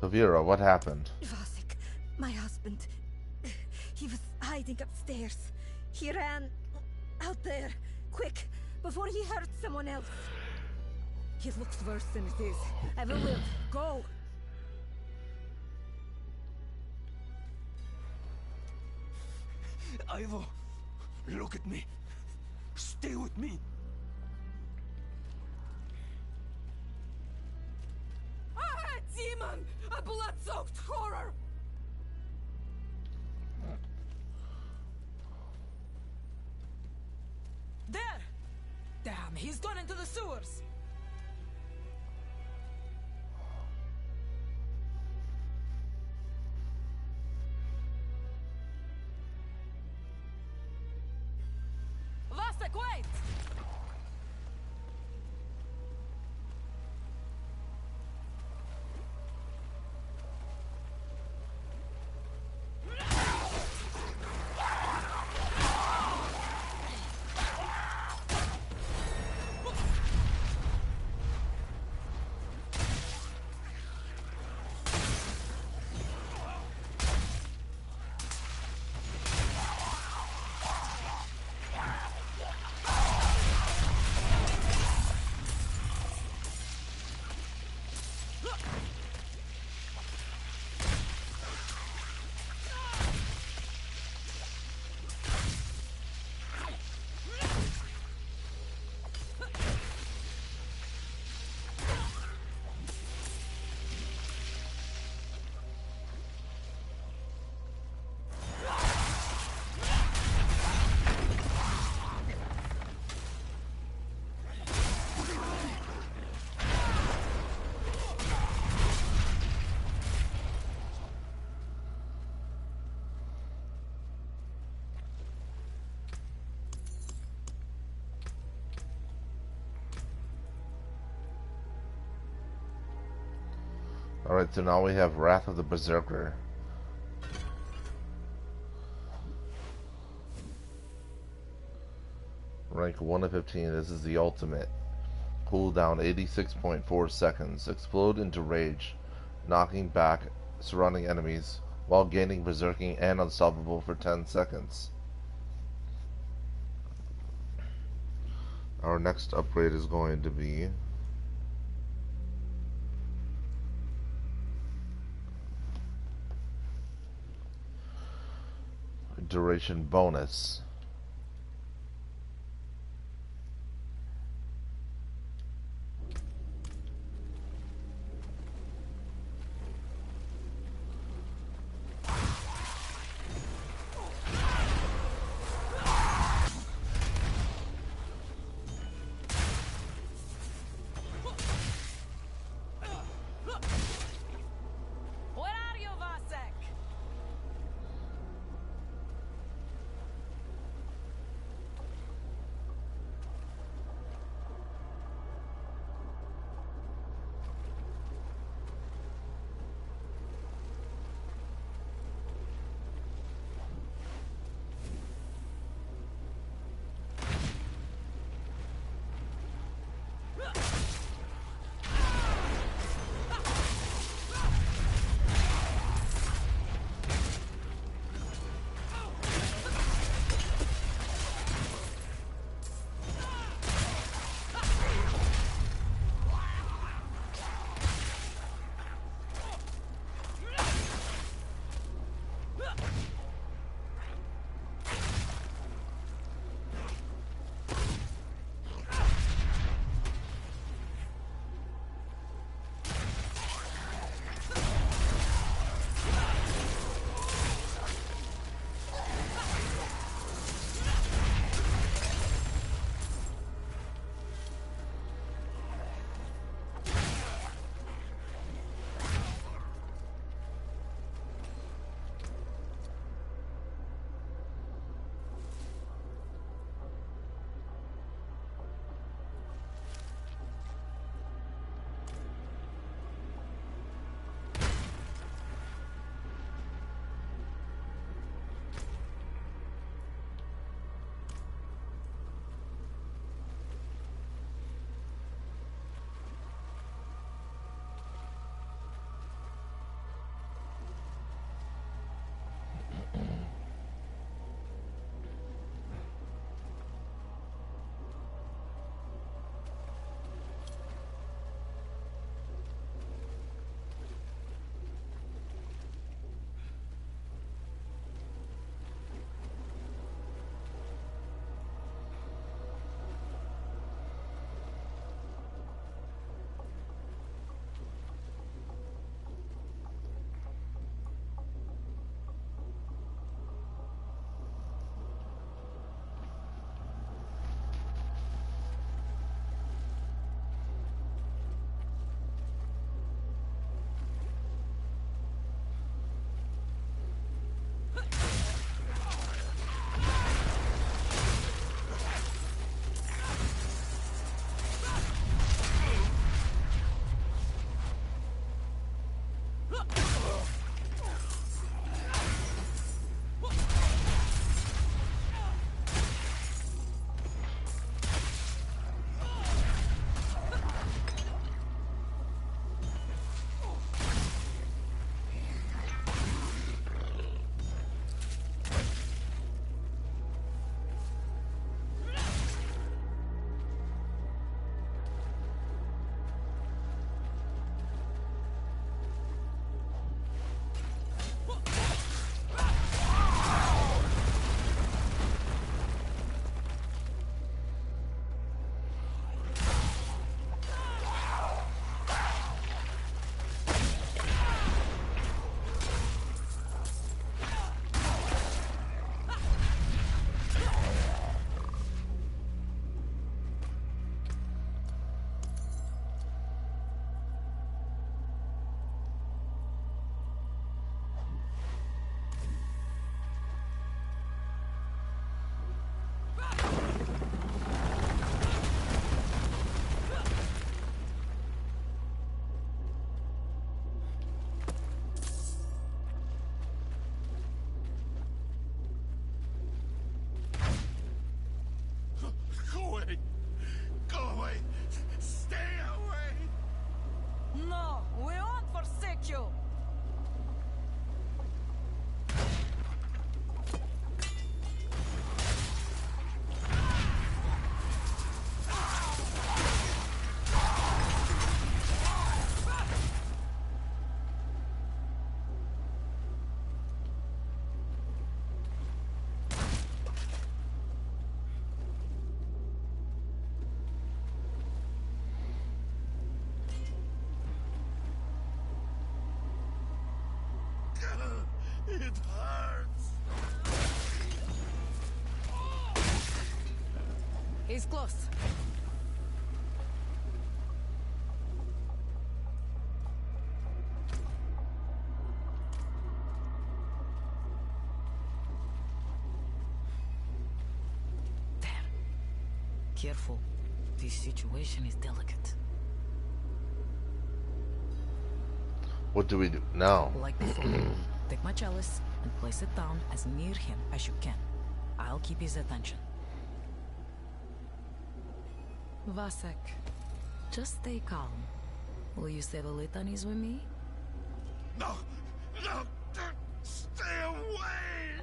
Kvera, what happened? Vasek, my husband. He was hiding upstairs. He ran out there, quick, before he hurt someone else. He looks worse than it is. I will live. Go. Ivo, look at me. Stay with me. Ah, demon! A blood-soaked horror! There! Damn, he's gone into the sewers! Vasek, wait! Alright, so now we have Wrath of the Berserker. Rank 1 of 15, this is the ultimate. Cooldown 86.4 seconds. Explode into rage, knocking back surrounding enemies while gaining berserking and unstoppable for 10 seconds. Our next upgrade is going to be duration bonus. It hurts! He's close. There. Careful. This situation is delicate. What do we do now? Like before, take my chalice and place it down as near him as you can. I'll keep his attention. Vasek, just stay calm. Will you say the litanies with me? No! No! Stay away!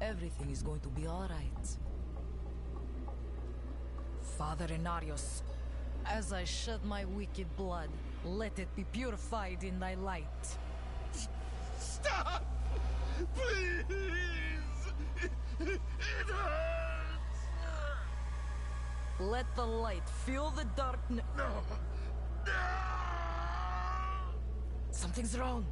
Everything is going to be all right. Father Inarius, as I shed my wicked blood, let it be purified in thy light. Stop! Please! It hurts! Let the light fill the darkness. No! No! Something's wrong.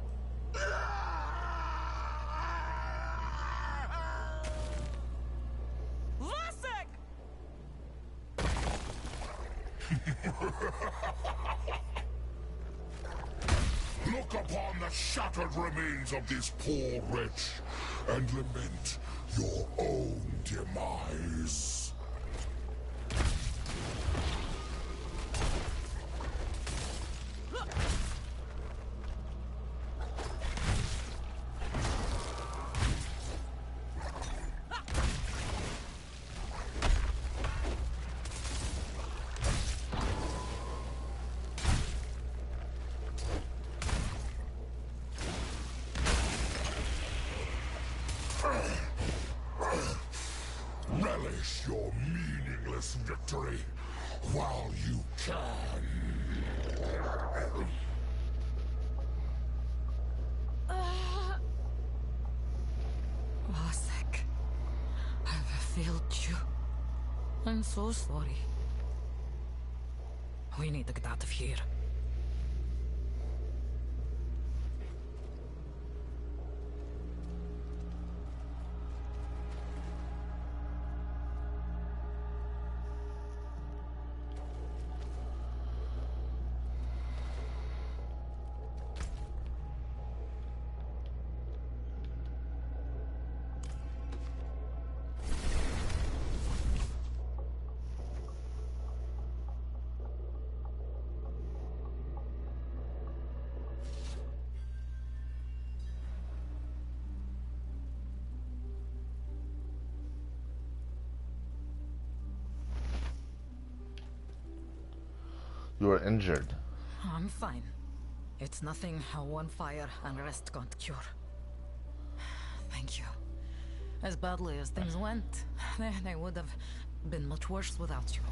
Vasek! Look upon the shattered remains of this poor wretch, and lament your own demise. Relish your meaningless victory while you can. Vasek, I've failed you. I'm so sorry. We need to get out of here. You are injured. I'm fine. It's nothing one fire and rest can't cure. Thank you. As badly as things went, they would have been much worse without you.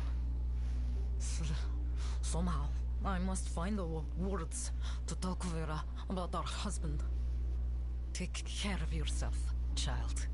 Somehow, I must find the words to tell Kuvira about our husband. Take care of yourself, child.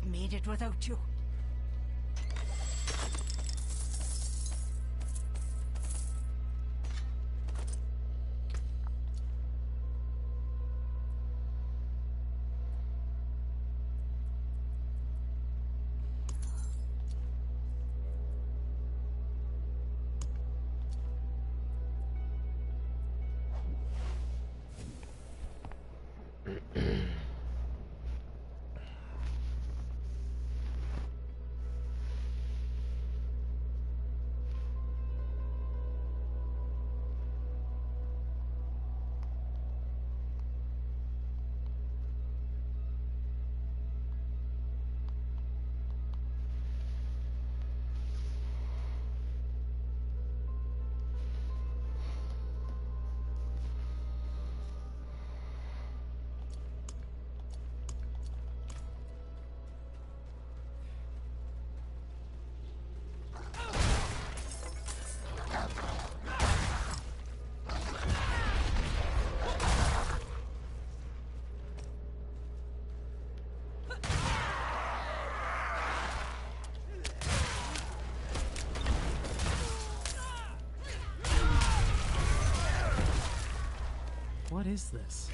made it without you. What is this?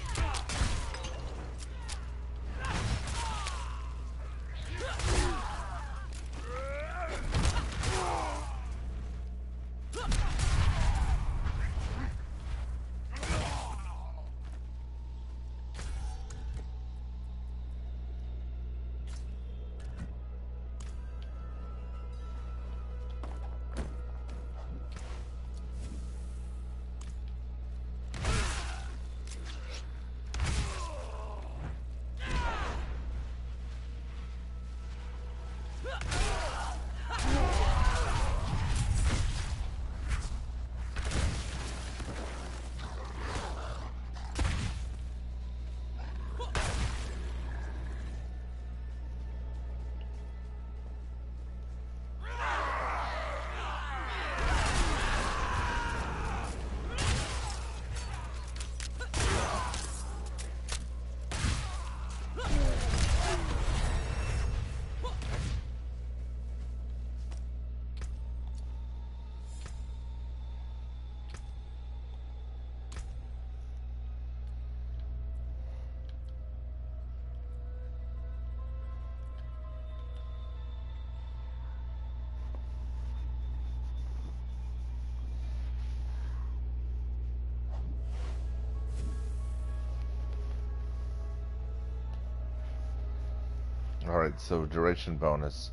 Alright, so duration bonus.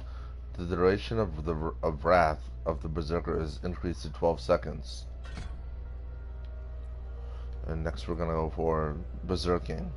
The duration of Wrath of the Berserker is increased to 12 seconds. And next we're gonna go for Berserking.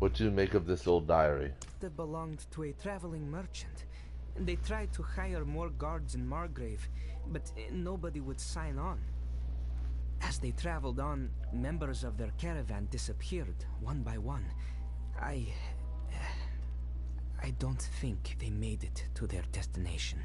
What do you make of this old diary? That belonged to a traveling merchant. They tried to hire more guards in Margrave, but nobody would sign on. As they traveled on, members of their caravan disappeared, one by one. I don't think they made it to their destination.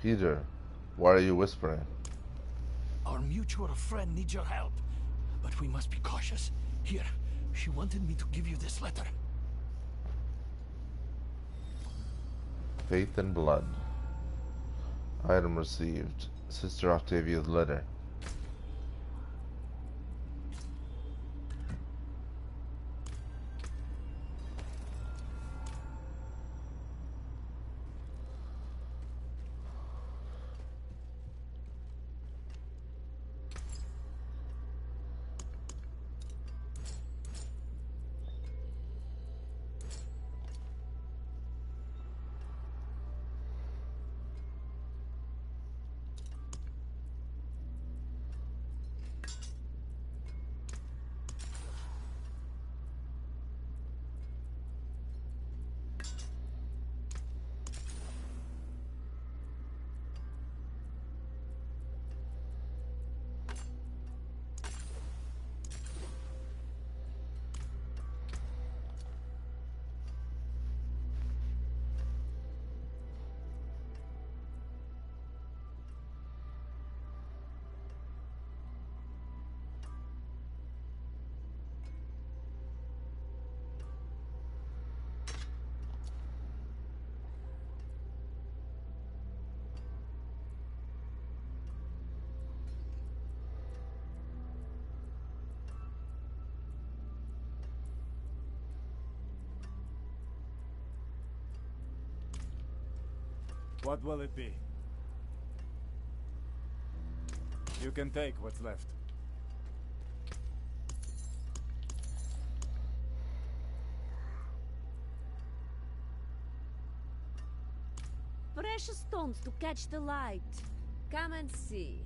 Peter, why are you whispering? Our mutual friend needs your help, but we must be cautious. Here, she wanted me to give you this letter. Faith and Blood. Item received. Sister Octavia's letter. What will it be? You can take what's left. Precious stones to catch the light. Come and see.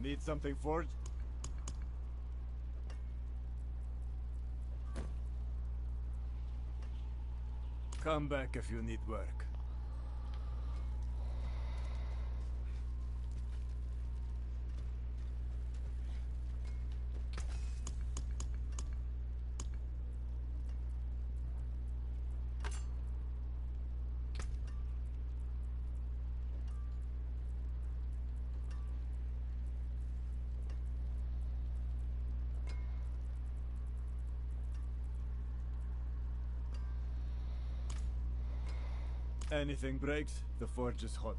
Need something forged? Come back if you need work. Anything breaks, the forge is hot.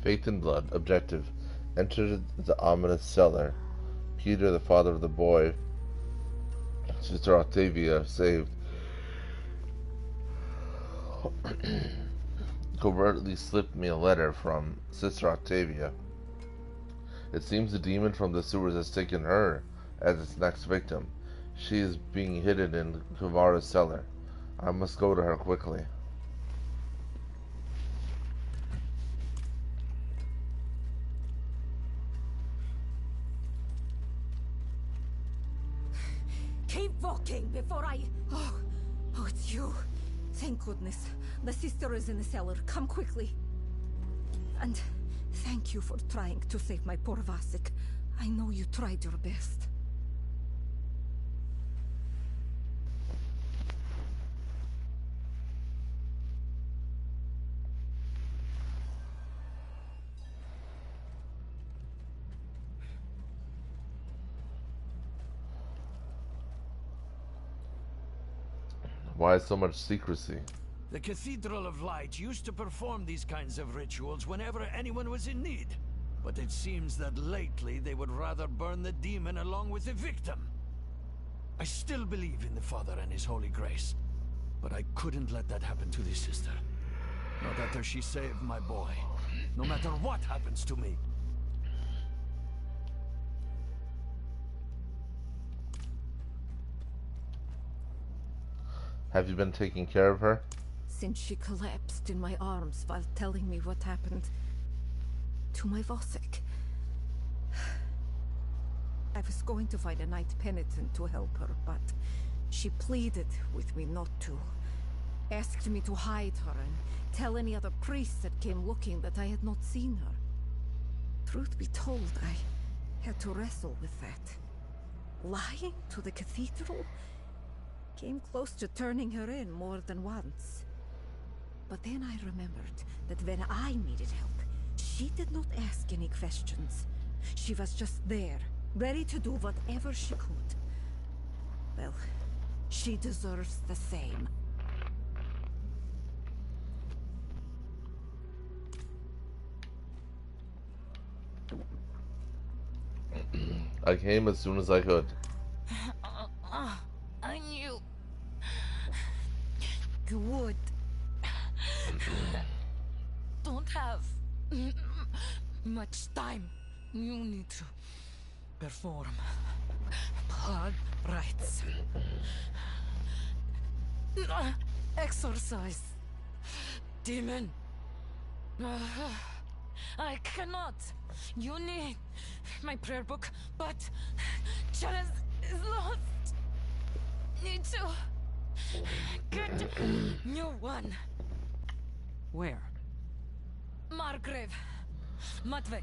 Faith in blood. Objective. Enter the ominous cellar. Peter, the father of the boy Sister Octavia saved, covertly slipped me a letter from Sister Octavia. It seems the demon from the sewers has taken her as its next victim. She is being hidden in Kuvara's cellar. I must go to her quickly. Keep walking before I... Oh, it's you. Thank goodness. The sister is in the cellar. Come quickly. And thank you for trying to save my poor Vasek. I know you tried your best. Why so much secrecy? The Cathedral of Light used to perform these kinds of rituals whenever anyone was in need. But it seems that lately they would rather burn the demon along with the victim. I still believe in the Father and His Holy Grace, but I couldn't let that happen to the sister. Not after she saved my boy. No matter what happens to me. Have you been taking care of her? Since she collapsed in my arms while telling me what happened to my Vasek. I was going to find a knight penitent to help her, but she pleaded with me not to. Asked me to hide her and tell any other priests that came looking that I had not seen her. Truth be told, I had to wrestle with that. Lying to the cathedral? Came close to turning her in more than once. But then I remembered that when I needed help, she did not ask any questions. She was just there, ready to do whatever she could. Well, she deserves the same. I came as soon as I could. I knew you would. Don't have much time. You need to perform blood rites. Exorcise demon. I cannot. You need my prayer book, but Chalice is lost. Need to get new one. Where? Margrave. Matvey.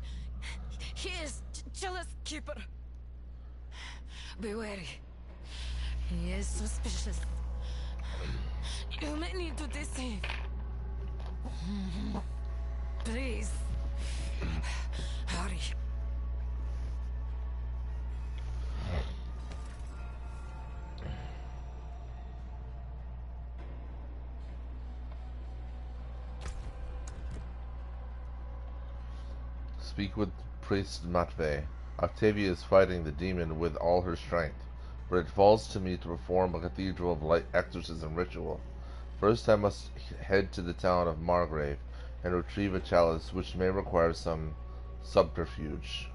He is Chalice keeper. Be wary. He is suspicious. You may need to deceive. Please. Hurry. Speak with Priest Matvey. Octavia is fighting the demon with all her strength, but it falls to me to perform a Cathedral of Light exorcism ritual. First I must head to the town of Margrave and retrieve a chalice, which may require some subterfuge.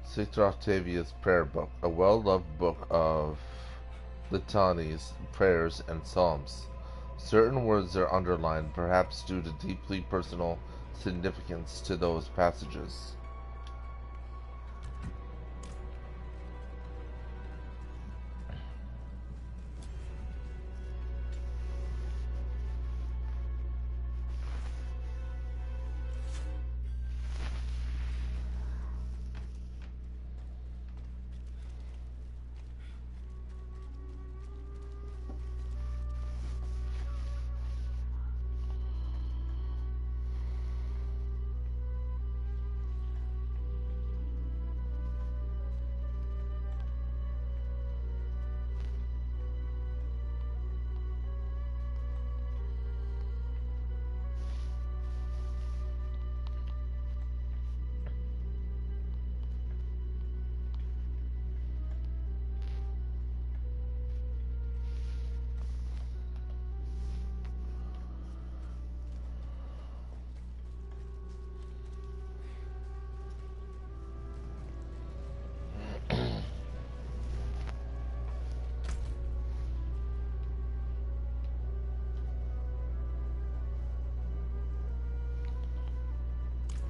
Sister Octavia's Prayer Book, a well-loved book of litanies, prayers, and psalms. Certain words are underlined, perhaps due to deeply personal significance to those passages.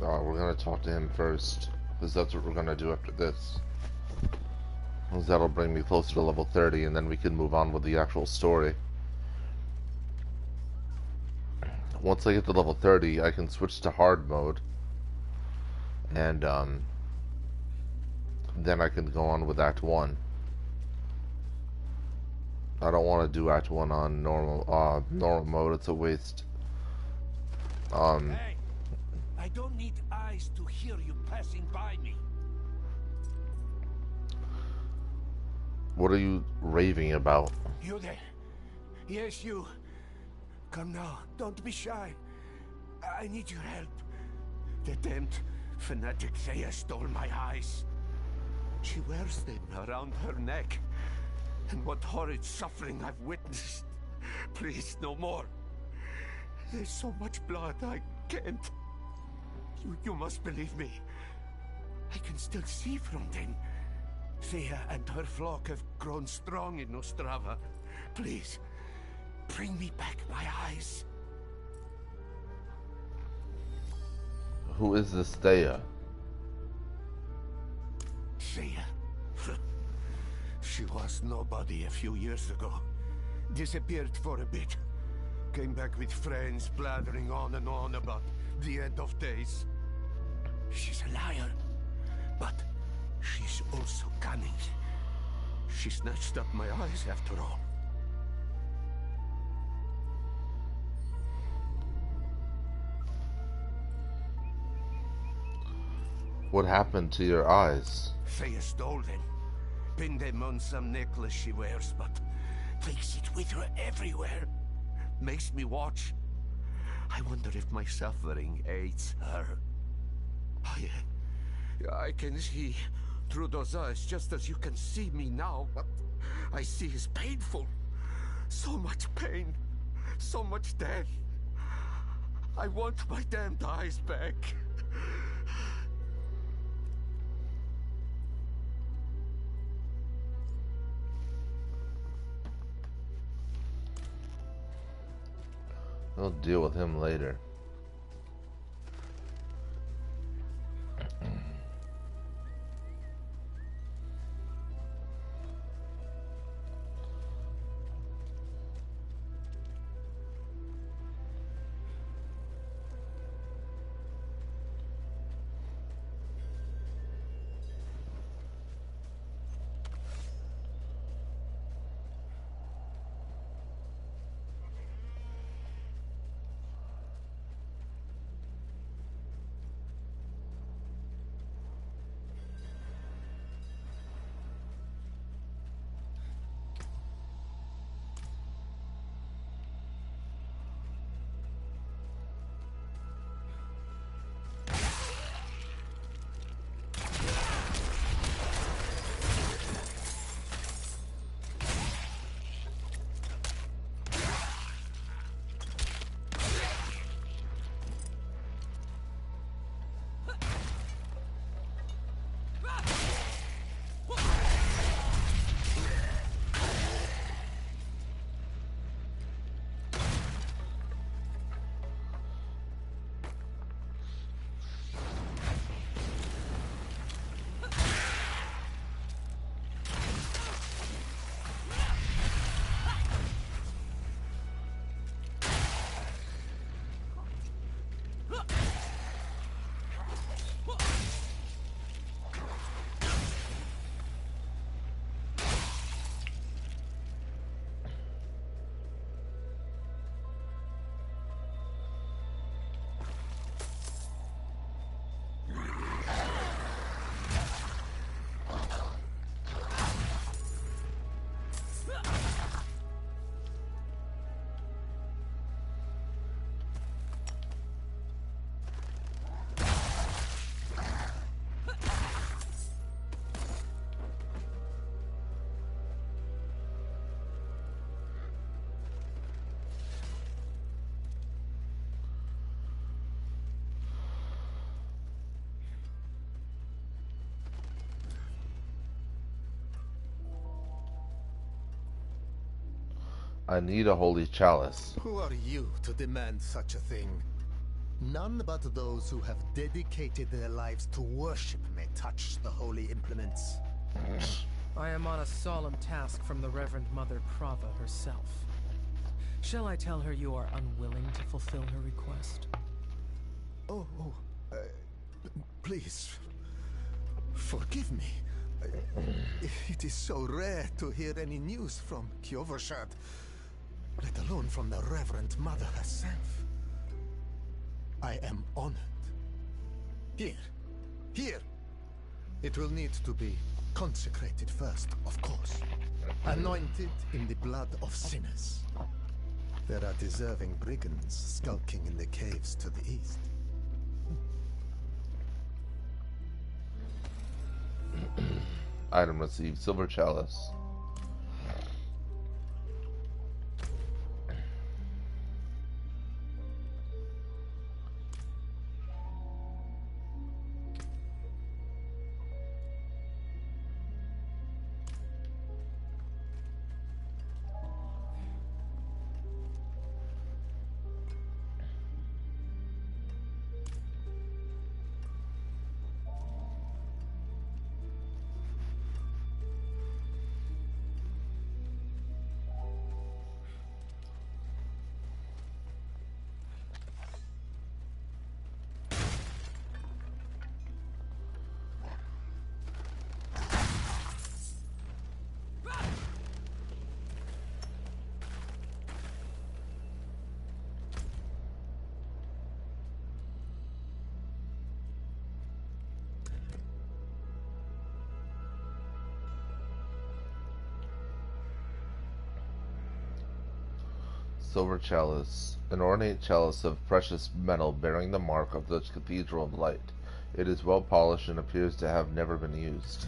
We're gonna talk to him first, because that's what we're gonna do after this. Because that'll bring me closer to level 30, and then we can move on with the actual story. Once I get to level 30, I can switch to hard mode, and then I can go on with Act 1. I don't want to do Act 1 on normal mode. It's a waste. Hey, I don't need eyes to hear you passing by me. What are you raving about? You there? Yes, you. Come now, don't be shy. I need your help. The damned fanatic Thea stole my eyes. She wears them around her neck. And what horrid suffering I've witnessed. Please, no more. There's so much blood, I can't. You must believe me. I can still see from them. Thea and her flock have grown strong in Nostrava. Please, bring me back my eyes. Who is this Thea? Thea? She was nobody a few years ago. Disappeared for a bit. Came back with friends, blathering on and on about the end of days. She's a liar, but she's also cunning. She snatched up my eyes after all. What happened to your eyes? Thea stole them. Pinned them on some necklace she wears, but takes it with her everywhere. Makes me watch. I wonder if my suffering aids her. I can see through those eyes just as you can see me now. What I see is painful. So much pain. So much death. I want my damned eyes back. We'll deal with him later. I need a holy chalice. Who are you to demand such a thing? None but those who have dedicated their lives to worship may touch the holy implements. I am on a solemn task from the Reverend Mother Prava herself. Shall I tell her you are unwilling to fulfill her request? Please, forgive me. It is so rare to hear any news from Kjovershad, let alone from the Reverend Mother herself. I am honored. Here. It will need to be consecrated first, of course. Anointed in the blood of sinners. There are deserving brigands skulking in the caves to the east. Item received, Silver Chalice. Silver Chalice, an ornate chalice of precious metal bearing the mark of the Cathedral of Light. It is well polished and appears to have never been used.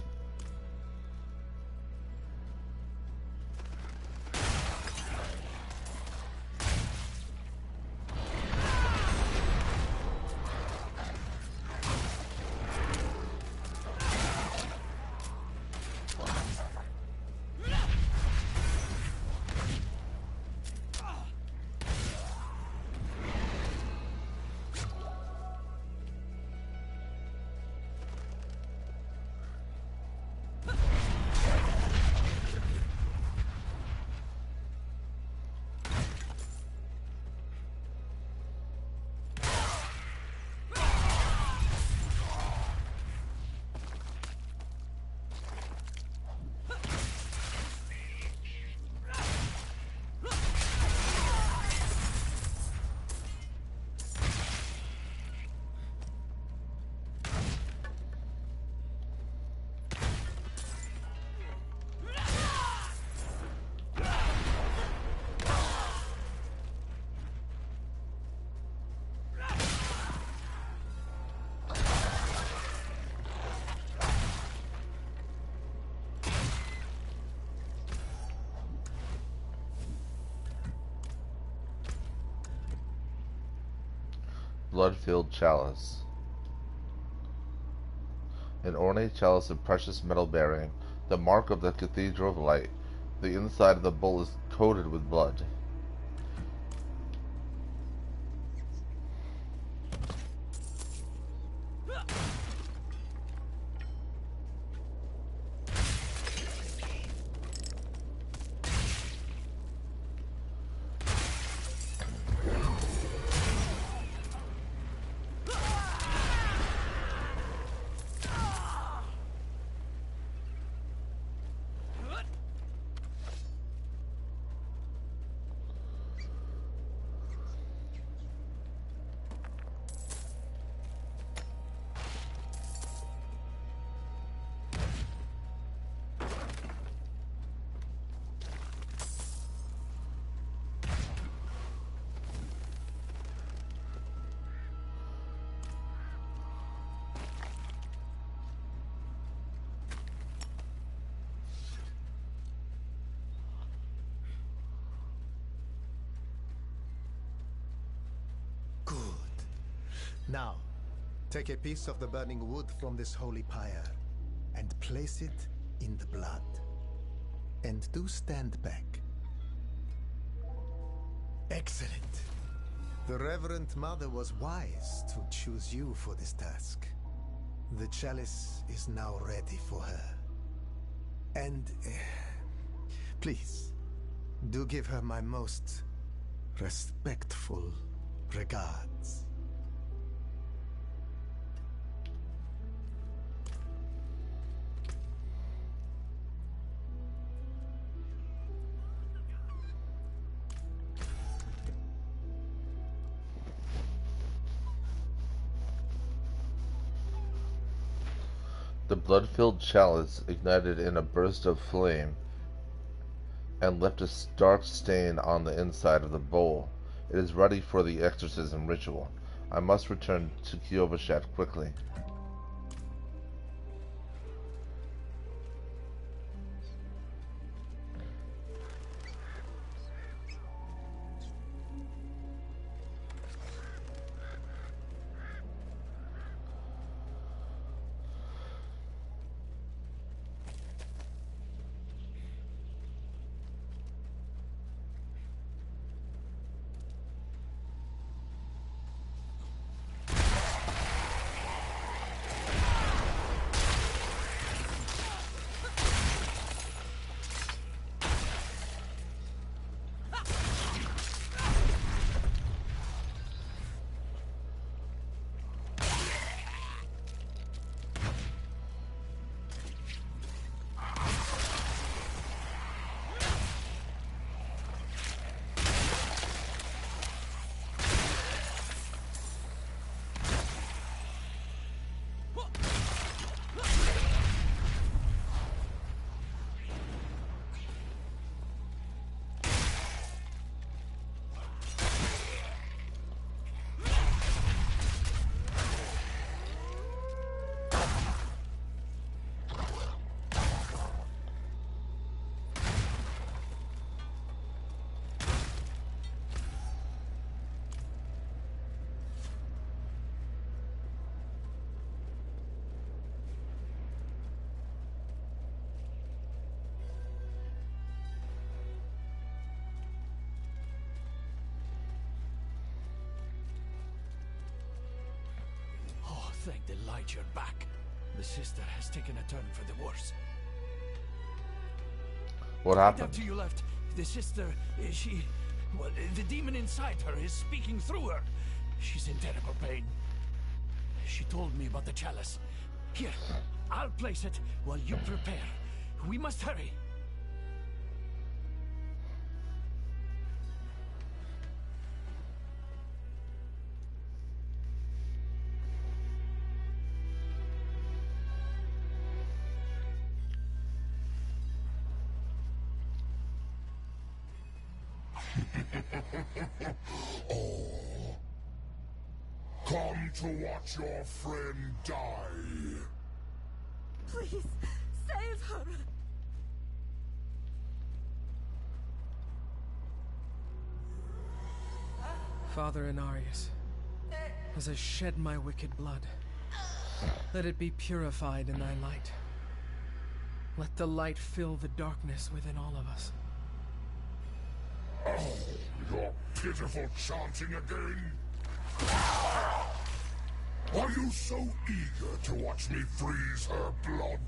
Blood-filled chalice. An ornate chalice of precious metal bearing the mark of the Cathedral of Light. The inside of the bowl is coated with blood. Now, take a piece of the burning wood from this holy pyre and place it in the blood. And do stand back. Excellent. The Reverend Mother was wise to choose you for this task. The chalice is now ready for her. And please, do give her my most respectful regards. The blood-filled chalice ignited in a burst of flame and left a dark stain on the inside of the bowl. It is ready for the exorcism ritual. I must return to Kyovashat quickly. Thank the light you're back. The sister has taken a turn for the worse. What Right happened? after you left, the sister, well, the demon inside her is speaking through her. She's in terrible pain. She told me about the chalice. Here, I'll place it while you prepare. We must hurry. Oh. Come to watch your friend die. Please, save her! Father Inarius, as I shed my wicked blood, let it be purified in thy light. Let the light fill the darkness within all of us. Oh, your pitiful chanting again? Are you so eager to watch me freeze her blood?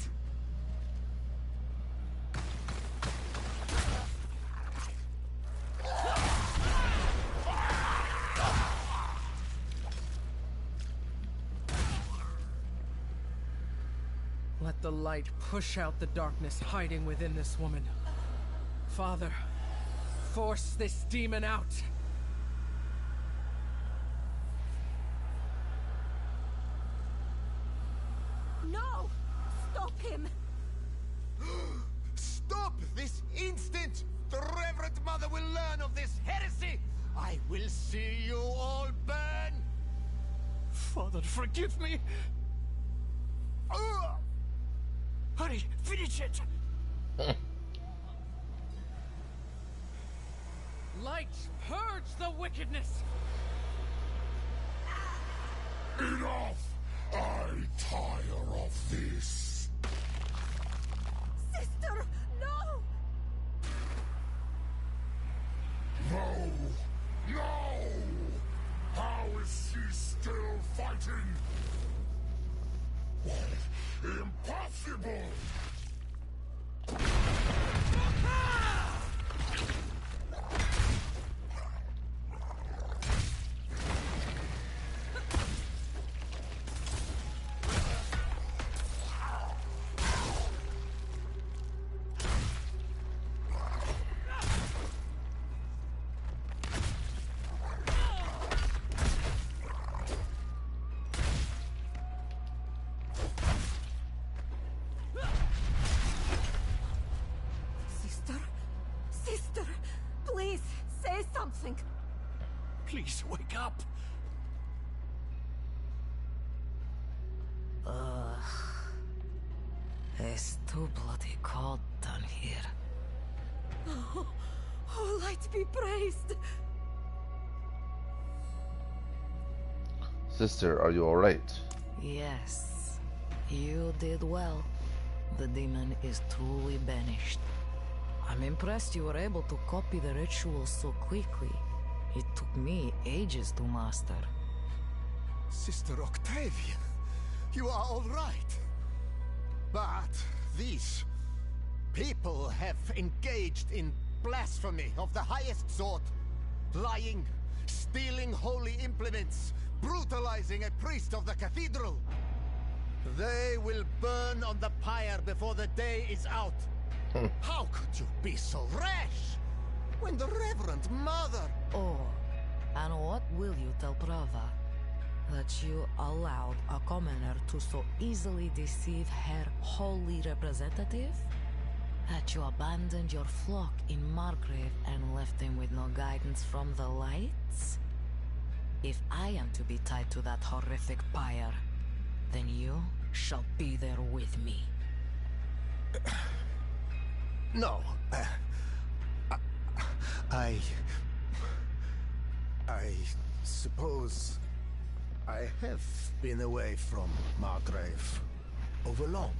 Let the light push out the darkness hiding within this woman. Father, force this demon out! No! Stop him! Stop this instant! The Reverend Mother will learn of this heresy! I will see you all burn! Father, forgive me! Hurry, finish it! Light, purge the wickedness! Enough! I tire of this. Sister, no! No! No! He's still fighting! Impossible! Please wake up. It's too bloody cold down here. Oh, light be praised. Sister, are you alright? Yes, you did well. The demon is truly banished. I'm impressed you were able to copy the rituals so quickly. It took me ages to master. Sister Octavia, you are all right. But these people have engaged in blasphemy of the highest sort. Lying, stealing holy implements, brutalizing a priest of the cathedral. They will burn on the pyre before the day is out. How could you be so rash? When the Reverend Mother... Oh, and what will you tell Prava? That you allowed a commoner to so easily deceive her holy representative? That you abandoned your flock in Margrave and left them with no guidance from the lights? If I am to be tied to that horrific pyre, then you shall be there with me. No. I suppose I have been away from Margrave overlong.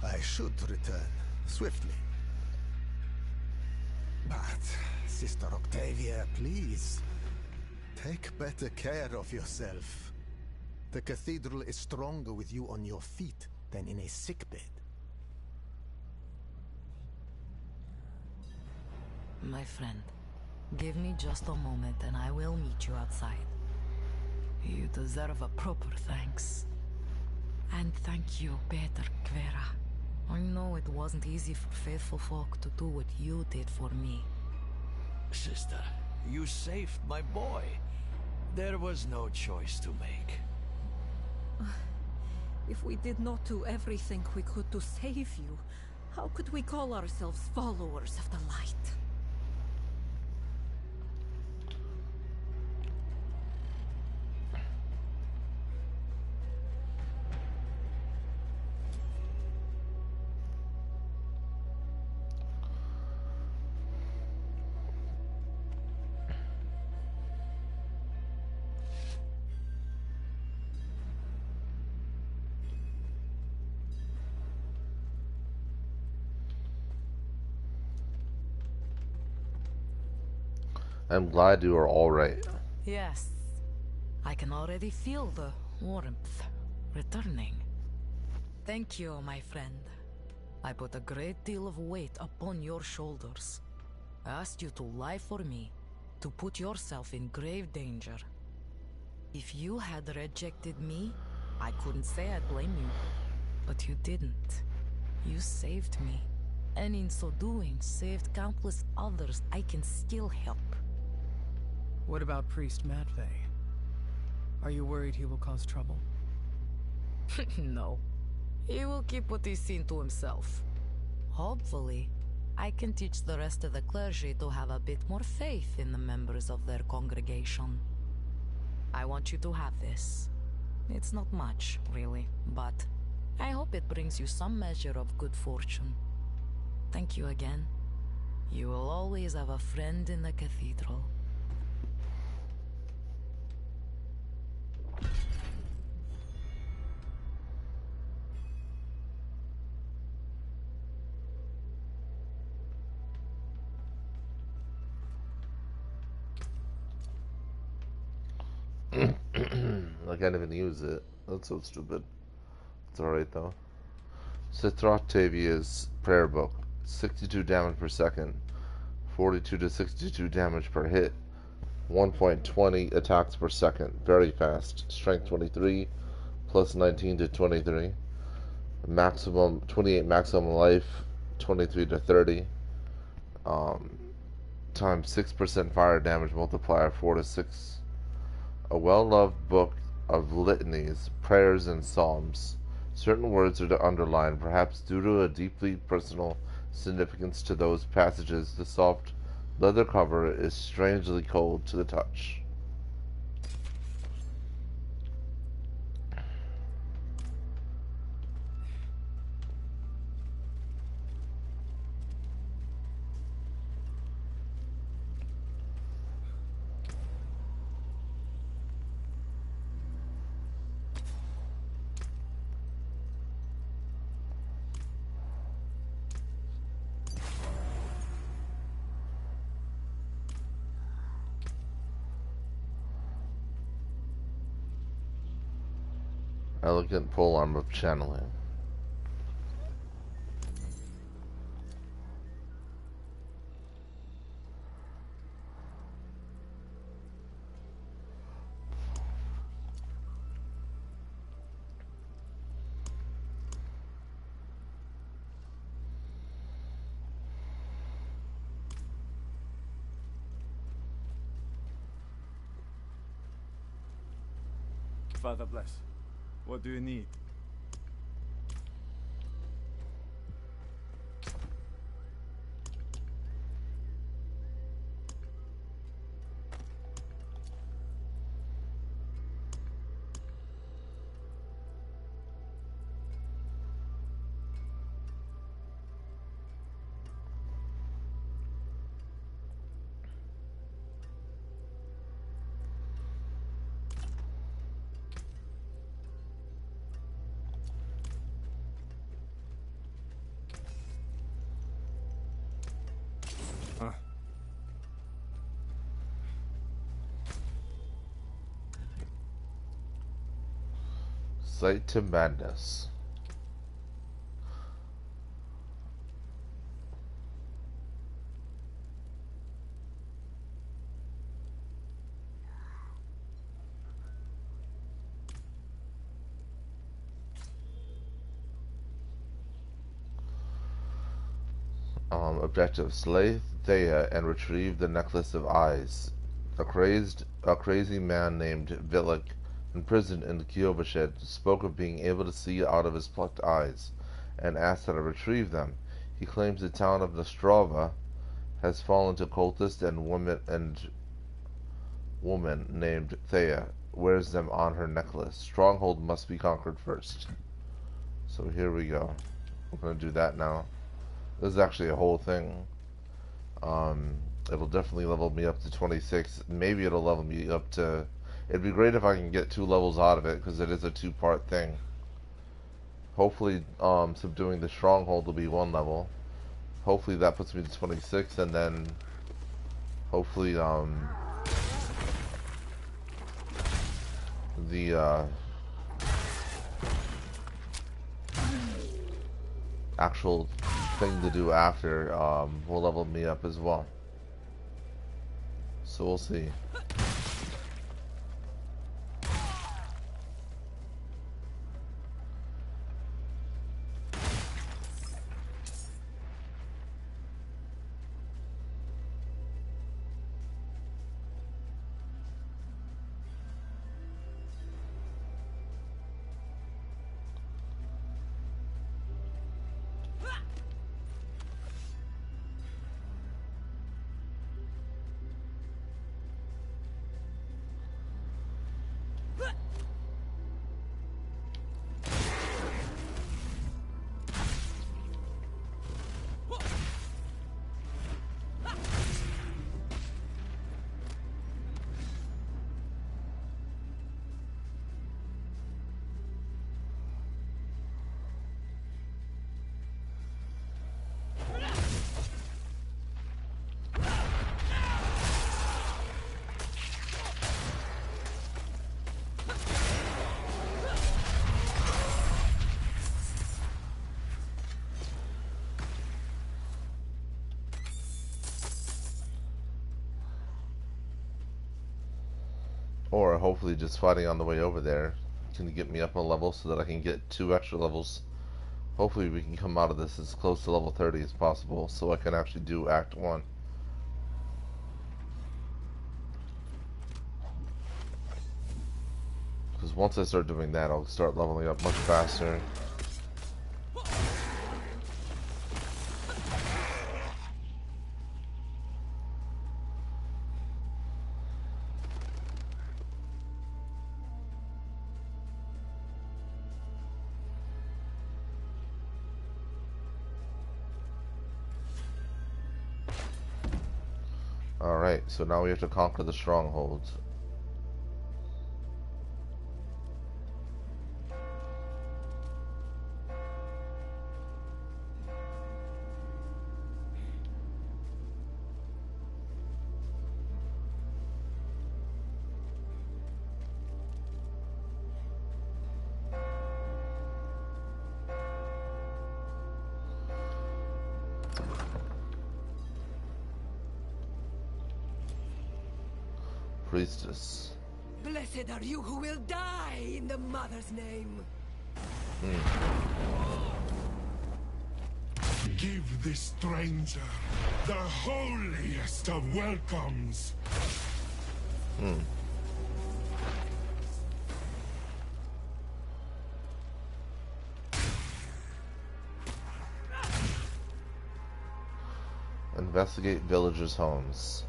I should return swiftly. But, Sister Octavia, please, take better care of yourself. The cathedral is stronger with you on your feet than in a sickbed. My friend, give me just a moment and I will meet you outside. You deserve a proper thanks. And thank you, Peter Kvera. I know it wasn't easy for faithful folk to do what you did for me. Sister, you saved my boy. There was no choice to make. If we did not do everything we could to save you, how could we call ourselves followers of the light? I'm glad you are alright. Yes, I can already feel the warmth returning. Thank you, my friend. I put a great deal of weight upon your shoulders. I asked you to lie for me, to put yourself in grave danger. If you had rejected me, I couldn't say I blame you. But you didn't. You saved me. And in so doing, saved countless others I can still help. What about Priest Matvey? Are you worried he will cause trouble? No. He will keep what he's seen to himself. Hopefully, I can teach the rest of the clergy to have a bit more faith in the members of their congregation. I want you to have this. It's not much, really, but I hope it brings you some measure of good fortune. Thank you again. You will always have a friend in the cathedral. can't even use it. That's so stupid. It's alright though. Citrotavia's prayer book. 62 damage per second. 42 to 62 damage per hit. 1.20 attacks per second. Very fast. Strength 23. Plus 19 to 23. Maximum 28 maximum life. 23 to 30. Times 6% fire damage multiplier 4 to 6. A well-loved book of litanies, prayers, and psalms. Certain words are underlined, perhaps due to a deeply personal significance to those passages. The soft leather cover is strangely cold to the touch. Elegant polearm of channeling. Father bless. What do you need? Sight to madness. Objective: slay Thea and retrieve the necklace of eyes. A crazy man named Vilik, imprisoned in Kyovashed, spoke of being able to see out of his plucked eyes, and asked that I retrieve them. He claims the town of Nostrava has fallen to cultist and woman named Thea wears them on her necklace. Stronghold must be conquered first. So here we go. We're gonna do that now. This is actually a whole thing. It'll definitely level me up to 26. Maybe it'll level me up to... It'd be great if I can get 2 levels out of it, because it is a 2-part thing. Hopefully, subduing the stronghold will be 1 level. Hopefully that puts me to 26, and then... Hopefully, the, actual thing to do after, will level me up as well. So we'll see. Or hopefully just fighting on the way over there can get me up a level so that I can get 2 extra levels. Hopefully we can come out of this as close to level 30 as possible so I can actually do Act 1. Because once I start doing that, I'll start leveling up much faster. Alright, so now we have to conquer the strongholds. Priestess. Blessed are you who will die in the Mother's name. Give this stranger the holiest of welcomes. Investigate villagers' homes.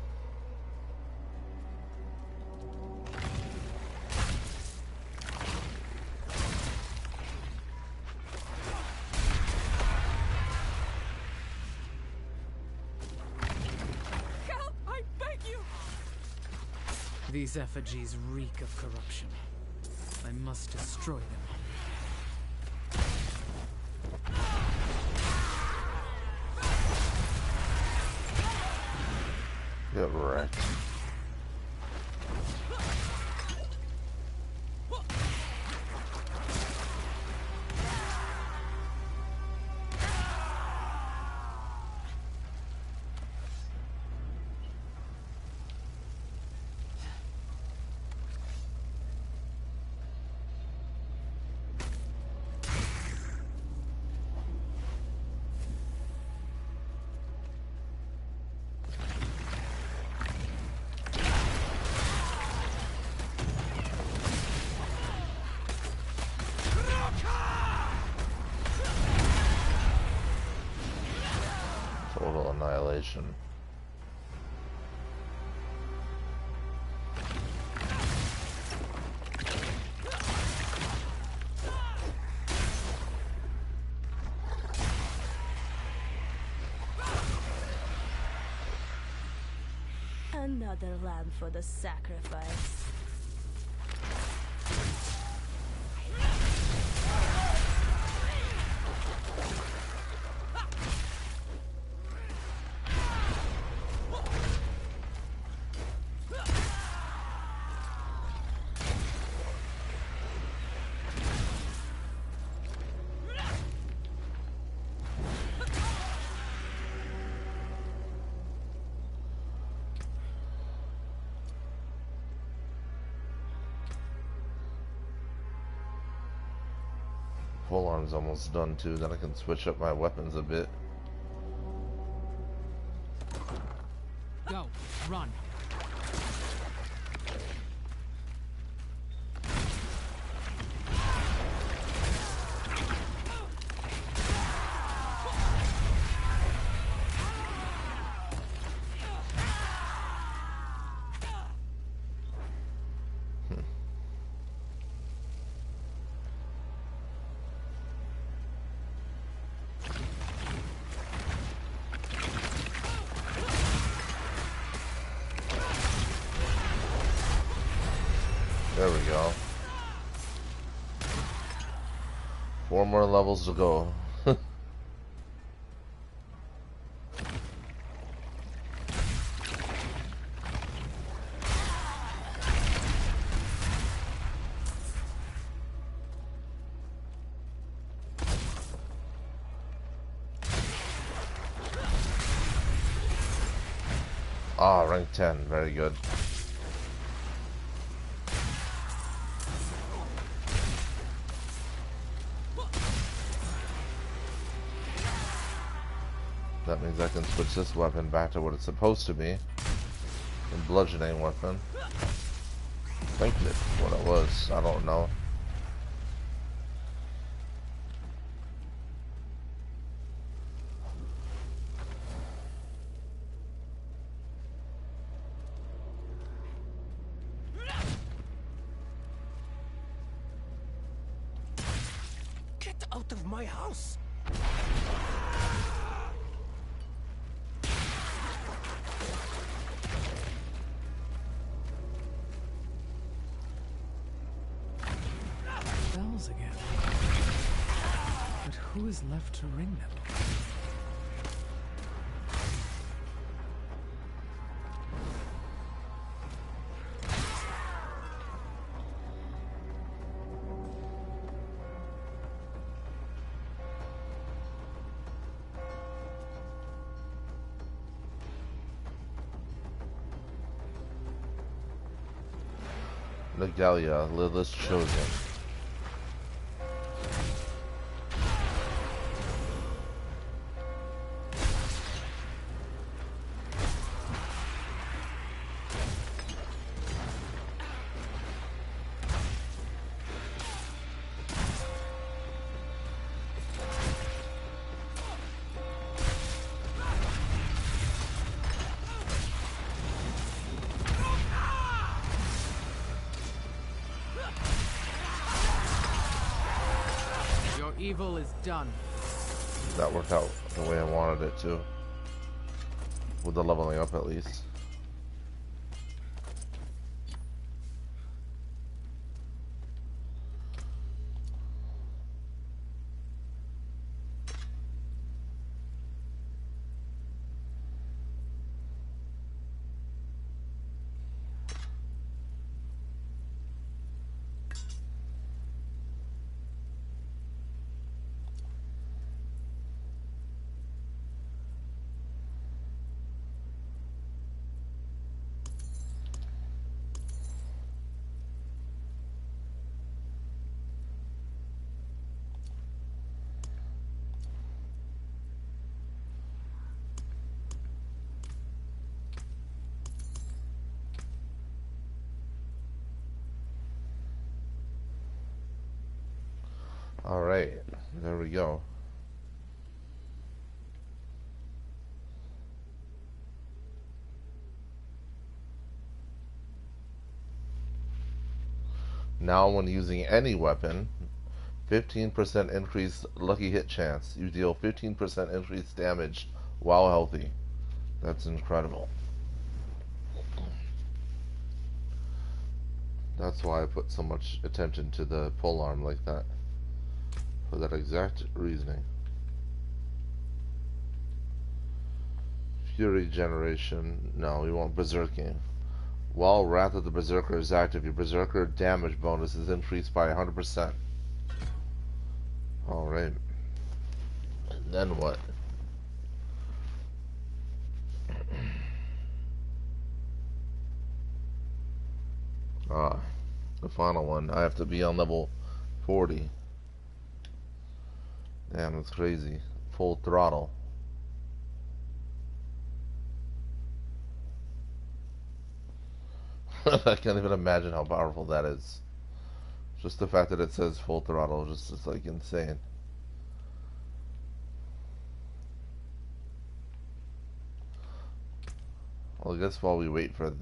These effigies reek of corruption. I must destroy them. Get wrecked. Total annihilation. Another lamb for the sacrifice. Full arm's almost done too, then I can switch up my weapons a bit. Go, run. There we go. 4 more levels to go. Ah, rank 10, very good. That means I can switch this weapon back to what it's supposed to be. A bludgeoning weapon. I think that's what it was. I don't know. Get out of my house! Bells again. But who is left to ring them? Legalia, Lilith's chosen. Evil is done. That worked out the way I wanted it to. With the leveling up at least. Alright, there we go. Now when using any weapon, 15% increased lucky hit chance. You deal 15% increased damage while healthy. That's incredible. That's why I put so much attention to the polearm like that. For that exact reasoning. Fury generation. No, we want berserking. While Wrath of the Berserker is active, your berserker damage bonus is increased by 100%. Alright. And then what? The final one. I have to be on level 40. Damn, that's crazy. Full throttle. I can't even imagine how powerful that is. Just the fact that it says full throttle is just like insane. Well, I guess while we wait for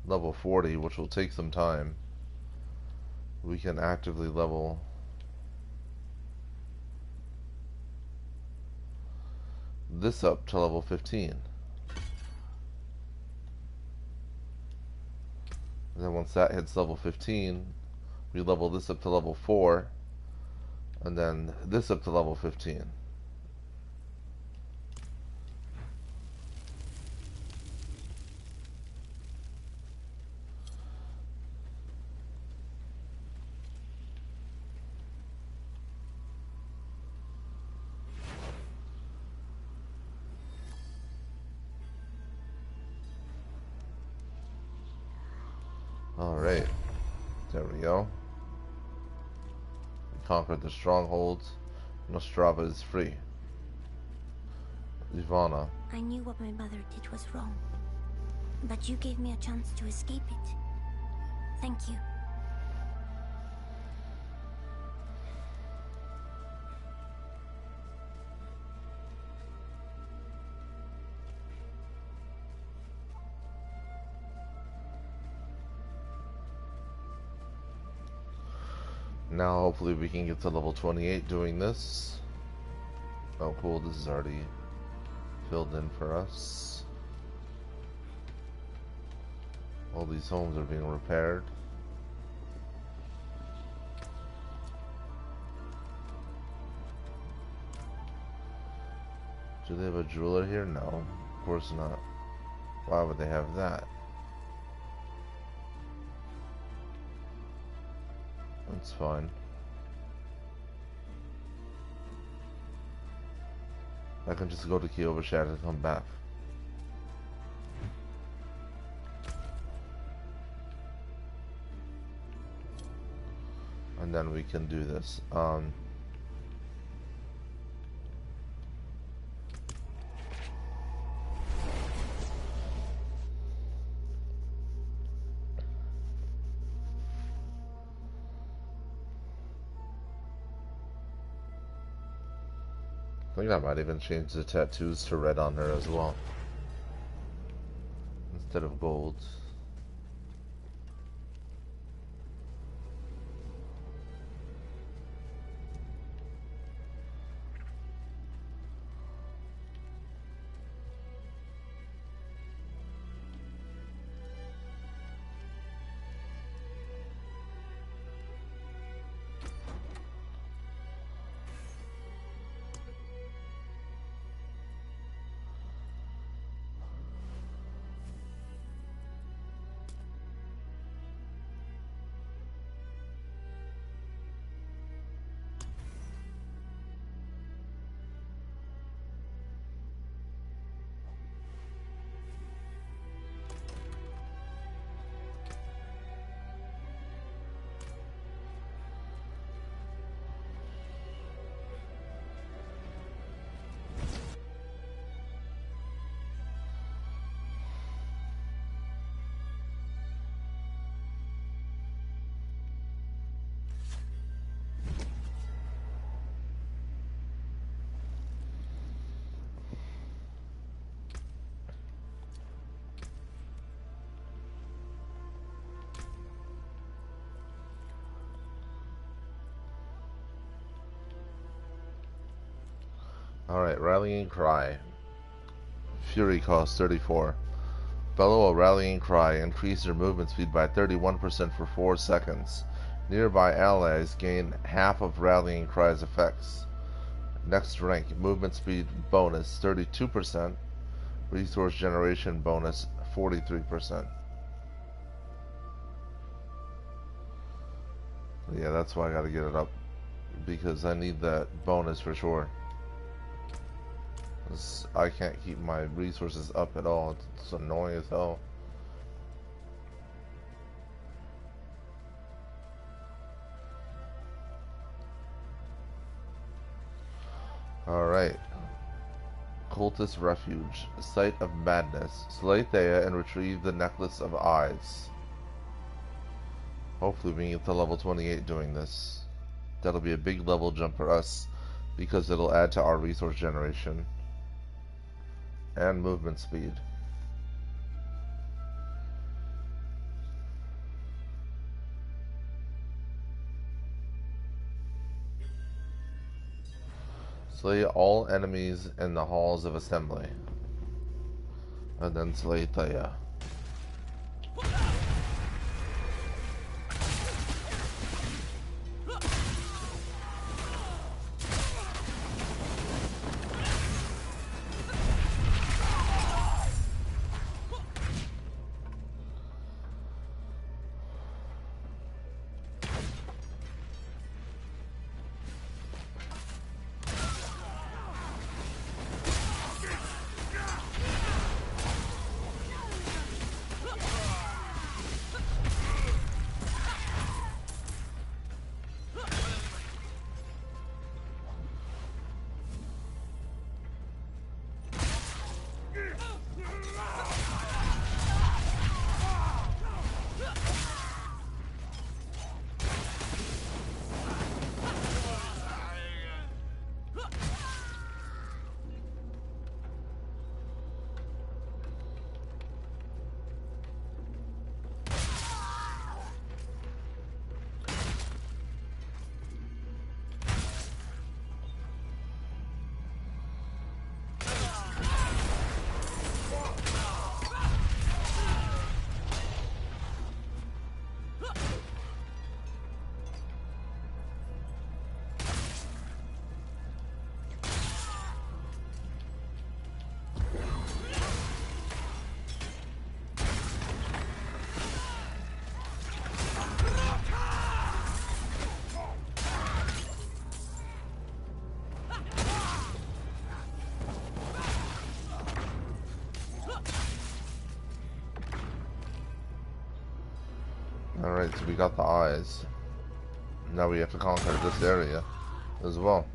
level 40, which will take some time, we can actively level this up to level 15. And then once that hits level 15, we level this up to level 4, and then this up to level 15. Alright, there we go. We conquered the strongholds. Nostrava is free. Ivana. I knew what my mother did was wrong. But you gave me a chance to escape it. Thank you. Now hopefully we can get to level 28 doing this. Oh cool, this is already filled in for us. All these homes are being repaired. Do they have a jeweler here? No, of course not. Why would they have that? That's fine. I can just go to Kyovashad and come back. And then we can do this. I think I might even change the tattoos to red on her as well, instead of gold. Alright, Rallying Cry. Fury cost 34. Bellow a Rallying Cry. Increase your movement speed by 31% for 4 seconds. Nearby allies gain half of Rallying Cry's effects. Next rank, movement speed bonus 32%. Resource generation bonus 43%. Yeah, that's why I gotta get it up. Because I need that bonus for sure. I can't keep my resources up at all. It's annoying as hell. Alright. Cultist Refuge. Site of Madness. Slay Thea and retrieve the Necklace of Eyes. Hopefully we can get to level 28 doing this. That'll be a big level jump for us, because it'll add to our resource generation and movement speed. Slay all enemies in the halls of assembly, and then slay Thea. Alright, so we got the eyes. Now we have to conquer this area as well.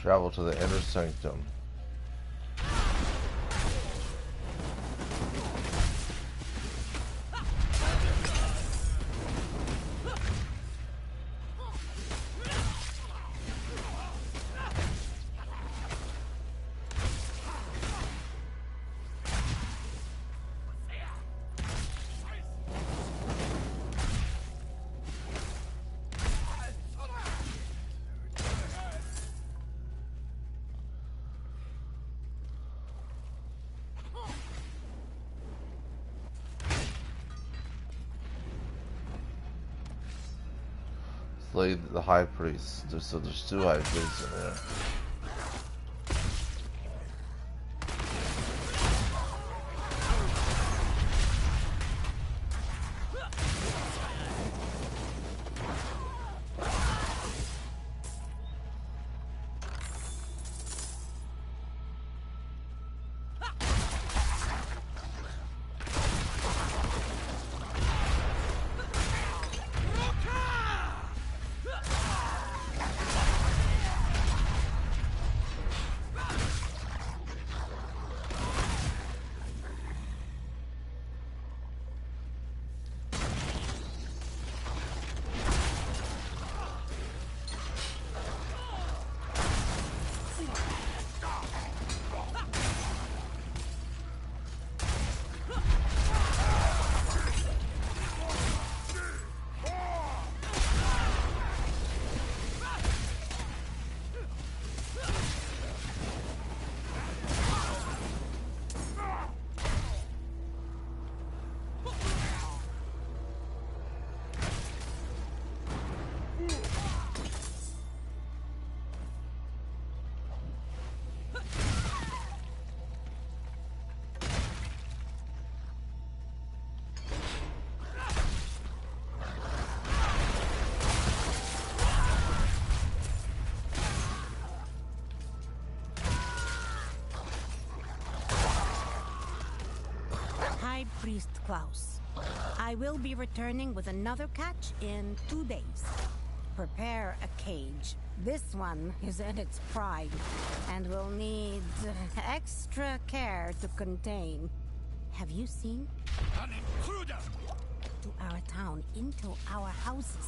Travel to the inner sanctum. Slay the high priest. So there's two high priests in there. Priest Klaus. I will be returning with another catch in 2 days. Prepare a cage. This one is in its prime and will need extra care to contain. Have you seen? An intruder! to our town, into our houses.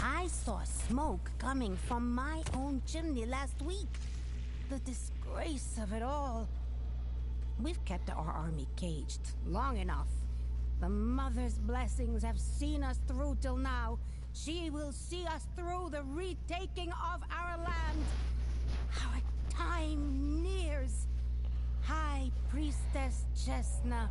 I saw smoke coming from my own chimney last week. The disgrace of it all. We've kept our army caged long enough. The Mother's blessings have seen us through till now. She will see us through the retaking of our land. Our time nears. High Priestess Chestnut.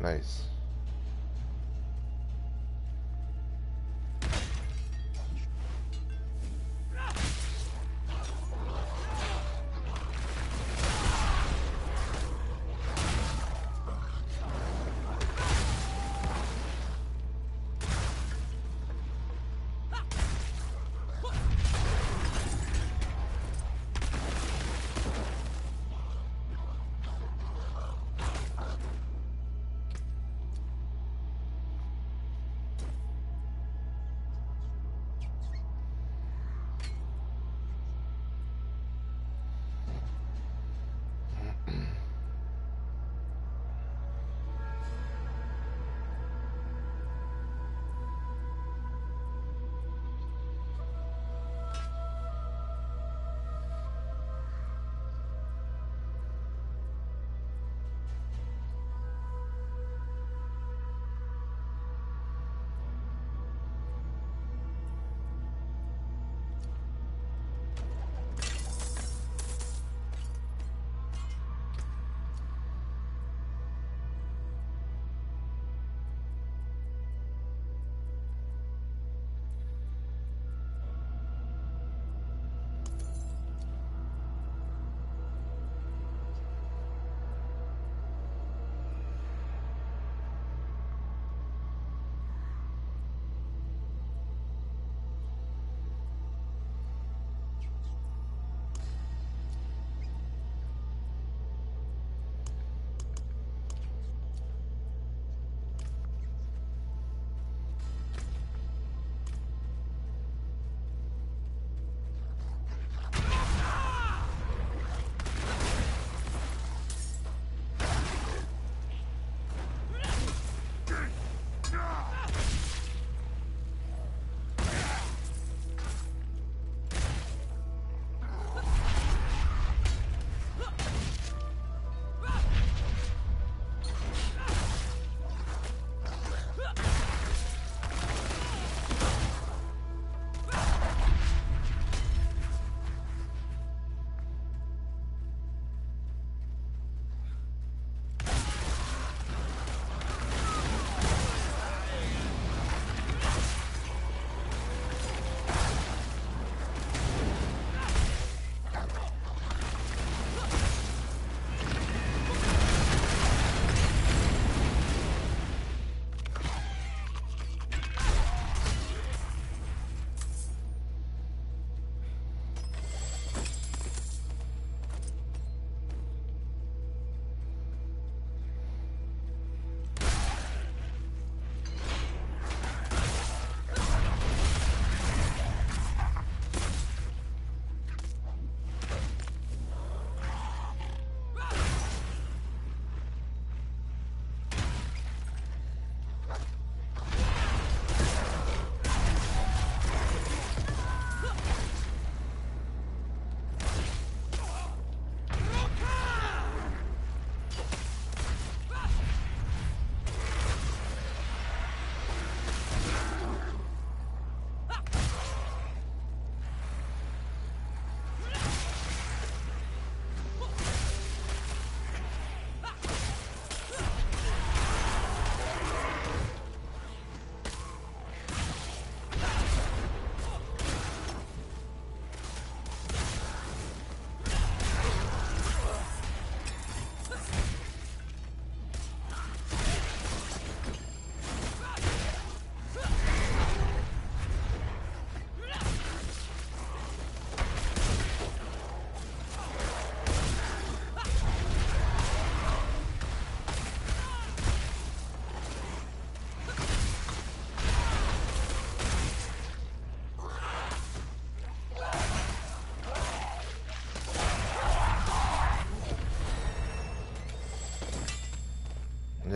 Nice.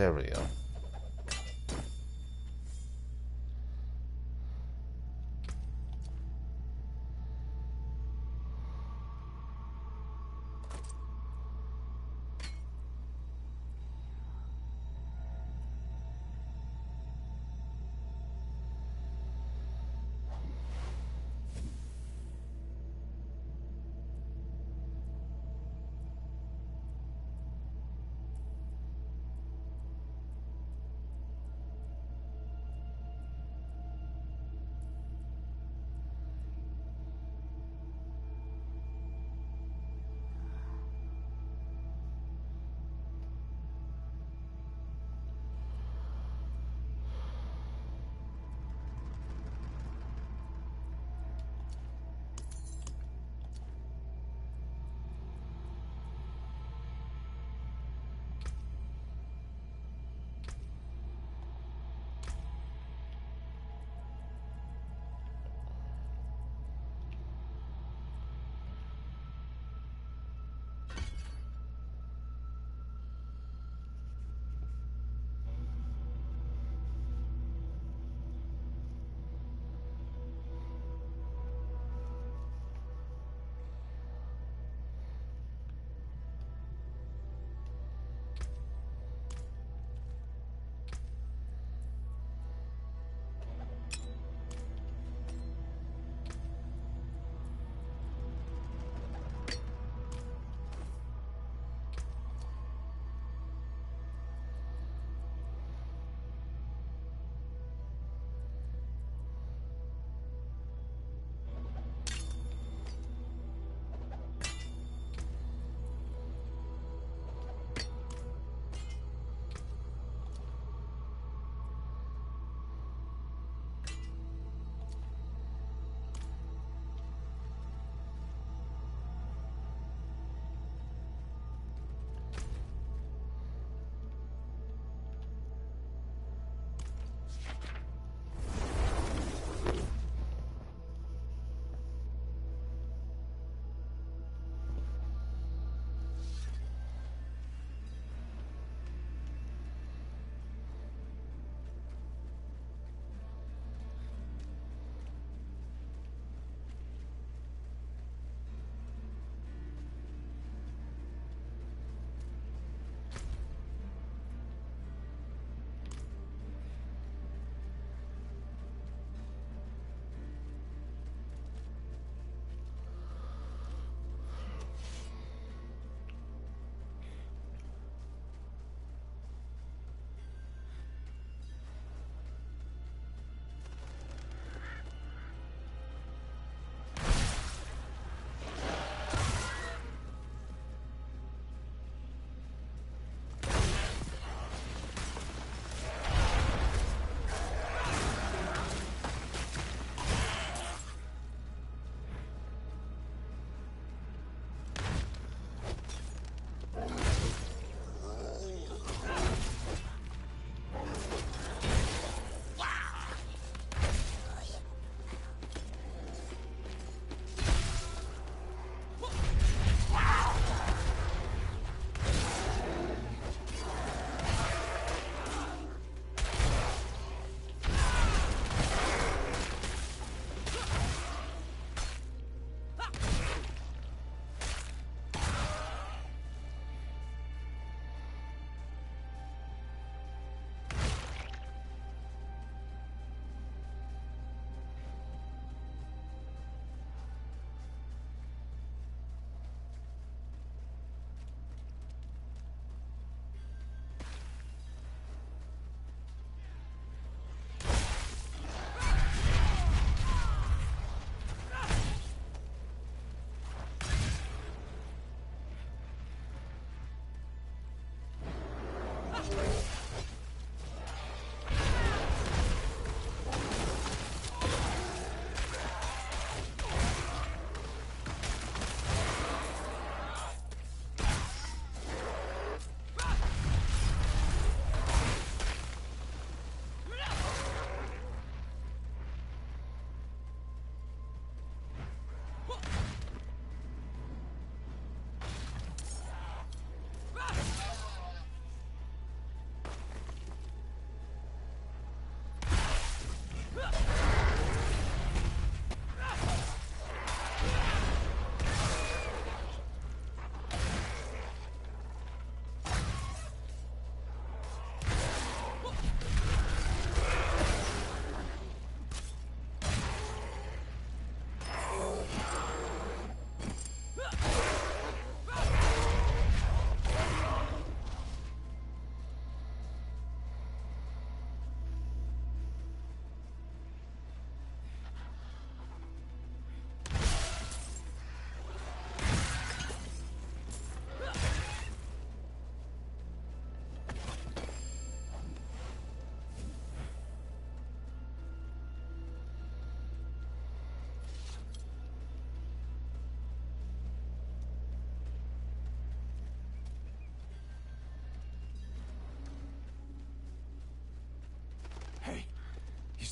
There we go.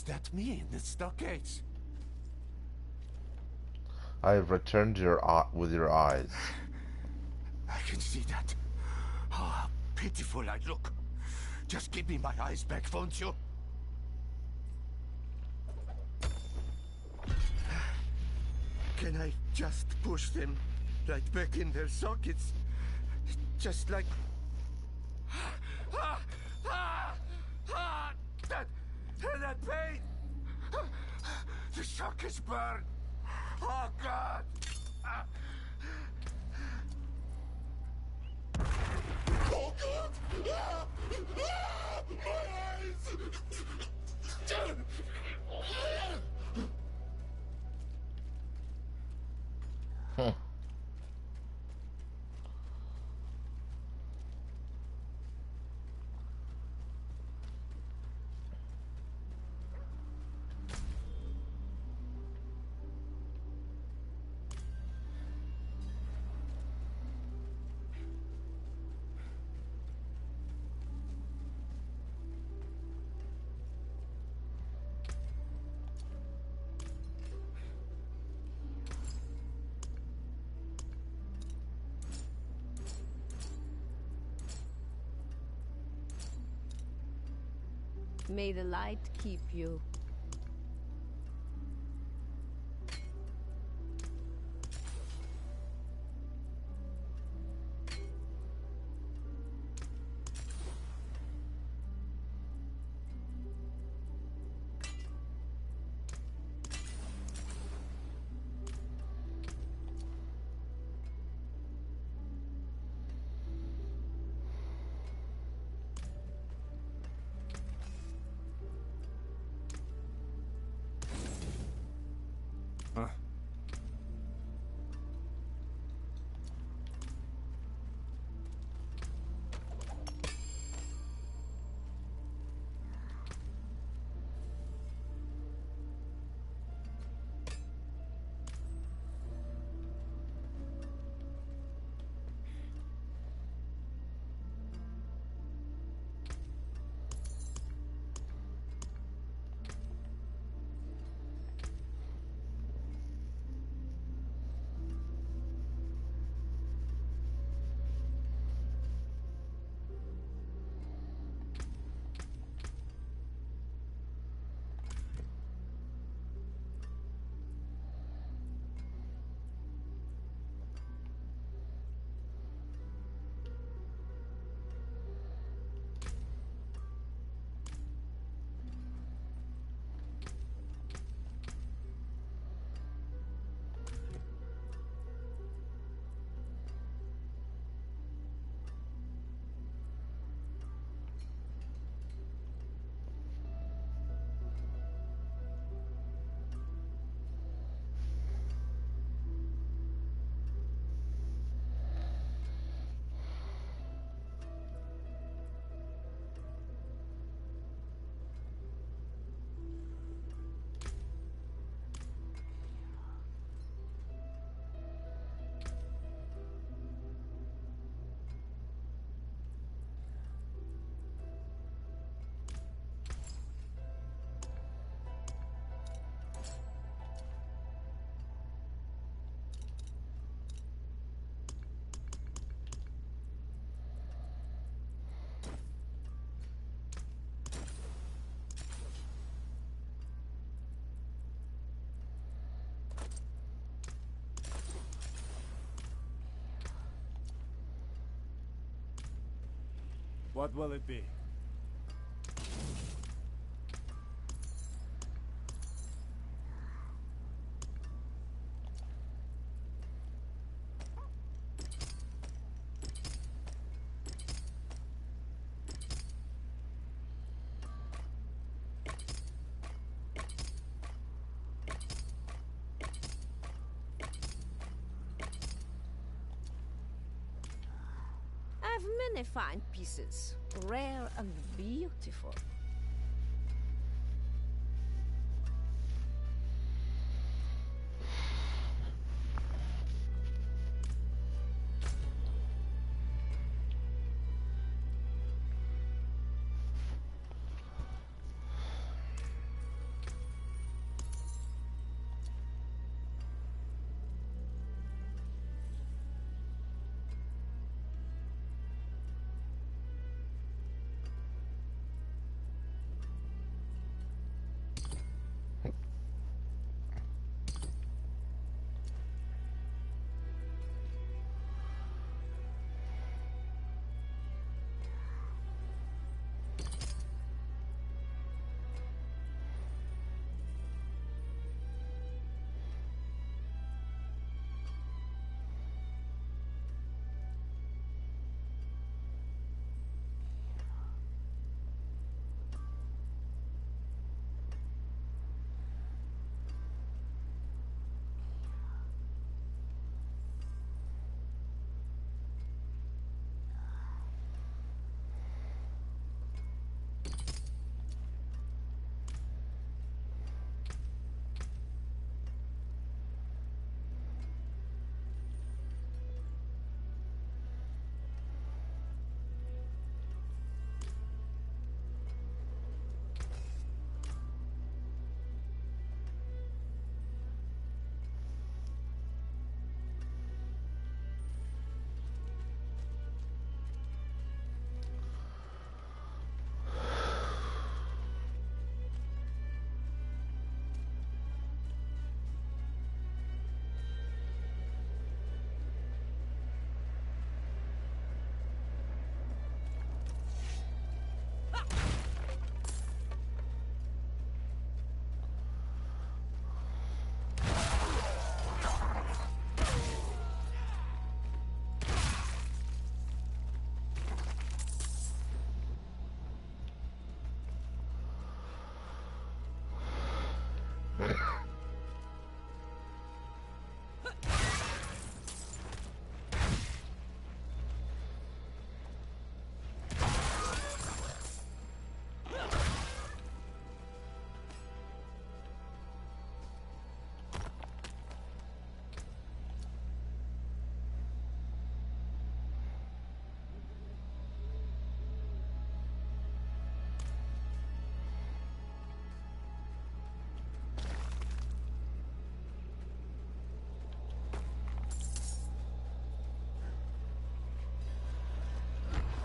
Is that me in the stockades? I have returned with your eyes. I can see that. Oh, how pitiful I look. Just give me my eyes back, won't you? Can I just push them right back in their sockets? Just like... that pain! The sockets burn! Oh, God! Oh, God! My eyes! May the light keep you. What will it be? I've many fine pieces, rare and beautiful.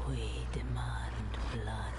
We demand blood.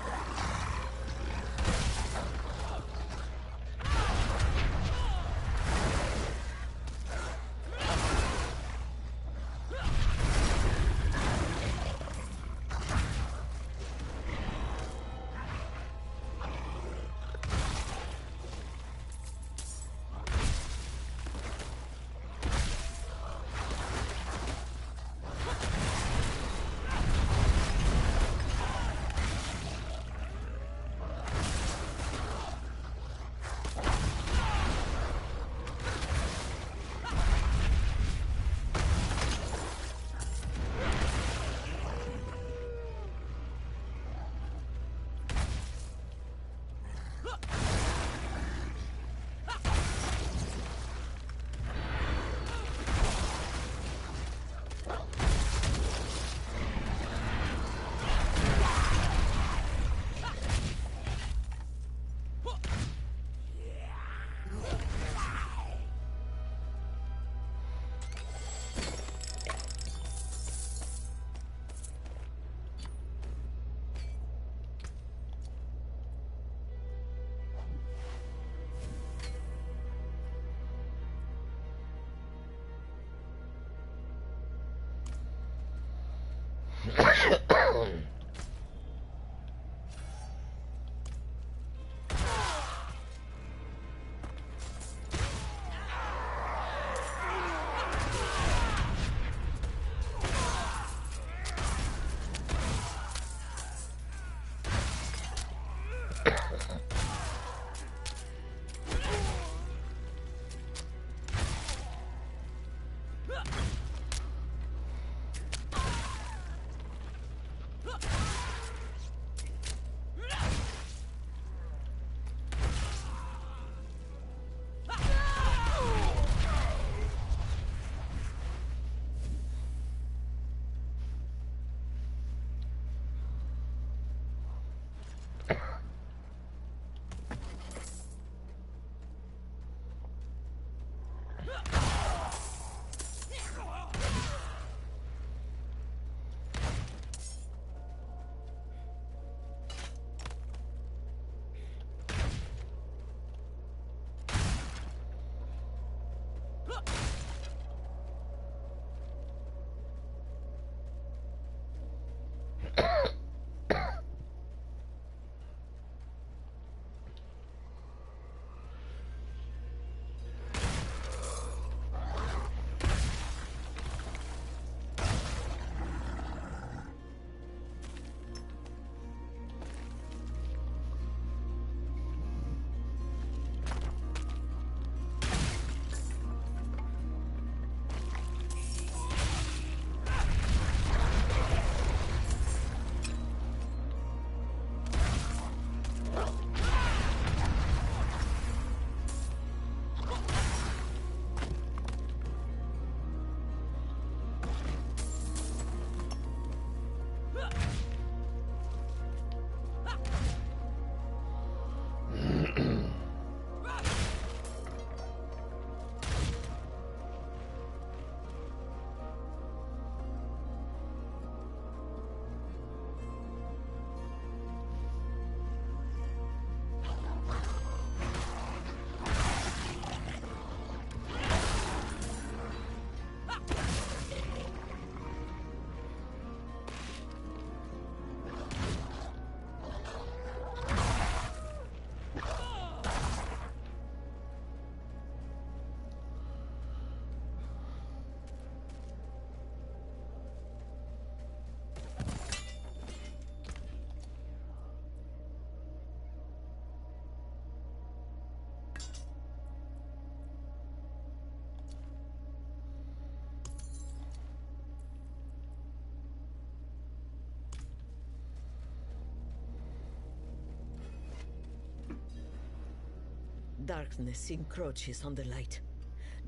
Darkness encroaches on the light.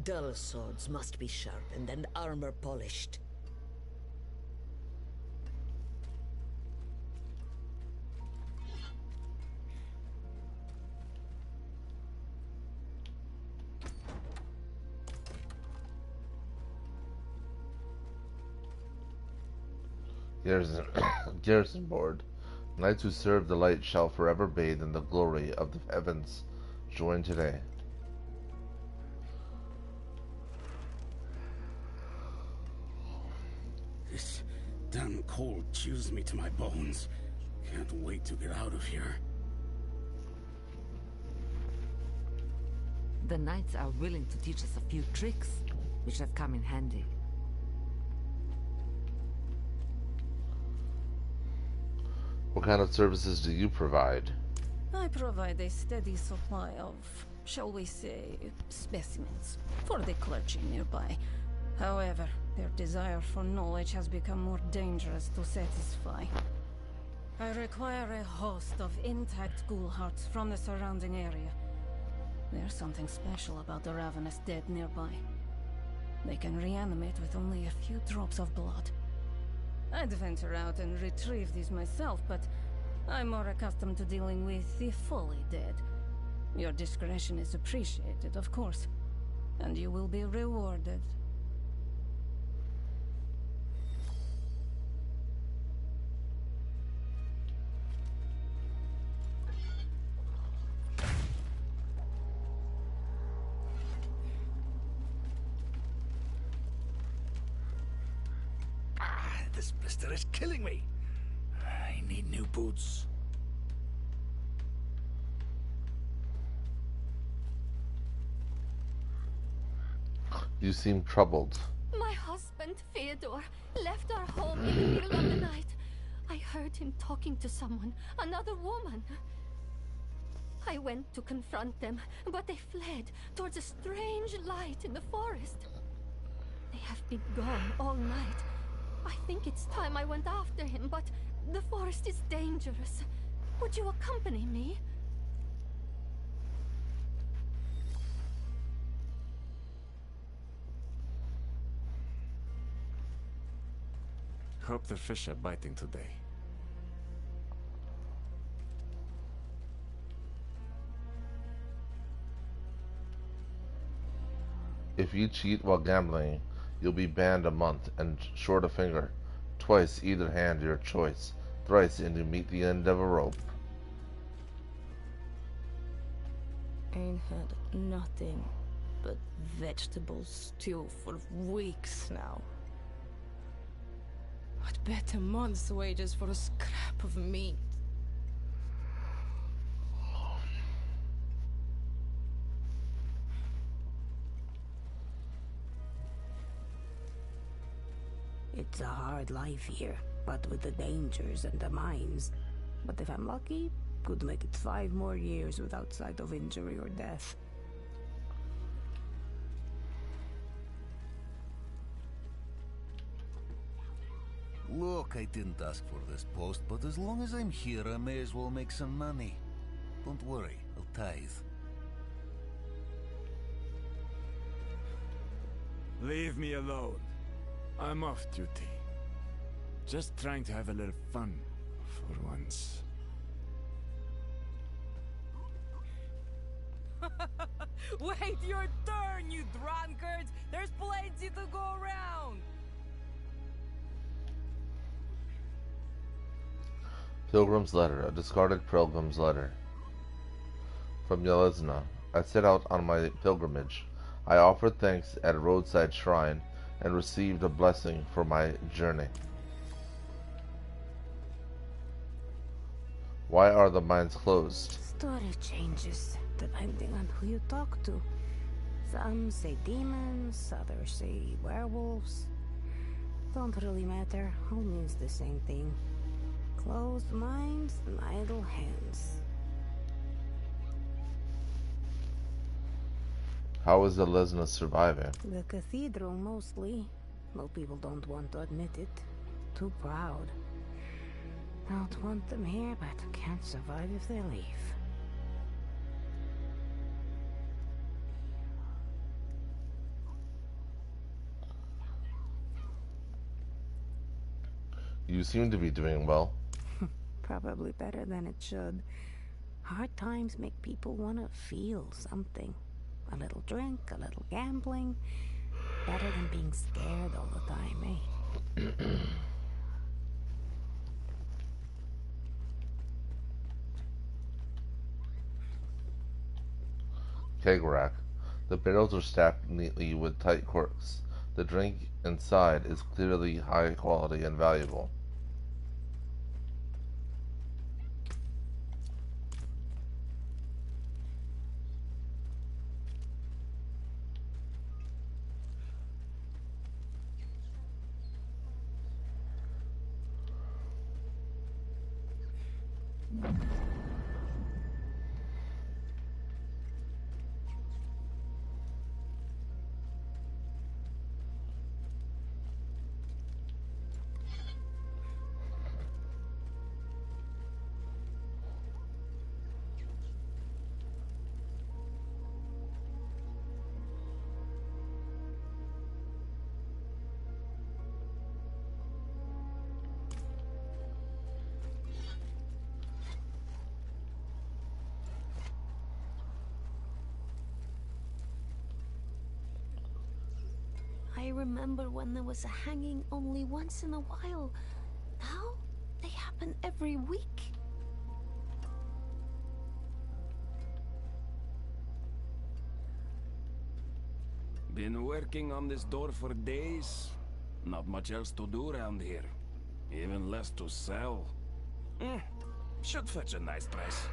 Dull swords must be sharpened and armor polished. Garrison, Garrison Board. Knights who serve the light shall forever bathe in the glory of the heavens. Join today. This damn cold chews me to my bones. Can't wait to get out of here. The knights are willing to teach us a few tricks, which have come in handy. What kind of services do you provide? I provide a steady supply of, shall we say, specimens for the clergy nearby. However, their desire for knowledge has become more dangerous to satisfy. I require a host of intact ghoul hearts from the surrounding area. There's something special about the ravenous dead nearby. They can reanimate with only a few drops of blood. I'd venture out and retrieve these myself, but I'm more accustomed to dealing with the fully dead. Your discretion is appreciated, of course, and you will be rewarded. This blister is killing me. I need new boots. You seem troubled. My husband, Theodore, left our home in the middle of the night. I heard him talking to someone, another woman. I went to confront them, but they fled towards a strange light in the forest. They have been gone all night. I think it's time I went after him, but the forest is dangerous. Would you accompany me? Hope the fish are biting today. If you cheat while gambling, you'll be banned a month and short a finger. Twice either hand your choice. Thrice and you meet the end of a rope. Ain't had nothing but vegetable stew for weeks now. I'd bet a month's wages for a scrap of meat. It's a hard life here, but with the dangers and the mines. But if I'm lucky, could make it 5 more years without sight of injury or death. Look, I didn't ask for this post, but as long as I'm here, I may as well make some money. Don't worry, I'll tithe. Leave me alone. I'm off duty. Just trying to have a little fun for once. Wait your turn, you drunkards! There's plenty to go around! Pilgrim's Letter, a discarded pilgrim's letter. From Yelizna. I set out on my pilgrimage. I offered thanks at a roadside shrine and received a blessing for my journey. Why are the mines closed? Story changes depending on who you talk to. Some say demons, others say werewolves. Don't really matter, all means the same thing. Closed minds and idle hands. How is the Lesna surviving? The cathedral mostly. Most people don't want to admit it. Too proud. Don't want them here, but can't survive if they leave. You seem to be doing well. Probably better than it should. Hard times make people want to feel something. A little drink, a little gambling. Better than being scared all the time, eh? keg rack. The barrels are stacked neatly with tight corks. The drink inside is clearly high quality and valuable. I remember when there was a hanging only once in a while. Now, they happen every week. Been working on this door for days. Not much else to do around here. Even less to sell. Should fetch a nice price.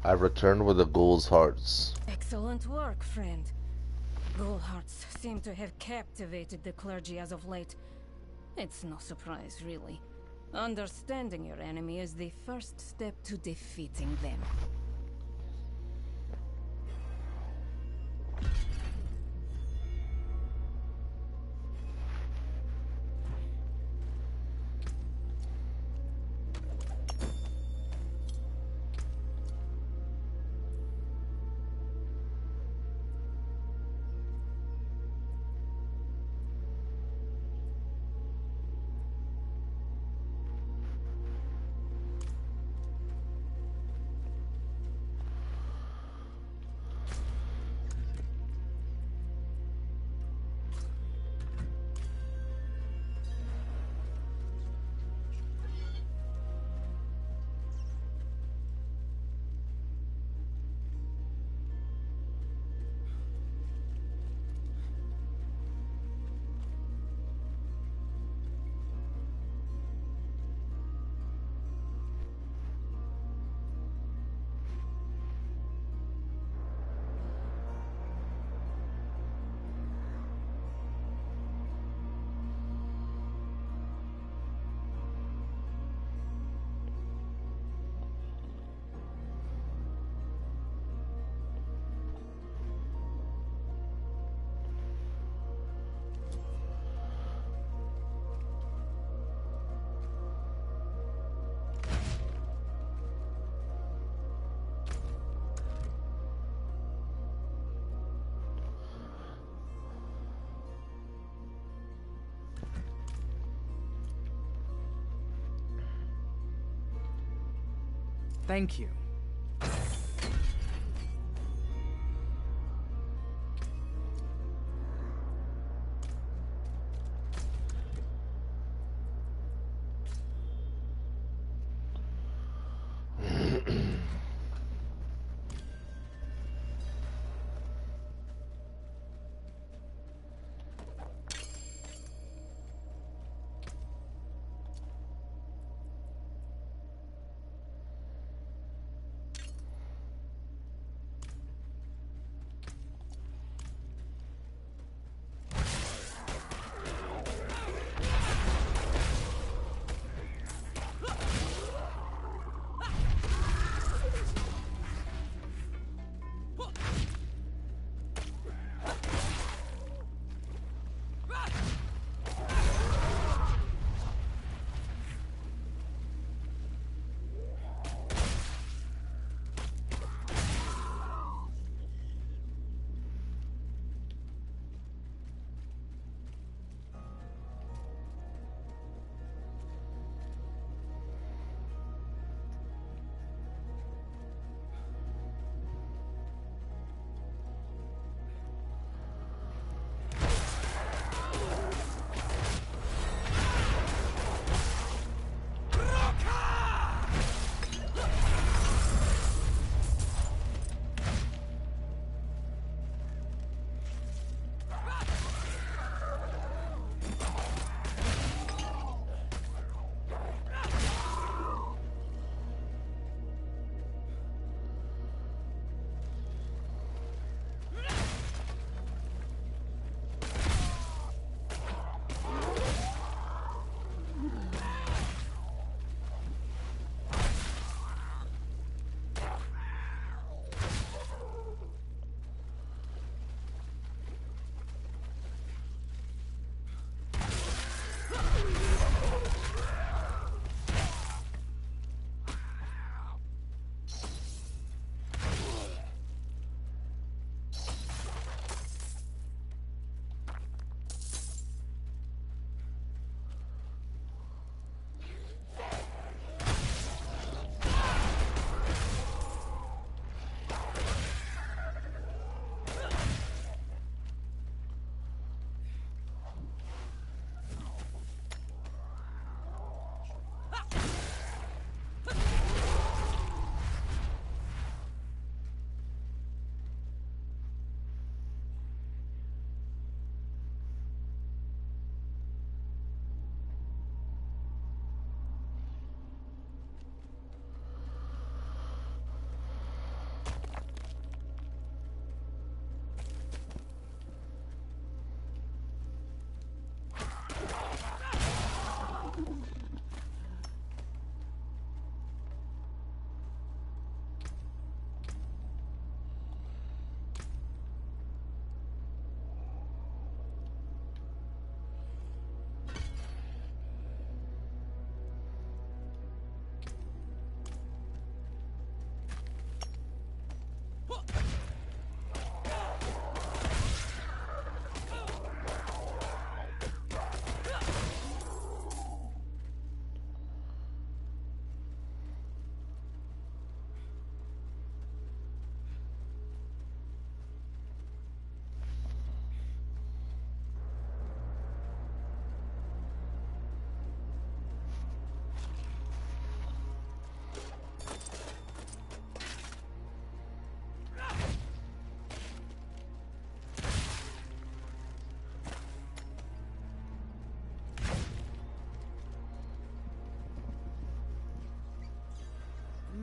I returned with the ghoul's hearts. Excellent work, friend. Ghoul hearts seem to have captivated the clergy as of late. It's no surprise, really. Understanding your enemy is the first step to defeating them. Thank you.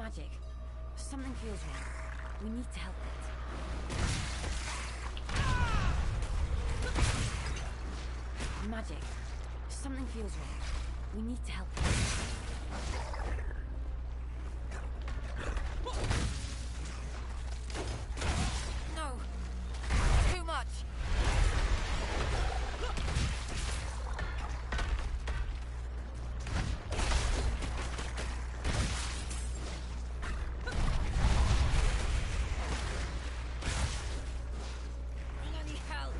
Magic. Something feels wrong. We need to help it. Magic. Something feels wrong. We need to help it. No! Too much! Bloody hell!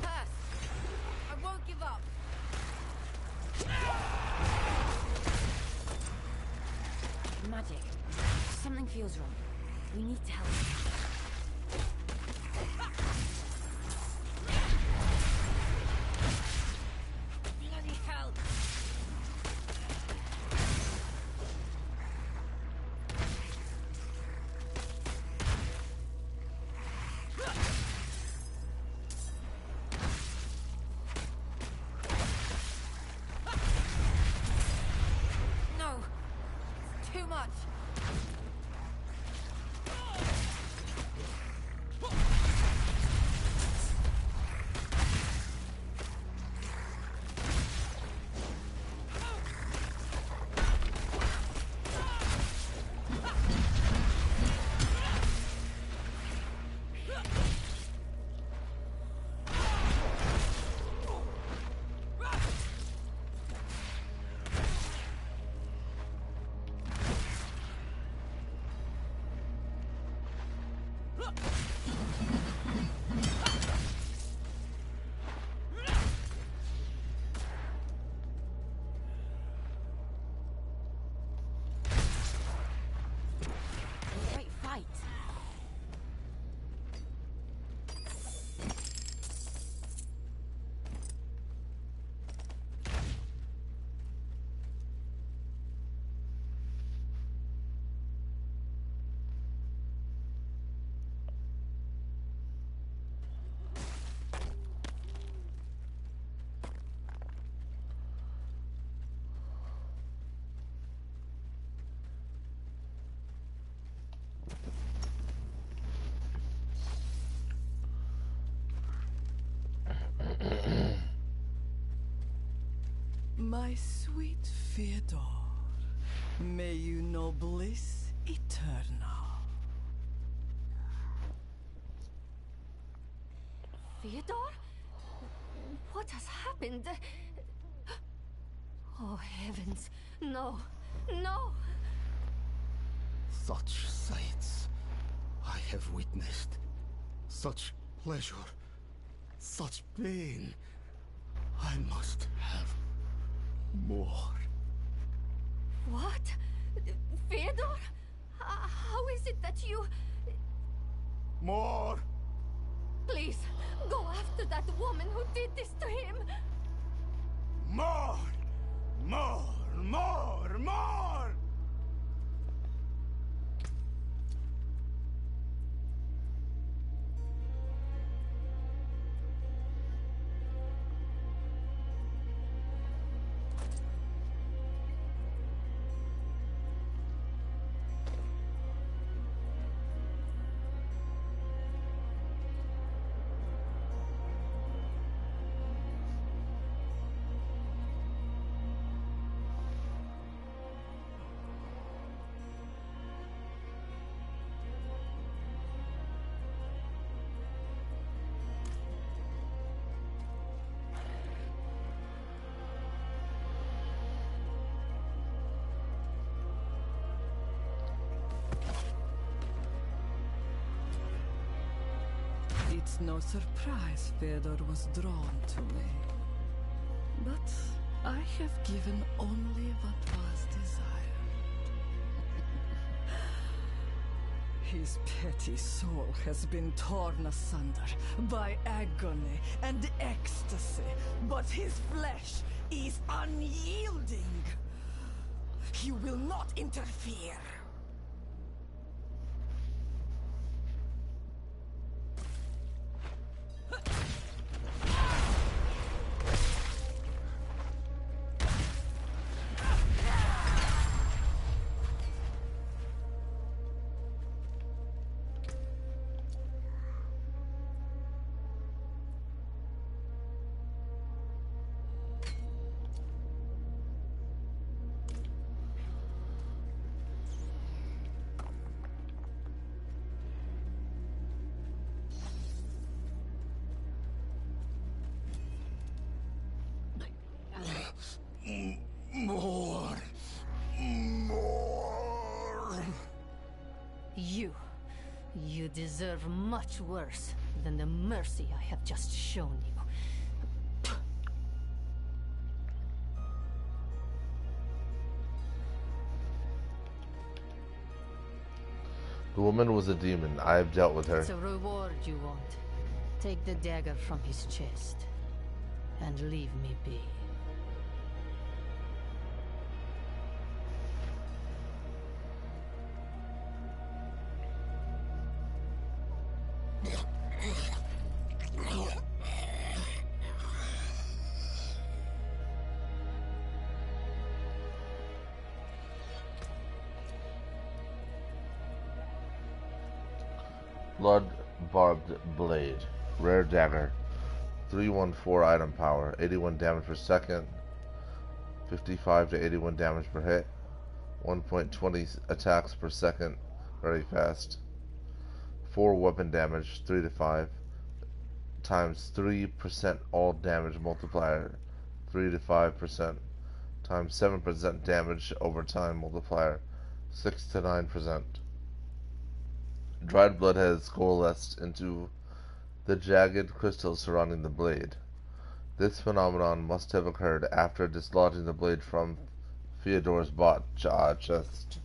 Pass! I won't give up! Magic. Something feels wrong. We need to help. Bloody hell! No! Too much! Great fight! My sweet Fyodor, may you know bliss eternal. Fyodor? What has happened? Oh, heavens. No. No! Such sights I have witnessed. Such pleasure. Such pain. I must have more. What? Fyodor? How is it that you... More! Please, go after that woman who did this to him! More! More! More! More! It's no surprise Fyodor was drawn to me. But I have given only what was desired. His petty soul has been torn asunder by agony and ecstasy, but his flesh is unyielding. You will not interfere. More. You deserve much worse than the mercy I have just shown you. The woman was a demon. I have dealt with her. It's a reward you want. Take the dagger from his chest and leave me be. Blood Barbed Blade. Rare Dagger. 314 item power. 81 damage per second. 55 to 81 damage per hit. 1.20 attacks per second. Very fast. 4 weapon damage. 3 to 5. Times 3% all damage multiplier. 3 to 5%. Times 7% damage over time multiplier. 6 to 9%. Dried blood has coalesced into the jagged crystals surrounding the blade. This phenomenon must have occurred after dislodging the blade from Fyodor's chest.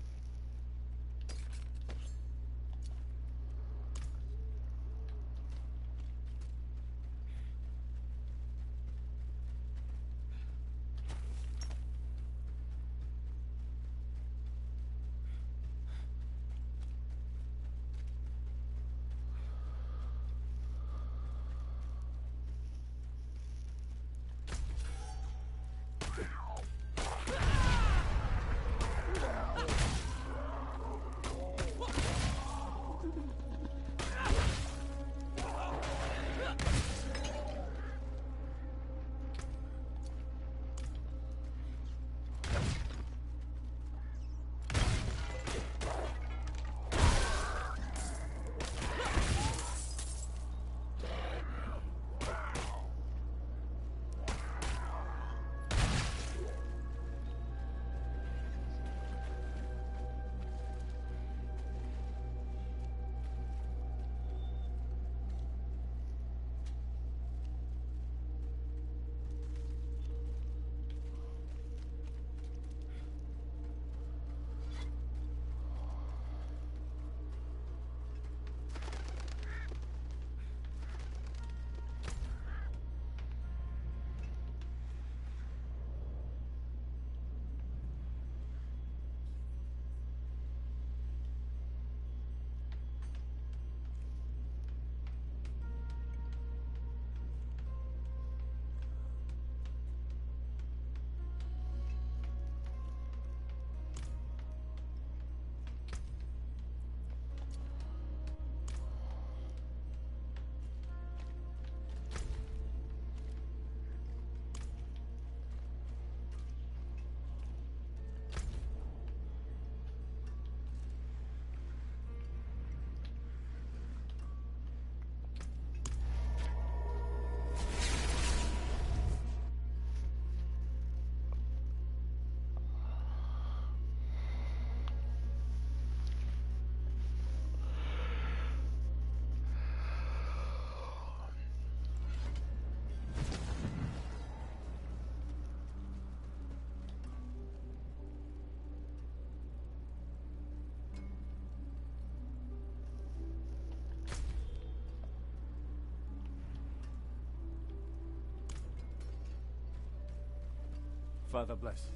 Father bless.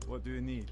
What do you need?